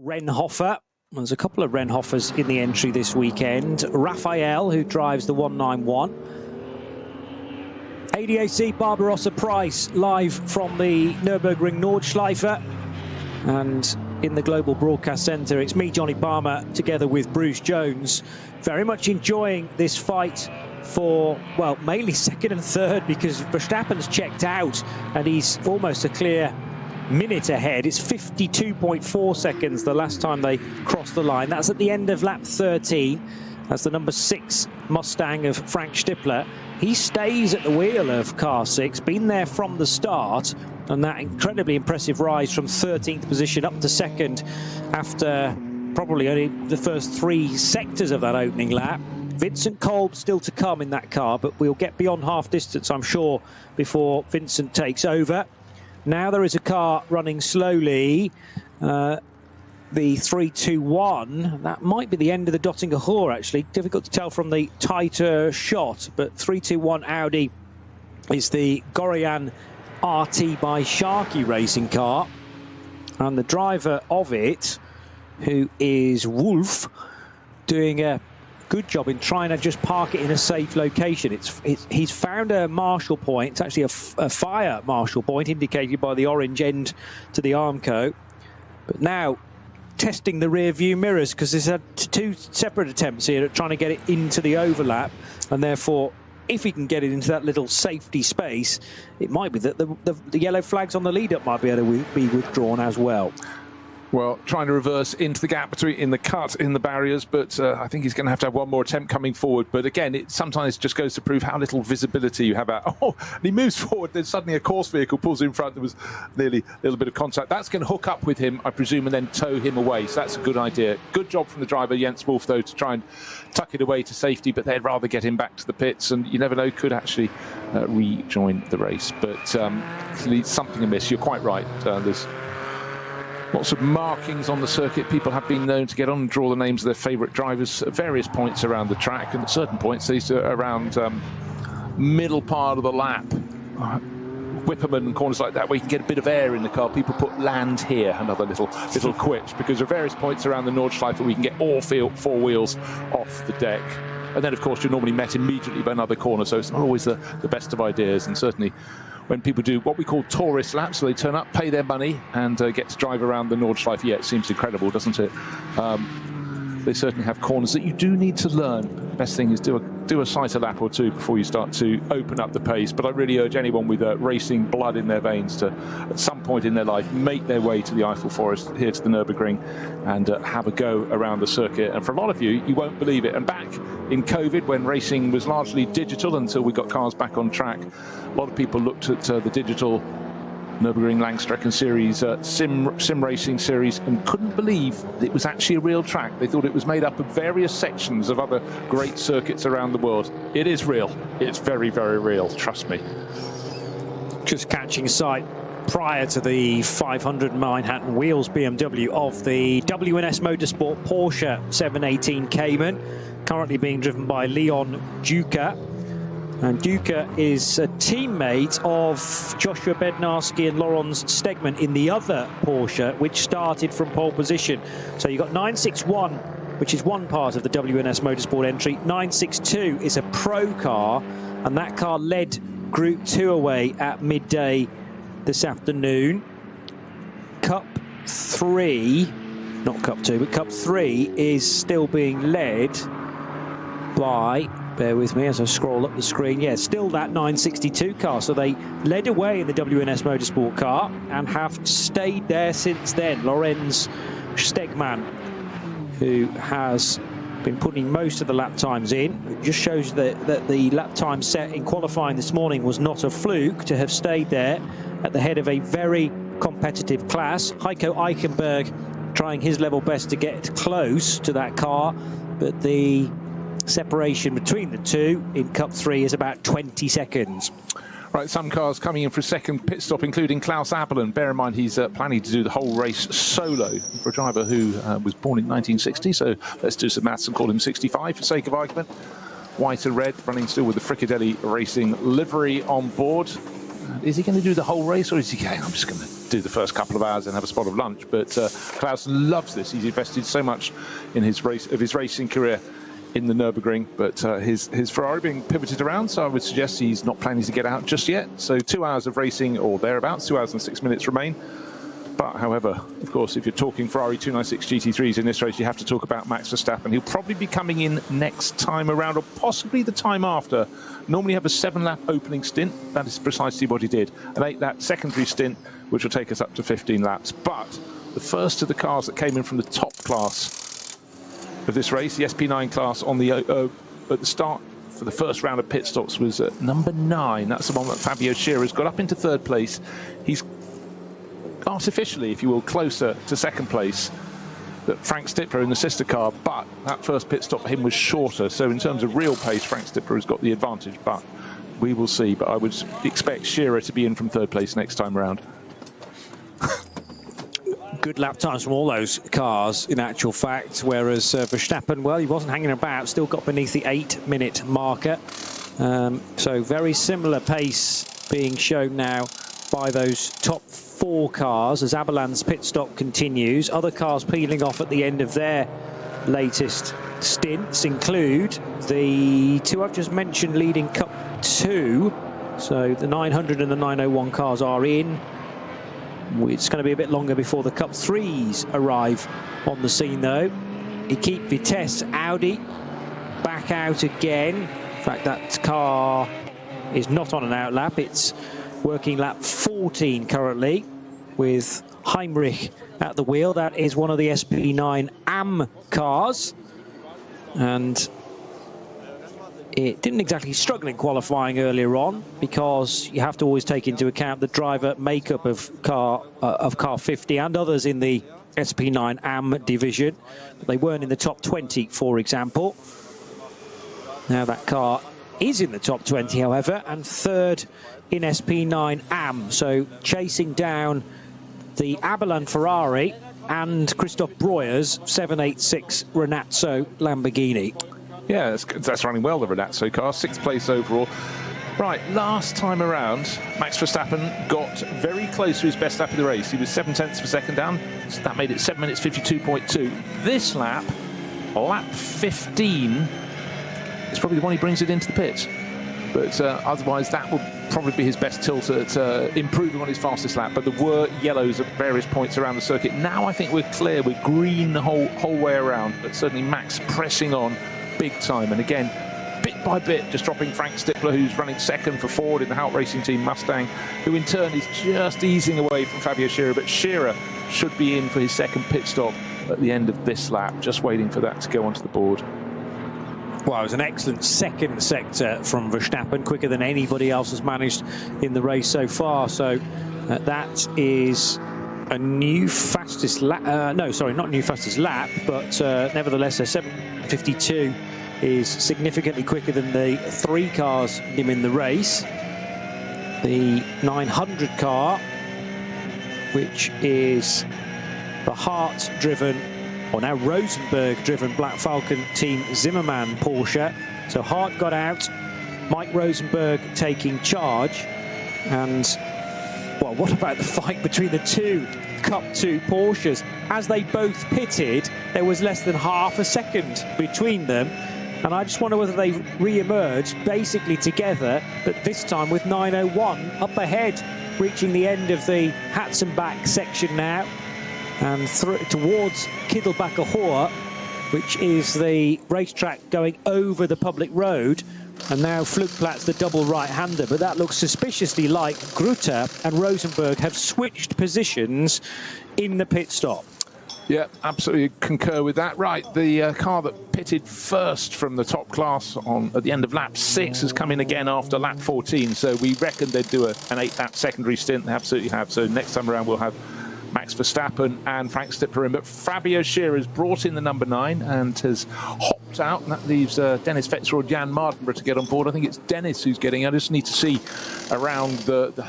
Renhofer. There's a couple of Renhofers in the entry this weekend. Raphael, who drives the 191. ADAC Barbarossapreis live from the Nürburgring Nordschleife. And in the Global Broadcast Centre, it's me, Johnny Palmer, together with Bruce Jones. Very much enjoying this fight for, well, mainly second and third, because Verstappen's checked out and he's almost a clear minute ahead. It's 52.4 seconds the last time they crossed the line. That's at the end of lap 13. That's the number 6 Mustang of Frank Stippler. He stays at the wheel of car 6, been there from the start, and that incredibly impressive rise from 13th position up to second after probably only the first 3 sectors of that opening lap. Vincent Kolb still to come in that car, but we'll get beyond half distance, I'm sure, before Vincent takes over. Now there is a car running slowly, the 321. That might be the end of the Dottinger Hoor, actually. Difficult to tell from the tighter shot, but 321 Audi is the Gorian RT by Sharkey racing car. And the driver of it, who is Wolf, doing a good job in trying to just park it in a safe location. He's found a marshal point. It's actually a fire marshal point indicated by the orange end to the Armco. But now testing the rear view mirrors, because there's had 2 separate attempts here at trying to get it into the overlap, and therefore if he can get it into that little safety space, it might be that the yellow flags on the lead up might be able to be withdrawn as well. Well, trying to reverse into the gap between in the cut in the barriers, but I think he's going to have one more attempt coming forward. But again, it sometimes just goes to prove how little visibility you have out. Oh, and he moves forward, then suddenly a course vehicle pulls in front. There was nearly a little bit of contact. That's going to hook up with him, I presume, and then tow him away. So that's a good idea. Good job from the driver, Jens Wolf, though, to try and tuck it away to safety, but they'd rather get him back to the pits, and you never know, could actually rejoin the race. But something amiss. You're quite right. There's lots of markings on the circuit. People have been known to get on and draw the names of their favourite drivers at various points around the track, and at certain points, these are around middle part of the lap. Whipperman and corners like that, where you can get a bit of air in the car. People put land here, another little quitch, because there are various points around the Nordschleife where we can get all 4 wheels off the deck. And then, of course, you're normally met immediately by another corner, so it's not always the best of ideas. And certainly when people do what we call tourist laps, so they turn up, pay their money, and get to drive around the Nordschleife. Yeah, it seems incredible, doesn't it? They certainly have corners that you do need to learn. Best thing is do a sighter lap or 2 before you start to open up the pace. But I really urge anyone with racing blood in their veins to, at some point in their life, make their way to the Eiffel Forest, here to the Nürburgring, and have a go around the circuit. And for a lot of you, you won't believe it. And back in COVID, when racing was largely digital until we got cars back on track, a lot of people looked at the digital Nürburgring Langstrecken-Series sim racing series and couldn't believe it was actually a real track. They thought it was made up of various sections of other great circuits around the world. It is real. It's very, very real, trust me. Just catching sight prior to the 500 Manhattan wheels BMW of the WNS Motorsport Porsche 718 Cayman, currently being driven by Leon Duca. And Duca is a teammate of Joshua Bednarski and Laurens Stegman in the other Porsche, which started from pole position. So you've got 961, which is one part of the WNS Motorsport entry. 962 is a pro car, and that car led Group 2 away at midday this afternoon. Cup 3, not Cup 2, but Cup 3 is still being led by, bear with me as I scroll up the screen, yeah, still that 962 car. So they led away in the WNS Motorsport car and have stayed there since then. Laurens Stegman, who has been putting most of the lap times in. It just shows that the lap time set in qualifying this morning was not a fluke to have stayed there at the head of a very competitive class. Heiko Eichenberg trying his level best to get close to that car, but the separation between the two in Cup 3 is about 20 seconds. Right, some cars coming in for a second pit stop, including Klaus Abelen. Bear in mind, he's planning to do the whole race solo for a driver who was born in 1960. So let's do some maths and call him 65 for sake of argument. White and red, running still with the Fricadelli Racing livery on board. Is he going to do the whole race, or is he going, I'm just going to do the first couple of hours and have a spot of lunch? But Klaus loves this. He's invested so much in his racing career in the Nürburgring, but his Ferrari being pivoted around, so I would suggest he's not planning to get out just yet. So 2 hours of racing or thereabouts, 2 hours and 6 minutes remain. But however, of course, if you're talking Ferrari 296 GT3s in this race, you have to talk about Max Verstappen. He'll probably be coming in next time around, or possibly the time after. Normally have a 7-lap opening stint. That is precisely what he did. An 8-lap secondary stint, which will take us up to 15 laps. But the first of the cars that came in from the top class of this race, the SP9 class, on the at the start for the first round of pit stops was number 9. That's the one that Fabio Scherer has got up into 3rd place. He's artificially, if you will, closer to 2nd place than Frank Stippler in the sister car, but that first pit stop for him was shorter. So in terms of real pace, Frank Stippler has got the advantage, but we will see. But I would expect Scherer to be in from 3rd place next time around. Good lap times from all those cars, in actual fact, whereas Verstappen, well, he wasn't hanging about, still got beneath the 8-minute marker. So very similar pace being shown now by those top 4 cars as Abelan's pit stop continues. Other cars peeling off at the end of their latest stints include the 2 I've just mentioned leading Cup 2. So the 900 and the 901 cars are in. It's going to be a bit longer before the Cup 3s arrive on the scene, though. Equipe Vitesse Audi back out again. In fact, that car is not on an outlap. It's working lap 14 currently with Heinrich at the wheel. That is one of the SP9 AM cars. And it didn't exactly struggle in qualifying earlier on, because you have to always take into account the driver makeup of car 50 and others in the SP9 AM division. But they weren't in the top 20, for example. Now that car is in the top 20, however, and 3rd in SP9 AM. So chasing down the Abelan Ferrari and Christoph Breuer's 786 Renazzo Lamborghini. Yeah, that's running well, the Renazzo car, 6th place overall. Right, last time around, Max Verstappen got very close to his best lap of the race. He was 7/10 of a second down, so that made it 7 minutes 52.2. This lap, lap 15, is probably the one he brings it into the pits. But otherwise, that will probably be his best tilt at improving on his fastest lap. But there were yellows at various points around the circuit. Now I think we're clear, we're green the whole way around. But certainly Max pressing on big time, and again, bit by bit, just dropping Frank Stippler, who's running 2nd for Ford in the Hout Racing Team Mustang, who in turn is just easing away from Fabio Scherer. But Scherer should be in for his 2nd pit stop at the end of this lap, just waiting for that to go onto the board. Well, it was an excellent 2nd sector from Verstappen, quicker than anybody else has managed in the race so far. So that is a new fastest lap. No, sorry, not new fastest lap, but nevertheless, a 7:52 is significantly quicker than the 3 cars in the race. The 900 car, which is the Hart-driven, or now Rosenberg-driven Black Falcon Team Zimmermann Porsche. So Hart got out Mike Rosenberg taking charge. And, well, what about the fight between the two Cup 2 Porsches? As they both pitted, there was less than half a second between them. And I just wonder whether they re-emerged basically together, but this time with 9:01 up ahead, reaching the end of the Hatzenbach section now. And towards Kiddelbacher Hohe, which is the racetrack going over the public road. And now Flugplatz, the double right-hander, but that looks suspiciously like Grutter and Rosenberg have switched positions in the pit stop. Yeah, absolutely concur with that. Right, the car that pitted first from the top class at the end of lap 6 has come in again after lap 14. So we reckon they'd do an 8-lap secondary stint. They absolutely have. So next time around we'll have Max Verstappen and Frank Stippler in. But Fabio Scherer has brought in the number 9 and has hopped out. And that leaves Dennis Fetzer or Jan Mardenborough to get on board. I think it's Dennis who's getting. I just need to see around the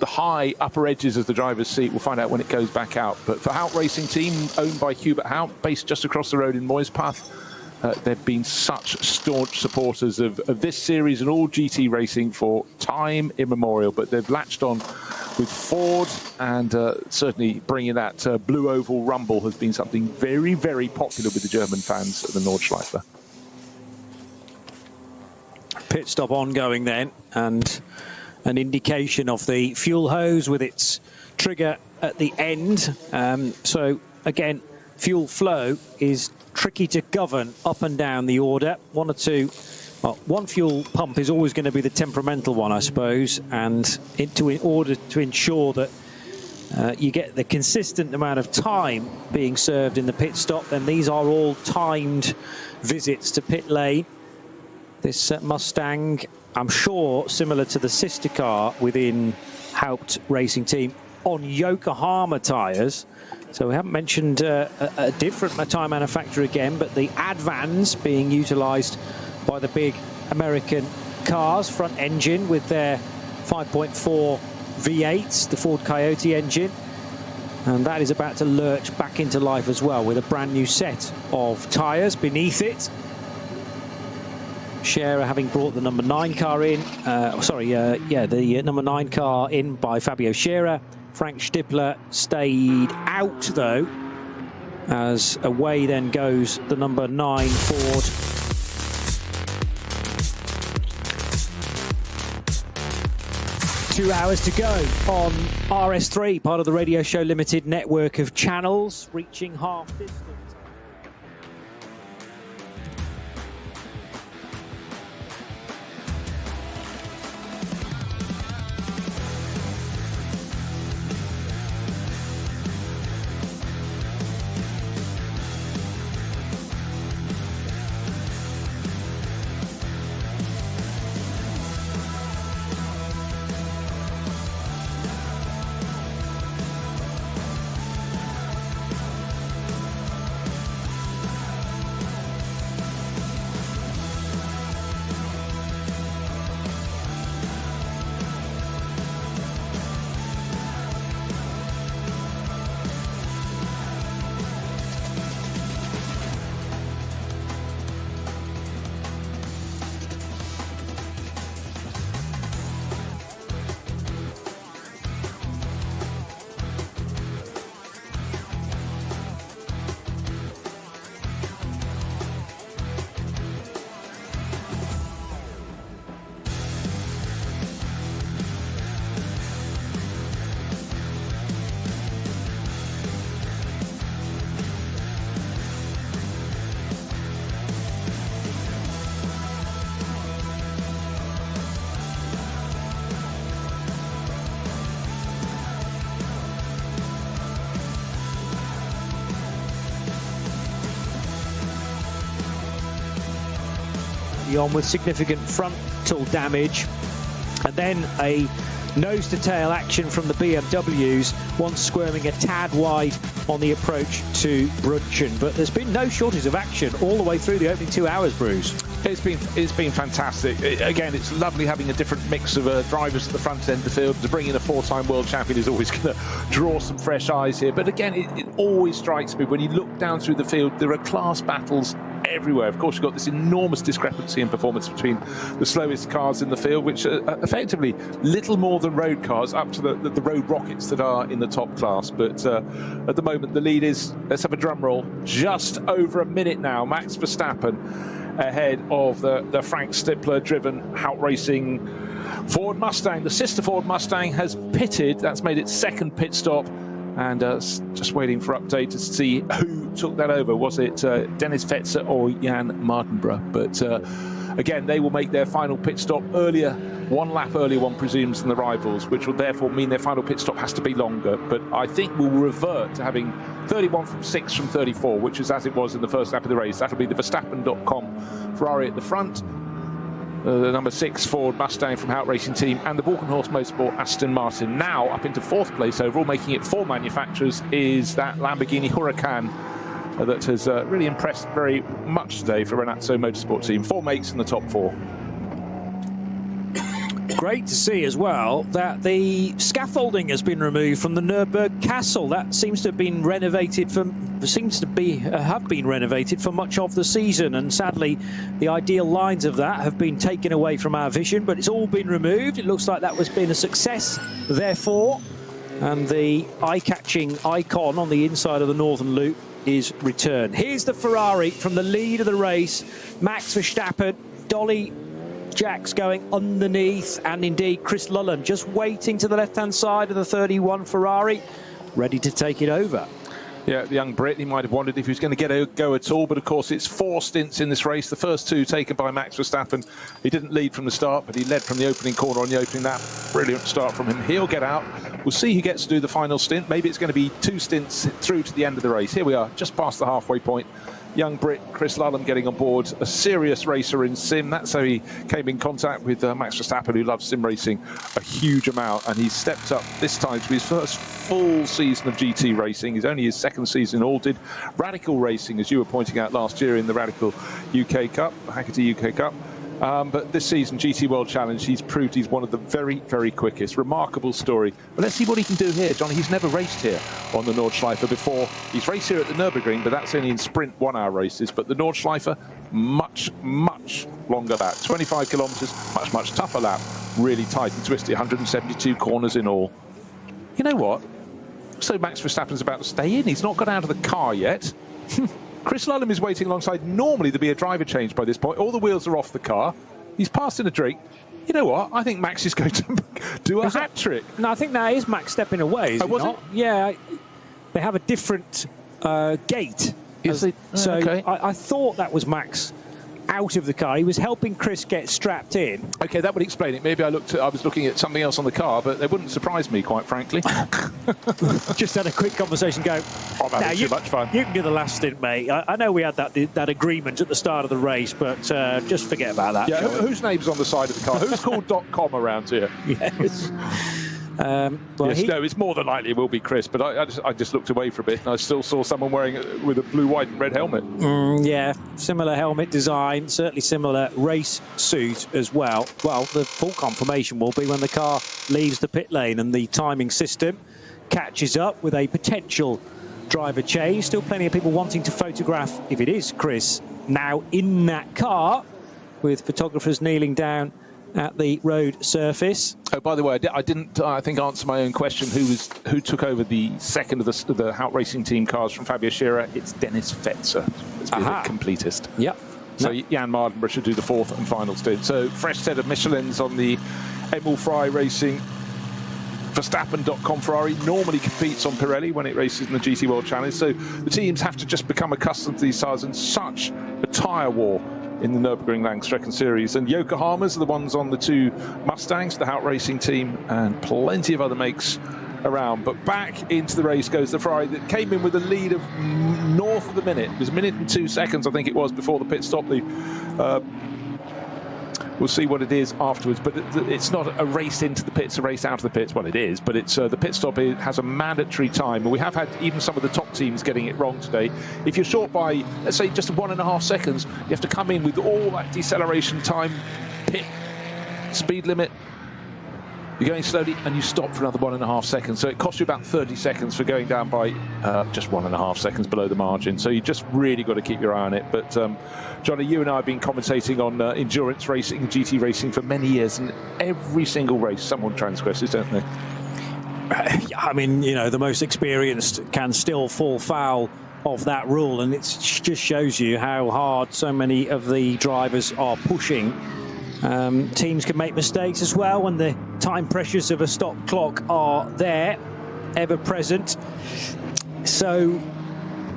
high upper edges of the driver's seat. We'll find out when it goes back out. But for Hout Racing Team, owned by Hubert Hout, based just across the road in Moispath, they've been such staunch supporters of this series and all GT racing for time immemorial. But they've latched on with Ford, and certainly bringing that blue oval rumble has been something very, very popular with the German fans at the Nordschleife. Pit stop ongoing then, and an indication of the fuel hose with its trigger at the end. So again, fuel flow is tricky to govern up and down the order. One fuel pump is always going to be the temperamental one, I suppose, and in order to ensure that you get the consistent amount of time being served in the pit stop, then these are all timed visits to pit lane. This Mustang, I'm sure, similar to the sister car within Haupt Racing Team, on Yokohama tyres. So we haven't mentioned a different tyre manufacturer again, but the Advans being utilised by the big American cars, front engine with their 5.4 V8s, the Ford Coyote engine. And that is about to lurch back into life as well with a brand new set of tyres beneath it. Scherer having brought the number 9 car in, the number 9 car in by Fabio Scherer. Frank Stippler stayed out though, as away then goes the number 9 Ford. Two hours to go on RS3, part of the Radio Show Limited network of channels, reaching half distance. On with significant frontal damage, and then a nose to tail action from the BMWs, one squirming a tad wide on the approach to Brunchen. But there's been no shortage of action all the way through the opening 2 hours, Bruce. It's been fantastic. Again, it's lovely having a different mix of drivers at the front end of the field. To bring in a 4-time world champion is always going to draw some fresh eyes here. But again, it always strikes me when you look down through the field, there are class battles everywhere. Of course, you've got this enormous discrepancy in performance between the slowest cars in the field, which are effectively little more than road cars, up to the road rockets that are in the top class. But at the moment, the lead is, let's have a drum roll, just over a minute now. Max Verstappen ahead of the Frank Stippler-driven Hout Racing Ford Mustang. The sister Ford Mustang has pitted. That's made its second pit stop. And just waiting for update to see who took that over. Was it Dennis Fetzer or Jan Mardenborough? But again, they will make their final pit stop earlier, 1 lap earlier, one presumes, than the rivals, which will therefore mean their final pit stop has to be longer. But I think we'll revert to having 31 from 6 from 34, which is as it was in the first lap of the race. That'll be the Verstappen.com Ferrari at the front, the number 6 Ford Mustang from Hout Racing Team, and the Walkenhorst Motorsport Aston Martin. Now up into 4th place overall, making it 4 manufacturers, is that Lamborghini Huracan that has really impressed very much today for Renazzo Motorsport Team. 4 makes in the top 4. Great to see as well that the scaffolding has been removed from the Nürburgring Castle. That seems to have been renovated have been renovated for much of the season, and sadly the ideal lines of that have been taken away from our vision, but it's all been removed. It looks like that was been a success therefore, and the eye-catching icon on the inside of the northern loop is returned. Here's the Ferrari from the lead of the race. Max Verstappen, Dolly Jacks going underneath, and indeed Chris Lullham just waiting to the left-hand side of the 31 Ferrari, ready to take it over. Yeah, the young Brit, he might have wondered if he was going to get a go at all, but of course it's 4 stints in this race. The first 2 taken by Max Verstappen. He didn't lead from the start, but he led from the opening corner on the opening lap. Brilliant start from him. He'll get out. We'll see who gets to do the final stint. Maybe it's going to be 2 stints through to the end of the race. Here we are, just past the halfway point. Young Brit Chris Lullham getting on board, a serious racer in sim. That's how he came in contact with Max Verstappen, who loves sim racing a huge amount, and he's stepped up this time to his first full season of GT racing. He's only his 2nd season all. Did Radical racing, as you were pointing out, last year in the Radical UK Cup, Hackety UK Cup. But this season, GT World Challenge, he's proved he's one of the very, very quickest. Remarkable story. But let's see what he can do here, Johnny. He's never raced here on the Nordschleife before. He's raced here at the Nürburgring, but that's only in sprint 1-hour races. But the Nordschleife, much, much longer lap. 25 kilometres, much, much tougher lap. Really tight and twisty, 172 corners in all. You know what? So Max Verstappen's about to stay in. He's not got out of the car yet. Chris Lullham is waiting alongside. Normally there'd be a driver change by this point. All the wheels are off the car. He's passed in a drink. You know what? I think Max is going to do a hat trick. No, I think that is Max stepping away, is it not? Yeah, they have a different gate. So okay. I thought that was Max out of the car. He was helping Chris get strapped in. Okay, that would explain it. Maybe I was looking at something else on the car, but it wouldn't surprise me, quite frankly. Just had a quick conversation. Go. I'm having too much fun. You can do the last stint, mate. I know we had that agreement at the start of the race, but just forget about that. Yeah, whose name's on the side of the car? Who's called .com around here? Yes. No, it's more than likely it will be Chris, but I just looked away for a bit and I still saw someone wearing with a blue, white and red helmet. Yeah, similar helmet design, certainly similar race suit as well. Well, the full confirmation will be when the car leaves the pit lane and the timing system catches up with a potential driver change. Still plenty of people wanting to photograph, if it is Chris, now in that car, with photographers kneeling down at the road surface. Oh, by the way, I didn't, I think, answer my own question. Who took over the second of the Hout Racing Team cars from Fabio Scherer? It's Dennis Fetzer. It's been the completest. Yep. So Jan Mardenborough should do the 4th and final stint. So fresh set of Michelins on the Emil Frey Racing Verstappen.com Ferrari. Normally competes on Pirelli when it races in the GT World Challenge. So the teams have to just become accustomed to these cars, and such a tyre war in the Nürburgring Langstrecken Series. And Yokohamas are the ones on the 2 Mustangs, the Hout Racing Team, and plenty of other makes around. But back into the race goes the Ferrari that came in with a lead of north of the minute. It was 1 minute and 2 seconds, I think it was, before the pit stop. We'll see what it is afterwards, but it's not a race into the pits, a race out of the pits. Well, it is, but it's the pit stop has a mandatory time, and we have had even some of the top teams getting it wrong today. If you're short by, let's say, just 1.5 seconds, you have to come in with all that deceleration time, pit speed limit. You're going slowly and you stop for another 1.5 seconds. So it costs you about 30 seconds for going down by just 1.5 seconds below the margin. So you just really got to keep your eye on it. But Johnny, you and I have been commentating on endurance racing and GT racing for many years, and every single race someone transgresses, don't they? I mean, you know, the most experienced can still fall foul of that rule, and it just shows you how hard so many of the drivers are pushing. Teams can make mistakes as well when the time pressures of a stop clock are there, ever present. So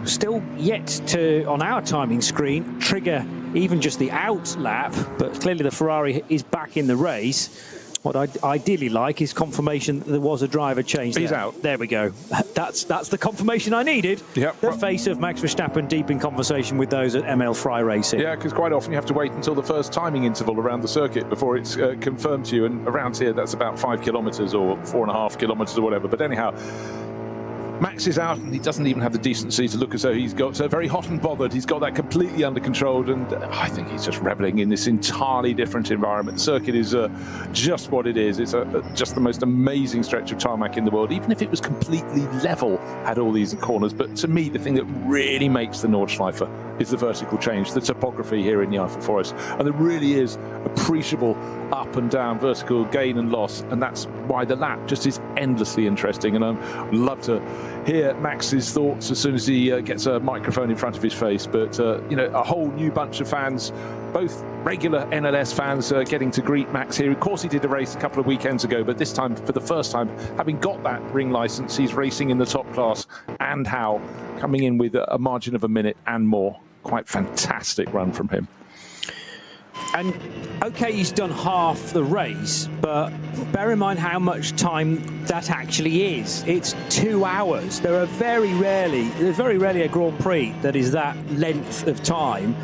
still yet to, on our timing screen, trigger even just the out lap, but clearly the Ferrari is back in the race. What I'd ideally like is confirmation that there was a driver change there. He's out. There we go. That's the confirmation I needed. Yep. The face of Max Verstappen deep in conversation with those at ML Fry Racing. Yeah, because quite often you have to wait until the first timing interval around the circuit before it's confirmed to you. And around here, that's about 5 kilometres or 4.5 kilometres or whatever. But anyhow, Max is out, and he doesn't even have the decency to look as though he's got very hot and bothered. He's got that completely under control, and I think he's just reveling in this entirely different environment. The circuit is just what it is. It's just the most amazing stretch of tarmac in the world, even if it was completely level, had all these corners. But to me, the thing that really makes the Nordschleife is the vertical change, the topography here in the Eiffel Forest. And there really is appreciable up and down vertical gain and loss, and that's why the lap just is endlessly interesting. And I'd love to hear Max's thoughts as soon as he gets a microphone in front of his face. But you know, a whole new bunch of fans, both regular NLS fans, getting to greet Max here. Of course, he did a race a couple of weekends ago, but this time, for the first time, having got that ring license, he's racing in the top class, and how coming in with a margin of a minute and more. Quite fantastic run from him. And okay, he's done half the race, but bear in mind how much time that actually is. It's 2 hours. There's very rarely a Grand Prix that is that length of time.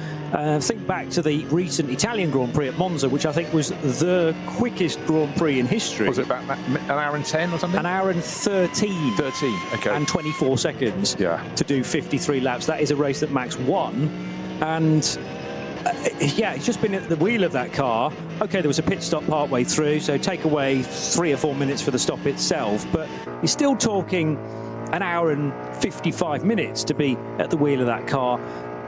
Think back to the recent Italian Grand Prix at Monza, which I think was the quickest Grand Prix in history. Was it about an hour and 10 or something? An hour and 13. 13, okay. And 24 seconds to do 53 laps. That is a race that Max won. And yeah, he's just been at the wheel of that car. Okay, there was a pit stop partway through, so take away 3 or 4 minutes for the stop itself. But you're still talking an hour and 55 minutes to be at the wheel of that car.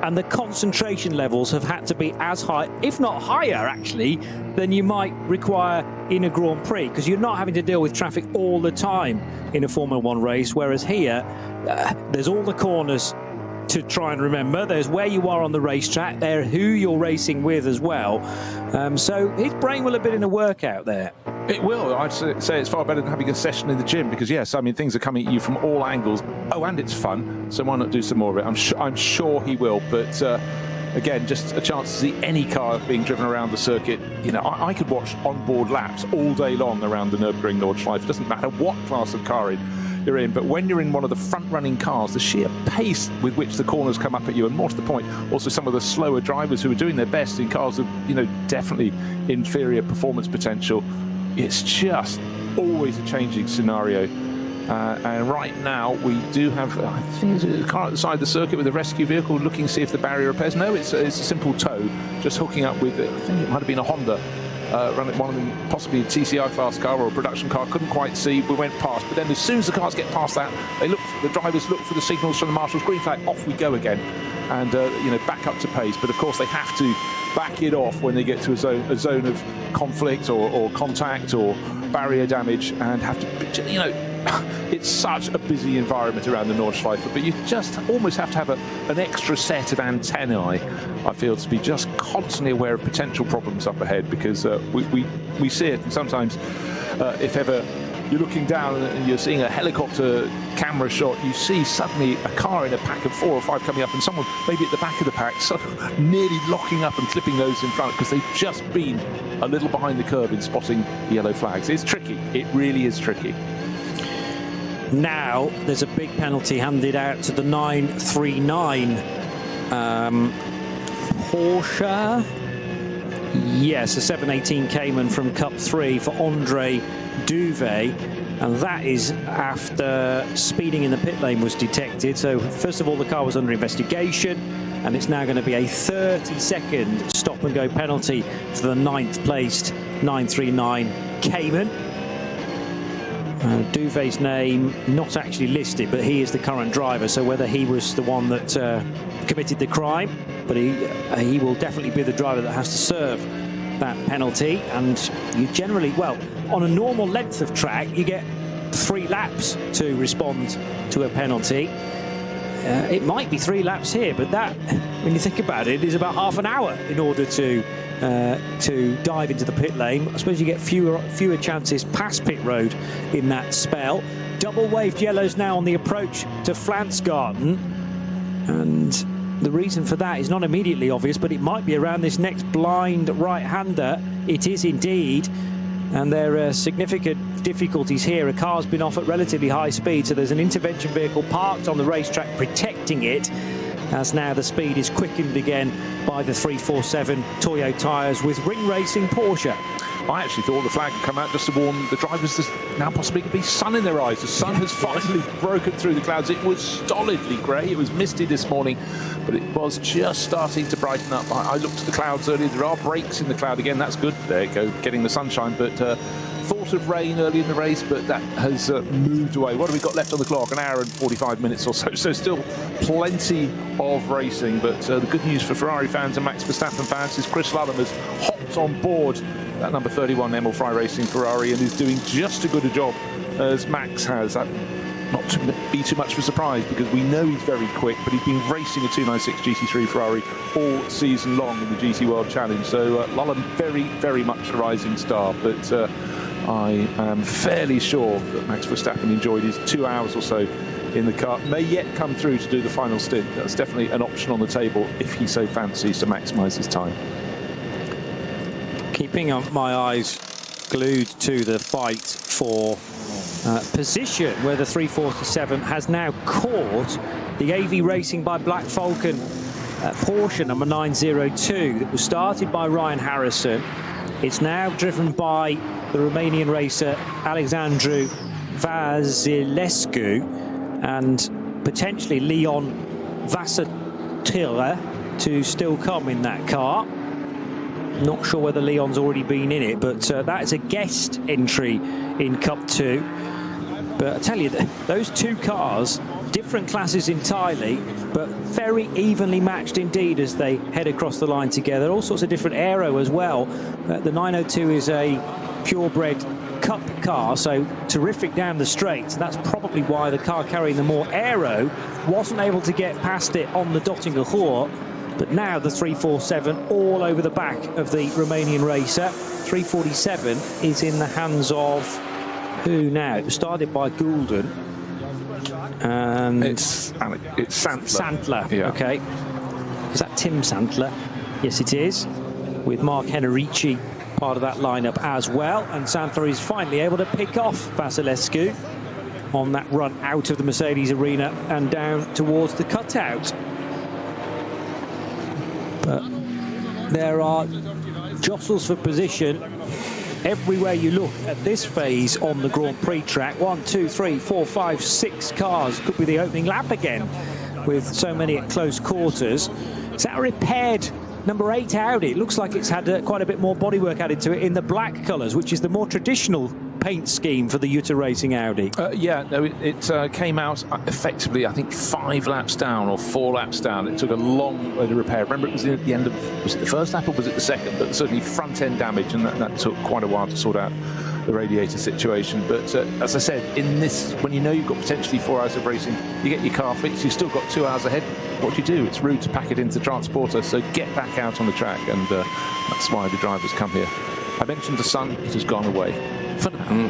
And the concentration levels have had to be as high, if not higher, actually, than you might require in a Grand Prix, because you're not having to deal with traffic all the time in a Formula 1 race, whereas here, there's all the corners to try and remember. There's where you are on the racetrack, there who you're racing with as well. So his brain will have been in a workout there. It will. I'd say it's far better than having a session in the gym, because yes, I mean, things are coming at you from all angles. Oh, and it's fun, so why not do some more of it? I'm sure he will, but again, just a chance to see any car being driven around the circuit. You know, I could watch onboard laps all day long around the Nürburgring Nordschleife. It doesn't matter what class of car you're in, but when you're in one of the front-running cars, the sheer pace with which the corners come up at you, and more to the point, also some of the slower drivers who are doing their best in cars of, you know, definitely inferior performance potential, it's just always a changing scenario. And right now we do have, I think, a car at the side of the circuit with a rescue vehicle looking to see if the barrier repairs. No, it's a simple tow, just hooking up with, I think it might have been a Honda. Running one of them, possibly a TCR class car or a production car, couldn't quite see. We went past, but then as soon as the cars get past that, the drivers look for the signals from the marshal's green flag. Off we go again, and you know, back up to pace. But of course, they have to back it off when they get to a zone of conflict or contact or barrier damage, and have to, you know. It's such a busy environment around the Nordschleife, but you just almost have to have an extra set of antennae, I feel, to be just constantly aware of potential problems up ahead, because we see it, and sometimes if ever you're looking down and you're seeing a helicopter camera shot, you see suddenly a car in a pack of 4 or 5 coming up, and someone maybe at the back of the pack sort of nearly locking up and clipping those in front because they've just been a little behind the curve in spotting yellow flags. It's tricky. It really is tricky. Now there's a big penalty handed out to the 939 Porsche. Yes, a 718 Cayman from Cup 3 for Andre Duvet, and that is after speeding in the pit lane was detected. So first of all, the car was under investigation, and it's now going to be a 30-second stop and go penalty for the 9th placed 939 Cayman. Duvet's name not actually listed, but he is the current driver, so whether he was the one that committed the crime, but he will definitely be the driver that has to serve that penalty. And you generally, well, on a normal length of track, you get 3 laps to respond to a penalty. It might be 3 laps here, but that, when you think about it, is about half an hour in order to dive into the pit lane. I suppose you get fewer chances past pit road in that spell. Double waved yellows now on the approach to Flansgarten, and the reason for that is not immediately obvious, but it might be around this next blind right-hander. It is indeed, and there are significant difficulties here. A car's been off at relatively high speed, so there's an intervention vehicle parked on the racetrack protecting it, as now the speed is quickened again by the 347 Toyo tyres with Ring Racing Porsche. I actually thought the flag had come out just to warn the drivers there's now possibly could be sun in their eyes. The sun has finally broken through the clouds. It was stolidly grey. It was misty this morning, but it was just starting to brighten up. I looked at the clouds earlier. There are breaks in the cloud again. That's good. There you go, getting the sunshine. But thought of rain early in the race, but that has moved away. What have we got left on the clock? An hour and 45 minutes or so. So still plenty of racing. But the good news for Ferrari fans and Max Verstappen fans is Chris Lullham has hopped on board that number 31 Emil Fry Racing Ferrari and is doing just as good a job as Max has. That not to be too much of a surprise, because we know he's very quick, but he's been racing a 296 GT3 Ferrari all season long in the GT World Challenge. So Lullham very, very much a rising star, but I am fairly sure that Max Verstappen enjoyed his 2 hours or so in the car. May yet come through to do the final stint. That's definitely an option on the table if he so fancies to maximise his time. Keeping my eyes glued to the fight for position, where the 347 has now caught the AV Racing by Black Falcon Porsche number 902 that was started by Ryan Harrison. It's now driven by the Romanian racer Alexandru Vasilescu and potentially Leon Vasatila to still come in that car. Not sure whether Leon's already been in it, but that is a guest entry in Cup 2. But I tell you, those 2 cars, different classes entirely, but very evenly matched indeed as they head across the line together. All sorts of different aero as well. The 902 is a purebred Cup car, so terrific down the straights. That's probably why the car carrying the more aero wasn't able to get past it on the Dottinger Hoor. But now the 347 all over the back of the Romanian racer. 347 is in the hands of who now? It was started by Goulden. And it's Santler. Santler, yeah. Okay. Is that Tim Santler? Yes, it is. With Mark Henrici part of that lineup as well. And Santler is finally able to pick off Vasilescu on that run out of the Mercedes arena and down towards the cutout. But there are jostles for position everywhere you look at this phase on the Grand Prix track. 1, 2, 3, 4, 5, 6 cars. Could be the opening lap again with so many at close quarters. Is that a repaired number 8 Audi? It looks like it's had quite a bit more bodywork added to it in the black colours, which is the more traditional paint scheme for the Jutta Racing Audi. Yeah, no, it came out effectively, I think, 5 laps down or 4 laps down. It took a long way to repair. Remember, it was at the end of, was it the first lap or was it the second? But certainly front end damage, and that took quite a while to sort out the radiator situation. But as I said, in this, when you know you've got potentially 4 hours of racing, you get your car fixed, you've still got 2 hours ahead. What do you do? It's rude to pack it into transporter, so get back out on the track, and that's why the drivers come here. I mentioned the sun, it has gone away. For now.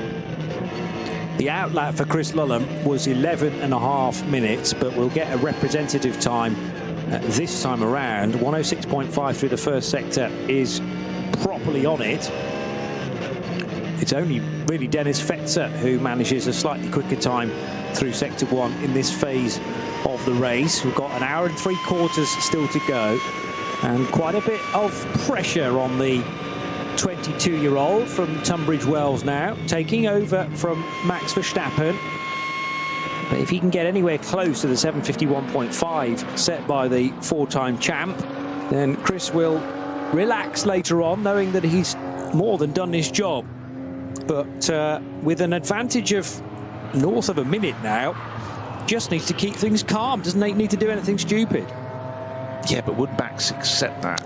The outlap for Chris Lullham was 11.5 minutes, but we'll get a representative time this time around. 106.5 through the first sector is properly on it. It's only really Dennis Fetzer who manages a slightly quicker time through sector 1 in this phase of the race. We've got an hour and 3/4 still to go, and quite a bit of pressure on the 22-year-old from Tunbridge Wells now, taking over from Max Verstappen. But if he can get anywhere close to the 7:51.5 set by the 4-time champ, then Chris will relax later on, knowing that he's more than done his job. But with an advantage of north of a minute now. Just needs to keep things calm. Doesn't need to do anything stupid. Yeah, but would Max accept that?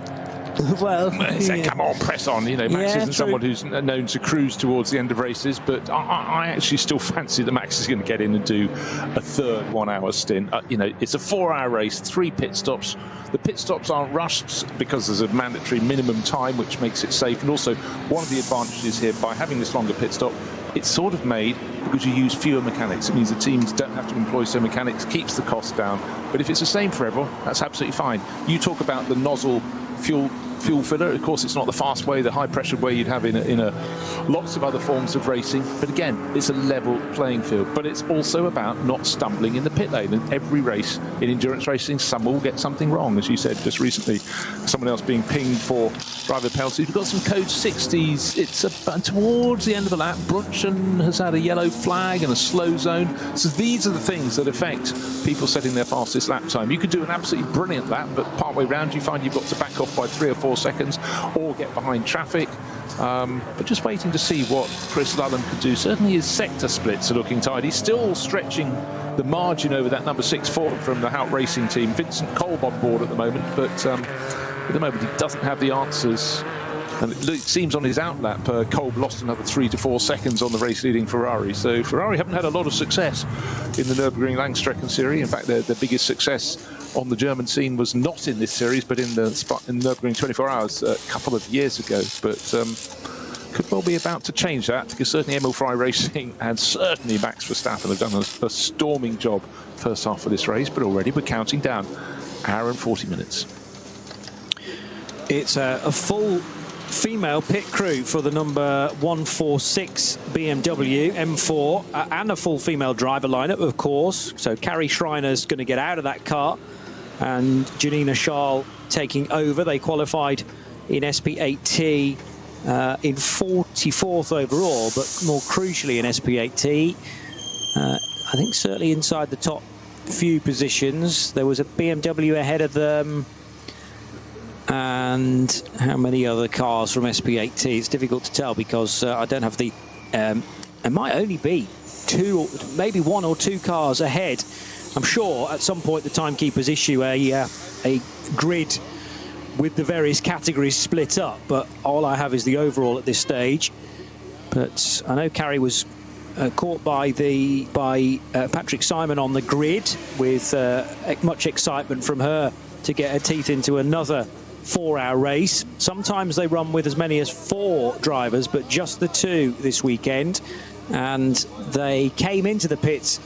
Well, say, come on, press on. You know, Max isn't someone who's known to cruise towards the end of races, but I actually still fancy that Max is going to get in and do a third 1 hour stint. You know, it's a 4-hour race, 3 pit stops. The pit stops aren't rushed because there's a mandatory minimum time, which makes it safe. And also, one of the advantages here by having this longer pit stop, it's sort of made because you use fewer mechanics. It means the teams don't have to employ so mechanics, keeps the cost down. But if it's the same for everyone, that's absolutely fine. You talk about the nozzle fuel filler. Of course, it's not the fast way, the high pressure way you'd have in lots of other forms of racing. But again, it's a level playing field. But it's also about not stumbling in the pit lane. And every race in endurance racing, someone will get something wrong. As you said just recently, someone else being pinged for driver penalties. We've got some code 60s. It's towards the end of the lap. Brunchen has had a yellow flag and a slow zone. So these are the things that affect people setting their fastest lap time. You could do an absolutely brilliant lap, but partway round you find you've got to back off by 3 or 4 seconds or get behind traffic. But just waiting to see what Chris Lullham could do. Certainly his sector splits are looking tight. He's still stretching the margin over that number 6 Ford from the Hout Racing team. Vincent Kolb on board at the moment, but at the moment he doesn't have the answers. And it seems on his outlap, Kolb lost another 3 to 4 seconds on the race-leading Ferrari. So Ferrari haven't had a lot of success in the Nürburgring Langstrecken-serie. In fact, their biggest success on the German scene was not in this series, but in the Nürburgring 24 Hours a couple of years ago. But could well be about to change that, because certainly Emil Frey Racing and certainly Max Verstappen have done a storming job first half of this race. But already we're counting down hour and 40 minutes. It's a full female pit crew for the number 146 BMW M4 and a full female driver lineup, of course. So Carrie Schreiner's going to get out of that car and Janina Schal taking over. They qualified in SP8T in 44th overall, but more crucially in SP8T, I think certainly inside the top few positions. There was a BMW ahead of them. And how many other cars from SP8T? It's difficult to tell because I don't have the... it might only be 2, maybe 1 or 2 cars ahead. I'm sure at some point the timekeepers issue a grid with the various categories split up, but all I have is the overall at this stage. But I know Carrie was caught by Patrick Simon on the grid with much excitement from her to get her teeth into another 4-hour race. Sometimes they run with as many as 4 drivers, but just the 2 this weekend. And they came into the pits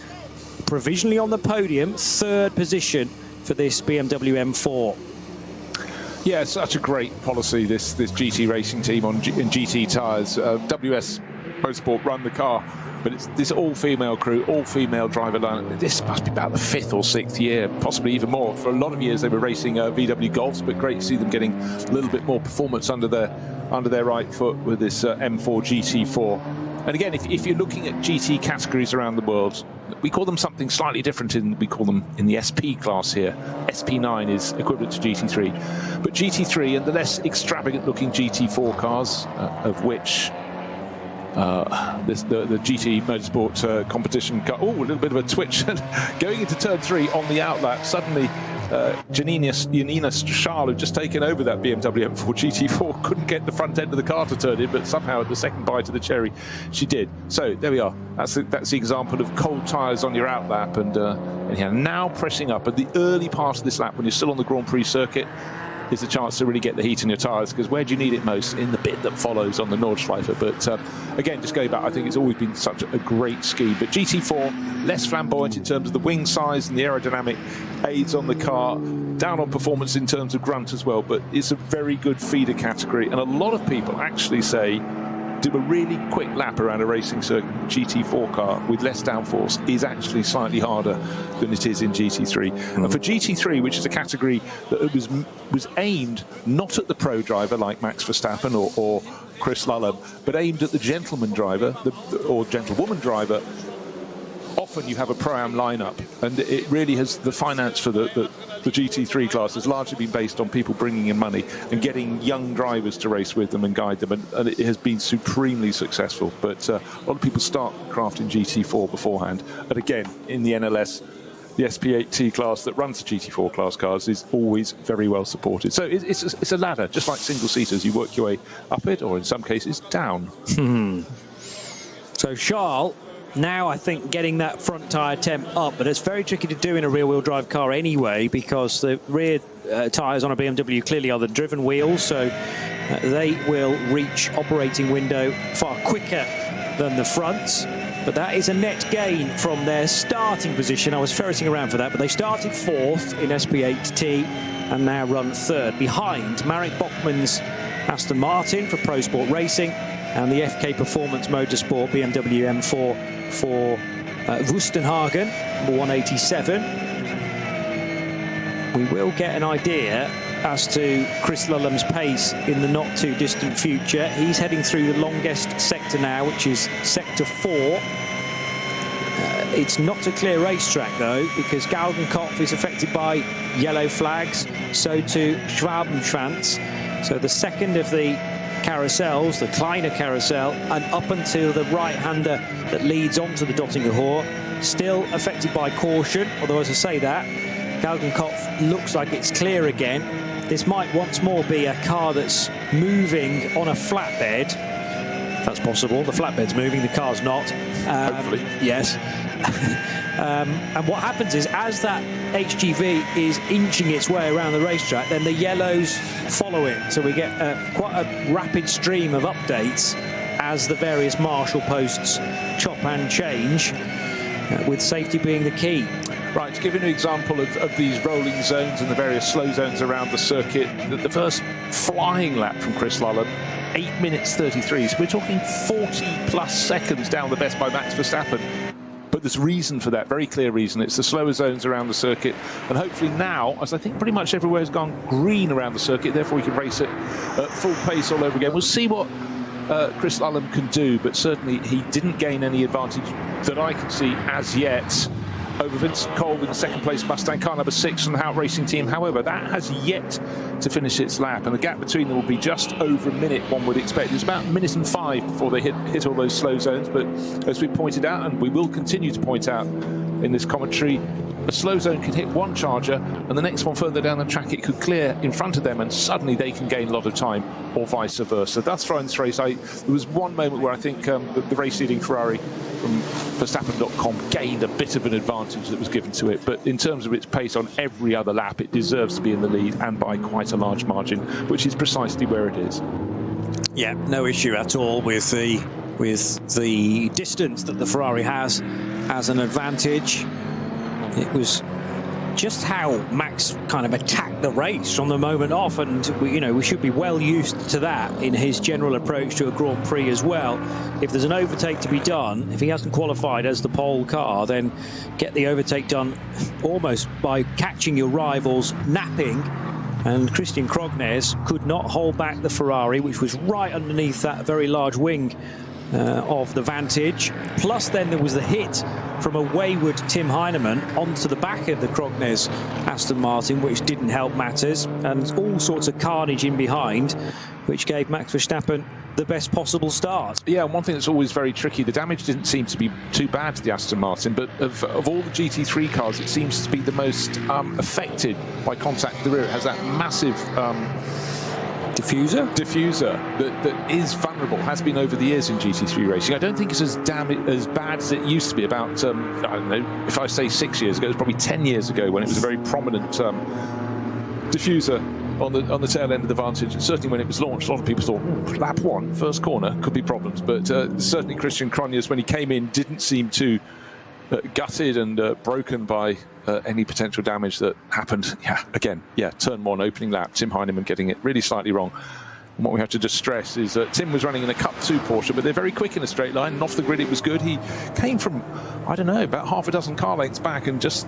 provisionally on the podium, 3rd position for this BMW M4. Yeah, such a great policy, this GT racing team in GT tyres. WS Motorsport run the car, but it's this all-female crew, all-female driver line. This must be about the 5th or 6th year, possibly even more. For a lot of years they were racing VW Golfs, but great to see them getting a little bit more performance under their right foot with this M4 GT4. And again, if you're looking at GT categories around the world, we call them something slightly different. We call them in the SP class here. SP9 is equivalent to GT3. But GT3 and the less extravagant-looking GT4 cars, of which the GT Motorsport competition car. Oh, a little bit of a twitch. Going into turn 3 on the outlap, suddenly Janina Schal, who'd just taken over that BMW M4 GT4, couldn't get the front end of the car to turn in, but somehow at the second bite of the cherry, she did. So there we are. That's the example of cold tyres on your outlap, and now pressing up at the early part of this lap when you're still on the Grand Prix circuit. Is a chance to really get the heat in your tyres, because where do you need it most? In the bit that follows on the Nordschleife. But again, just going back, I think it's always been such a great scheme. But GT4, less flamboyant in terms of the wing size and the aerodynamic aids on the car, down on performance in terms of grunt as well, but it's a very good feeder category. And a lot of people actually say do a really quick lap around a racing circuit. GT4 car with less downforce is actually slightly harder than it is in GT3. And for GT3, which is a category that was aimed not at the pro driver like Max Verstappen or Chris Lullham, but aimed at the gentleman driver or gentlewoman driver, often you have a Pro-Am lineup, and it really has, the finance for the GT3 class has largely been based on people bringing in money and getting young drivers to race with them and guide them, and it has been supremely successful. But a lot of people start crafting GT4 beforehand, and again, in the NLS, the SP8T class that runs the GT4 class cars is always very well supported. So it's a ladder, just like single-seaters. You work your way up it, or in some cases, down. So Charles, now I think getting that front tyre temp up, but it's very tricky to do in a rear-wheel drive car anyway, because the rear tyres on a BMW clearly are the driven wheels, so they will reach operating window far quicker than the fronts. But that is a net gain from their starting position. I was ferreting around for that, but they started 4th in SP8T and now run 3rd, behind Marek Bachmann's Aston Martin for Pro Sport Racing and the FK Performance Motorsport BMW M4 for Wustenhagen, number 187. We will get an idea as to Chris Lullham's pace in the not too distant future. He's heading through the longest sector now, which is sector 4. It's not a clear racetrack though, because Galgenkopf is affected by yellow flags, so too Schwabenschwanz. So the second of the carousels, the Kleiner carousel, and up until the right-hander that leads onto the Dottinger Hohe, still affected by caution, although as I say that, Galgenkopf looks like it's clear again. This might once more be a car that's moving on a flatbed. That's possible. The flatbed's moving, the car's not. Hopefully. Yes. And what happens is, as that HGV is inching its way around the racetrack, then the yellows follow it. So we get quite a rapid stream of updates as the various marshal posts chop and change, with safety being the key. Right, to give you an example of these rolling zones and the various slow zones around the circuit, the first flying lap from Chris Lullham, 8 minutes 33. So we're talking 40+ seconds down the best by Max Verstappen. But there's reason for that, very clear reason. It's the slower zones around the circuit. And hopefully now, as I think pretty much everywhere has gone green around the circuit, therefore we can race it at full pace all over again. We'll see what Chris Lullham can do, but certainly he didn't gain any advantage that I can see as yet over Vincent Kolb in the second place Mustang car number 6 from the Hout Racing team. However, that has yet to finish its lap, and the gap between them will be just over a minute, one would expect. It's about 1 minute and 5 before they hit all those slow zones, but as we pointed out, and we will continue to point out in this commentary, a slow zone can hit one charger and the next one further down the track it could clear in front of them, and suddenly they can gain a lot of time, or vice versa. Thus far in this race, there was one moment where I think the race-leading Ferrari from Verstappen.com gained a bit of an advantage that was given to it, but in terms of its pace on every other lap, it deserves to be in the lead, and by quite a large margin, which is precisely where it is. Yeah, no issue at all with the distance that the Ferrari has as an advantage. It was just how Max kind of attacked the race from the moment off, and we should be well used to that in his general approach to a Grand Prix as well. If there's an overtake to be done, if he hasn't qualified as the pole car, then get the overtake done almost by catching your rivals napping. And Christian Krognes could not hold back the Ferrari, which was right underneath that very large wing of the Vantage. Plus then there was the hit from a wayward Tim Heinemann onto the back of the Krognes Aston Martin, which didn't help matters, and all sorts of carnage in behind, which gave Max Verstappen the best possible start. Yeah, and one thing that's always very tricky, the damage didn't seem to be too bad to the Aston Martin, but of all the GT3 cars, it seems to be the most affected by contact with the rear. It has that massive diffuser that is vulnerable, has been over the years in GT3 racing. I don't think it's as bad as it used to be about, I don't know, if I say 6 years ago, it was probably 10 years ago when it was a very prominent diffuser on the tail end of the Vantage. And certainly when it was launched, a lot of people thought, lap 1, first corner, could be problems. But certainly Christian Krognes, when he came in, didn't seem too gutted and broken by any potential damage that happened. Turn 1, opening lap, Tim Heinemann getting it really slightly wrong. And what we have to just stress is that Tim was running in a Cup 2 Porsche, but they're very quick in a straight line, and off the grid it was good. He came from, I don't know, about half a dozen car lengths back, and just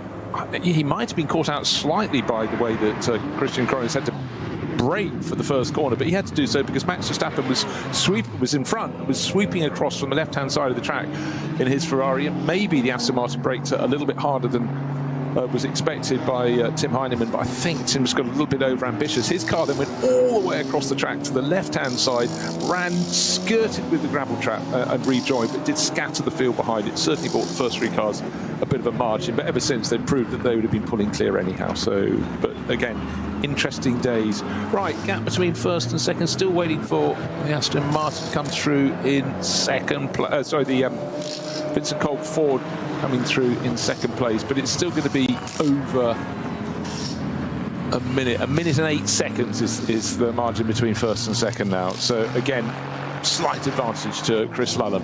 he might have been caught out slightly by the way that Christian Krognes had to brake for the first corner, but he had to do so because Max Verstappen was in front, was sweeping across from the left-hand side of the track in his Ferrari, and maybe the Aston Martin braked a little bit harder than was expected by Tim Heinemann, but I think Tim's got a little bit over-ambitious. His car then went all the way across the track to the left-hand side, skirted with the gravel trap and rejoined, but did scatter the field behind it. Certainly bought the first 3 cars a bit of a margin, but ever since they've proved that they would have been pulling clear anyhow. So, but again, interesting days. Right, gap between first and second, still waiting for the Aston Martin to come through in second place. The Vincent Colk Ford coming through in second place, but it's still going to be over a minute and 8 seconds is the margin between first and second now. So again, slight advantage to Chris Lullham.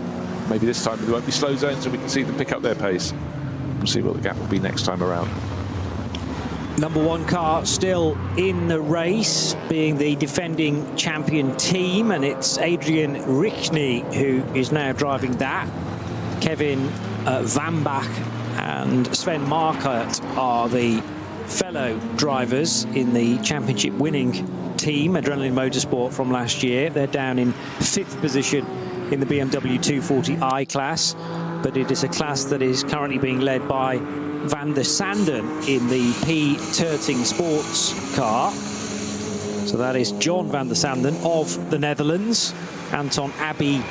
Maybe this time there won't be slow zones, so we can see them pick up their pace. We'll see what the gap will be next time around. Number 1 car still in the race, being the defending champion team, and it's Adrian Richney who is now driving that. Kevin Vambach and Sven Markert are the fellow drivers in the championship winning team, Adrenaline Motorsport, from last year. They're down in 5th position in the BMW 240i class, but it is a class that is currently being led by Van der Sanden in the P. Terting Sports car. So that is John Van der Sanden of the Netherlands, Anton Abbey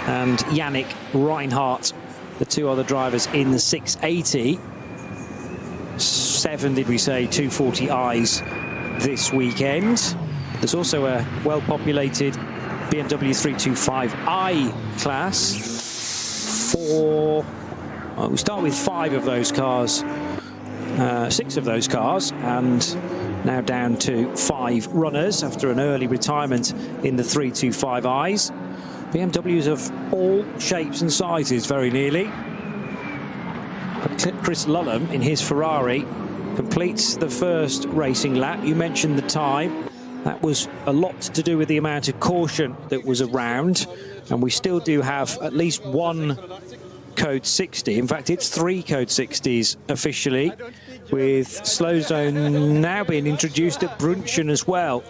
and Yannick Reinhardt, the 2 other drivers in the 680. 7, did we say, 240i's this weekend. There's also a well-populated BMW 325i class. We start with 5 of those cars, 6 of those cars, and now down to 5 runners after an early retirement in the 325i's. BMWs of all shapes and sizes, very nearly. But Chris Lullham in his Ferrari completes the first racing lap. You mentioned the time. That was a lot to do with the amount of caution that was around, and we still do have at least 1 code 60. In fact, it's 3 code 60s officially, with slow zone now being introduced at Brunchen as well.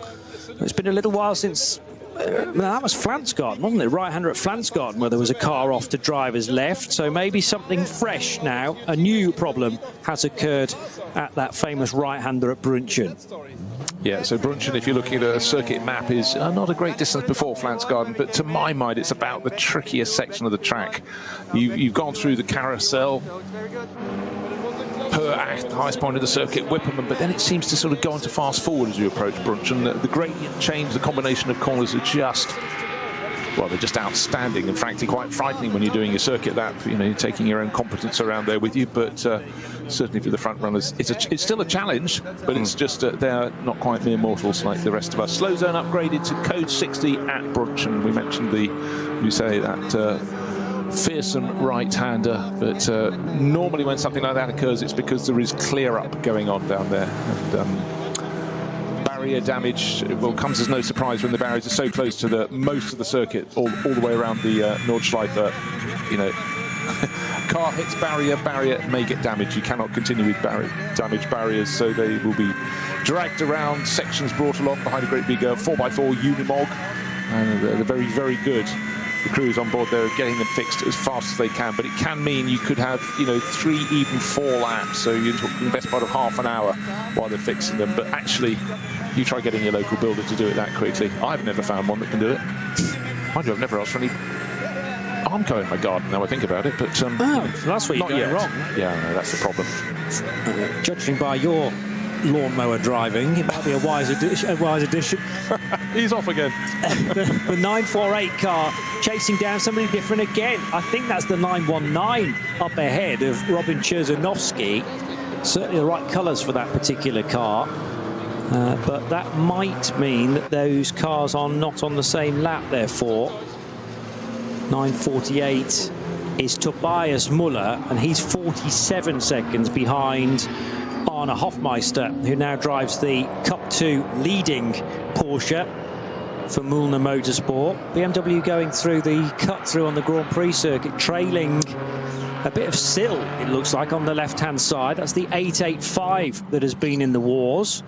It's been a little while since that was Flansgarden, wasn't it? Right-hander at Flansgarden, where there was a car off to drivers left. So maybe something fresh now. A new problem has occurred at that famous right-hander at Brunchen. Yeah, so Brunchen, if you're looking at a circuit map, is not a great distance before Flansgarden, but to my mind, it's about the trickiest section of the track. You've gone through the carousel, the highest point of the circuit, Whipperman, but then it seems to sort of go on to fast forward as you approach Brunchen. The gradient change, the combination of corners are just, well, they're just outstanding and frankly quite frightening when you're doing a circuit that, you know, you're taking your own competence around there with you, but certainly for the front runners, it's still a challenge, but it's just they're not quite mere mortals like the rest of us. Slow zone upgraded to code 60 at Brunchen. We mentioned that fearsome right-hander, but normally when something like that occurs, it's because there is clear-up going on down there. And barrier damage, well, comes as no surprise when the barriers are so close to the most of the circuit, all the way around the Nordschleife. You know, car hits barrier may get damaged. You cannot continue with damaged barriers, so they will be dragged around, sections brought along behind a great big 4x4 Unimog, and they're very, very good. The crews on board there are getting them fixed as fast as they can, but it can mean you could have, you know, 3, even 4 laps, so you're talking the best part of half an hour while they're fixing them. But actually, you try getting your local builder to do it that quickly. I've never found one that can do it. Mind you, I've never asked for any Armco in my garden, now I think about it, but that's where you're going wrong. Yeah, no, that's the problem. Judging by your lawnmower driving, it might be a wise addition. He's off again. The 948 car chasing down somebody different again. I think that's the 919 up ahead of Robin Cherzanovsky. Certainly the right colours for that particular car. But that might mean that those cars are not on the same lap, therefore. 948 is Tobias Muller, and he's 47 seconds behind Arne Hofmeister, who now drives the Cup 2 leading Porsche for Mühlner Motorsport. BMW going through the cut-through on the Grand Prix circuit, trailing a bit of sill, it looks like, on the left-hand side. That's the 885 that has been in the wars.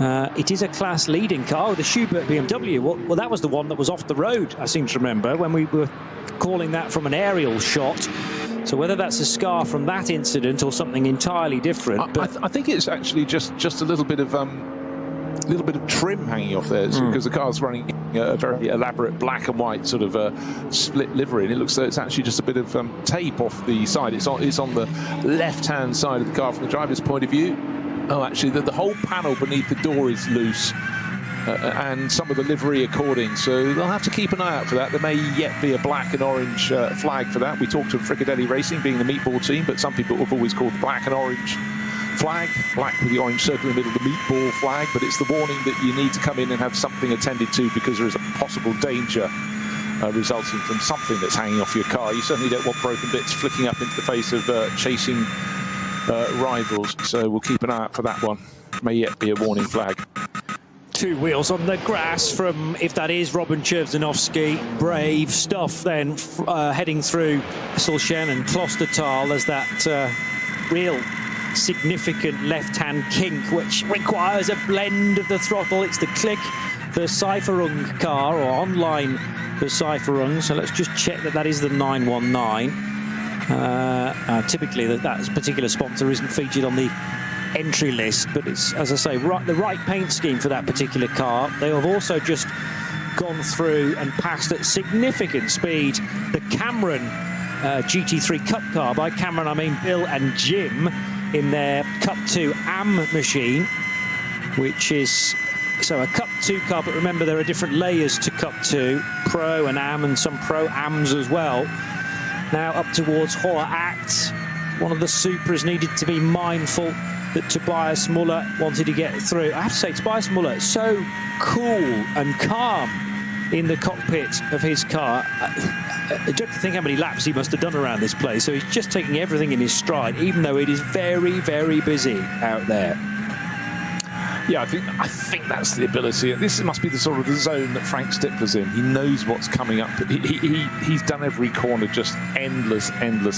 It is a class-leading car. The Schubert BMW, well, that was the one that was off the road, I seem to remember, when we were calling that from an aerial shot. So whether that's a scar from that incident or something entirely different. But I think it's actually just a little bit of trim hanging off there, because the car's running a very elaborate black and white sort of split livery, and it looks like it's actually just a bit of tape off the side. It's on the left-hand side of the car from the driver's point of view. Oh, actually, the whole panel beneath the door is loose, and some of the livery according. So they'll have to keep an eye out for that. There may yet be a black and orange flag for that. We talked of Fricadelli Racing being the meatball team, but some people have always called the black and orange flag, black with the orange circle in the middle, the meatball flag. But it's the warning that you need to come in and have something attended to, because there is a possible danger resulting from something that's hanging off your car. You certainly don't want broken bits flicking up into the face of chasing rivals, so we'll keep an eye out for that one. May yet be a warning flag. Two wheels on the grass from, if that is Robin Cherzanovsky. Brave stuff then, heading through Solchen and Klostertal. There's that real significant left-hand kink, which requires a blend of the throttle. It's the Click Bescheiferung car, or online Bescheiferung. So let's just check that is the 919. Typically that particular sponsor isn't featured on the entry list, but it's, as I say, the right paint scheme for that particular car. They have also just gone through and passed at significant speed the Cameron GT3 Cup car. By Cameron I mean Bill and Jim in their Cup 2 AM machine, which is so a Cup 2 car, but remember there are different layers to Cup 2, Pro and AM, and some Pro AMs as well. Now up towards Hoher Act. One of the Supras needed to be mindful that Tobias Muller wanted to get through. I have to say, Tobias Muller is so cool and calm in the cockpit of his car. I don't think how many laps he must have done around this place. So he's just taking everything in his stride, even though it is very, very busy out there. Yeah, I think that's the ability. This must be the sort of the zone that Frank Stippler's in. He knows what's coming up. He's done every corner just endless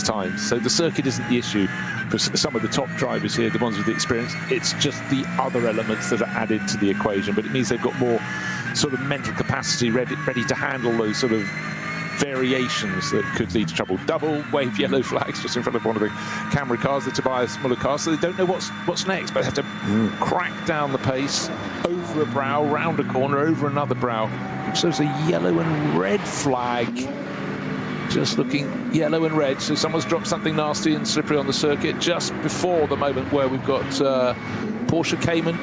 times. So the circuit isn't the issue for some of the top drivers here, the ones with the experience. It's just the other elements that are added to the equation. But it means they've got more sort of mental capacity ready to handle those sort of variations that could lead to trouble. Double wave yellow flags just in front of one of the camera cars, the Tobias Muller car, so they don't know what's next, but they have to crack down the pace over a brow, round a corner, over another brow. So there's a yellow and red flag, just looking yellow and red. So someone's dropped something nasty and slippery on the circuit just before the moment where we've got Porsche Cayman.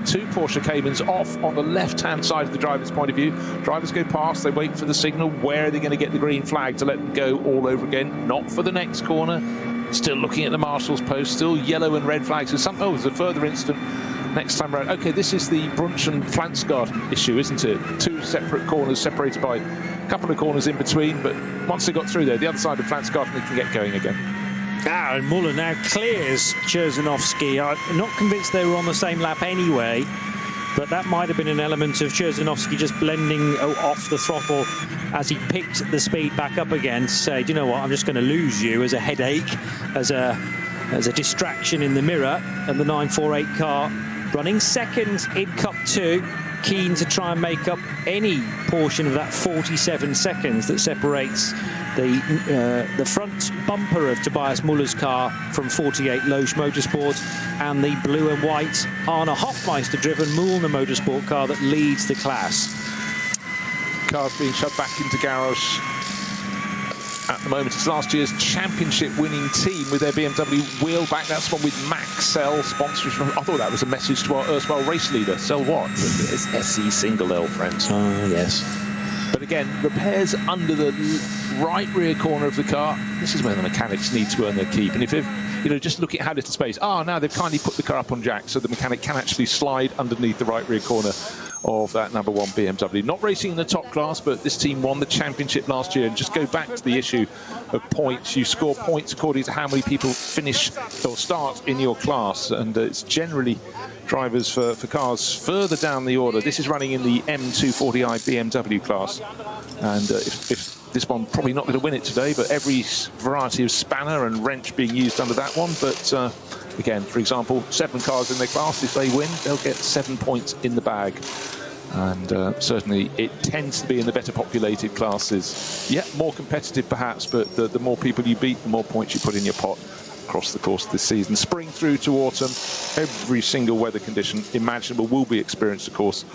Two Porsche Caymans off on the left-hand side of the driver's point of view. Drivers go past, they wait for the signal. Where are they going to get the green flag to let them go all over again? Not for the next corner. Still looking at the marshal's post, still yellow and red flags. So there's a further incident next time around. Okay, this is the Brunch and Flansgaard issue, isn't it? Two separate corners separated by a couple of corners in between, but once they got through there, the other side of Flansgaard, they can get going again. And Muller now clears Cherzanovsky. I'm not convinced they were on the same lap anyway, but that might have been an element of Cherzanovsky just blending off the throttle as he picked the speed back up again to say, do you know what, I'm just going to lose you as a headache, as a distraction in the mirror. And the 948 car running second in Cup 2, keen to try and make up any portion of that 47 seconds that separates the front bumper of Tobias Muller's car from 48 Loesch Motorsport and the blue and white Arne Hofmeister-driven Mühlner Motorsport car that leads the class. Cars being shoved back into garage at the moment. It's last year's championship winning team with their BMW wheel back. That's one with Maxell sponsorship. I thought that was a message to our erstwhile race leader. Sell what? It's SE single L, friends. Oh, yes. But again, repairs under the right rear corner of the car. This is where the mechanics need to earn their keep. And if they've, just look at how little space. Now they've kindly put the car up on jacks so the mechanic can actually slide underneath the right rear corner of that number 1 BMW. Not racing in the top class, but this team won the championship last year. And just go back to the issue of points. You score points according to how many people finish or start in your class. And it's generally drivers for cars further down the order. This is running in the M240i BMW class. And if this one probably not going to win it today, but every variety of spanner and wrench being used under that one. But again, for example, 7 cars in their class. If they win, they'll get 7 points in the bag. And certainly it tends to be in the better populated classes. Yeah, more competitive perhaps, but the more people you beat, the more points you put in your pot across the course of this season. Spring through to autumn, every single weather condition imaginable will be experienced, of course,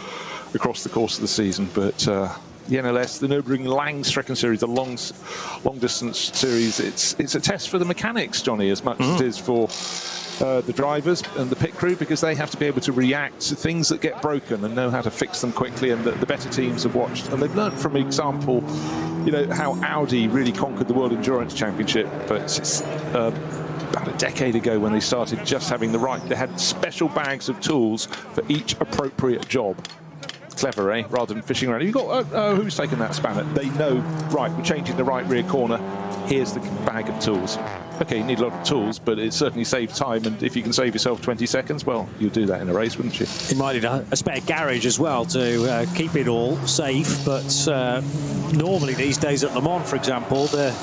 across the course of the season. But the NLS, the Nürburgring Langstrecken Series, the long distance series, it's a test for the mechanics, Johnny, as much as it is for the drivers and the pit crew, because they have to be able to react to things that get broken and know how to fix them quickly. And the better teams have watched, and they've learned from example, you know, how Audi really conquered the World Endurance Championship. But it's about a decade ago when they started just having they had special bags of tools for each appropriate job. Clever, eh? Rather than fishing around. You've got, who's taking that spanner? They know, right, we're changing the right rear corner. Here's the bag of tools. Okay, you need a lot of tools, but it certainly saves time. And if you can save yourself 20 seconds, well, you'll do that in a race, wouldn't you? You might need a spare garage as well to keep it all safe. But normally these days at Le Mans, for example, the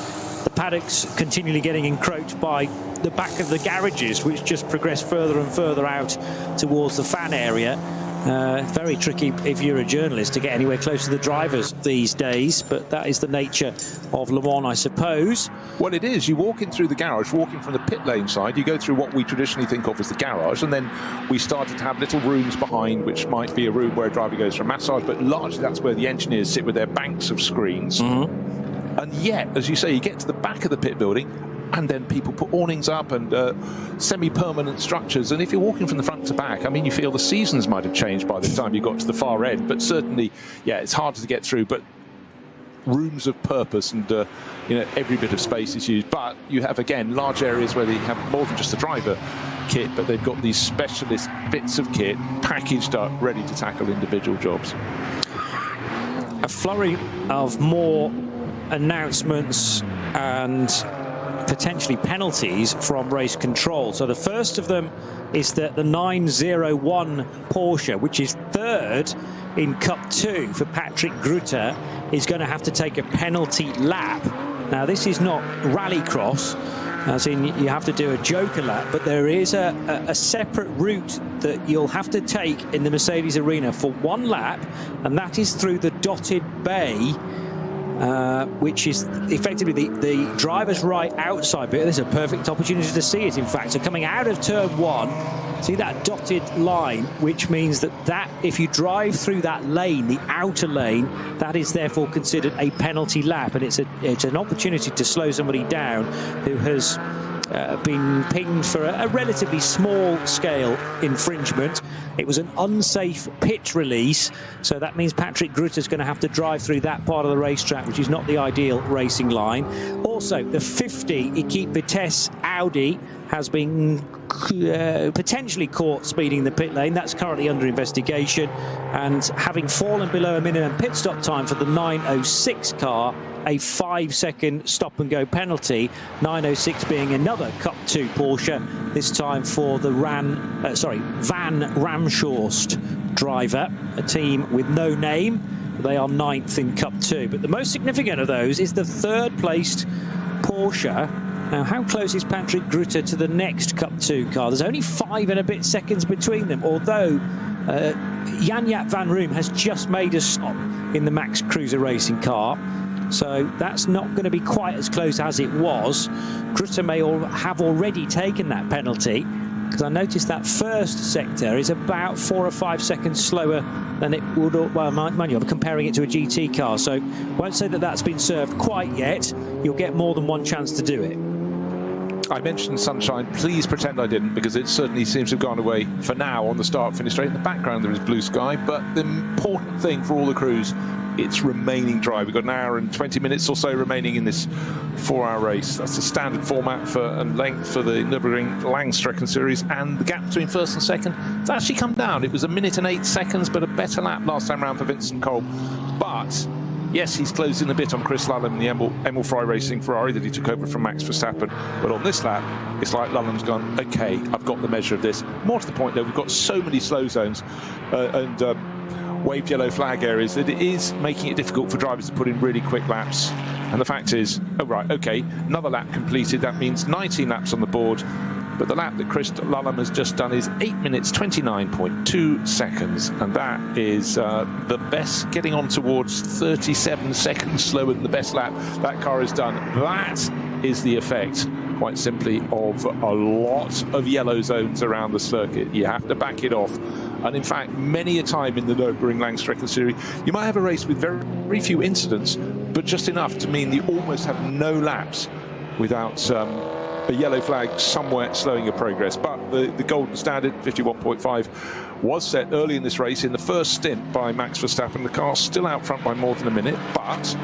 paddocks continually getting encroached by the back of the garages, which just progress further and further out towards the fan area. Very tricky if you're a journalist to get anywhere close to the drivers these days, but that is the nature of Le Mans, I suppose. Well, it is. You walk in through the garage, walking from the pit lane side, you go through what we traditionally think of as the garage, and then we started to have little rooms behind, which might be a room where a driver goes for a massage, but largely that's where the engineers sit with their banks of screens. And yet, as you say, you get to the back of the pit building, and then people put awnings up and semi-permanent structures. And if you're walking from the front to back, I mean, you feel the seasons might have changed by the time you got to the far end. But certainly, yeah, it's harder to get through. But rooms of purpose, and you know, every bit of space is used. But you have, again, large areas where they have more than just a driver kit, but they've got these specialist bits of kit packaged up, ready to tackle individual jobs. A flurry of more announcements and potentially penalties from race control. So the first of them is that the 901 Porsche, which is third in Cup 2 for Patrick Grutter, is going to have to take a penalty lap. Now, this is not rallycross, as in you have to do a joker lap, but there is a separate route that you'll have to take in the Mercedes arena for one lap, and that is through the dotted bay, which is effectively the driver's right outside bit. There's a perfect opportunity to see it, in fact. So coming out of turn 1, see that dotted line, which means that if you drive through that lane, the outer lane, that is therefore considered a penalty lap, and it's an opportunity to slow somebody down who has been pinged for a relatively small-scale infringement. It was an unsafe pit release, so that means Patrick Grutter's going to have to drive through that part of the racetrack, which is not the ideal racing line. Also, the 50 Equipe Vitesse Audi has been potentially caught speeding the pit lane. That's currently under investigation, and having fallen below a minimum pit stop time for the 906 car, a 5-second stop-and-go penalty. 906 being another Cup 2 Porsche, this time for the Van Ramshorst driver, a team with no name. They are 9th in Cup 2. But the most significant of those is the third-placed Porsche. Now, how close is Patrick Grutter to the next Cup 2 car? There's only 5 and a bit seconds between them, although Jan-Jaap van Roem has just made a stop in the Max Cruiser racing car. So that's not going to be quite as close as it was. Grutter may have already taken that penalty, because I noticed that first sector is about 4 or 5 seconds slower than it would, well, mind you, I'm comparing it to a GT car, so won't say that that's been served quite yet. You'll get more than one chance to do it. I mentioned sunshine. Please pretend I didn't, because it certainly seems to have gone away for now on the start-finish straight. In the background there is blue sky, but the important thing for all the crews, it's remaining dry. We've got an hour and 20 minutes or so remaining in this 4-hour race. That's the standard format and length for the Nürburgring Langstrecken Series, and the gap between first and second has actually come down. It was 1 minute and 8 seconds, but a better lap last time round for Vincent Kolb. But yes, he's closed in a bit on Chris Lullham, the Emil Fry Racing Ferrari that he took over from Max Verstappen. But on this lap, it's like Lullham's gone, okay, I've got the measure of this. More to the point, though, we've got so many slow zones and waved yellow flag areas that it is making it difficult for drivers to put in really quick laps. And the fact is, oh right, okay, another lap completed. That means 19 laps on the board. But the lap that Chris Lullham has just done is 8 minutes 29.2 seconds, and that is the best, getting on towards 37 seconds slower than the best lap that car has done. That is the effect, quite simply, of a lot of yellow zones around the circuit. You have to back it off. And in fact, many a time in the Nürburgring Langstrecken Series, you might have a race with very few incidents, but just enough to mean you almost have no laps without a yellow flag somewhere slowing your progress. But the golden standard, 51.5, was set early in this race in the first stint by Max Verstappen. The car still out front by more than a minute, but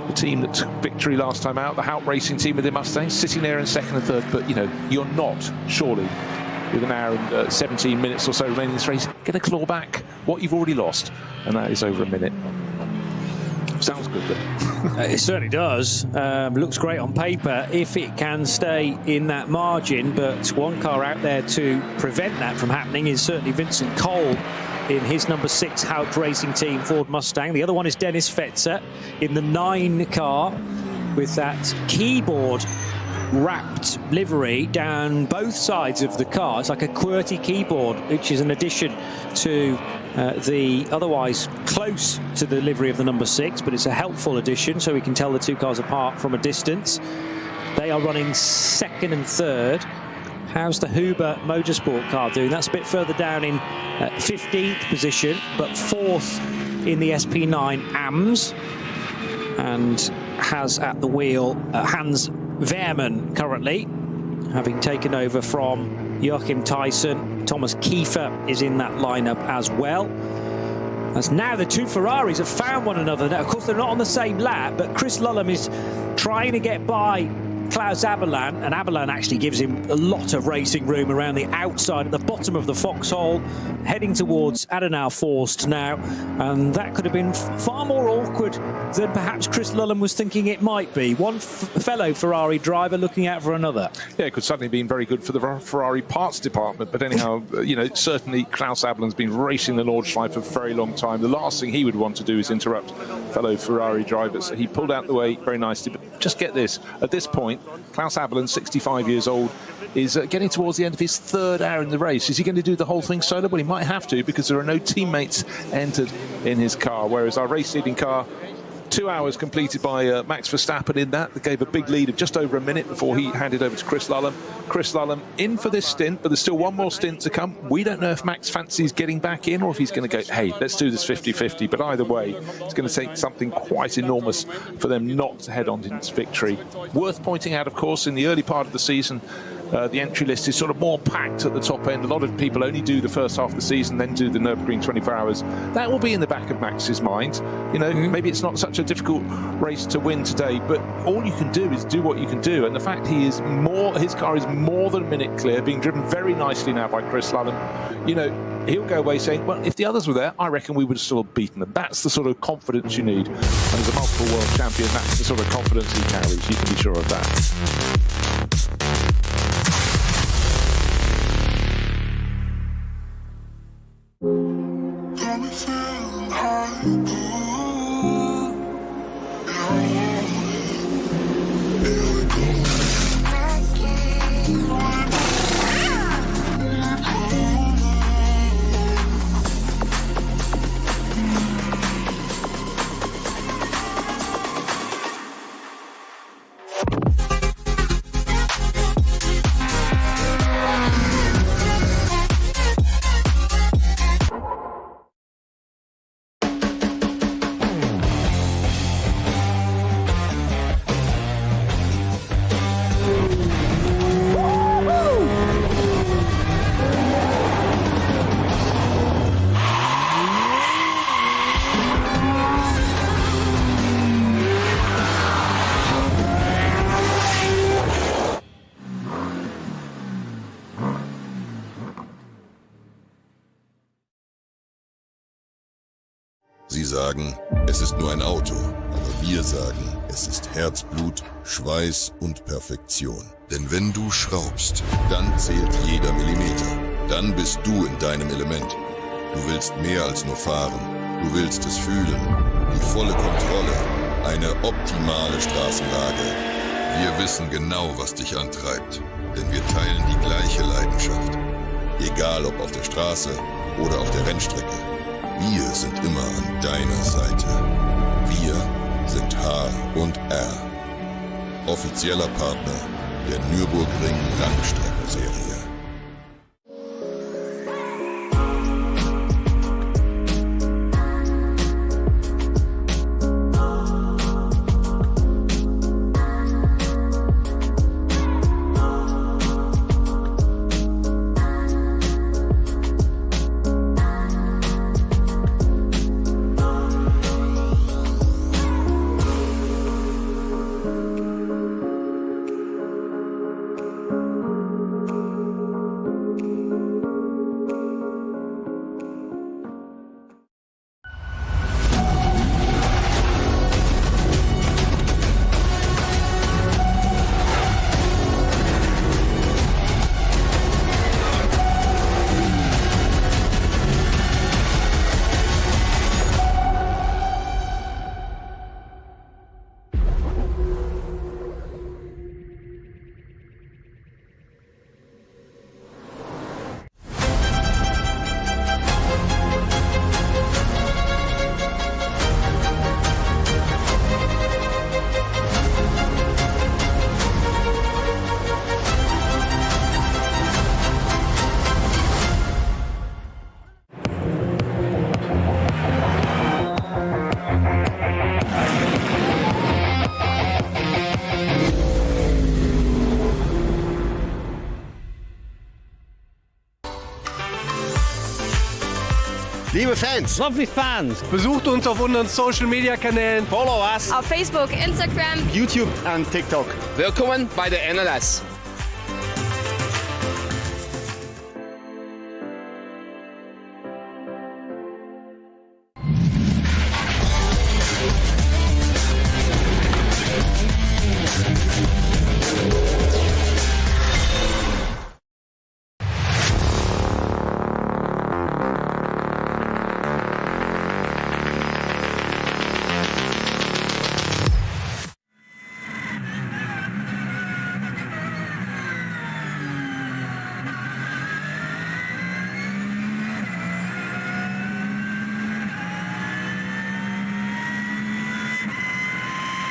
the team that took victory last time out, the Haupt Racing team with their Mustangs, sitting there in second and third. But, you know, you're not, surely, with an hour and 17 minutes or so remaining in this race, going to claw back what you've already lost, and that is over a minute. Sounds good, though. It certainly does. Looks great on paper if it can stay in that margin, but one car out there to prevent that from happening is certainly Vincent Cole in his number 6 Haupt Racing team Ford Mustang. The other one is Dennis Fetzer in the 9 car with that keyboard wrapped livery down both sides of the car. It's like a QWERTY keyboard, which is an addition to the otherwise close to the livery of the number 6, but it's a helpful addition so we can tell the two cars apart from a distance. They are running second and third. How's the Huber Motorsport car doing? That's a bit further down in 15th position, but 4th in the SP9 AMS, and has at the wheel Hans Wehrmann currently, having taken over from Joachim Tyson. Thomas Kiefer is in that lineup as well. As now the two Ferraris have found one another. Now, of course, they're not on the same lap, but Chris Lullham is trying to get by Klaus Aberlan, and Aberlan actually gives him a lot of racing room around the outside at the bottom of the foxhole, heading towards Adenauer Forst now, and that could have been far more awkward than perhaps Chris Lullham was thinking it might be. One fellow Ferrari driver looking out for another. Yeah, it could certainly have been very good for the Ferrari parts department, but anyhow, you know, certainly Klaus Aberlan's been racing the Nordschleife for a very long time. The last thing he would want to do is interrupt fellow Ferrari drivers. He pulled out the way very nicely, but just get this, at this point, Klaus Aberlan, 65 years old, is getting towards the end of his 3rd hour in the race. Is he going to do the whole thing solo? Well, he might have to, because there are no teammates entered in his car, whereas our race-leading car, 2 hours completed by Max Verstappen in that. That gave a big lead of just over a minute before he handed over to Chris Lullham. Chris Lullham in for this stint, but there's still one more stint to come. We don't know if Max fancies getting back in or if he's going to go, hey, let's do this 50-50. But either way, it's going to take something quite enormous for them not to head on into victory. Worth pointing out, of course, in the early part of the season, the entry list is sort of more packed at the top end. A lot of people only do the first half of the season, then do the Nürburgring 24 hours. That will be in the back of Max's mind. You know, maybe it's not such a difficult race to win today, but all you can do is do what you can do. And the fact his car is more than a minute clear, being driven very nicely now by Chris Lullham, you know, he'll go away saying, well, if the others were there, I reckon we would have still beaten them. That's the sort of confidence you need. And as a multiple world champion, that's the sort of confidence he carries. You can be sure of that. Sie sagen, es ist nur ein Auto, aber wir sagen, es ist Herzblut, Schweiß und Perfektion. Denn wenn du schraubst, dann zählt jeder Millimeter. Dann bist du in deinem Element. Du willst mehr als nur fahren. Du willst es fühlen. Die volle Kontrolle. Eine optimale Straßenlage. Wir wissen genau, was dich antreibt, denn wir teilen die gleiche Leidenschaft. Egal ob auf der Straße oder auf der Rennstrecke, wir sind immer an deiner Seite. Wir sind H&R, offizieller Partner der Nürburgring Langstrecken-Serie. Liebe Fans, Lovely fans. besucht uns auf unseren Social Media Kanälen, Follow us. Auf Facebook, Instagram, YouTube und TikTok. Willkommen bei der NLS.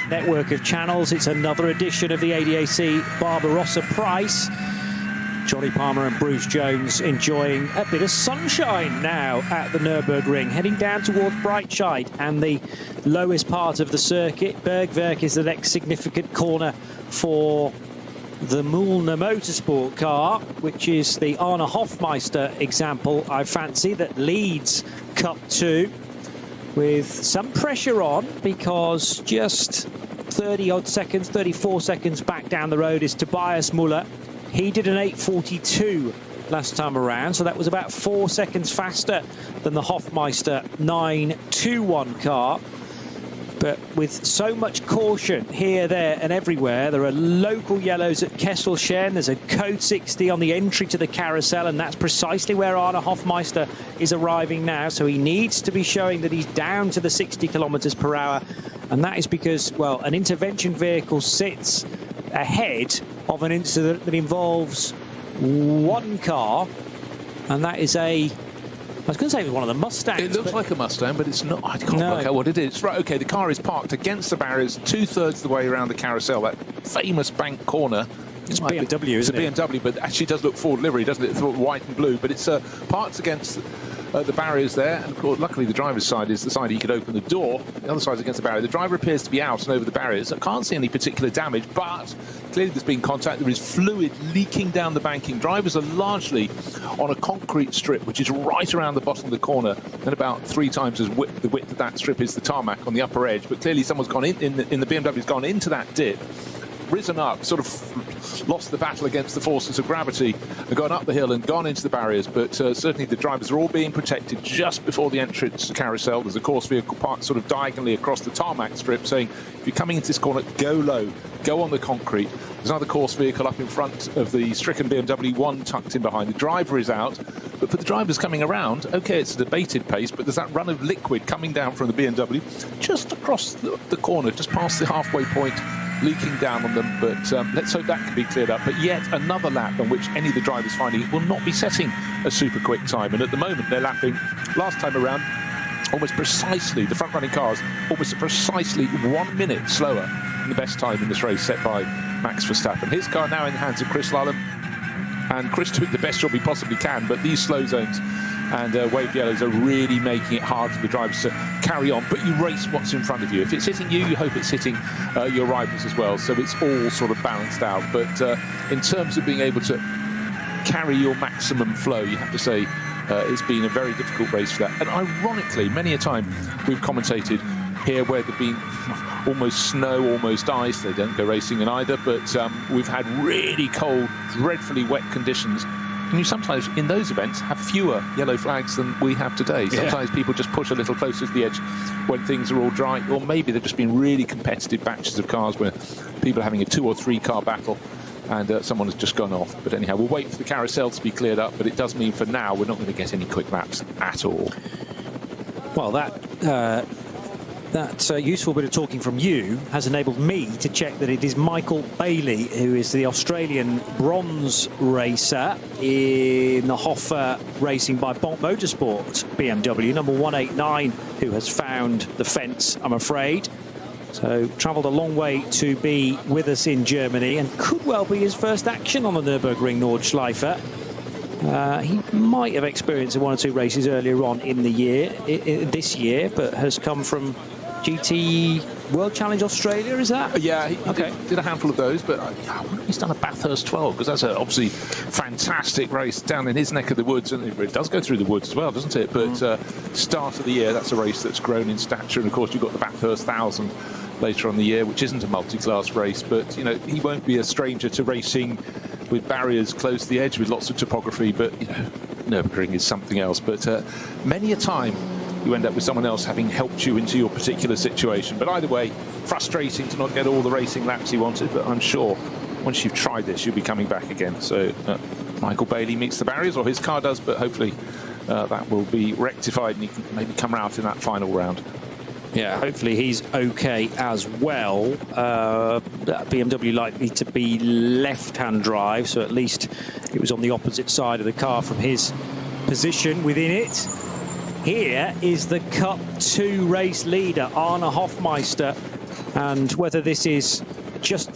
Network of channels. It's another edition of the ADAC Barbarossapreis. Johnny Palmer and Bruce Jones enjoying a bit of sunshine now at the Nürburgring, heading down towards Breitscheid and the lowest part of the circuit. Bergwerk is the next significant corner for the Lullham Motorsport car, which is the Arne Hofmeister example, I fancy, that leads Cup 2 with some pressure on, because just 30-odd seconds, 34 seconds back down the road is Tobias Müller. He did an 8:42 last time around, so that was about 4 seconds faster than the Hofmeister 921 car. But with so much caution here, there and everywhere, there are local yellows at Kesselchen. There's a code 60 on the entry to the carousel, and that's precisely where Arne Hofmeister is arriving now. So he needs to be showing that he's down to the 60 kilometers per hour. And that is because, well, an intervention vehicle sits ahead of an incident that involves one car, and that is I was going to say it was one of the Mustangs. It looks like a Mustang, but it's not. I can't work out what it is. Right, okay, the car is parked against the barriers, 2/3 of the way around the carousel, that famous bank corner. It's BMW, isn't it? It's a BMW, but actually does look Ford livery, doesn't it? It's white and blue, but it's parked against the barriers there. And of course, luckily, the driver's side is the side he could open the door. The other side's against the barrier. The driver appears to be out and over the barriers. I can't see any particular damage, but clearly there's been contact. There is fluid leaking down the banking. Drivers are largely on a concrete strip, which is right around the bottom of the corner, and about 3 times as the width of that strip is the tarmac on the upper edge. But clearly someone's gone in the BMW's gone into that dip, risen up, sort of lost the battle against the forces of gravity and gone up the hill and gone into the barriers. But certainly the drivers are all being protected just before the entrance carousel. There's a course vehicle parked sort of diagonally across the tarmac strip saying, if you're coming into this corner, go low, go on the concrete. There's another course vehicle up in front of the stricken BMW, one tucked in behind. The driver is out, but for the drivers coming around, okay, it's a debated pace, but there's that run of liquid coming down from the BMW just across the corner, just past the halfway point leaking down on them, but let's hope that can be cleared up. But yet another lap on which any of the drivers finding will not be setting a super quick time, and at the moment they're lapping last time around almost precisely, the front running cars almost precisely 1 minute slower than the best time in this race set by Max Verstappen. His car now in the hands of Chris Lullham, and Chris doing the best job he possibly can, but these slow zones and waved yellows are really making it hard for the drivers to carry on. But you race what's in front of you. If it's hitting you, you hope it's hitting your rivals as well. So it's all sort of balanced out. But in terms of being able to carry your maximum flow, you have to say it's been a very difficult race for that. And ironically, many a time we've commentated here where there've been almost snow, almost ice. They don't go racing in either, but we've had really cold, dreadfully wet conditions. And you sometimes, in those events, have fewer yellow flags than we have today. Sometimes people just push a little closer to the edge when things are all dry, or maybe they've just been really competitive batches of cars where people are having a 2 or 3 car battle and someone has just gone off. But anyhow, we'll wait for the carousel to be cleared up, but it does mean for now we're not going to get any quick laps at all. Well, that useful bit of talking from you has enabled me to check that it is Michael Bailey, who is the Australian bronze racer in the Hoffer Racing by Motorsports BMW, number 189, who has found the fence, I'm afraid. So travelled a long way to be with us in Germany, and could well be his first action on the Nürburgring Nordschleife. He might have experienced 1 or 2 races earlier on in the year, this year, but has come from GT World Challenge Australia, is that? Yeah, he did a handful of those, but he's done a Bathurst 12, because that's a obviously fantastic race down in his neck of the woods, and it does go through the woods as well, doesn't it? But start of the year, that's a race that's grown in stature, and of course you've got the Bathurst 1000 later on in the year, which isn't a multi-class race, but you know, he won't be a stranger to racing with barriers close to the edge with lots of topography, but you know, Nürburgring is something else. But many a time you end up with someone else having helped you into your particular situation. But either way, frustrating to not get all the racing laps you wanted, but I'm sure once you've tried this, you'll be coming back again. So Michael Bailey meets the barriers, or his car does, but hopefully that will be rectified and he can maybe come out in that final round. Yeah, hopefully he's okay as well. That BMW likely to be left-hand drive, so at least it was on the opposite side of the car from his position within it. Here is the Cup 2 race leader, Arne Hofmeister, and whether this is just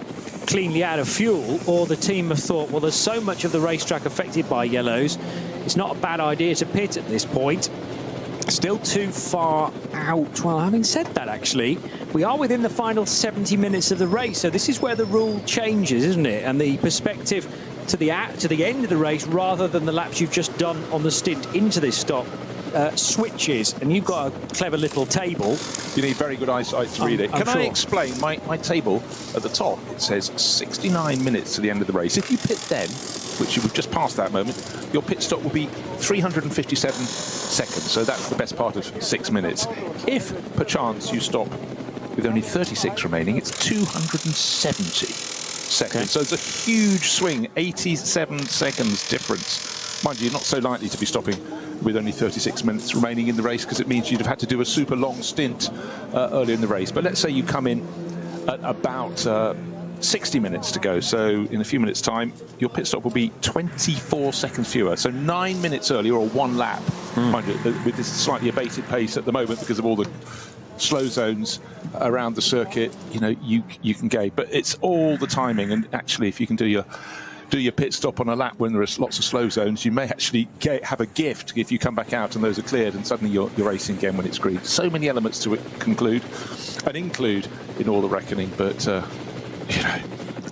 cleanly out of fuel or the team have thought, well, there's so much of the racetrack affected by yellows, it's not a bad idea to pit at this point. Still too far out. Well, having said that, actually, we are within the final 70 minutes of the race, so this is where the rule changes, isn't it? And the perspective to the end of the race, rather than the laps you've just done on the stint into this stop, switches, and you've got a clever little table. You need very good eyesight to read it. Can I explain my table at the top? It says 69 minutes to the end of the race. If you pit then, which you would just past that moment, your pit stop will be 357 seconds. So that's the best part of 6 minutes. If perchance you stop with only 36 remaining, it's 270 seconds. Okay. So it's a huge swing, 87 seconds difference. Mind you, you're not so likely to be stopping with only 36 minutes remaining in the race, because it means you'd have had to do a super long stint earlier in the race. But let's say you come in at about 60 minutes to go, so in a few minutes time your pit stop will be 24 seconds fewer, so 9 minutes earlier, or 1 lap. Mind you, with this slightly abated pace at the moment because of all the slow zones around the circuit, you know, you can gauge, but it's all the timing. And actually, if you can do your pit stop on a lap when there are lots of slow zones, you may actually have a gift if you come back out and those are cleared, and suddenly you're racing again when it's green. So many elements to include in all the reckoning, but you know,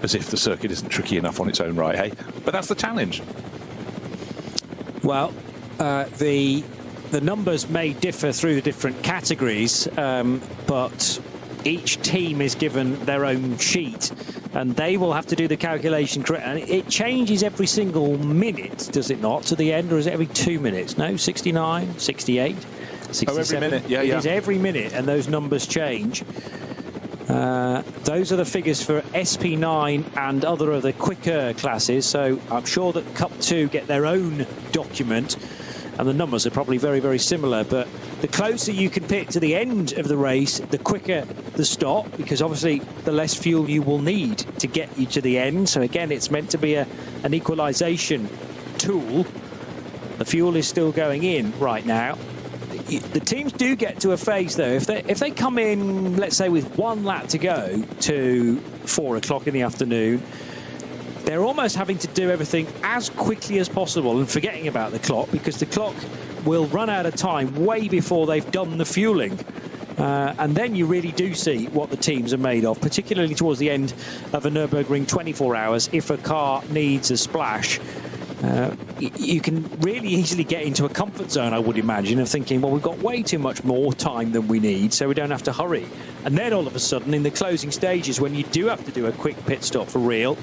as if the circuit isn't tricky enough on its own right, hey? But that's the challenge. Well, the numbers may differ through the different categories, but each team is given their own sheet, and they will have to do the calculation correct. And it changes every single minute, does it not, to the end, or is it every 2 minutes? No, 69, 68, 67. Oh, every minute, yeah. It is every minute, and those numbers change. Those are the figures for SP9 and other of the quicker classes, so I'm sure that Cup 2 get their own document and the numbers are probably very, very similar. But the closer you can pick to the end of the race, the quicker the stop, because obviously the less fuel you will need to get you to the end. So again, it's meant to be an equalization tool. The fuel is still going in right now. The teams do get to a phase, though, if they come in, let's say, with 1 lap to go to 4 o'clock in the afternoon, they're almost having to do everything as quickly as possible and forgetting about the clock, because the clock will run out of time way before they've done the fueling. And then you really do see what the teams are made of, particularly towards the end of a Nürburgring 24 hours. If a car needs a splash, you can really easily get into a comfort zone, I would imagine, of thinking, well, we've got way too much more time than we need, so we don't have to hurry. And then all of a sudden, in the closing stages, when you do have to do a quick pit stop for real,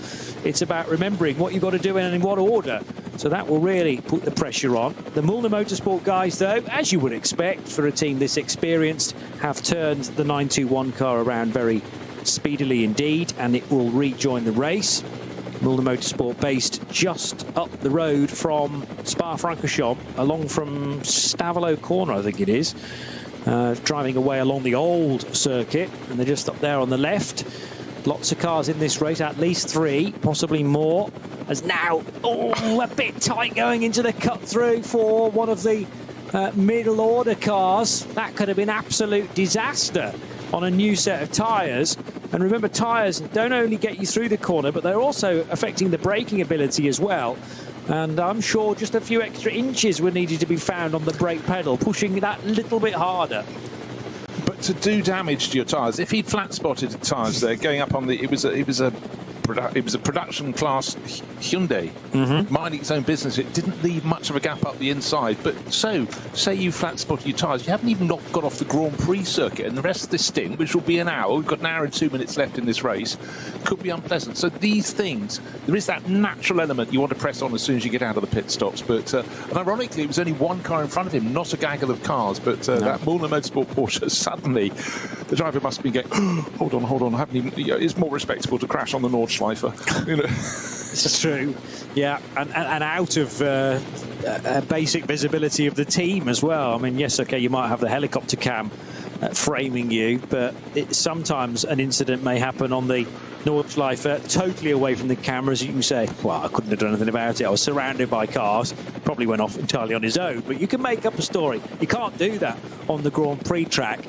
it's about remembering what you've got to do and in what order. So that will really put the pressure on. The Lullham Motorsport guys, though, as you would expect for a team this experienced, have turned the 921 car around very speedily indeed, and it will rejoin the race. Lullham Motorsport based just up the road from Spa-Francorchamps, along from Stavelot Corner, I think it is. Driving away along the old circuit, and they're just up there on the left. Lots of cars in this race, at least 3, possibly more. As now, a bit tight going into the cut through for one of the middle order cars. That could have been absolute disaster on a new set of tyres. And remember, tyres don't only get you through the corner, but they're also affecting the braking ability as well. And I'm sure just a few extra inches were needed to be found on the brake pedal, pushing that little bit harder. But to do damage to your tyres, if he'd flat spotted the tyres there, going up on the, it was a production class Hyundai, minding its own business. It didn't leave much of a gap up the inside. But so, say you flat spotted your tyres, you haven't even got off the Grand Prix circuit, and the rest of this stint, which will be an hour, we've got an hour and 2 minutes left in this race, could be unpleasant. So these things, there is that natural element you want to press on as soon as you get out of the pit stops. But and ironically, it was only 1 car in front of him, not a gaggle of cars. But that Lullham Motorsport Porsche, suddenly the driver must have been going, oh, hold on, I haven't even, it's more respectable to crash on the Nordschleife. You know. It's true, yeah, and out of basic visibility of the team as well. I mean, yes, okay, you might have the helicopter cam framing you, but sometimes an incident may happen on the Nordschleife totally away from the cameras. You can say, well, I couldn't have done anything about it. I was surrounded by cars. Probably went off entirely on his own, but you can make up a story. You can't do that on the Grand Prix track.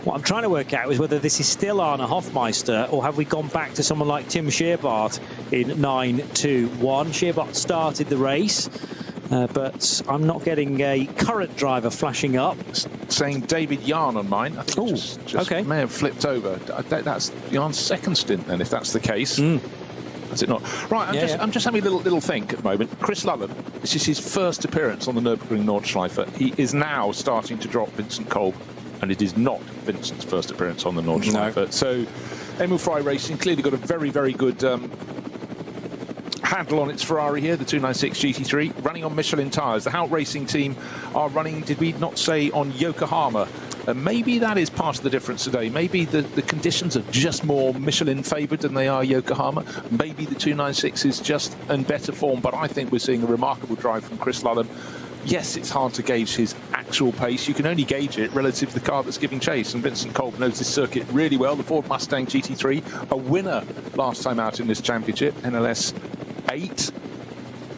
What I'm trying to work out is whether this is still Arne Hofmeister, or have we gone back to someone like Tim Scheerbart in 921. Scheerbart started the race, but I'm not getting a current driver flashing up. Saying David Yarn on mine. I think just okay. May have flipped over. That's Yarn's second stint then, if that's the case. Is it not? Right, I'm just having a little think at the moment. Chris Lullham, this is his first appearance on the Nürburgring Nordschleife. He is now starting to drop Vincent Kolb, and it is not Vincent's first appearance on the Nordschleife. No. So Emil Frey Racing clearly got a very, very good handle on its Ferrari here, the 296 GT3, running on Michelin tyres. The Hout Racing team are running, did we not say, on Yokohama? Maybe that is part of the difference today. Maybe the conditions are just more Michelin favoured than they are Yokohama. Maybe the 296 is just in better form, but I think we're seeing a remarkable drive from Chris Lullham. Yes, it's hard to gauge his actual pace. You can only gauge it relative to the car that's giving chase. And Vincent Kolb knows this circuit really well. The Ford Mustang GT3, a winner last time out in this championship, NLS 8.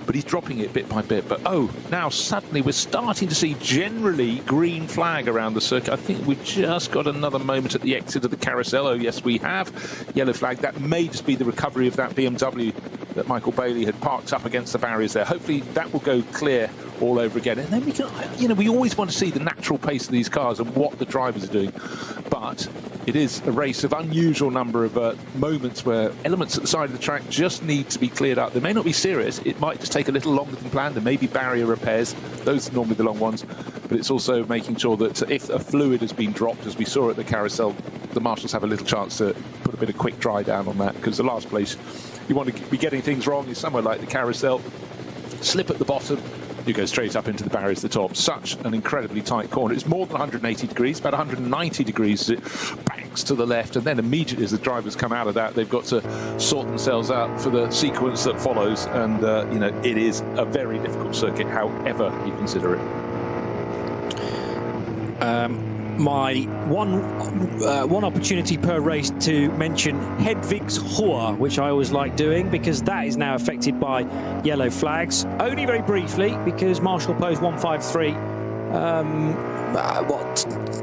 But he's dropping it bit by bit. But now suddenly we're starting to see generally green flag around the circuit. I think we've just got another moment at the exit of the carousel. Oh, yes, we have. Yellow flag. That may just be the recovery of that BMW that Michael Bailey had parked up against the barriers there. Hopefully that will go clear all over again. And then we can, we always want to see the natural pace of these cars and what the drivers are doing. But it is a race of unusual number of moments where elements at the side of the track just need to be cleared up. They may not be serious. It might just take a little longer than planned. There may be barrier repairs. Those are normally the long ones. But it's also making sure that if a fluid has been dropped, as we saw at the carousel, the marshals have a little chance to put a bit of quick dry down on that, because the last place you want to be getting things wrong is somewhere like the carousel. Slip at the bottom, you go straight up into the barriers at the top. Such an incredibly tight corner. It's more than 180 degrees, about 190 degrees as it banks to the left, and then immediately as the drivers come out of that, they've got to sort themselves out for the sequence that follows. And it is a very difficult circuit, however you consider it. My one opportunity per race to mention Hedvigshoer, which I always like doing because that is now affected by yellow flags. Only very briefly, because Marshall Post 153,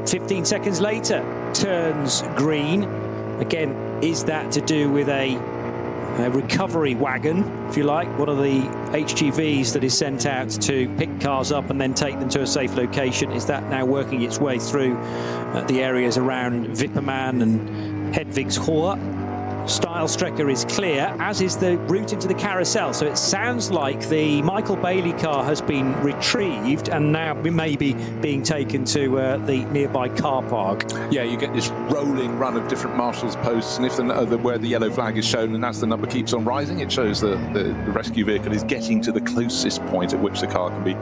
15 seconds later turns green. Again, is that to do with a recovery wagon, if you like, one of the HGVs that is sent out to pick cars up and then take them to a safe location? Is that now working its way through the areas around Wipperman and Hedvigshoer? Stylestrecker is clear, as is the route into the carousel. So it sounds like the Michael Bailey car has been retrieved and now maybe being taken to the nearby car park. Yeah, you get this rolling run of different Marshall's posts, and if where the yellow flag is shown, and as the number keeps on rising, it shows the rescue vehicle is getting to the closest point at which the car can be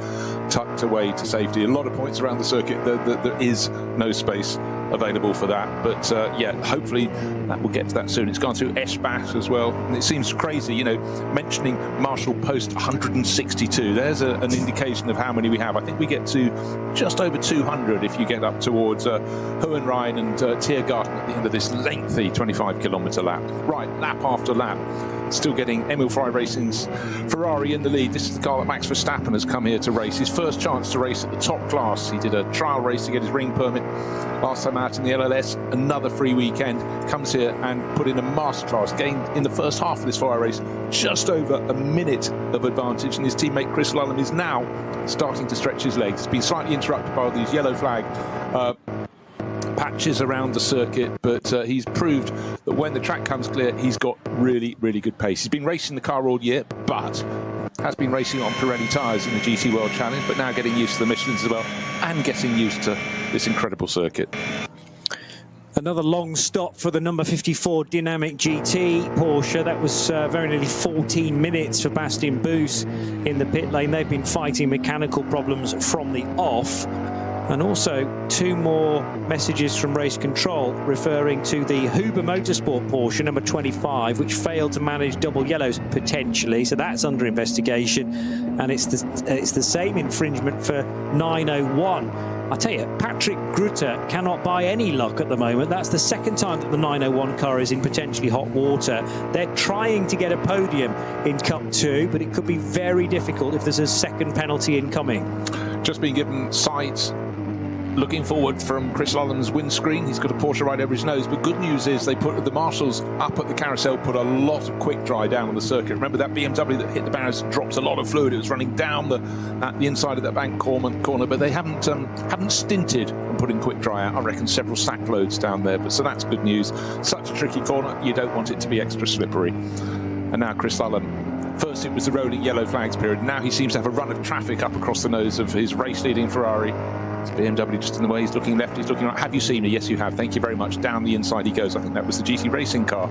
tucked away to safety. A lot of points around the circuit, there is no space available for that, but yeah, hopefully that will get to that soon. It's gone through Eschbach as well, and it seems crazy, you know, mentioning Marshall Post 162. There's an indication of how many we have. I think we get to just over 200 if you get up towards Hohenrhein and Tiergarten at the end of this lengthy 25-kilometer lap. Right, lap after lap, still getting Emil Frey Racing's Ferrari in the lead. This is the car that Max Verstappen has come here to race. His first chance to race at the top class. He did a trial race to get his ring permit last time out in the NLS. Another free weekend. Comes here and put in a masterclass. Gained in the first half of this Ferrari race just over a minute of advantage, and his teammate Chris Lullham is now starting to stretch his legs. It's been slightly interrupted by these yellow flag patches around the circuit, but he's proved that when the track comes clear, he's got really, really good pace. He's been racing the car all year, but has been racing on Pirelli tyres in the GT World Challenge, but now getting used to the Michelins as well, and getting used to this incredible circuit. Another long stop for the number 54 Dynamic GT Porsche. That was very nearly 14 minutes for Bastian Boos in the pit lane. They've been fighting mechanical problems from the off. And also 2 more messages from race control referring to the Huber Motorsport Porsche number 25, which failed to manage double yellows potentially, so that's under investigation. And it's the same infringement for 901. I tell you, Patrick Grutter cannot buy any luck at the moment. That's the second time that the 901 car is in potentially hot water. They're trying to get a podium in Cup 2, but it could be very difficult if there's a second penalty incoming. Just been given sides looking forward from Chris Lulham's windscreen. He's got a Porsche right over his nose, but good news is they put the Marshalls up at the carousel, put a lot of quick dry down on the circuit. Remember that BMW that hit the barriers dropped a lot of fluid. It was running down the inside of that bank corner, but they haven't stinted on putting quick dry out. I reckon several sack loads down there, but so that's good news. Such a tricky corner, you don't want it to be extra slippery. And now Chris Lullham, first it was the rolling yellow flags period, now he seems to have a run of traffic up across the nose of his race-leading Ferrari. It's BMW just in the way. He's looking left, he's looking right. Have you seen me? Yes, you have. Thank you very much. Down the inside he goes. I think that was the GT Racing car.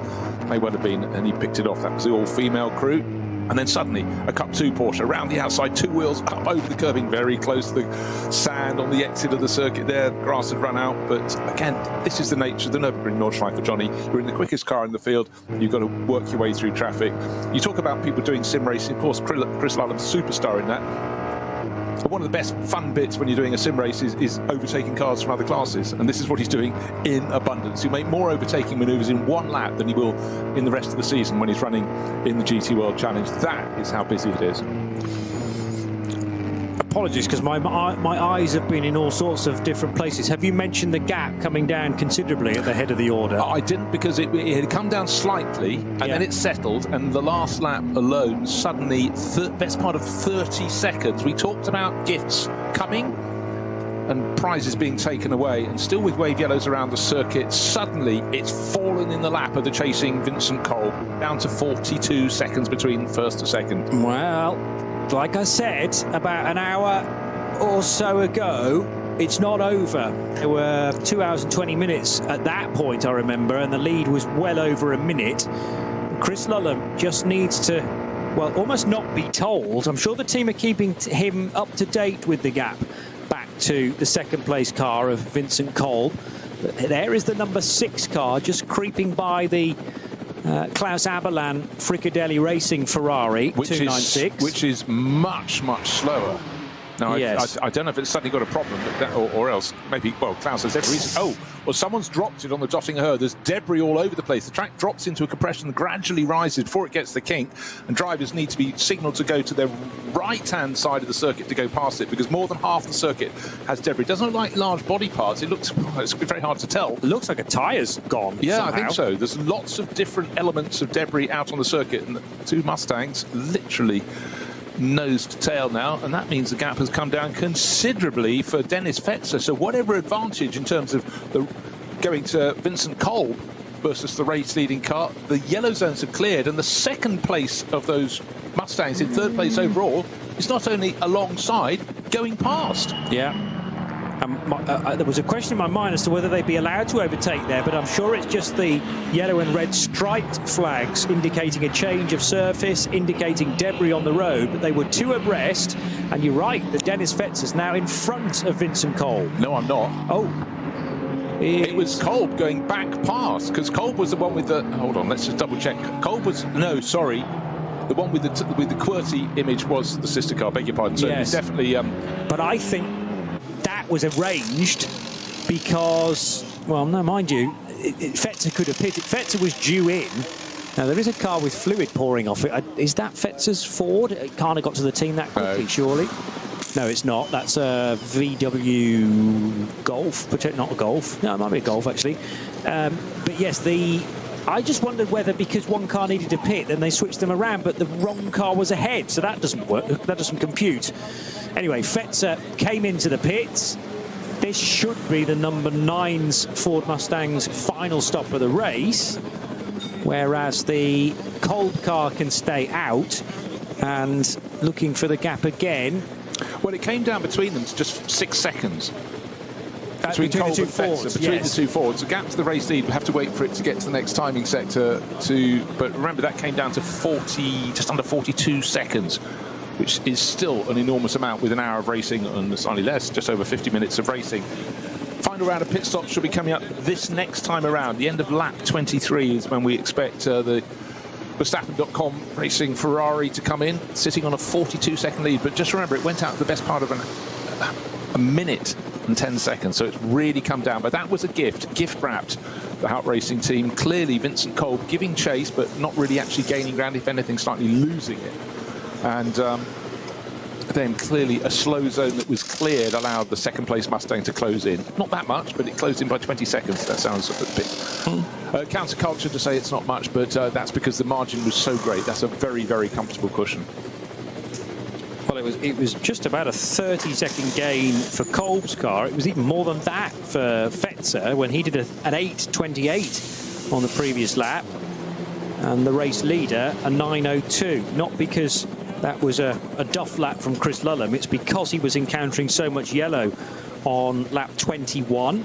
May well have been, and he picked it off. That was the all-female crew. And then suddenly, a Cup 2 Porsche around the outside, 2 wheels up over the curbing, very close to the sand on the exit of the circuit there. Grass had run out. But again, this is the nature of the Nürburgring Nordschleife for Johnny. You're in the quickest car in the field. You've got to work your way through traffic. You talk about people doing sim racing. Of course, Chris Lulham's a superstar in that. But one of the best fun bits when you're doing a sim race is overtaking cars from other classes, and this is what he's doing in abundance. He'll make more overtaking manoeuvres in 1 lap than he will in the rest of the season when he's running in the GT World Challenge. That is how busy it is. Apologies, because my eyes have been in all sorts of different places. Have you mentioned the gap coming down considerably at the head of the order? I didn't, because it had come down slightly, and then it settled, and the last lap alone, suddenly, best part of 30 seconds. We talked about gifts coming and prizes being taken away, and still with wave yellows around the circuit, suddenly it's fallen in the lap of the chasing Vincent Cole, down to 42 seconds between first to second. Well, like I said, about an hour or so ago, it's not over. There were 2 hours and 20 minutes at that point, I remember, and the lead was well over a minute. Chris Lullham just needs to, well, almost not be told. I'm sure the team are keeping him up to date with the gap back to the second place car of Vincent Cole. There is the number 6 car just creeping by the Klaus Aberlan Fricadelli Racing Ferrari 296, which is much slower No, yes. I don't know if it's suddenly got a problem, but that, or else maybe, well, Klaus has every reason. Oh, well, someone's dropped it on the Dottinger Herd. There's debris all over the place. The track drops into a compression and gradually rises before it gets the kink, and drivers need to be signalled to go to their right-hand side of the circuit to go past it, because more than half the circuit has debris. It doesn't look like large body parts. It looks, it's very hard to tell. It looks like a tyre's gone. Yeah, somehow. I think so. There's lots of different elements of debris out on the circuit, and the two Mustangs literally nose to tail now, and that means the gap has come down considerably for Dennis Fetzer. So whatever advantage in terms of the going to Vincent Kolb versus the race leading car, the yellow zones have cleared, and the second place of those Mustangs in third place overall is not only alongside, going past. Yeah. There was a question in my mind as to whether they'd be allowed to overtake there, but I'm sure it's just the yellow and red striped flags indicating a change of surface, indicating debris on the road, but they were two abreast, and you're right, that Dennis Fetzer's now in front of Vincent Kolb. No, I'm not. Oh. It was Kolb going back past, because Kolb was the one with the... Hold on, let's just double check. Kolb was... No, sorry. The one with the QWERTY image was the sister car, beg your pardon. So yes. It's definitely... But I think that was arranged because, well, no, mind you, Fetzer could have pitted. Fetzer was due in. Now, there is a car with fluid pouring off it. Is that Fetzer's Ford? It can't have got to the team that quickly, surely. No, it's not. That's a VW Golf, not a Golf. No, it might be a Golf, actually. But yes, I just wondered whether because one car needed to pit, then they switched them around, but the wrong car was ahead, so that doesn't work. That doesn't compute. Anyway, Fetzer came into the pits. This should be the number 9's Ford Mustang's final stop of the race, whereas the Kolb car can stay out, and looking for the gap again. Well, it came down between them to just 6 seconds. Between Kolb the two and Fetzer, Fords, between yes. the two Fords. The gap to the race lead, we'll have to wait for it to get to the next timing sector but remember, that came down to just under 42 seconds, which is still an enormous amount with an hour of racing, and slightly less, just over 50 minutes of racing. Final round of pit stops should be coming up this next time around. The end of lap 23 is when we expect the Verstappen.com racing Ferrari to come in, sitting on a 42-second lead. But just remember, it went out for the best part of a minute and 10 seconds, so it's really come down. But that was a gift wrapped, the Hout Racing team. Clearly, Vincent Kolb giving chase, but not really actually gaining ground, if anything, slightly losing it. And then clearly a slow zone that was cleared allowed the second place Mustang to close in. Not that much, but it closed in by 20 seconds. That sounds a bit counterculture to say it's not much, but that's because the margin was so great. That's a very, very comfortable cushion. Well, it was just about a 30-second gain for Kolb's car. It was even more than that for Fetzer when he did an 8:28 on the previous lap. And the race leader, a 9:02. Not because that was a duff lap from Chris Lullham. It's because he was encountering so much yellow on lap 21.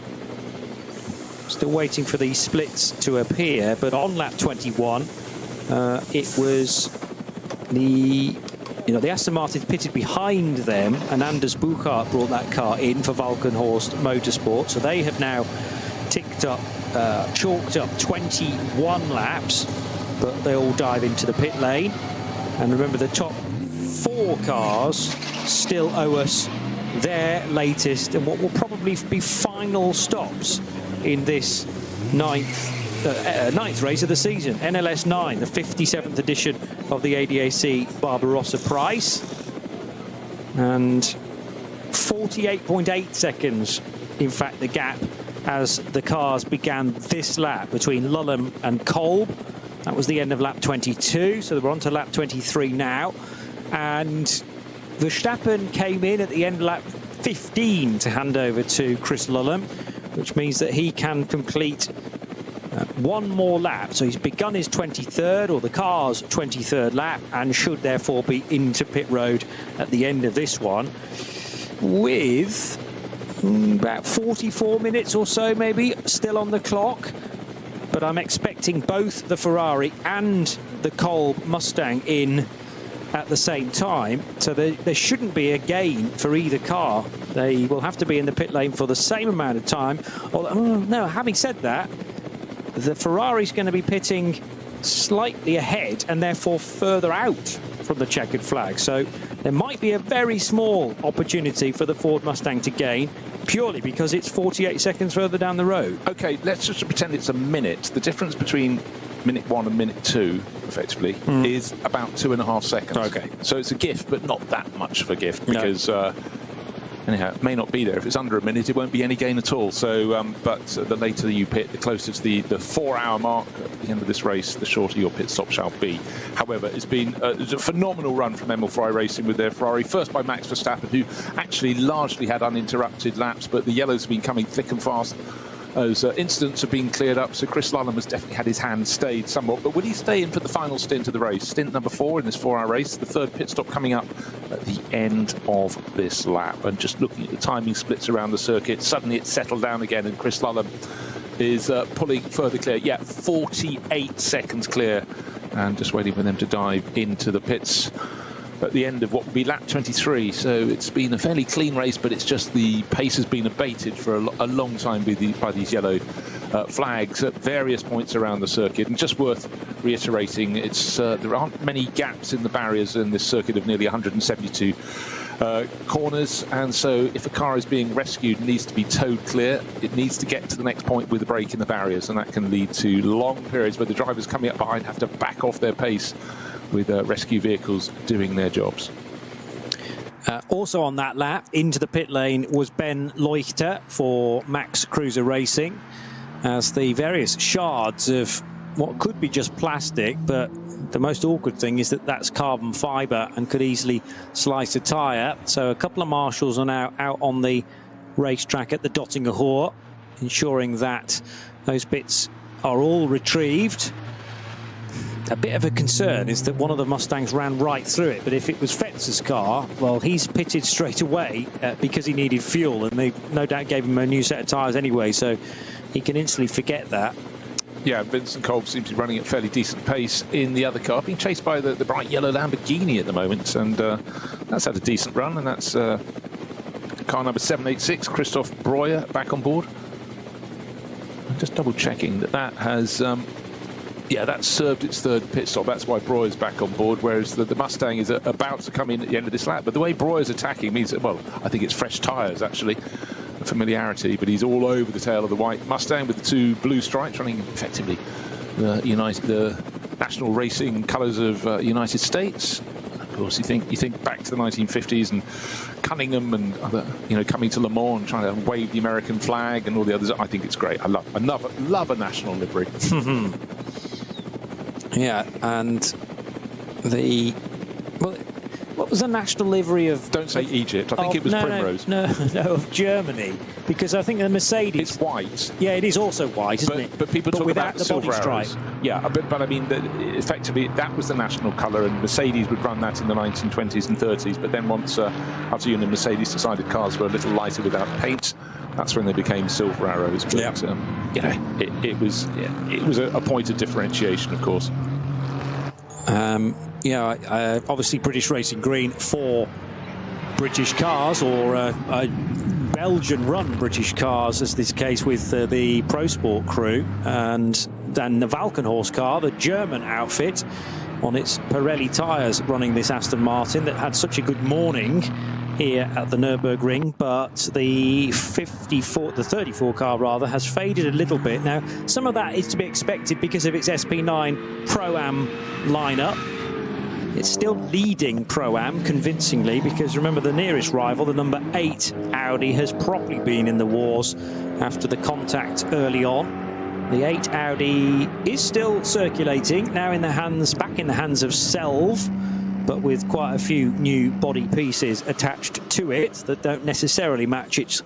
Still waiting for these splits to appear, but on lap 21, it was the Aston Martin pitted behind them, and Anders Buchart brought that car in for Valkenhorst Motorsport. So they have now chalked up 21 laps, but they all dive into the pit lane. And remember, the top 4 cars still owe us their latest and what will probably be final stops in this ninth race of the season. NLS9, the 57th edition of the ADAC Barbarossapreis. And 48.8 seconds, in fact, the gap as the cars began this lap between Lullham and Kolb. That was the end of lap 22, so we're on to lap 23 now. And Verstappen came in at the end of lap 15 to hand over to Chris Lullham, which means that he can complete one more lap. So he's begun his 23rd, or the car's 23rd lap, and should therefore be into pit road at the end of this one with about 44 minutes or so maybe still on the clock. But I'm expecting both the Ferrari and the Kolb Mustang in at the same time, so there shouldn't be a gain for either car. They will have to be in the pit lane for the same amount of time. Although, no, having said that, the Ferrari's going to be pitting slightly ahead and therefore further out from the checkered flag. So there might be a very small opportunity for the Ford Mustang to gain, purely because it's 48 seconds further down the road. Okay, let's just pretend it's a minute. The difference between minute 1 and minute 2, effectively, is about 2.5 seconds. Okay. So it's a gift, but not that much of a gift, because anyhow, it may not be there. If it's under a minute, it won't be any gain at all. So, but the later you pit, the closer to the 4-hour mark at the end of this race, the shorter your pit stop shall be. However, it's been a phenomenal run from Emil Frey Racing with their Ferrari, first by Max Verstappen, who actually largely had uninterrupted laps, but the yellows have been coming thick and fast as incidents have been cleared up. So Chris Lullham has definitely had his hand stayed somewhat, but will he stay in for the final stint of the race? Stint number 4 in this 4-hour race, the third pit stop coming up at the end of this lap. And just looking at the timing splits around the circuit, suddenly it's settled down again, and Chris Lullham is pulling further clear. Yeah, 48 seconds clear, and just waiting for them to dive into the pits at the end of what will be lap 23. So it's been a fairly clean race, but it's just the pace has been abated for a long time by these yellow flags at various points around the circuit. And just worth reiterating, it's there aren't many gaps in the barriers in this circuit of nearly 172 corners, and so if a car is being rescued and needs to be towed clear, it needs to get to the next point with a break in the barriers, and that can lead to long periods where the drivers coming up behind have to back off their pace with rescue vehicles doing their jobs. Also on that lap, into the pit lane was Ben Leuchter for Max Cruiser Racing, as the various shards of what could be just plastic, but the most awkward thing is that that's carbon fibre and could easily slice a tyre. So a couple of marshals are now out on the racetrack at the Dottinger Hoor, ensuring that those bits are all retrieved. A bit of a concern is that one of the Mustangs ran right through it, but if it was Fetzer's car, well, he's pitted straight away because he needed fuel, and they no doubt gave him a new set of tyres anyway, so he can instantly forget that. Yeah, Vincent Kolb seems to be running at fairly decent pace in the other car, being chased by the bright yellow Lamborghini at the moment, and that's had a decent run, and that's car number 786, Christoph Breuer, back on board. I'm just double checking that has yeah, that's served its third pit stop. That's why Breuer's back on board, whereas the Mustang is about to come in at the end of this lap. But the way Breuer's attacking means that, well, I think it's fresh tyres, actually, familiarity, but he's all over the tail of the white Mustang with the 2 blue stripes, running effectively the national racing colours of United States. Of course, you think back to the 1950s and Cunningham and other, coming to Le Mans and trying to wave the American flag and all the others. I think it's great. I love a national livery. Yeah, and what was the national livery of? Don't say Egypt. I think it was Primrose. No, of Germany, because I think the Mercedes. It's white. Yeah, it is also white, isn't it? But people talk about the silver stripe. Yeah, but I mean, effectively, that was the national colour, and Mercedes would run that in the 1920s and 30s. But then once after Mercedes decided cars were a little lighter without paint, that's when they became silver arrows. But, it was a point of differentiation, of course. Obviously British Racing Green for British cars, or Belgian-run British cars, as this case with the Pro Sport crew, and then the Valkenhorst car, the German outfit, on its Pirelli tyres, running this Aston Martin that had such a good morning here at the Nürburgring, but the 34 car rather has faded a little bit. Now, some of that is to be expected because of its SP9 Pro-Am lineup. It's still leading Pro-Am convincingly, because remember, the nearest rival, the number 8 Audi, has probably been in the wars after the contact early on. The 8 Audi is still circulating, now back in the hands of Selv, but with quite a few new body pieces attached to it that don't necessarily match its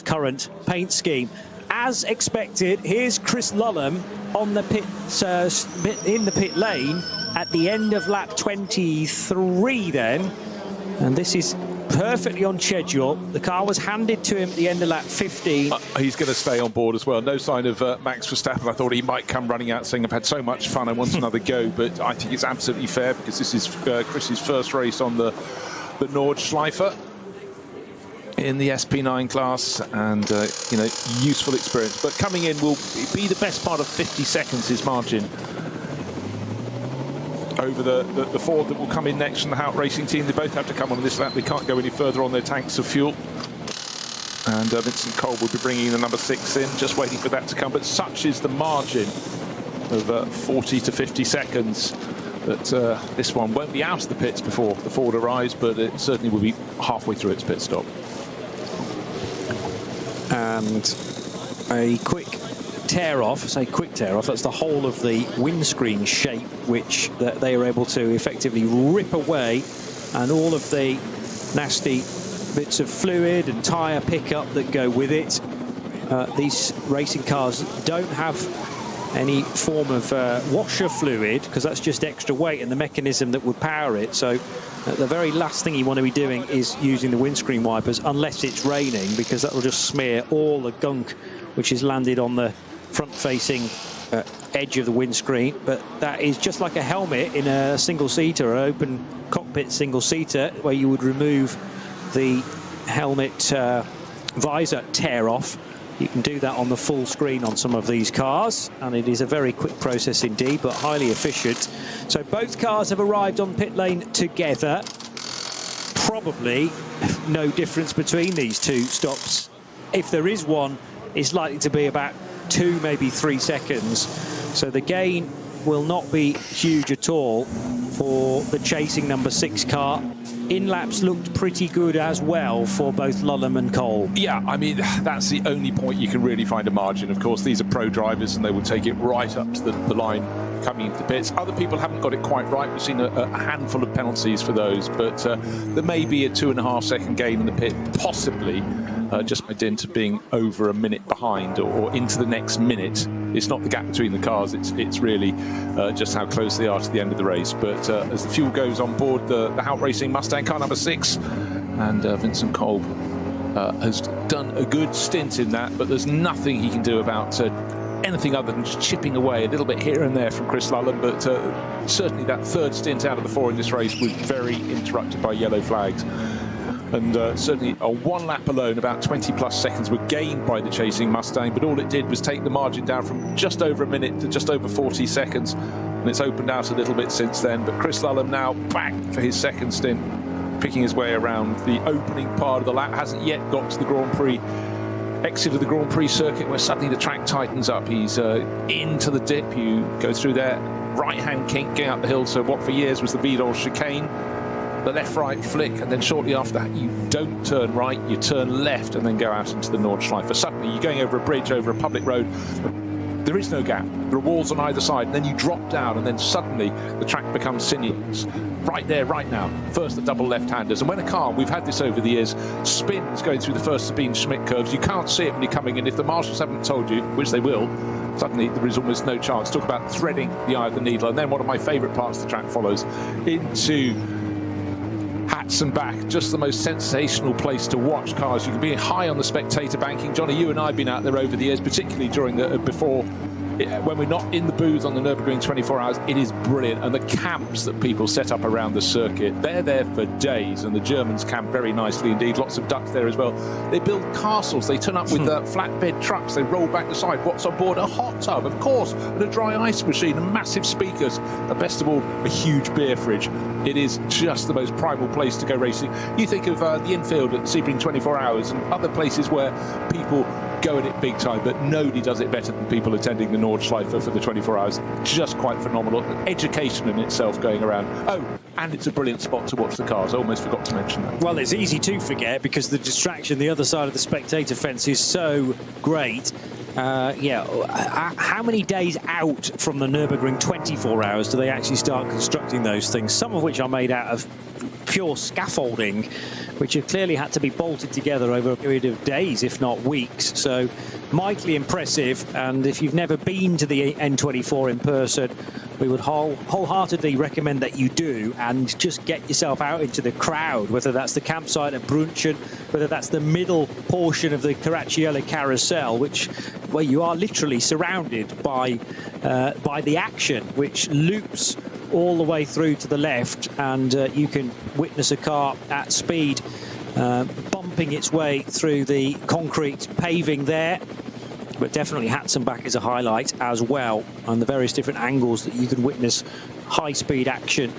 current paint scheme. As expected, here's Chris Lullham on the in the pit lane at the end of lap 23 then, and this is perfectly on schedule. The car was handed to him at the end of lap 15. He's going to stay on board as well. No sign of Max Verstappen. I thought he might come running out saying, I've had so much fun, I want another go, but I think it's absolutely fair, because this is Chris's first race on the Nordschleife in the SP9 class, and useful experience. But coming in will be the best part of 50 seconds, his margin over the Ford that will come in next from the Hout Racing team. They both have to come on this lap. They can't go any further on their tanks of fuel. And Vincent Kolb will be bringing the number 6 in, just waiting for that to come. But such is the margin of 40 to 50 seconds that this one won't be out of the pits before the Ford arrives, but it certainly will be halfway through its pit stop. And a quick tear-off, say quick tear-off, that's the whole of the windscreen shape, which they are able to effectively rip away, and all of the nasty bits of fluid and tyre pickup that go with it. These racing cars don't have any form of washer fluid, because that's just extra weight and the mechanism that would power it. So the very last thing you want to be doing is using the windscreen wipers, unless it's raining, because that will just smear all the gunk which is landed on the front-facing edge of the windscreen. But that is just like a helmet in a single-seater, or open cockpit single-seater, where you would remove the helmet visor tear-off. You can do that on the full screen on some of these cars, and it is a very quick process indeed, but highly efficient. So both cars have arrived on pit lane together. Probably no difference between these two stops. If there is one, it's likely to be about 2, maybe 3 seconds. So the gain will not be huge at all for the chasing number 6 car. In-laps looked pretty good as well for both Lullham and Kolb. Yeah, I mean, that's the only point you can really find a margin. Of course, these are pro drivers, and they will take it right up to the line coming into the pits. Other people haven't got it quite right. We've seen a handful of penalties for those, but there may be a 2.5 second gain in the pit, possibly, just by dint of being over a minute behind or into the next minute. It's not the gap between the cars, it's really just how close they are to the end of the race. But as the fuel goes on board the Hout Racing Mustang car number 6, and Vincent Kolb has done a good stint in that, but there's nothing he can do about anything other than just chipping away a little bit here and there from Chris Lullham. But certainly that third stint out of the 4 in this race was very interrupted by yellow flags. And certainly on 1 lap alone, about 20+ seconds were gained by the chasing Mustang, but all it did was take the margin down from just over a minute to just over 40 seconds. And it's opened out a little bit since then. But Chris Lullham now back for his second stint, picking his way around the opening part of the lap. Hasn't yet got to the Grand Prix, exit of the Grand Prix circuit, where suddenly the track tightens up. He's into the dip. You go through there, right-hand kink, getting up the hill. So what for years was the Vidal chicane. The left-right flick, and then shortly after that you don't turn right, you turn left and then go out into the Nordschleife. Suddenly you're going over a bridge, over a public road. There is no gap. There are walls on either side, and then you drop down, and then suddenly the track becomes sinuous. Right there, right now. First the double left-handers, and when a car, we've had this over the years, spins going through the first Sabine Schmidt curves, you can't see it when you're coming in. If the marshals haven't told you, which they will, suddenly there is almost no chance. Talk about threading the eye of the needle. And then one of my favourite parts of the track follows into Hats and back, just the most sensational place to watch cars. You can be high on the spectator banking. Johnny, you and I have been out there over the years, particularly during the when we're not in the booth on the Nürburgring 24 hours. It is brilliant, and the camps that people set up around the circuit, they're there for days, and the Germans camp very nicely indeed. Lots of Dutch there as well. They build castles. They turn up with flatbed trucks. They roll back the side. What's on board? A hot tub, of course, and a dry ice machine, and massive speakers, and best of all, a huge beer fridge. It is just the most primal place to go racing. You think of the infield at the Sebring 24 hours and other places where people go at it big time, but nobody does it better than people attending the Nordschleife for the 24 hours. Just quite phenomenal. Education in itself going around. Oh, and it's a brilliant spot to watch the cars. I almost forgot to mention that. Well, it's easy to forget because the distraction the other side of the spectator fence is so great. How many days out from the Nürburgring 24 hours do they actually start constructing those things? Some of which are made out of pure scaffolding, which have clearly had to be bolted together over a period of days, if not weeks. So mightily impressive, and if you've never been to the N24 in person, we would wholeheartedly recommend that you do, and just get yourself out into the crowd, whether that's the campsite at Brunchen, whether that's the middle portion of the Caracciolo Carousel, where you are literally surrounded by the action, which loops all the way through to the left, and you can witness a car at speed bumping its way through the concrete paving there. But definitely Hatzenbach is a highlight as well, and the various different angles that you can witness high-speed action.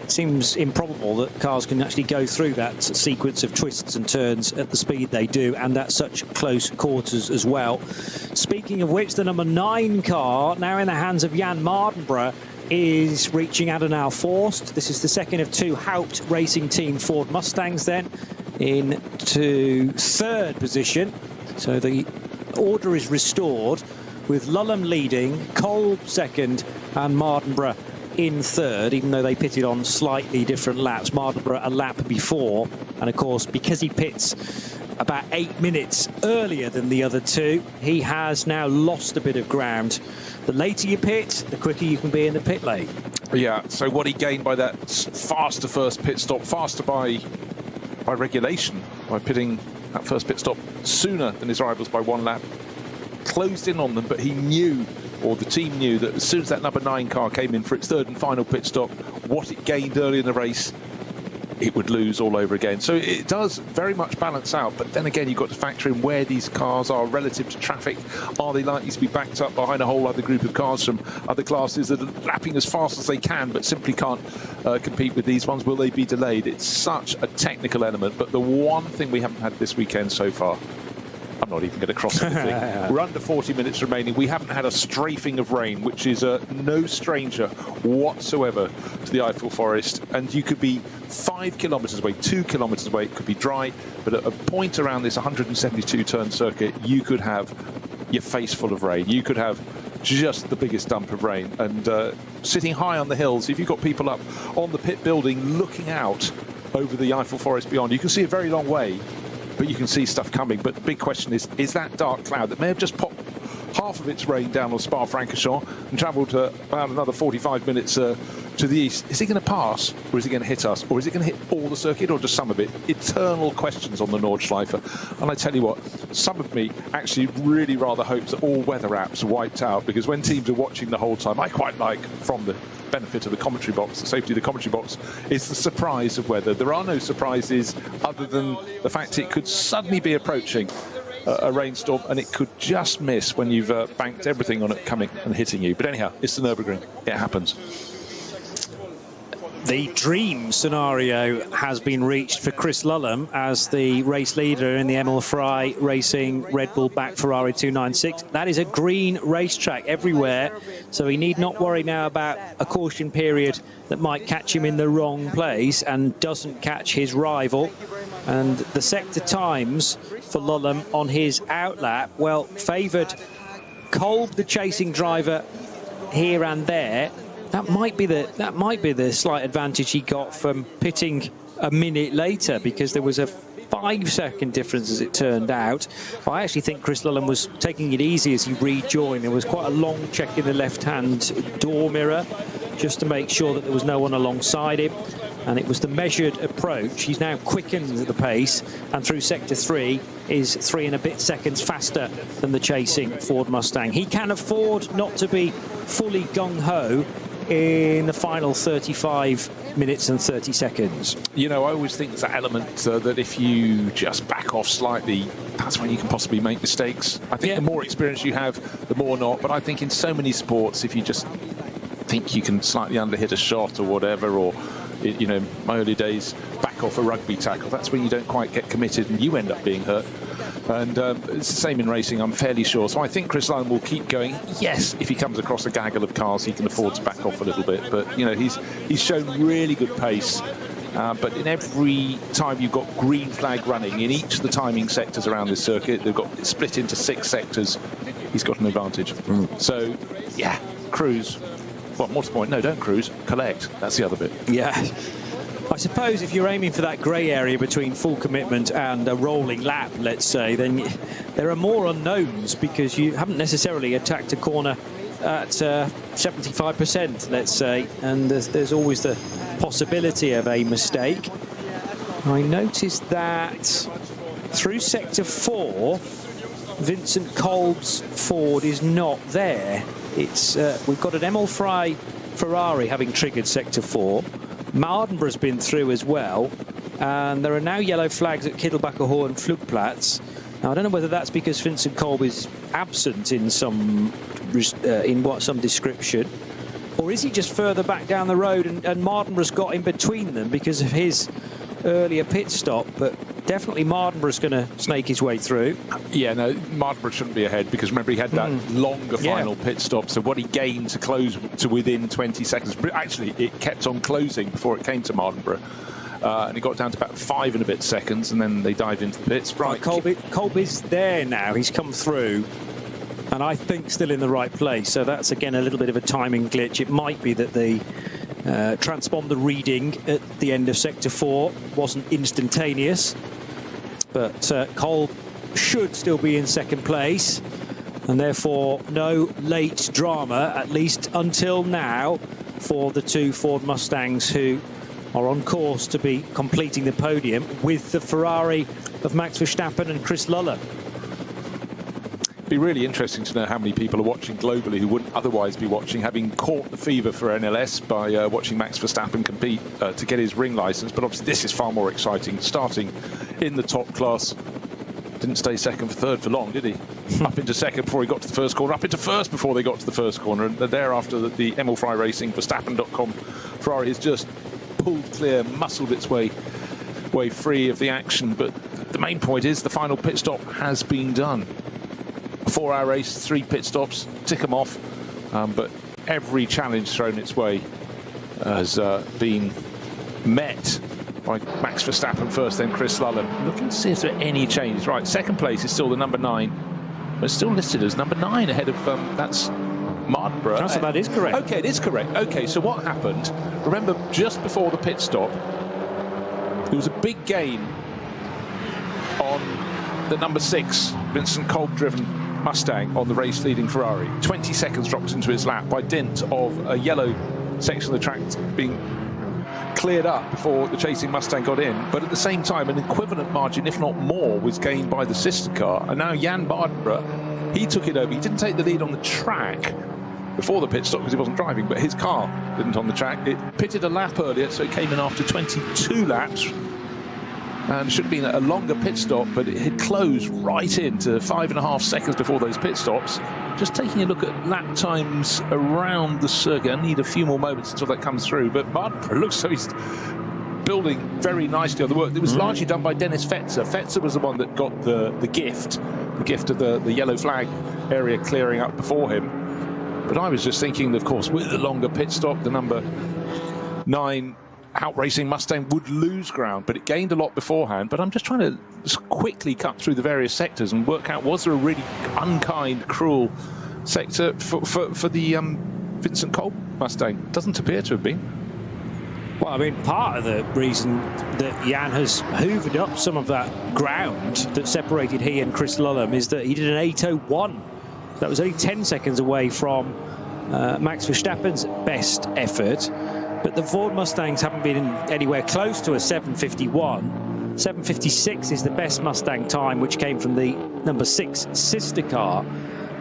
It seems improbable that cars can actually go through that sequence of twists and turns at the speed they do, and at such close quarters as well. Speaking of which, the number 9 car, now in the hands of Jan Mardenborough, is reaching Adenauer Forst. This is the second of 2 Haupt Racing Team Ford Mustangs then into 3rd position. So the order is restored with Lullham leading, Kolb 2nd and Mardenborough in 3rd, even though they pitted on slightly different laps. Mardenborough a lap before, and of course because he pits about 8 minutes earlier than the other 2, he has now lost a bit of ground. The later you pit, the quicker you can be in the pit lane. Yeah, so what he gained by that faster first pit stop, faster by regulation, by pitting that first pit stop sooner than his rivals by 1 lap, closed in on them, but he knew, or the team knew, that as soon as that number 9 car came in for its 3rd and final pit stop, what it gained early in the race, it would lose all over again. So it does very much balance out, but then again you've got to factor in where these cars are relative to traffic. Are they likely to be backed up behind a whole other group of cars from other classes that are lapping as fast as they can but simply can't compete with these ones? Will they be delayed? It's such a technical element, but the one thing we haven't had this weekend so far, I'm not even going to cross anything. We're under 40 minutes remaining. We haven't had a strafing of rain, which is no stranger whatsoever to the Eiffel Forest. And you could be 5 kilometres away, 2 kilometres away. It could be dry, but at a point around this 172-turn circuit, you could have your face full of rain. You could have just the biggest dump of rain. And sitting high on the hills, if you've got people up on the pit building looking out over the Eiffel Forest beyond, you can see a very long way, but you can see stuff coming. But the big question is that dark cloud that may have just popped half of its rain down on Spa-Francorchamps and travelled about another 45 minutes to the east, is it going to pass, or is it going to hit us, or is it going to hit all the circuit, or just some of it? Eternal questions on the Nordschleife. And I tell you what, some of me actually really rather hopes that all weather apps are wiped out, because when teams are watching the whole time, I quite like, from the benefit of the commentary box, the safety of the commentary box, is the surprise of weather. There are no surprises other than the fact it could suddenly be approaching a rainstorm, and it could just miss when you've banked everything on it coming and hitting you. But anyhow, it's the Nürburgring. It happens. The dream scenario has been reached for Chris Lullham as the race leader in the Emil Frey Racing Red Bull back Ferrari 296. That is a green racetrack everywhere, so he need not worry now about a caution period that might catch him in the wrong place and doesn't catch his rival. And the sector times for Lullham on his outlap, well, favoured Kolb, the chasing driver, here and there. That might be the slight advantage he got from pitting a minute later, because there was a 5-second difference as it turned out. But I actually think Chris Lullham was taking it easy as he rejoined. There was quite a long check in the left-hand door mirror just to make sure that there was no one alongside him. And it was the measured approach. He's now quickened the pace, and through sector 3 is 3 and a bit seconds faster than the chasing Ford Mustang. He can afford not to be fully gung-ho in the final 35 minutes and 30 seconds. You know, I always think there's that element that if you just back off slightly, that's when you can possibly make mistakes. I think the more experience you have, the more not. But I think in so many sports, if you just think you can slightly underhit a shot or whatever, or, you know, my early days, back off a rugby tackle, that's when you don't quite get committed and you end up being hurt. And it's the same in racing, I'm fairly sure. So I think Chris Lullham will keep going. Yes, if he comes across a gaggle of cars, he can afford to back off a little bit. But, you know, he's shown really good pace. But in every time you've got green flag running, in each of the timing sectors around this circuit, they've got split into 6 sectors, he's got an advantage. So, yeah, cruise. Well, more to the point, no, don't cruise, collect. That's the other bit. Yeah. I suppose if you're aiming for that grey area between full commitment and a rolling lap, let's say, then there are more unknowns, because you haven't necessarily attacked a corner at 75%, let's say, and there's always the possibility of a mistake. I noticed that through sector 4, Vincent Kolb's Ford is not there. It's we've got an Emil Frey Ferrari having triggered sector 4. Mardenborough's been through as well, and there are now yellow flags at Kittelbacher Hohe and Flugplatz. Now, I don't know whether that's because Vincent Kolb is absent in some description, or is he just further back down the road and Mardenborough's got in between them because of his earlier pit stop, but definitely Mardenborough's going to snake his way through. Yeah, no, Mardenborough shouldn't be ahead because remember he had that longer final pit stop, so what he gained to close to within 20 seconds, actually it kept on closing before it came to Mardenborough. And it got down to about 5 and a bit seconds, and then they dived into the pits. Right, Kolb is there now. He's come through, and I think still in the right place. So that's again a little bit of a timing glitch. It might be that the transponder reading at the end of sector 4 wasn't instantaneous, but Kolb should still be in second place, and therefore no late drama, at least until now, for the two Ford Mustangs who are on course to be completing the podium with the Ferrari of Max Verstappen and Chris Lullham. It'd be really interesting to know how many people are watching globally who wouldn't otherwise be watching, having caught the fever for NLS by watching Max Verstappen compete to get his ring license. But obviously this is far more exciting, starting in the top class. Didn't stay second for third for long, did he? Up into second before he got to the first corner, up into first before they got to the first corner, and thereafter the Emil Frey Racing Verstappen.com Ferrari has just pulled clear, muscled its way free of the action. But the main point is the final pit stop has been done. A 4-hour race, 3 pit stops, tick them off, but every challenge thrown its way has been met by Max Verstappen first, then Chris Lullham. Looking to see if there are any changes. Right, second place is still the number 9, but it's still listed as number 9 ahead of that's Mardenborough. So that is correct. Okay, it is correct. Okay, so what happened? Remember, just before the pit stop, there was a big gain on the number 6 Vincent Kolb-driven Mustang on the race-leading Ferrari. 20 seconds dropped into his lap by dint of a yellow section of the track being cleared up before the chasing Mustang got in. But at the same time, an equivalent margin, if not more, was gained by the sister car. And now Jan Mardenborough, he took it over. He didn't take the lead on the track before the pit stop because he wasn't driving, but his car didn't on the track. It pitted a lap earlier, so it came in after 22 laps. And should have been a longer pit stop, but it had closed right into 5.5 seconds before those pit stops. Just taking a look at lap times around the circuit. I need a few more moments until that comes through, but Mardenborough looks so he's building very nicely on the work. It was largely done by Dennis Fetzer. Fetzer was the one that got the gift of the yellow flag area clearing up before him. But I was just thinking, of course, with the longer pit stop, the number 9 out-racing Mustang would lose ground, but it gained a lot beforehand. But I'm just trying to just quickly cut through the various sectors and work out, was there a really unkind, cruel sector for the Vincent Kolb Mustang? Doesn't appear to have been. Well, I mean, part of the reason that Jan has hoovered up some of that ground that separated he and Chris Lullham is that he did an 8:01. That was only 10 seconds away from Max Verstappen's best effort. But the Ford Mustangs haven't been anywhere close to a 7:51. 7:56 is the best Mustang time, which came from the number 6 sister car.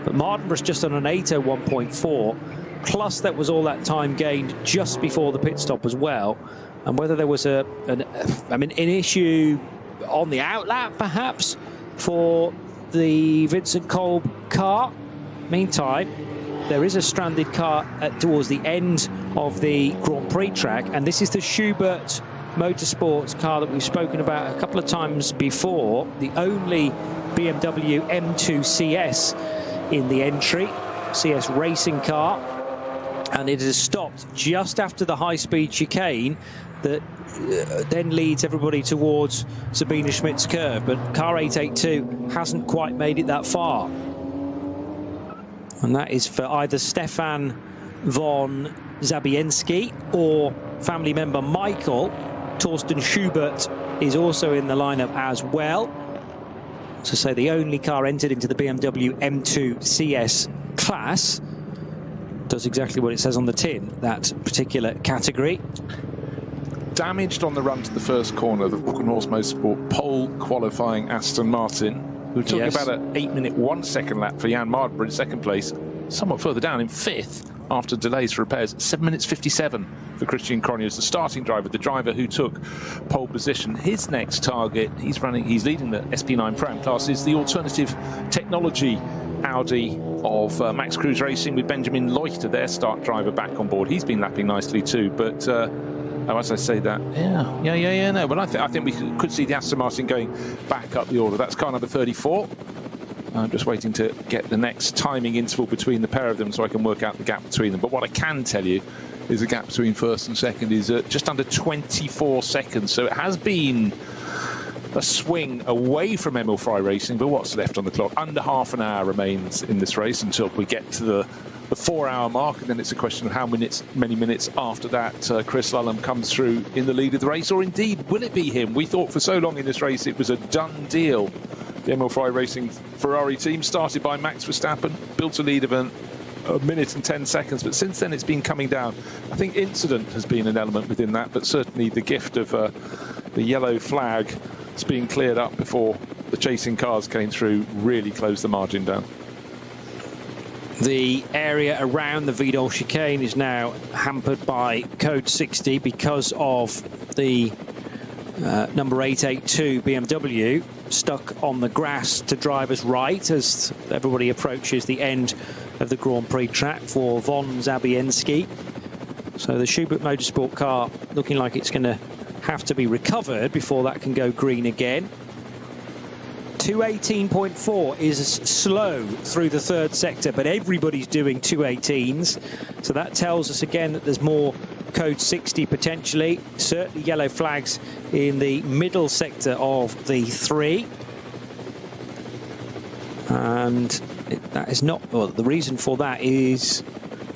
But Mardenborough's just on an 8:01.4. Plus, that was all that time gained just before the pit stop as well. And whether there was an issue on the outlap, perhaps, for the Vincent Kolb car. Meantime, there is a stranded car towards the end of the Grand Prix track, and this is the Schubert Motorsports car that we've spoken about a couple of times before, the only BMW M2 CS in the entry, CS racing car, and it has stopped just after the high-speed chicane that then leads everybody towards Sabine Schmidt's curve, but car 882 hasn't quite made it that far. And that is for either Stefan von Zabienski or family member Michael. Torsten Schubert is also in the lineup as well. To say the only car entered into the BMW M2 CS class. Does exactly what it says on the tin, that particular category. Damaged on the run to the first corner, the Walk and Horse Motorsport pole qualifying Aston Martin, who took about an 8-minute 1-second lap for Jan Mardenborough in second place, somewhat further down in 5th. after delays for repairs. 7 minutes 57 for Christian Cronje, the starting driver, the driver who took pole position. His next target, he's leading the SP9 Pro class, is the alternative technology Audi of Max Cruz Racing, with Benjamin Leuchter, their start driver, back on board. He's been lapping nicely too, but as I say that, no, but I think we could see the Aston Martin going back up the order. That's car number 34. I'm just waiting to get the next timing interval between the pair of them so I can work out the gap between them. But what I can tell you is the gap between first and second is just under 24 seconds. So it has been a swing away from Emil Frey Racing, but what's left on the clock? Under half an hour remains in this race until we get to the 4-hour mark, and then it's a question of how many minutes after that Chris Lullham comes through in the lead of the race, or indeed will it be him? We thought for so long in this race it was a done deal. The Emil Frey Racing Ferrari team, started by Max Verstappen, built a lead of a minute and 10 seconds, but since then it's been coming down. I think incident has been an element within that, but certainly the gift of the yellow flag that's being cleared up before the chasing cars came through really closed the margin down. The area around the Vidal chicane is now hampered by code 60 because of the number 882 BMW stuck on the grass to driver's right as everybody approaches the end of the Grand Prix track for Von Zabienski. So the Schubert Motorsport car looking like it's going to have to be recovered before that can go green again. 218.4 is slow through the third sector, but everybody's doing 218s. So that tells us again that there's more code 60 potentially. Certainly yellow flags in the middle sector of the 3. And that is not, well, the reason for that is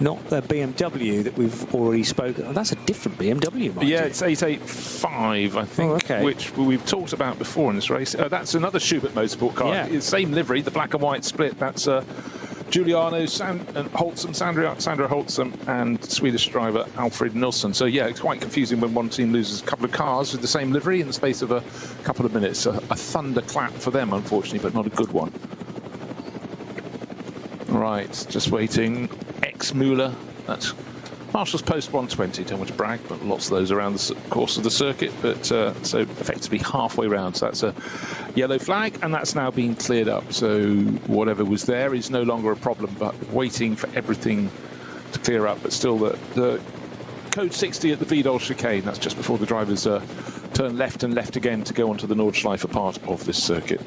not the BMW that we've already spoken. Oh, that's a different BMW, Mike. Yeah, it's 885, I think, which we've talked about before in this race. That's another Schubert Motorsport car. Yeah. Same livery, the black and white split. That's Giuliano Holtzum, Sandra Holtzum, and Swedish driver Alfred Nilsson. So yeah, it's quite confusing when one team loses a couple of cars with the same livery in the space of a couple of minutes. A thunderclap for them, unfortunately, but not a good one. Right, just waiting. Muller, that's Marshall's Post 120. Don't want to brag, but lots of those around the course of the circuit. But so effectively halfway round. So that's a yellow flag, and that's now been cleared up. So whatever was there is no longer a problem, but waiting for everything to clear up. But still, the code 60 at the Vidal chicane. That's just before the drivers turn left and left again to go onto the Nordschleife part of this circuit.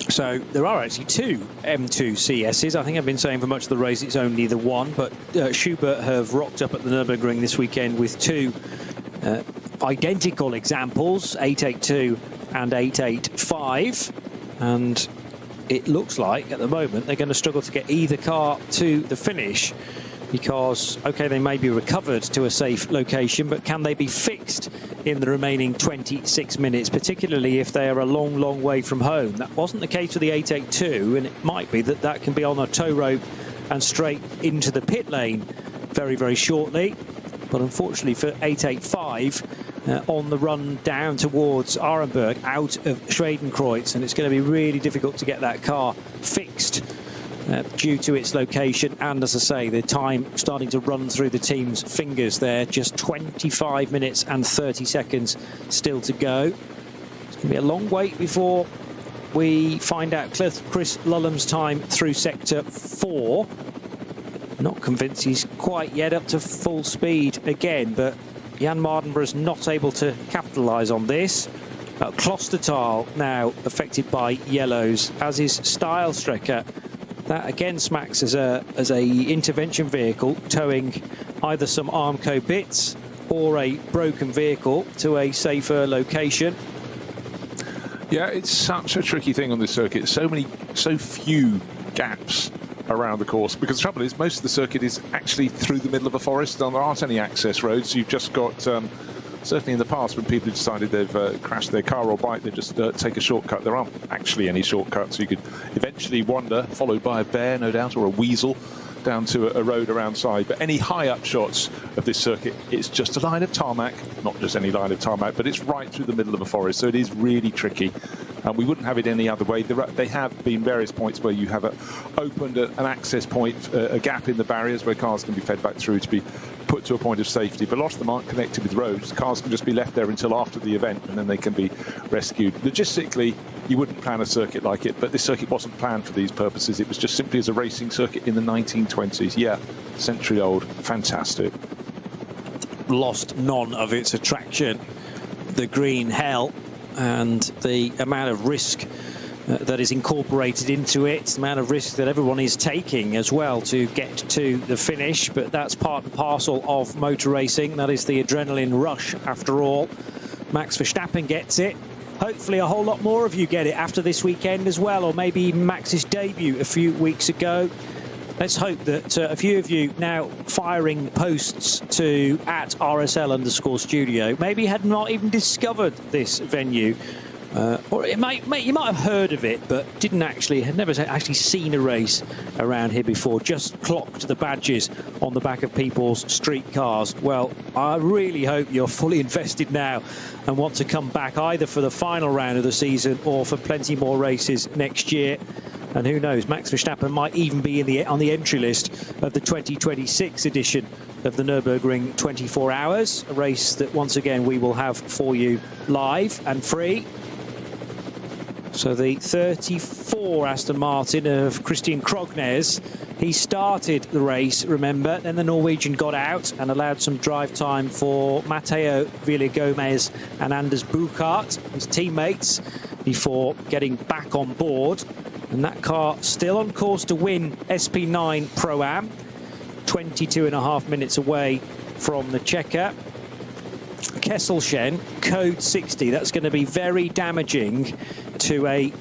So there are actually 2 M2 CSs. I think I've been saying for much of the race it's only the one, but Schubert have rocked up at the Nürburgring this weekend with 2 identical examples, 882 and 885. And it looks like at the moment they're going to struggle to get either car to the finish because, okay, they may be recovered to a safe location, but can they be fixed in the remaining 26 minutes, particularly if they are a long, long way from home? That wasn't the case for the 882, and it might be that that can be on a tow rope and straight into the pit lane very, very shortly. But unfortunately for 885, on the run down towards Arenberg, out of Schwedenkreuz, and it's going to be really difficult to get that car fixed due to its location, and as I say, the time starting to run through the team's fingers there. Just 25 minutes and 30 seconds still to go. It's going to be a long wait before we find out Chris Lullham's time through sector 4. Not convinced he's quite yet up to full speed again, but Jan Mardenborough's not able to capitalise on this. Klostertal now affected by yellows, as is Stylstrecker. That again smacks as a intervention vehicle towing either some Armco bits or a broken vehicle to a safer location. Yeah, it's such a tricky thing on this circuit. So few gaps around the course, because the trouble is most of the circuit is actually through the middle of a forest, and there aren't any access roads. You've just got certainly in the past when people have decided they've crashed their car or bike, they just take a shortcut. There aren't actually any shortcuts. You could eventually wander, followed by a bear, no doubt, or a weasel, down to a road around side. But any high-up shots of this circuit, it's just a line of tarmac, not just any line of tarmac, but it's right through the middle of a forest, so it is really tricky. We wouldn't have it any other way. They have been various points where you have opened an access point, a gap in the barriers where cars can be fed back through to be put to a point of safety, but a lot of them aren't connected with roads. Cars can just be left there until after the event, and then they can be rescued. Logistically, you wouldn't plan a circuit like it, but this circuit wasn't planned for these purposes. It was just simply as a racing circuit in the 1920s. Yeah, century old, fantastic. Lost none of its attraction, the green hell, and the amount of risk that is incorporated into it, the amount of risk that everyone is taking as well to get to the finish. But that's part and parcel of motor racing. That is the adrenaline rush after all. Max Verstappen gets it. Hopefully a whole lot more of you get it after this weekend as well, or maybe even Max's debut a few weeks ago. Let's hope that a few of you now firing posts to @RSL_studio maybe had not even discovered this venue. Or you might have heard of it, but had never actually seen a race around here before, just clocked the badges on the back of people's street cars. Well, I really hope you're fully invested now and want to come back either for the final round of the season or for plenty more races next year. And who knows, Max Verstappen might even be on the entry list of the 2026 edition of the Nürburgring 24 Hours, a race that once again we will have for you live and free. So the 34 Aston Martin of Christian Krognes, he started the race, remember, then the Norwegian got out and allowed some drive time for Matteo Villegomez and Anders Buchart, his teammates, before getting back on board. And that car still on course to win SP9 Pro-Am, 22.5 minutes away from the checker. Kesselchen, code 60, that's going to be very damaging to a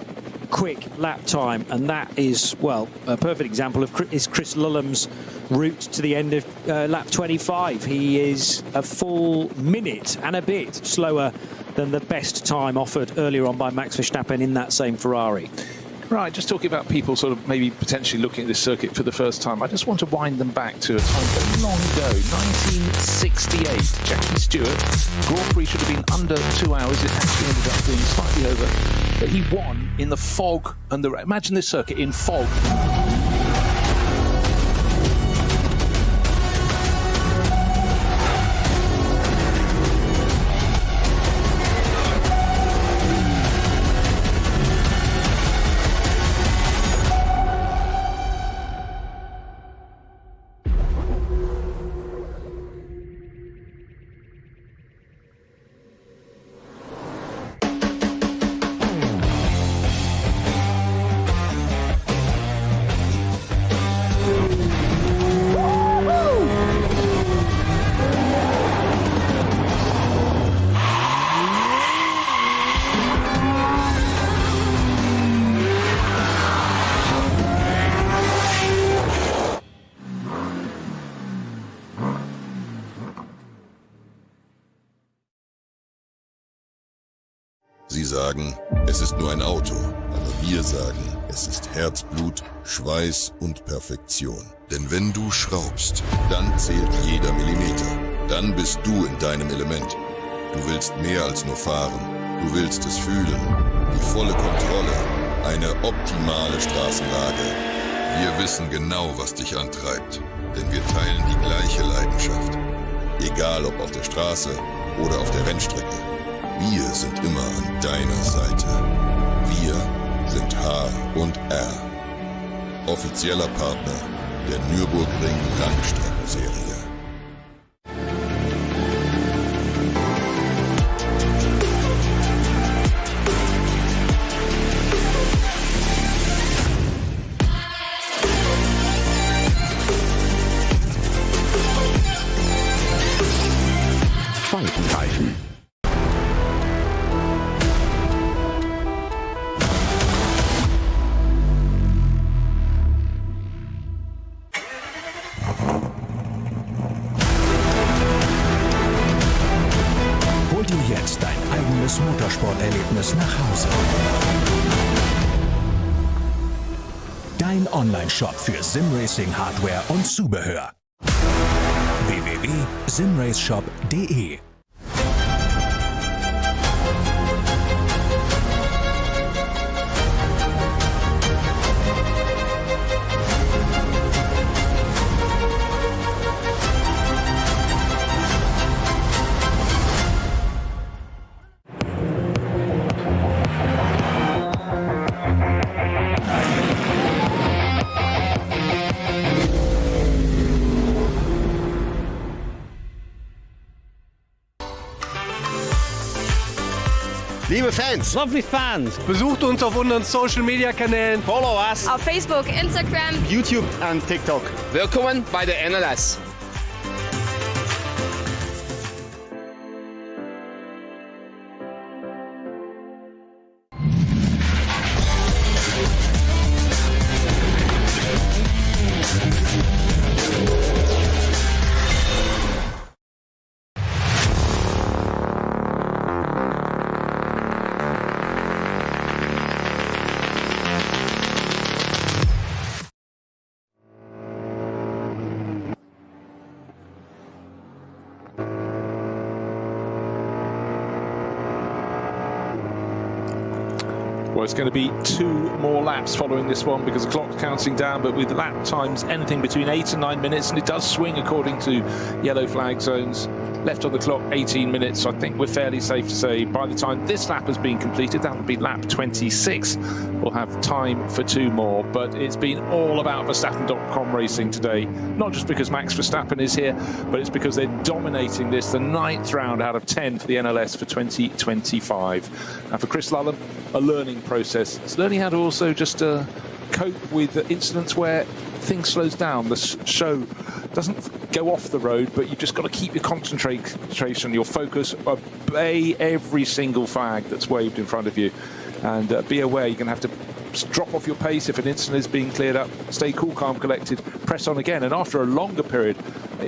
quick lap time, and that is, well, a perfect example of Chris Lullham's route to the end of lap 25. He is a full minute and a bit slower than the best time offered earlier on by Max Verstappen in that same Ferrari. Right, just talking about people sort of maybe potentially looking at this circuit for the first time, I just want to wind them back to a time very long ago, 1968. Jackie Stewart, Grand Prix should have been under 2 hours. It actually ended up being slightly over. But he won in the fog and the... Imagine this circuit in fog. Sie sagen, es ist nur ein Auto, aber wir sagen, es ist Herzblut, Schweiß und Perfektion. Denn wenn du schraubst, dann zählt jeder Millimeter. Dann bist du in deinem Element. Du willst mehr als nur fahren. Du willst es fühlen. Die volle Kontrolle. Eine optimale Straßenlage. Wir wissen genau, was dich antreibt. Denn wir teilen die gleiche Leidenschaft. Egal ob auf der Straße oder auf der Rennstrecke. Wir sind immer an deiner Seite. Wir sind H&R. Offizieller Partner der Nürburgring Langstrecken-Serie. Faltenreifen. Hol dir jetzt dein eigenes Motorsporterlebnis nach Hause. Dein Online-Shop für Simracing-Hardware und Zubehör. www.simraceshop.de Liebe Fans, Lovely fans. besucht uns auf unseren Social Media Kanälen. Follow us. Auf Facebook, Instagram, YouTube und TikTok. Willkommen bei der NLS. Well, it's going to be 2 more laps following this one because the clock's counting down, but with lap times anything between 8 and 9 minutes, and it does swing according to yellow flag zones. Left on the clock 18 minutes, so I think we're fairly safe to say by the time this lap has been completed, that will be lap 26, we'll have time for 2 more. But it's been all about Verstappen.com racing today, not just because Max Verstappen is here, but it's because they're dominating this, the 9th round out of 10 for the NLS for 2025. And for Chris Lullham, a learning process. It's learning how to also just cope with incidents where things slows down. The show doesn't go off the road, but you've just got to keep your concentration, your focus, obey every single flag that's waved in front of you, and be aware you're going to have to drop off your pace if an incident is being cleared up. Stay cool, calm, collected, press on again, and after a longer period,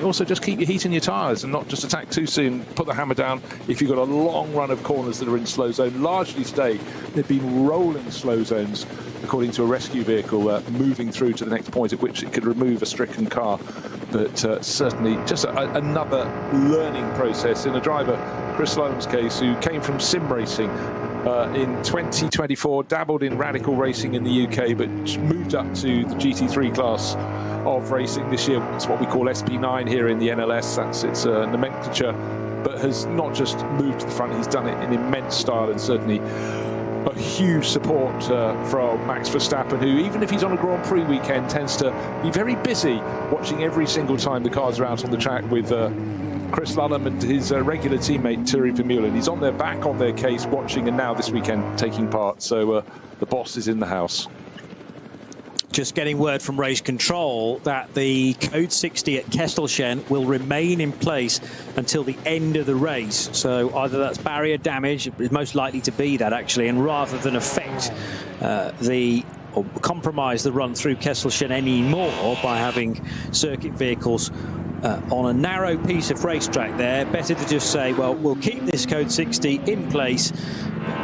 also just keep your heat in your tyres and not just attack too soon, put the hammer down if you've got a long run of corners that are in slow zone. Largely today, they've been rolling slow zones, according to a rescue vehicle, moving through to the next point at which it could remove a stricken car. But certainly just another learning process in a driver, Chris Lullham's case, who came from sim racing in 2024, dabbled in radical racing in the UK, but moved up to the GT3 class of racing this year. It's what we call SP9 here in the NLS. That's its nomenclature, but has not just moved to the front, he's done it in immense style, and certainly a huge support from Max Verstappen, who, even if he's on a Grand Prix weekend, tends to be very busy watching every single time the cars are out on the track with Chris Lullham and his regular teammate Thierry Vermeulen. He's on their back, on their case, watching, and now this weekend taking part. So the boss is in the house. Just getting word from race control that the code 60 at Kesselchen will remain in place until the end of the race. So either that's barrier damage, it's most likely to be that actually, and rather than affect or compromise the run through Kesselchen anymore by having circuit vehicles on a narrow piece of racetrack there, better to just say, well, we'll keep this code 60 in place.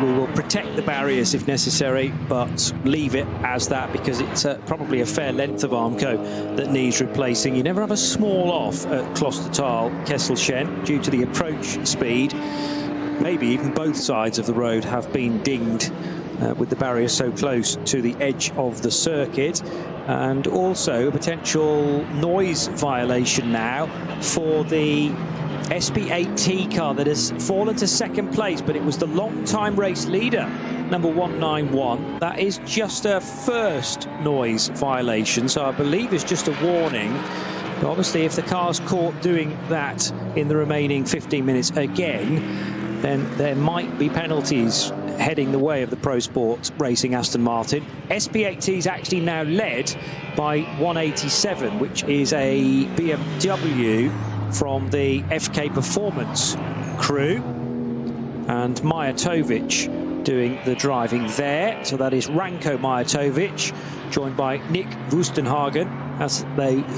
We will protect the barriers if necessary, but leave it as that because it's probably a fair length of Armco that needs replacing. You never have a small off at Klostertal Kesselchen due to the approach speed. Maybe even both sides of the road have been dinged with the barrier so close to the edge of the circuit. And also a potential noise violation now for the SP8T car that has fallen to second place, but it was the long-time race leader, number 191. That is just a first noise violation, so I believe it's just a warning. But obviously, if the car's caught doing that in the remaining 15 minutes again, then there might be penalties heading the way of the Pro Sport Racing Aston Martin. SP8T is actually now led by 187, which is a BMW from the FK Performance crew, and Mijatovic doing the driving there. So that is Ranko Mijatovic, joined by Nick Wustenhagen, as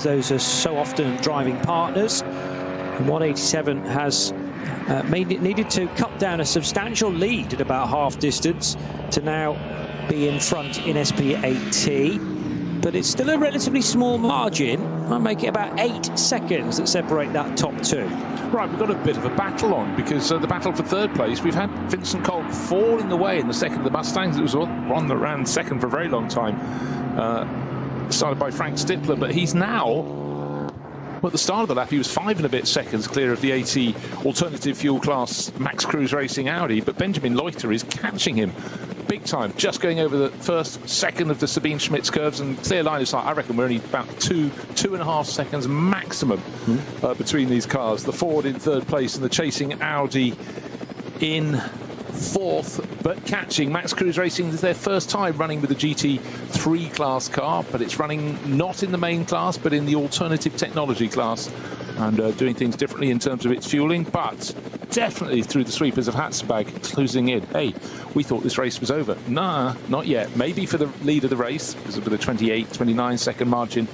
those are so often driving partners. And 187 has needed to cut down a substantial lead at about half distance to now be in front in SP8T. But it's still a relatively small margin. I'll make it about 8 seconds that separate that top two. Right, we've got a bit of a battle on because the battle for third place, we've had Vincent Kolb falling away in the second of the Mustangs. It was one that ran second for a very long time, started by Frank Stippler, but he's now, well, at the start of the lap, he was 5 and a bit seconds clear of the 80 alternative fuel class Max Cruz Racing Audi, but Benjamin Leuchter is catching him big time, just going over the first second of the Sabine Schmitz curves, and clear line of sight. I reckon we're only about 2.5 seconds maximum between these cars. The Ford in third place and the chasing Audi in 4th, but catching. Max Cruiser Racing is their first time running with a GT3 class car, but it's running not in the main class, but in the alternative technology class, and doing things differently in terms of its fueling, but definitely through the sweepers of Hatzenberg closing in. Hey, we thought this race was over. Nah, not yet. Maybe for the lead of the race, because with a 28-29 second margin,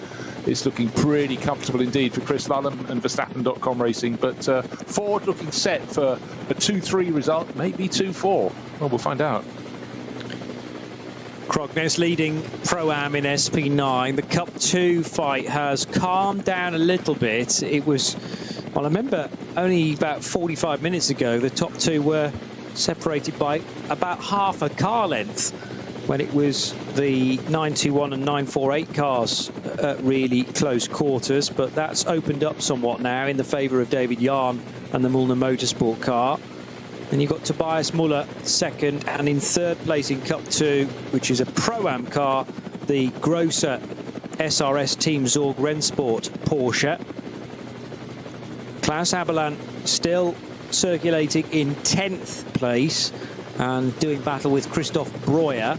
it's looking pretty comfortable indeed for Chris Lullham and Verstappen.com Racing. But Ford looking set for a 2-3 result, maybe 2-4. Well, we'll find out. Krognes leading Pro-Am in SP9. The Cup 2 fight has calmed down a little bit. It was, well, I remember only about 45 minutes ago, the top two were separated by about half a car length, when it was the 921 and 948 cars at really close quarters. But that's opened up somewhat now in the favour of David Jahn and the Mullham Motorsport car. And you've got Tobias Muller second, and in third place in Cup 2, which is a Pro-Am car, the Grosser SRS Team Zorg Rennsport Porsche. Klaus Aberlan still circulating in 10th place and doing battle with Christoph Breuer.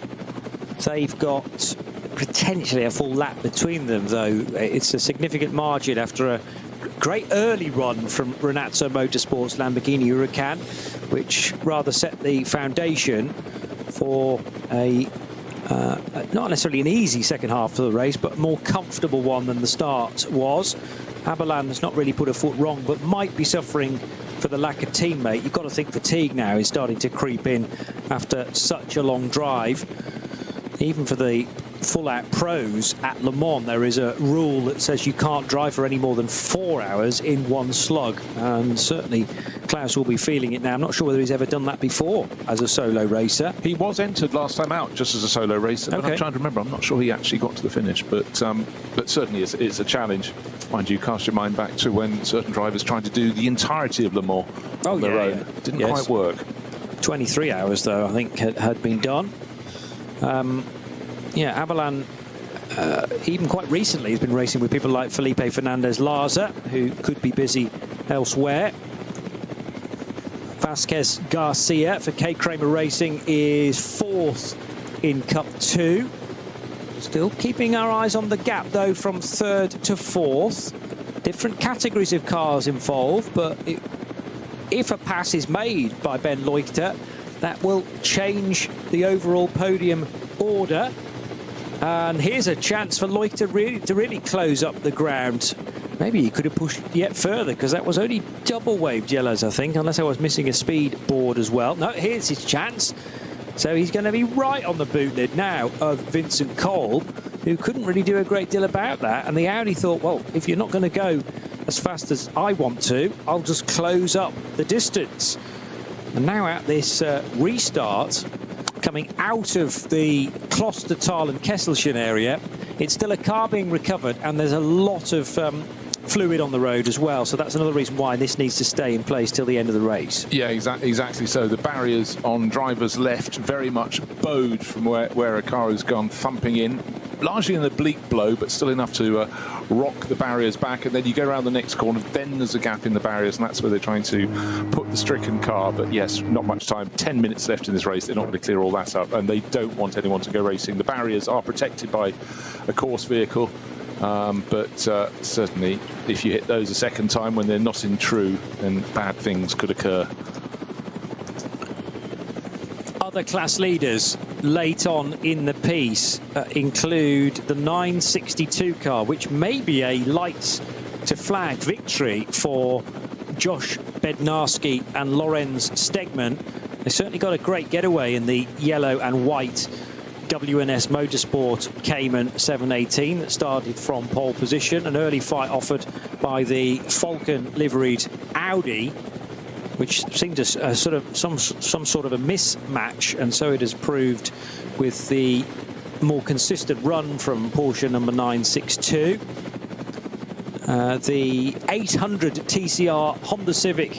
They've got potentially a full lap between them, though. It's a significant margin after a great early run from Renazzo Motorsports Lamborghini Huracan, which rather set the foundation for a not necessarily an easy second half of the race, but a more comfortable one than the start was. Aberlan has not really put a foot wrong, but might be suffering for the lack of teammate. You've got to think fatigue now is starting to creep in after such a long drive. Even for the full-out pros at Le Mans, there is a rule that says you can't drive for any more than 4 hours in one slug, and certainly Klaus will be feeling it now. I'm not sure whether he's ever done that before as a solo racer. He was entered last time out just as a solo racer, but I'm trying to remember. I'm not sure he actually got to the finish, but certainly it's a challenge. Mind you, cast your mind back to when certain drivers tried to do the entirety of Le Mans on their own. Yeah. Didn't quite work. 23 hours, though, I think had been done. Yeah, Aberlan, even quite recently, has been racing with people like Felipe Fernandez-Larza, who could be busy elsewhere. Vasquez Garcia for K. Kramer Racing is 4th in Cup 2. Still keeping our eyes on the gap, though, from 3rd to 4th. Different categories of cars involved, but if a pass is made by Ben Leuchter, that will change the overall podium order. And here's a chance for Leuchter to really close up the ground. Maybe he could have pushed yet further, because that was only double waved yellows, I think, unless I was missing a speed board as well. No, here's his chance. So he's going to be right on the boot lid now of Vincent Kolb, who couldn't really do a great deal about that. And the Audi thought, well, if you're not going to go as fast as I want to, I'll just close up the distance. And now at this restart, coming out of the Klostertal and Kesselchen area, it's still a car being recovered, and there's a lot of fluid on the road as well. So that's another reason why this needs to stay in place till the end of the race. Yeah, exactly so. The barriers on drivers left very much bowed from where a car has gone thumping in. Largely an oblique blow, but still enough to rock the barriers back. And then you go around the next corner, then there's a gap in the barriers, and that's where they're trying to put the stricken car. But yes, not much time. 10 minutes left in this race. They're not going to clear all that up, and they don't want anyone to go racing. The barriers are protected by a course vehicle, but certainly if you hit those a second time when they're not in true, then bad things could occur. Other class leaders late on in the piece include the 962 car, which may be a light to flag victory for Josh Bednarski and Lorenz Stegman. They certainly got a great getaway in the yellow and white WNS Motorsport Cayman 718 that started from pole position. An early fight offered by the Falcon liveried Audi, which seemed a sort of some sort of a mismatch, and so it has proved with the more consistent run from Porsche number 962. The 800 TCR Honda Civic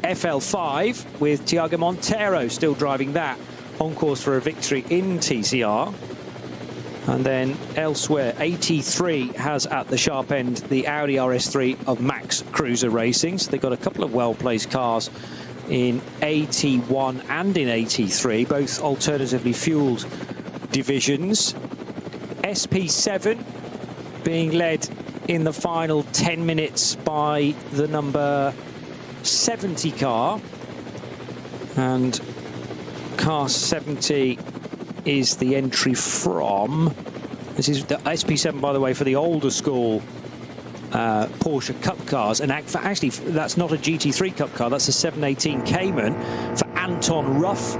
FL5 with Thiago Monteiro still driving that, on course for a victory in TCR. And then elsewhere, 83 has at the sharp end the Audi RS3 of Max Cruiser Racing. So they've got a couple of well-placed cars in AT1 and in AT3, both alternatively fueled divisions. SP7 being led in the final 10 minutes by the number 70 car, and car 70 is the entry from, this is the SP7, by the way, for the older school Porsche Cup cars, and actually that's not a GT3 Cup car, that's a 718 Cayman for Anton Ruff,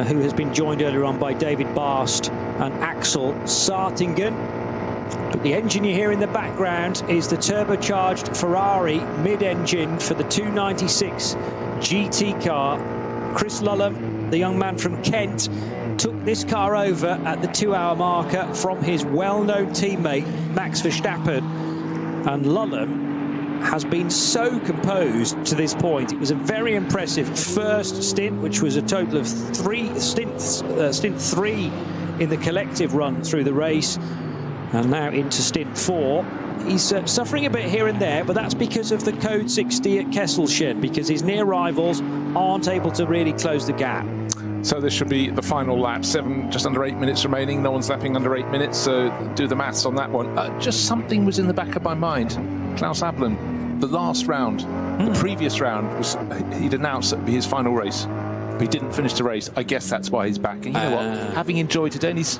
who has been joined earlier on by David Barst and Axel Sartingen. But the engine you hear in the background is the turbocharged Ferrari mid-engine for the 296 GT car. Chris Lullham, the young man from Kent, took this car over at the 2-hour marker from his well-known teammate Max Verstappen, and Lullham has been so composed to this point. It was a very impressive first stint, which was a total of stint 3 in the collective run through the race, and now into stint 4. He's suffering a bit here and there, but that's because of the code 60 at Kesselchen, because his near rivals aren't able to really close the gap. So this should be the final lap. Just under 8 minutes remaining. No one's lapping under 8 minutes, so do the maths on that one. Just something was in the back of my mind. Klaus Abelen, the last round, the previous round, he'd announced that would be his final race, but he didn't finish the race. I guess that's why he's back. And you know what? Having enjoyed today, and he's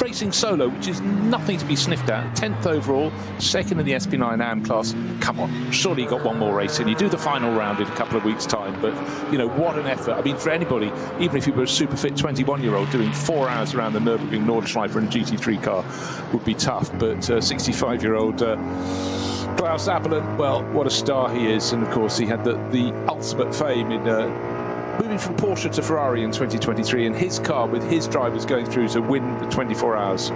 racing solo, which is nothing to be sniffed at. 10th overall, second in the SP9 AM class. Come on, surely you got one more race in. You do the final round in a couple of weeks' time, but you know, what an effort. I mean, for anybody, even if you were a super fit 21-year-old, doing 4 hours around the Nürburgring Nordschleife in a GT3 car would be tough. But 65-year-old Klaus Abelen, well, what a star he is. And of course, he had the ultimate fame in moving from Porsche to Ferrari in 2023, and his car with his drivers going through to win the 24 hours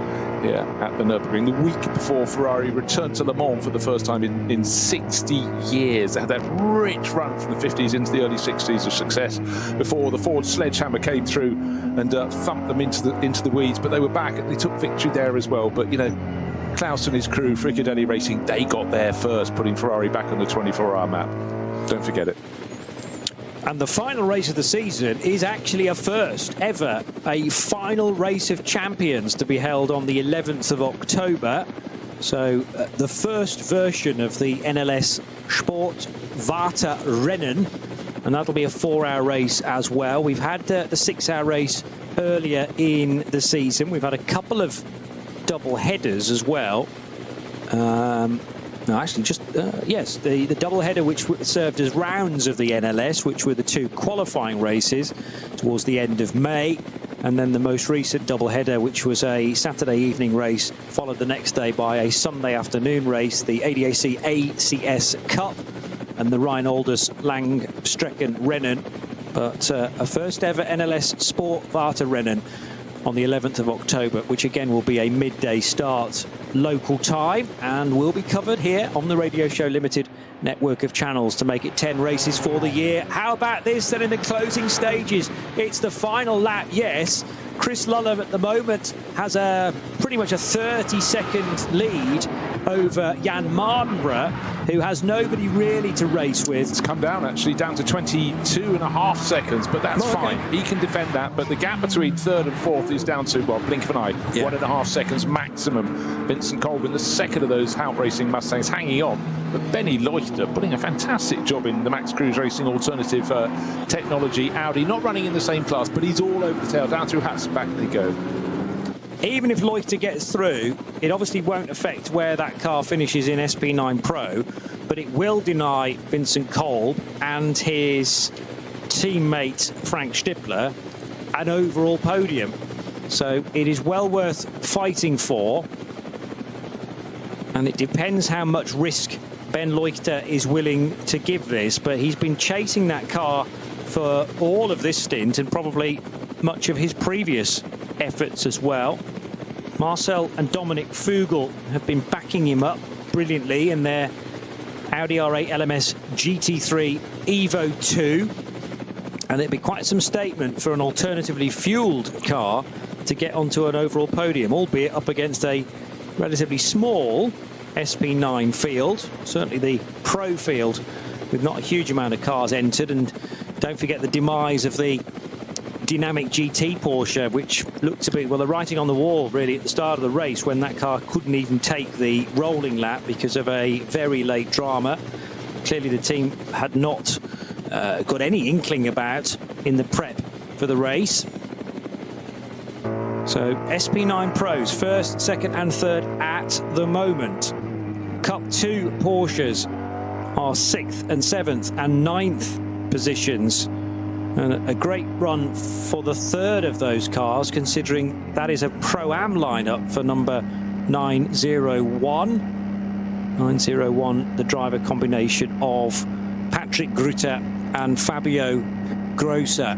here at the Nürburgring. The week before Ferrari returned to Le Mans for the first time in 60 years. They had that rich run from the 50s into the early 60s of success before the Ford sledgehammer came through and thumped them into the weeds. But they were back and they took victory there as well. But, you know, Klaus and his crew, Fricadelli Racing, they got there first, putting Ferrari back on the 24-hour map. Don't forget it. And the final race of the season is actually a first ever, a final race of champions to be held on the 11th of October. So the first version of the NLS Sport Warte Rennen, and that'll be a 4-hour race as well. We've had the 6-hour race earlier in the season. We've had a couple of double headers as well. No, actually, just, yes, the double-header which served as rounds of the NLS, which were the 2 qualifying races towards the end of May, and then the most recent double-header, which was a Saturday evening race, followed the next day by a Sunday afternoon race, the ADAC ACS Cup and the Rheinoldes Langstrecken-Rennen. But a first-ever NLS Sport Warte Rennen on the 11th of October, which again will be a midday start local time, and will be covered here on the Radio Show Limited network of channels to make it 10 races for the year. How about this then in the closing stages? It's the final lap, yes. Chris Lullham at the moment has pretty much a 30-second lead over Jan Mardenborough, who has nobody really to race with. It's come down, actually, down to 22.5 seconds, but that's fine. He can defend that, but the gap between 3rd and 4th is down to, well, blink of an eye, 1.5 seconds maximum. Vincent Colvin, the second of those Hout Racing Mustangs, hanging on. But Benny Leuchter putting a fantastic job in the Max Cruise Racing alternative technology Audi, not running in the same class, but he's all over the tail, down through Hats and back they go. Even if Leuchter gets through, it obviously won't affect where that car finishes in SP9 Pro, but it will deny Vincent Kolb and his teammate Frank Stippler an overall podium. So it is well worth fighting for, and it depends how much risk Ben Leuchter is willing to give this, but he's been chasing that car for all of this stint and probably much of his previous efforts as well. Marcel and Dominic Fugel have been backing him up brilliantly in their Audi R8 LMS GT3 Evo 2, and it'd be quite some statement for an alternatively fueled car to get onto an overall podium, albeit up against a relatively small SP9 field, certainly the pro field with not a huge amount of cars entered. And don't forget the demise of the dynamic GT Porsche, which looked to be, well, the writing on the wall really at the start of the race, when that car couldn't even take the rolling lap because of a very late drama. Clearly the team had not got any inkling about in the prep for the race. So SP9 Pros, first, second and third at the moment. Cup 2 Porsches are 6th and 7th and 9th positions. And a great run for the third of those cars, considering that is a Pro-Am lineup for number 901. 901, the driver combination of Patrick Grutter and Fabio Grosser.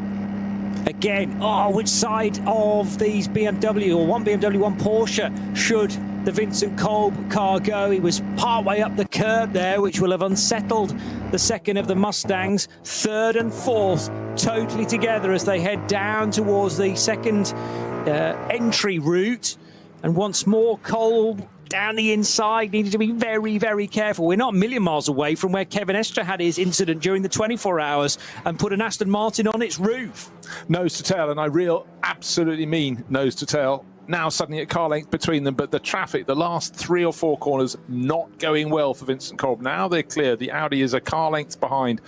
Again, which side of these BMW, or one BMW, one Porsche, should the Vincent Kolb car go? He was partway up the curb there, which will have unsettled the second of the Mustangs. Third and fourth totally together as they head down towards the second entry route. And once more, Kolb down the inside, needed to be very, very careful. We're not a million miles away from where Kevin Estre had his incident during the 24 hours and put an Aston Martin on its roof. Nose to tail, and I absolutely mean nose to tail. Now suddenly a car length between them, but the traffic, the last 3 or 4 corners, not going well for Vincent Kolb. Now they're clear. The Audi is a car length behind.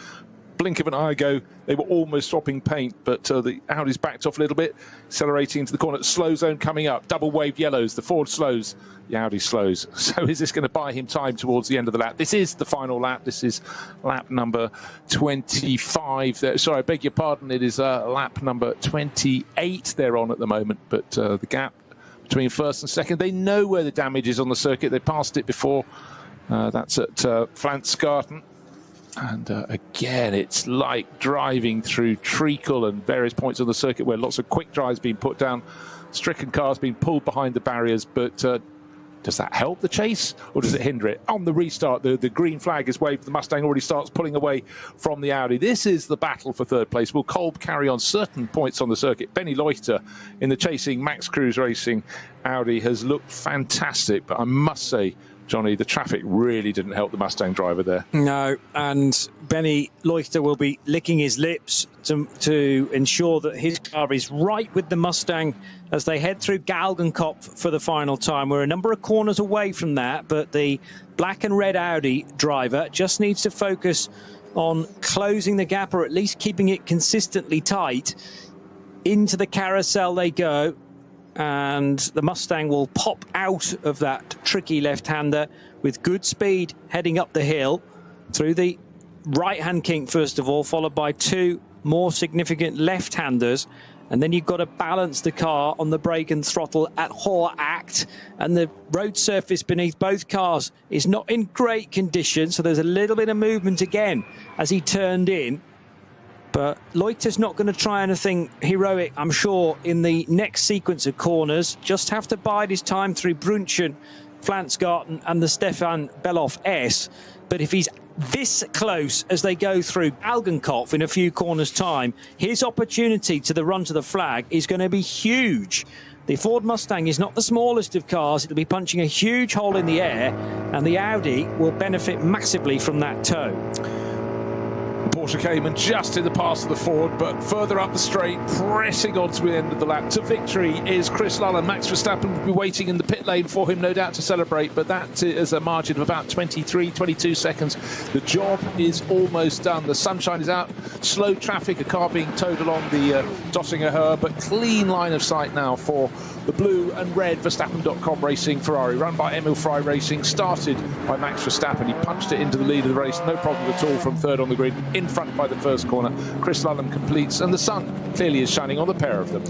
Blink of an eye ago, they were almost swapping paint, but the Audi's backed off a little bit, accelerating into the corner. Slow zone coming up, double waved yellows. The Ford slows, the Audi slows. So is this going to buy him time towards the end of the lap? This is the final lap. This is lap number 25. Sorry, I beg your pardon. It is lap number 28 they're on at the moment, but the gap between first and second, they know where the damage is on the circuit. They passed it before. That's at Flansgarten. And again, it's like driving through treacle and various points on the circuit where lots of quick drives being put down, stricken cars being pulled behind the barriers. But does that help the chase or does it hinder it? On the restart, the green flag is waved. The Mustang already starts pulling away from the Audi. This is the battle for third place. Will Kolb carry on certain points on the circuit? Benny Leuchter in the chasing Max Cruz Racing Audi has looked fantastic, but I must say, Johnny, the traffic really didn't help the Mustang driver there. No, and Benny Leuchter will be licking his lips to ensure that his car is right with the Mustang as they head through Galgenkopf for the final time. We're a number of corners away from that, but the black and red Audi driver just needs to focus on closing the gap, or at least keeping it consistently tight. Into the carousel they go. And the Mustang will pop out of that tricky left-hander with good speed heading up the hill through the right-hand kink first of all, followed by 2 more significant left-handers. And then you've got to balance the car on the brake and throttle at hoher act. And the road surface beneath both cars is not in great condition, so there's a little bit of movement again as he turned in. But Leuchter's not going to try anything heroic, I'm sure, in the next sequence of corners. Just have to bide his time through Brunchen, Flansgarten and the Stefan Beloff S. But if he's this close as they go through Galgenkopf in a few corners' time, his opportunity to the run to the flag is going to be huge. The Ford Mustang is not the smallest of cars. It'll be punching a huge hole in the air, and the Audi will benefit massively from that tow. Porsche came and just in the pass of the Ford, but further up the straight, pressing on to the end of the lap. To victory is Chris Lullham. Max Verstappen will be waiting in the pit lane for him, no doubt, to celebrate, but that is a margin of about 23, 22 seconds. The job is almost done. The sunshine is out, slow traffic, a car being towed along the Döttinger Höhe, but clean line of sight now for the blue and red Verstappen.com Racing Ferrari, run by Emil Frey Racing, started by Max Verstappen. He punched it into the lead of the race, no problem at all from third on the grid, in front by the first corner. Chris Lullham completes, and the sun clearly is shining on the pair of them.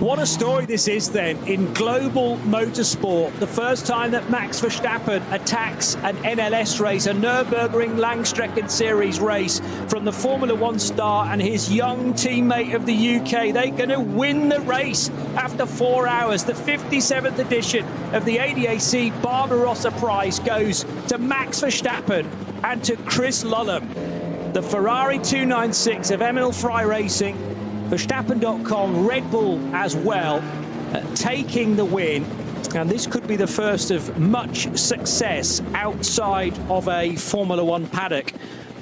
What a story this is then in global motorsport. The first time that Max Verstappen attacks an NLS race, a Nürburgring Langstrecken-Series race from the Formula 1 star and his young teammate of the UK. They're going to win the race after 4 hours. The 57th edition of the ADAC Barbarossapreis goes to Max Verstappen and to Chris Lullham. The Ferrari 296 of Emil Frey Racing, Verstappen.com, Red Bull as well, taking the win. And this could be the first of much success outside of a Formula 1 paddock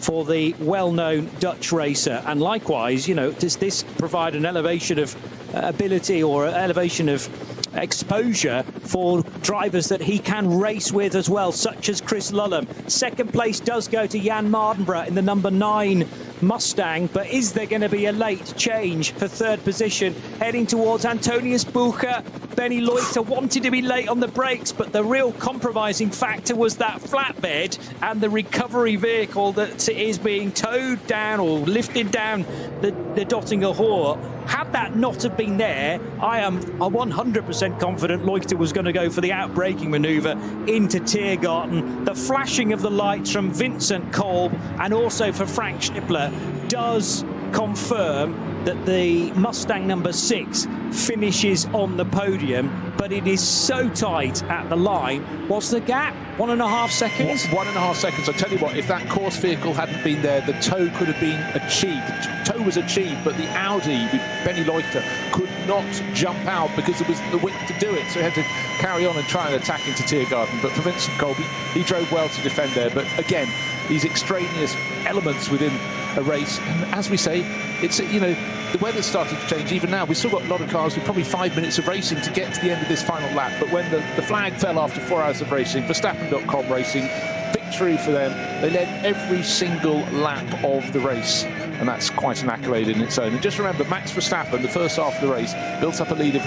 for the well-known Dutch racer. And likewise, you know, does this provide an elevation of ability or elevation of exposure for drivers that he can race with as well, such as Chris Lullham? Second place does go to Jan Mardenborough in the number 9 Mustang, but is there going to be a late change for third position heading towards Antonius Bucher? Benny Loiter wanted to be late on the brakes, but the real compromising factor was that flatbed and the recovery vehicle that is being towed down or lifted down the Dottinger Hoor. Had that not have been there, I am 100% confident Loiter was going to go for the outbraking manoeuvre into Tiergarten. The flashing of the lights from Vincent Kolb and also for Frank Schnippler does confirm that the Mustang number 6 finishes on the podium, but it is so tight at the line. What's the gap? 1.5 seconds? 1.5 seconds. I tell you what, if that course vehicle hadn't been there, the tow could have been achieved. The tow was achieved, but the Audi with Benny Loiter could not jump out because there was the width to do it, so he had to carry on and try and attack into Tiergarten. But for Vincent Kolb, he drove well to defend there. But again, these extraneous elements within a race, and as we say, it's, you know, the weather's started to change even now. We've still got a lot of cars with probably 5 minutes of racing to get to the end of this final lap. But when the flag fell after 4 hours of racing, Verstappen.com Racing, victory for them. They led every single lap of the race, and that's quite an accolade in its own. And just remember, Max Verstappen, the first half of the race, built up a lead of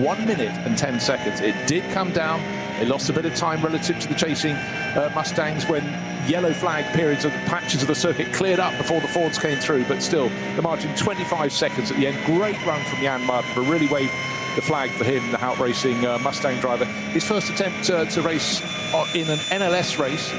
1 minute and 10 seconds. It did come down. They lost a bit of time relative to the chasing Mustangs when yellow flag periods of the patches of the circuit cleared up before the Fords came through, but still the margin 25 seconds at the end. Great run from Jan Mardenborough, really waved the flag for him, the Hout Racing Mustang driver. His first attempt to race in an NLS race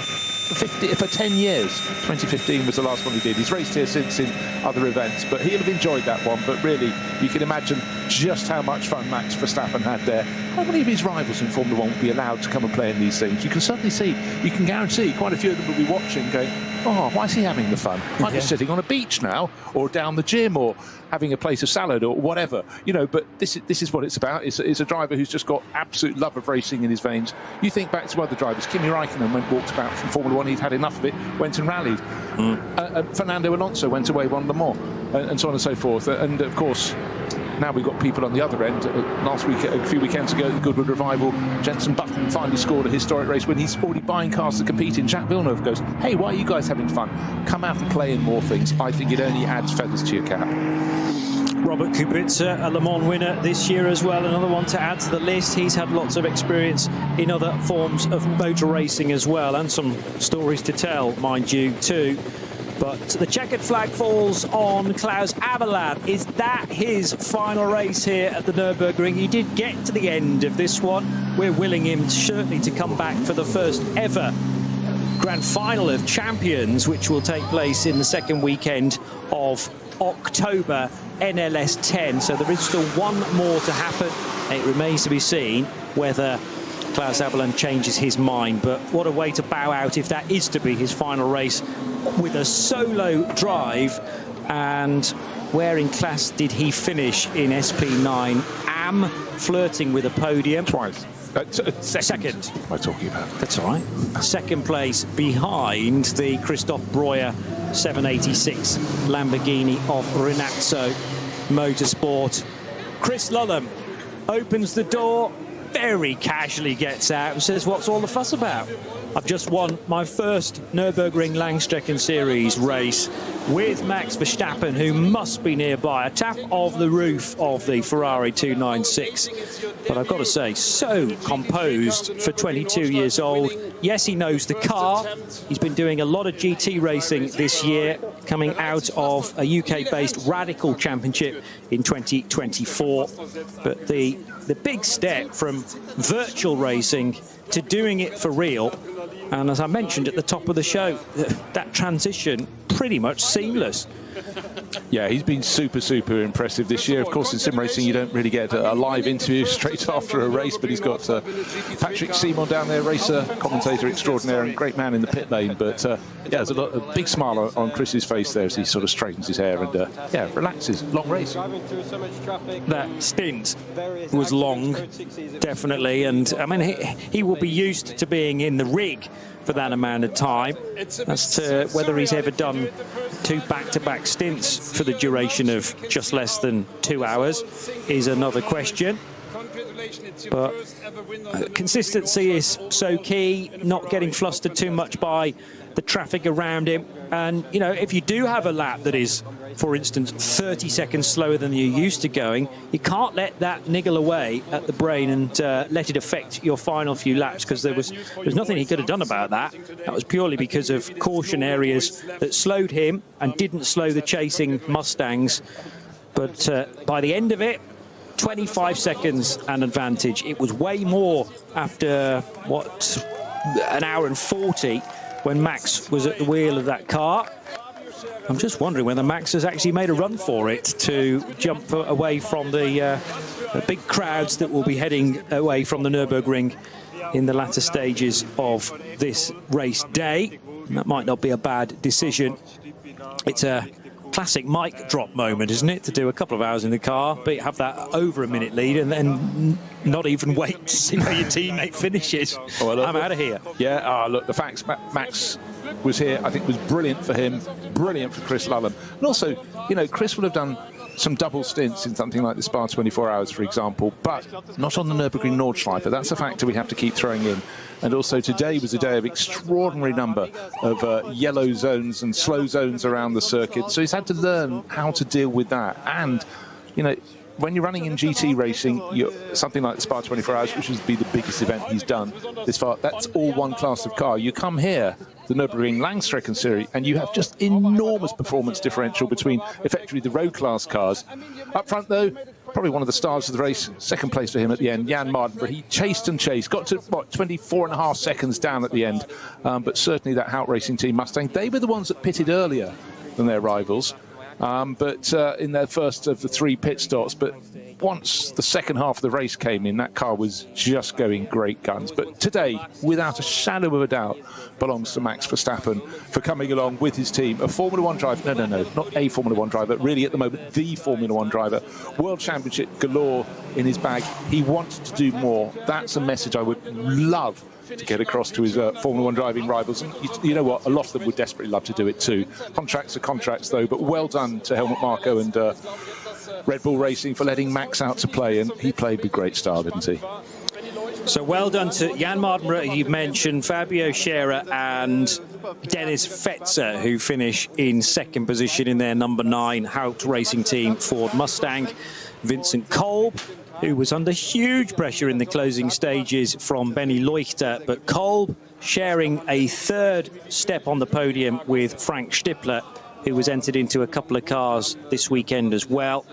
for 10 years. 2015 was the last one he did. He's raced here since in other events, but he'll have enjoyed that one. But really, you can imagine just how much fun Max Verstappen had there. How many of his rivals in Formula 1 will be allowed to come and play in these things? You can certainly see, you can guarantee quite a few of them will be watching going, oh, why is he having the fun? I'm just sitting on a beach now, or down the gym, or having a plate of salad, or whatever, you know. But this is what it's about. It's a driver who's just got absolute love of racing in his veins. You think back to other drivers. Kimi Raikkonen walked about from Formula 1. He'd had enough of it, went and rallied. Fernando Alonso went away, won Le Mans, and so on and so forth. And of course, now we've got people on the other end. Last week, a few weekends ago, the Goodwood Revival, Jenson Button finally scored a historic race when he's already buying cars to compete in. Jacques Villeneuve goes, hey, why are you guys having fun? Come out and play in more things. I think it only adds feathers to your cap. Robert Kubica, a Le Mans winner this year as well, another one to add to the list. He's had lots of experience in other forms of motor racing as well, and some stories to tell, mind you, too. But the checkered flag falls on Klaus Aberland. Is that his final race here at the Nürburgring? He did get to the end of this one. We're willing him certainly to come back for the first ever Grand Final of Champions, which will take place in the second weekend of October, NLS 10. So there is still one more to happen. It remains to be seen whether Klaus Aberland changes his mind. But what a way to bow out if that is to be his final race, with a solo drive. And where in class did he finish in SP9? Flirting with a podium. Twice. Second. What am I talking about? That's all right. Second place behind the Christoph Breuer 786 Lamborghini of Rinazzo Motorsport. Chris Lullham opens the door, very casually gets out and says, what's all the fuss about? I've just won my first Nürburgring Langstrecken Series race with Max Verstappen, who must be nearby. A tap of the roof of the Ferrari 296. But I've got to say, so composed for 22 years old. Yes, he knows the car. He's been doing a lot of GT racing this year, coming out of a UK-based Radical Championship in 2024. But the big step from virtual racing to doing it for real, and as I mentioned at the top of the show, that transition pretty much seamless. Yeah, he's been super impressive this year. Of course, in sim racing, you don't really get a live interview straight after a race, but he's got Patrick Simon down there, racer, commentator extraordinaire, and great man in the pit lane. But yeah, there's a big smile on Chris's face there as he sort of straightens his hair and yeah, relaxes. Long race. That stint was long, definitely, and I mean he will be used to being in the rig for that amount of time. As to whether he's ever done 2 back-to-back stints for the duration of just less than 2 hours is another question. But consistency is so key, not getting flustered too much by the traffic around him. And, you know, if you do have a lap that is, for instance, 30 seconds slower than you're used to going, you can't let that niggle away at the brain and let it affect your final few laps, because there was nothing he could have done about that. That was purely because of caution areas that slowed him and didn't slow the chasing Mustangs. But by the end of it, 25 seconds an advantage. It was way more after, what, an hour and 40 when Max was at the wheel of that car. I'm just wondering whether Max has actually made a run for it to jump away from the big crowds that will be heading away from the Nürburgring in the latter stages of this race day. And that might not be a bad decision. It's a classic mic drop moment, isn't it, to do a couple of hours in the car, but have that over a minute lead and then not even wait to see where your teammate finishes. Oh, well, look, I'm out of here. Yeah, look, the facts, Max was here, I think was brilliant for him, brilliant for Chris Lullham. And also, you know, Chris would have done some double stints in something like the Spa 24 Hours, for example, but not on the Nürburgring Nordschleife. That's a factor we have to keep throwing in. And also today was a day of extraordinary number of yellow zones and slow zones around the circuit. So he's had to learn how to deal with that. And, you know, when you're running in GT racing, something like the Spa 24 Hours, which would be the biggest event he's done this far, that's all one class of car. You come here, the Nürburgring langstrecken-serie, and you have just enormous performance differential between effectively the road class cars. Up front, though, probably one of the stars of the race, second place for him at the end, Jan Mardenborough. He chased and chased, got to, what, 24.5 seconds down at the end. But certainly that Hout Racing Team Mustang, they were the ones that pitted earlier than their rivals. But in their first of the 3 pit stops. But once the second half of the race came in, that car was just going great guns. But today, without a shadow of a doubt, belongs to Max Verstappen for coming along with his team. A Formula 1 driver, no, not a Formula 1 driver, really at the moment, the Formula 1 driver. World Championship galore in his bag. He wants to do more. That's a message I would love to get across to his Formula 1 driving rivals. And you know what? A lot of them would desperately love to do it too. Contracts are contracts, though, but well done to Helmut Marko and Red Bull Racing for letting Max out to play, and he played with great style, didn't he? So well done to Jan Mardenborough, you've mentioned, Fabio Scherer and Dennis Fetzer, who finish in second position in their number 9 Hout Racing Team Ford Mustang. Vincent Kolb, who was under huge pressure in the closing stages from Benny Leuchter, but Kolb sharing a 3rd step on the podium with Frank Stippler, who was entered into a couple of cars this weekend as well.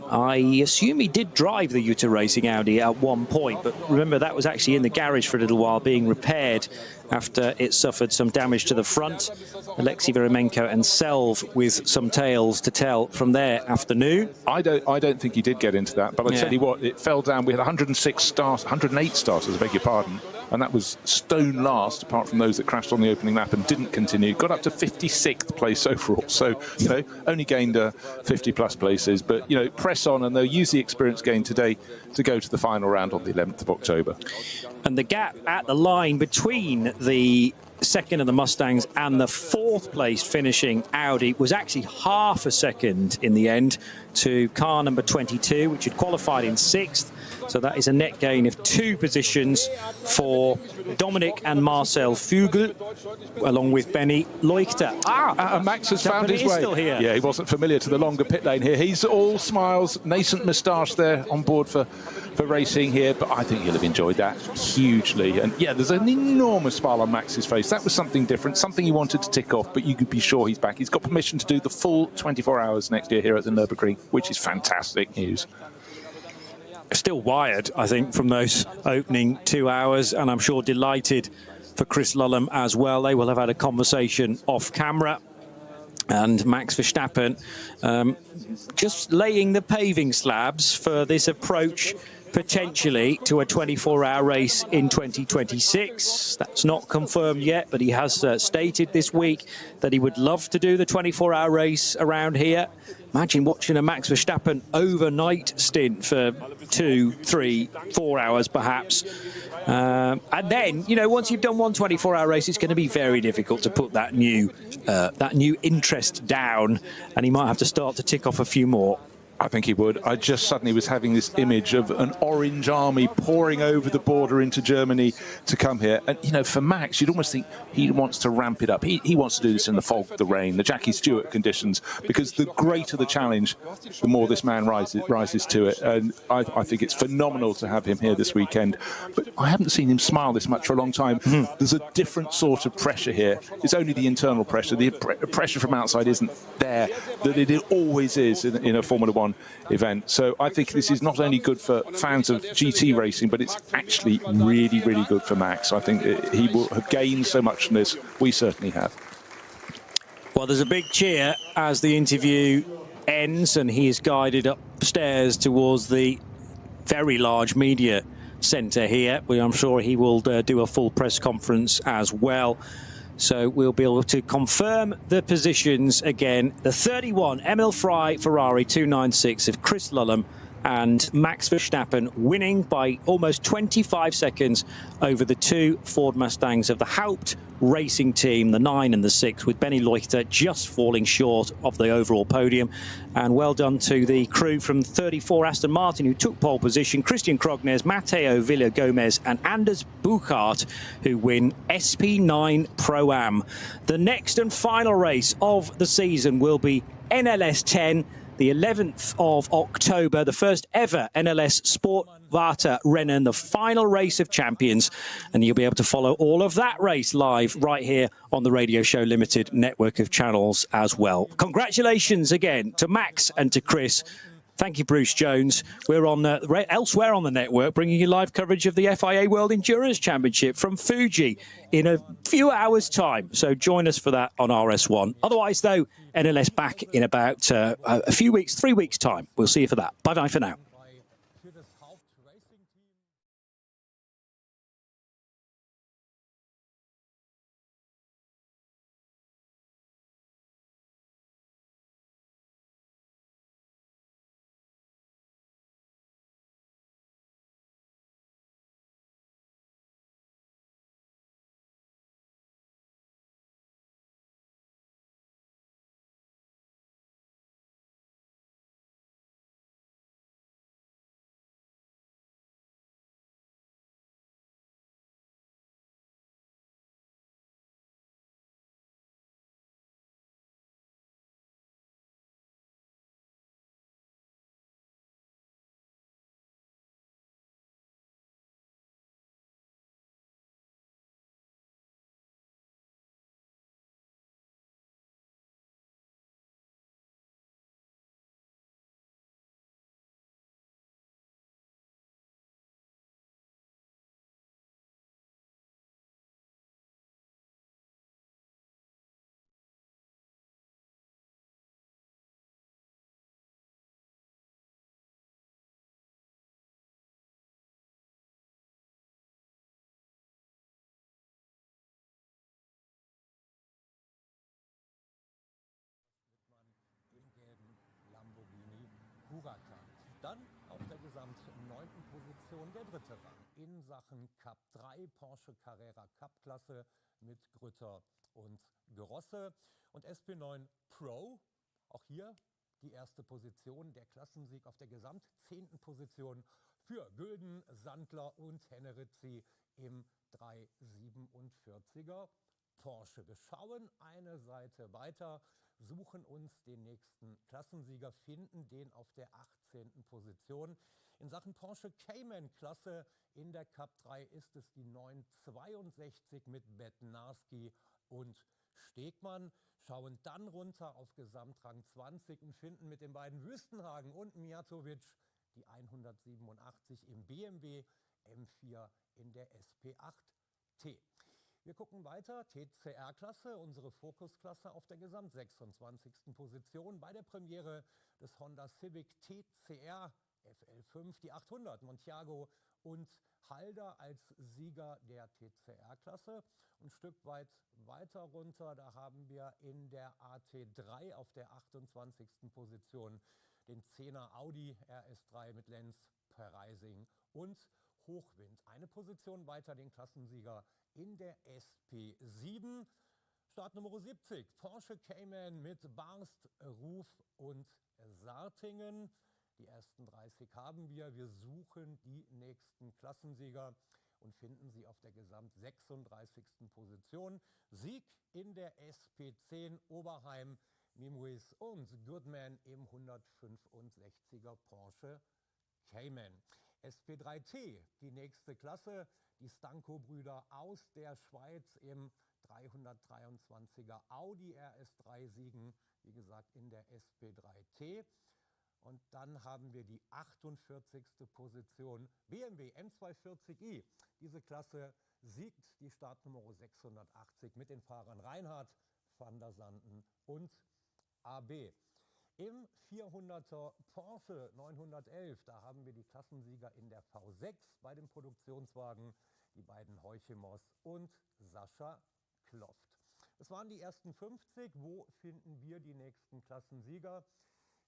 I assume he did drive the Utah Racing Audi at one point, but remember that was actually in the garage for a little while being repaired after it suffered some damage to the front. Alexei Veremenko and Selv with some tales to tell from their afternoon. I don't think he did get into that, but I tell you what, it fell down. We had 108 starters, I beg your pardon, and that was stone last, apart from those that crashed on the opening lap and didn't continue. Got up to 56th place overall, so, you know, only gained 50-plus places, but, you know, press on, and they'll use the experience gained today to go to the final round on the 11th of October. And the gap at the line between the second of the Mustangs and the 4th place finishing Audi was actually half a second in the end to car number 22, which had qualified in 6th. So that is a net gain of 2 positions for Dominic and Marcel Vogel, along with Benny Leuchter. Max has found his way. Still here. Yeah, he wasn't familiar to the longer pit lane here. He's all smiles, nascent moustache there on board for racing here, but I think he'll have enjoyed that hugely. And yeah, there's an enormous smile on Max's face. That was something different, something he wanted to tick off, but you could be sure he's back. He's got permission to do the full 24 hours next year here at the Nürburgring, which is fantastic news. Still wired, I think, from those opening 2 hours, and I'm sure delighted for Chris Lullham as well. They will have had a conversation off camera. And Max Verstappen just laying the paving slabs for this approach potentially to a 24-hour race in 2026. That's not confirmed yet, but he has stated this week that he would love to do the 24-hour race around here. Imagine watching a Max Verstappen overnight stint for 2, 3, 4 hours perhaps. And then, you know, once you've done one 24-hour race, it's going to be very difficult to put that new interest down, and he might have to start to tick off a few more. I think he would. I just suddenly was having this image of an orange army pouring over the border into Germany to come here. And, you know, for Max, you'd almost think he wants to ramp it up. He wants to do this in the fog, the rain, the Jackie Stewart conditions, because the greater the challenge, the more this man rises to it. And I think it's phenomenal to have him here this weekend. But I haven't seen him smile this much for a long time. There's a different sort of pressure here. It's only the internal pressure. The pressure from outside isn't there that it always is in a Formula One event. So I think this is not only good for fans of GT racing, but it's actually really, really good for Max. I think he will have gained so much from this. We certainly have. Well, there's a big cheer as the interview ends, and he is guided upstairs towards the very large media centre here, where I'm sure he will do a full press conference as well. So we'll be able to confirm the positions again. The 31 Emil Frey Ferrari 296 of Chris Lullham and Max Verstappen winning by almost 25 seconds over the two Ford Mustangs of the Haupt Racing team, the 9 and the 6, with Benny Leuchter just falling short of the overall podium. And well done to the crew from 34 Aston Martin who took pole position, Christian Krognes, Matteo Villa-Gomez and Anders Buchart, who win SP9 Pro-Am. The next and final race of the season will be NLS 10, the 11th of October, the first ever NLS Sportwarte Rennen, the final race of champions. And you'll be able to follow all of that race live right here on the Radio Show Limited network of channels as well. Congratulations again to Max and to Chris. Thank you, Bruce Jones. We're on elsewhere on the network, bringing you live coverage of the FIA World Endurance Championship from Fuji in a few hours' time. So join us for that on RS1. Otherwise, though, NLS back in about a few weeks, 3 weeks' time. We'll see you for that. Bye-bye for now. Dann auf der Gesamt 9. Position der dritte Rang in Sachen Cup 3 Porsche Carrera Cup Klasse mit Grütter und Gerosse und SP9 Pro. Auch hier die erste Position, der Klassensieg auf der Gesamt 10. Position für Gülden, Sandler und Hennerizzi im 347er Porsche. Wir schauen eine Seite weiter, suchen uns den nächsten Klassensieger, finden den auf der 18. Position. In Sachen Porsche Cayman-Klasse in der Cup 3 ist es die 962 mit Bednarski und Stegmann. Schauen dann runter auf Gesamtrang 20 und finden mit den beiden Wüstenhagen und Mijatovic die 187 im BMW M4 in der SP8T. Wir gucken weiter, TCR-Klasse, unsere Fokusklasse auf der Gesamt 26. Position bei der Premiere des Honda Civic TCR FL5 die 800, Montiago und Halder als Sieger der TCR-Klasse. Ein Stück weit weiter runter, da haben wir in der AT3 auf der 28. Position den 10er Audi RS3 mit Lenz, Preising und Hochwind. Eine Position weiter den Klassensieger in der SP7. Start Nummer 70, Porsche Cayman mit Barst, Ruf und Sartingen. Die ersten 30 haben wir. Wir suchen die nächsten Klassensieger und finden sie auf der gesamt 36. Position. Sieg in der SP10 Oberheim, Mimwis und Goodman im 165er Porsche Cayman. SP3T, die nächste Klasse, die Stanko-Brüder aus der Schweiz im 323er Audi RS3 siegen, wie gesagt, in der SP3T. Und dann haben wir die 48. Position BMW M240i. Diese Klasse siegt die Startnummer 680 mit den Fahrern Reinhard, van der Sanden und AB. Im 400er Porsche 911, da haben wir die Klassensieger in der V6 bei dem Produktionswagen, die beiden Heuchemos und Sascha Kloft. Das waren die ersten 50. Wo finden wir die nächsten Klassensieger?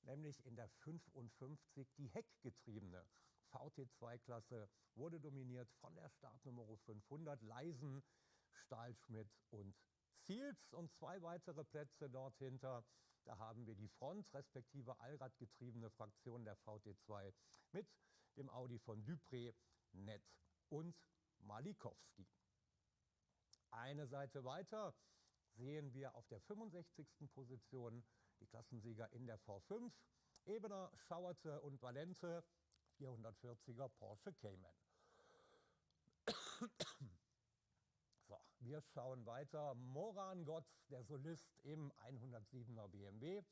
Nämlich in der 55, die heckgetriebene VT2-Klasse wurde dominiert von der Startnummer 500, Leisen, Stahlschmidt und Ziels. Und zwei weitere Plätze dort hinter, da haben wir die Front, respektive allradgetriebene Fraktion der VT2 mit dem Audi von Dupré, Nett und Malikowski. Eine Seite weiter sehen wir auf der 65. Position die Klassensieger in der V5, Ebener, Schauerte und Valente, 440er Porsche Cayman. So, wir schauen weiter. Moran Gott, der Solist im 107er BMW,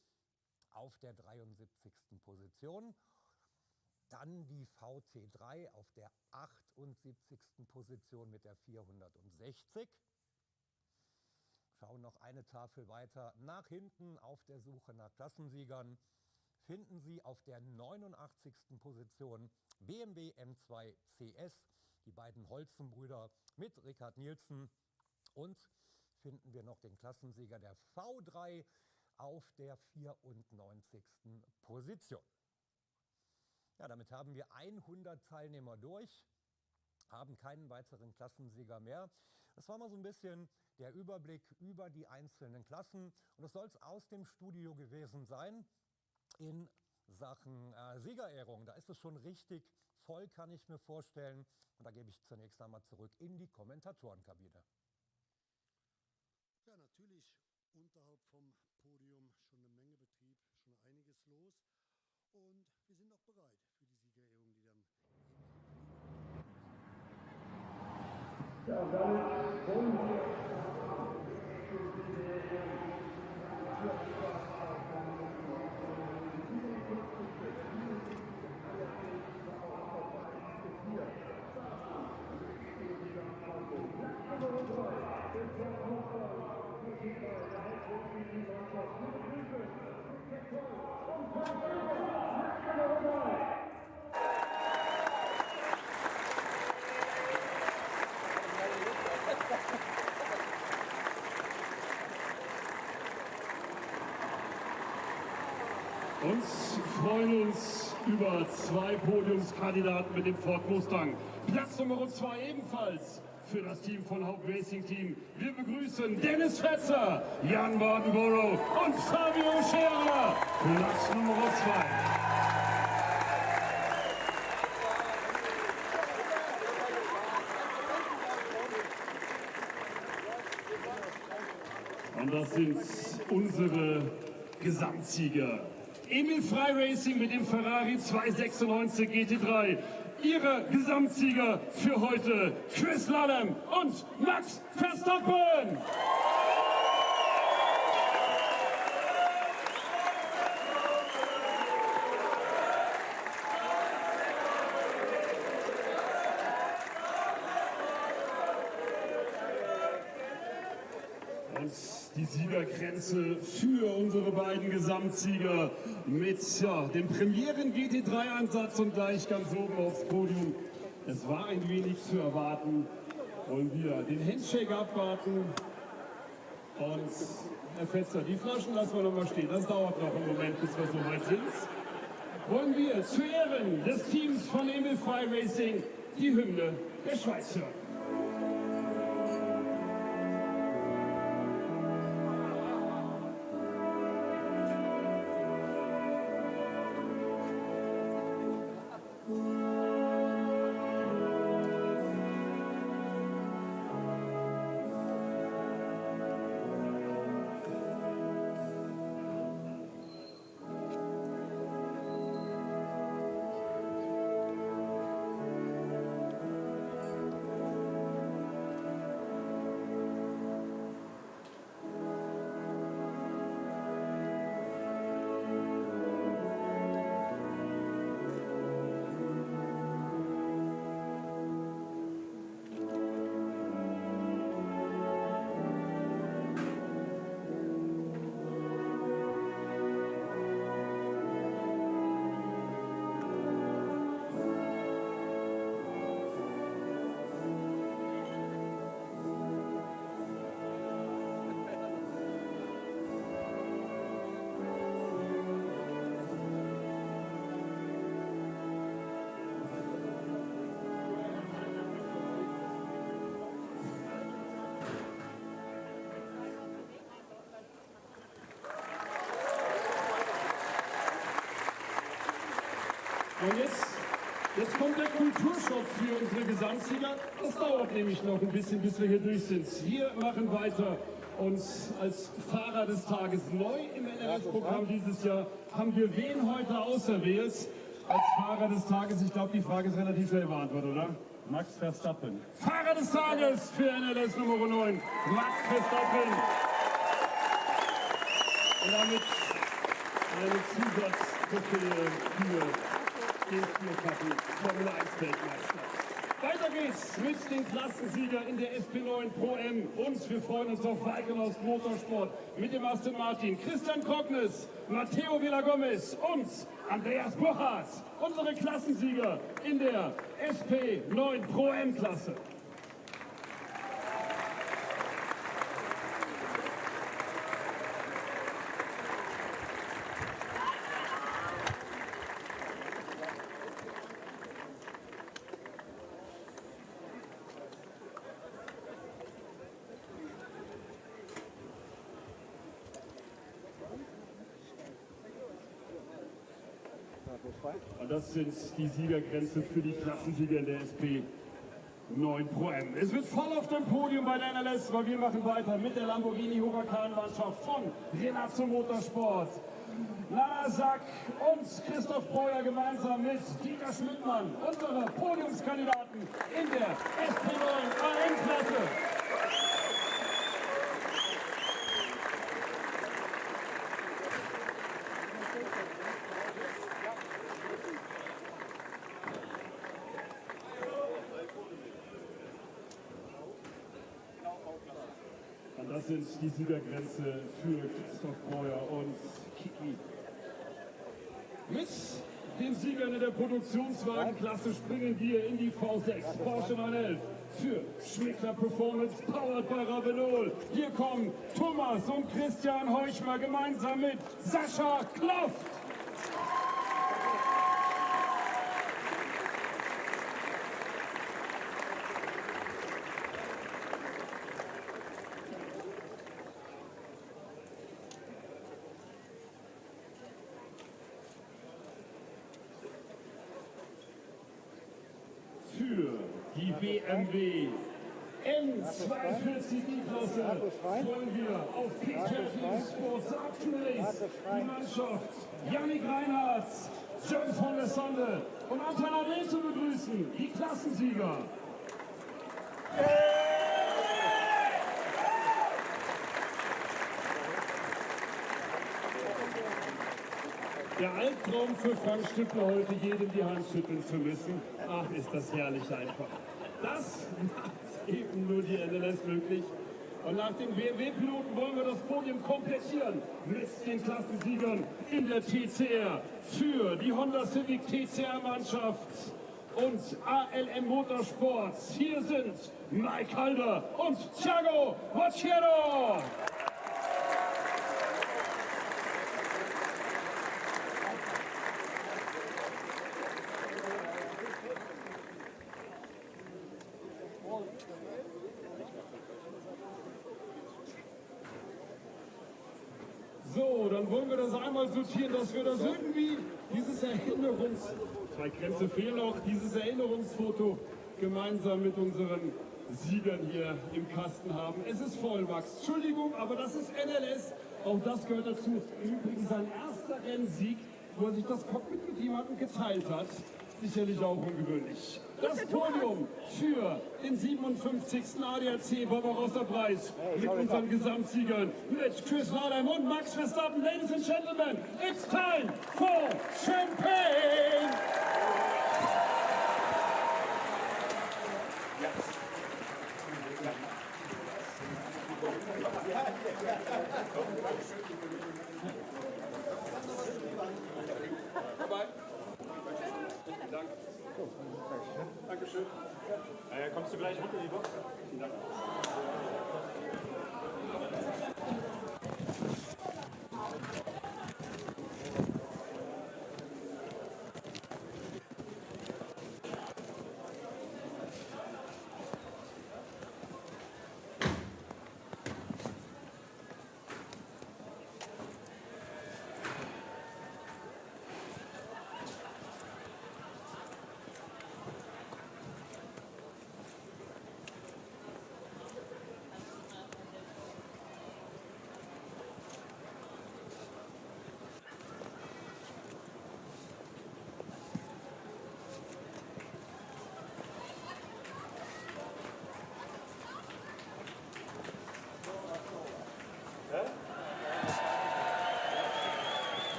auf der 73. Position. Dann die VT3 auf der 78. Position mit der 460. Schauen noch eine Tafel weiter nach hinten auf der Suche nach Klassensiegern. Finden Sie auf der 89. Position BMW M2 CS, die beiden Holzenbrüder mit Richard Nielsen. Und finden wir noch den Klassensieger der V3 auf der 94. Position. Ja, damit haben wir 100 Teilnehmer durch, haben keinen weiteren Klassensieger mehr. Das war mal so ein bisschen der Überblick über die einzelnen Klassen. Und das soll es aus dem Studio gewesen sein in Sachen Siegerehrung. Da ist es schon richtig voll, kann ich mir vorstellen. Und da gebe ich zunächst einmal zurück in die Kommentatorenkabine. Ja, natürlich unterhalb vom Podium schon eine Menge Betrieb, schon einiges los. Und wir sind auch bereit für die Siegerehrung, die dann ja, und damit wollen wir Uns freuen uns über zwei Podiumskandidaten mit dem Ford Mustang. Platz Nummer 2 ebenfalls für das Team von Haupt Racing Team. Wir begrüßen Dennis Fetzer, Jan Bartenborough und Fabio Scherer. Platz Nummer 2. Und das sind unsere Gesamtsieger. Emil Frey Racing mit dem Ferrari 296 GT3. Ihre Gesamtsieger für heute, Chris Lullham und Max Verstappen. Und die Siegergrenze für unsere beiden Gesamtsieger mit dem Premieren-GT3-Einsatz und gleich ganz oben aufs Podium. Es war ein wenig zu erwarten. Wollen wir den Handshake abwarten. Und Herr Fetzer, die Flaschen lassen wir noch mal stehen. Das dauert noch einen Moment, bis wir so weit sind. Wollen wir zu Ehren des Teams von Emil Frey Racing die Hymne der Schweiz hören. Und jetzt kommt der Kulturshop für unsere Gesamtsieger. Das dauert nämlich noch ein bisschen, bis wir hier durch sind. Wir machen weiter. Und als Fahrer des Tages neu im NLS-Programm dieses Jahr haben wir wen heute auserwählt als Fahrer des Tages. Ich glaube, die Frage ist relativ schnell beantwortet, oder? Max Verstappen. Fahrer des Tages für NLS Nummer 9, Max Verstappen. Und damit eine Zusatztrophäe für den vierfachen Formel 1 Weltmeister. Weiter geht's mit den Klassensieger in der SP9 Pro M. Und wir freuen uns auf ADAC Motorsport mit dem Aston Martin, Christian Krocknes, Matteo Villagomez und Andreas Bochart. Unsere Klassensieger in der SP9 Pro M Klasse. Und das sind die Siegergrenze für die Klassensieger in der SP9 Pro M. Es wird voll auf dem Podium bei der NLS, weil wir machen weiter mit der Lamborghini Huracan-Mannschaft von Renato Motorsport. Nana Sack und Christoph Breuer gemeinsam mit Dieter Schmidtmann, unsere Podiumskandidaten in der SP9 AM-Klasse. Das sind die Siegergrenze für Christoph Breuer und Kiki. Mit den Siegern in der Produktionswagenklasse springen wir in die V6 Porsche 911 für Schmickler Performance, powered by Ravenol. Hier kommen Thomas und Christian Heuchmer gemeinsam mit Sascha Kloft. Für die BMW M42-Klasse wollen wir auf Picture Sports Up to Race die Mannschaft Yannick Reinhardt, John von der Sonde und Anton Adel zu begrüßen, die Klassensieger. Der Albtraum für Frank Stüppler, heute jedem die Hand schütteln zu müssen. Ach, ist das herrlich einfach. Das macht eben nur die NLS möglich. Und nach den BMW-Piloten wollen wir das Podium komplettieren mit den Klassensiegern in der TCR für die Honda Civic TCR-Mannschaft und ALM Motorsports. Hier sind Mike Halder und Thiago Vacchero. So, dann wollen wir das einmal sortieren, dass wir das irgendwie, dieses zwei Grenze fehlen noch, dieses Erinnerungsfoto gemeinsam mit unseren Siegern hier im Kasten haben. Es ist voll, Max. Entschuldigung, aber das ist NLS. Auch das gehört dazu. Übrigens sein erster Rennsieg, wo er sich das Cockpit mit jemandem geteilt hat. Sicherlich auch ungewöhnlich. Das Podium für den 57. ADAC Barbarossapreis mit unseren Gesamtsiegern, mit Chris Lullham und Max Verstappen. Ladies and Gentlemen, it's time for Champagne! Dankeschön. Kommst du gleich runter in die Box? Vielen Dank.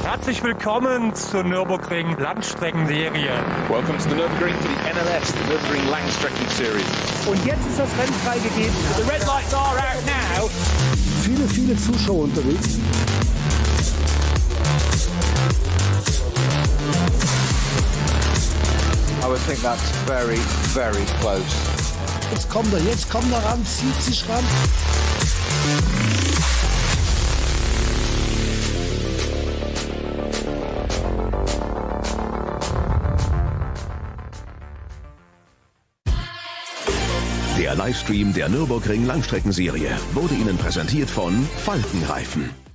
Herzlich willkommen zur Nürburgring Langstrecken-Serie. Welcome to the Nürburgring for the NLS, the Nürburgring Langstrecken Series. Und jetzt ist das Rennen freigegeben. The red lights are out now. Viele Zuschauer unterwegs. I would think that's very, very close. Jetzt kommt er ran, zieht sich ran. Der Livestream der Nürburgring Langstreckenserie wurde Ihnen präsentiert von Falkenreifen.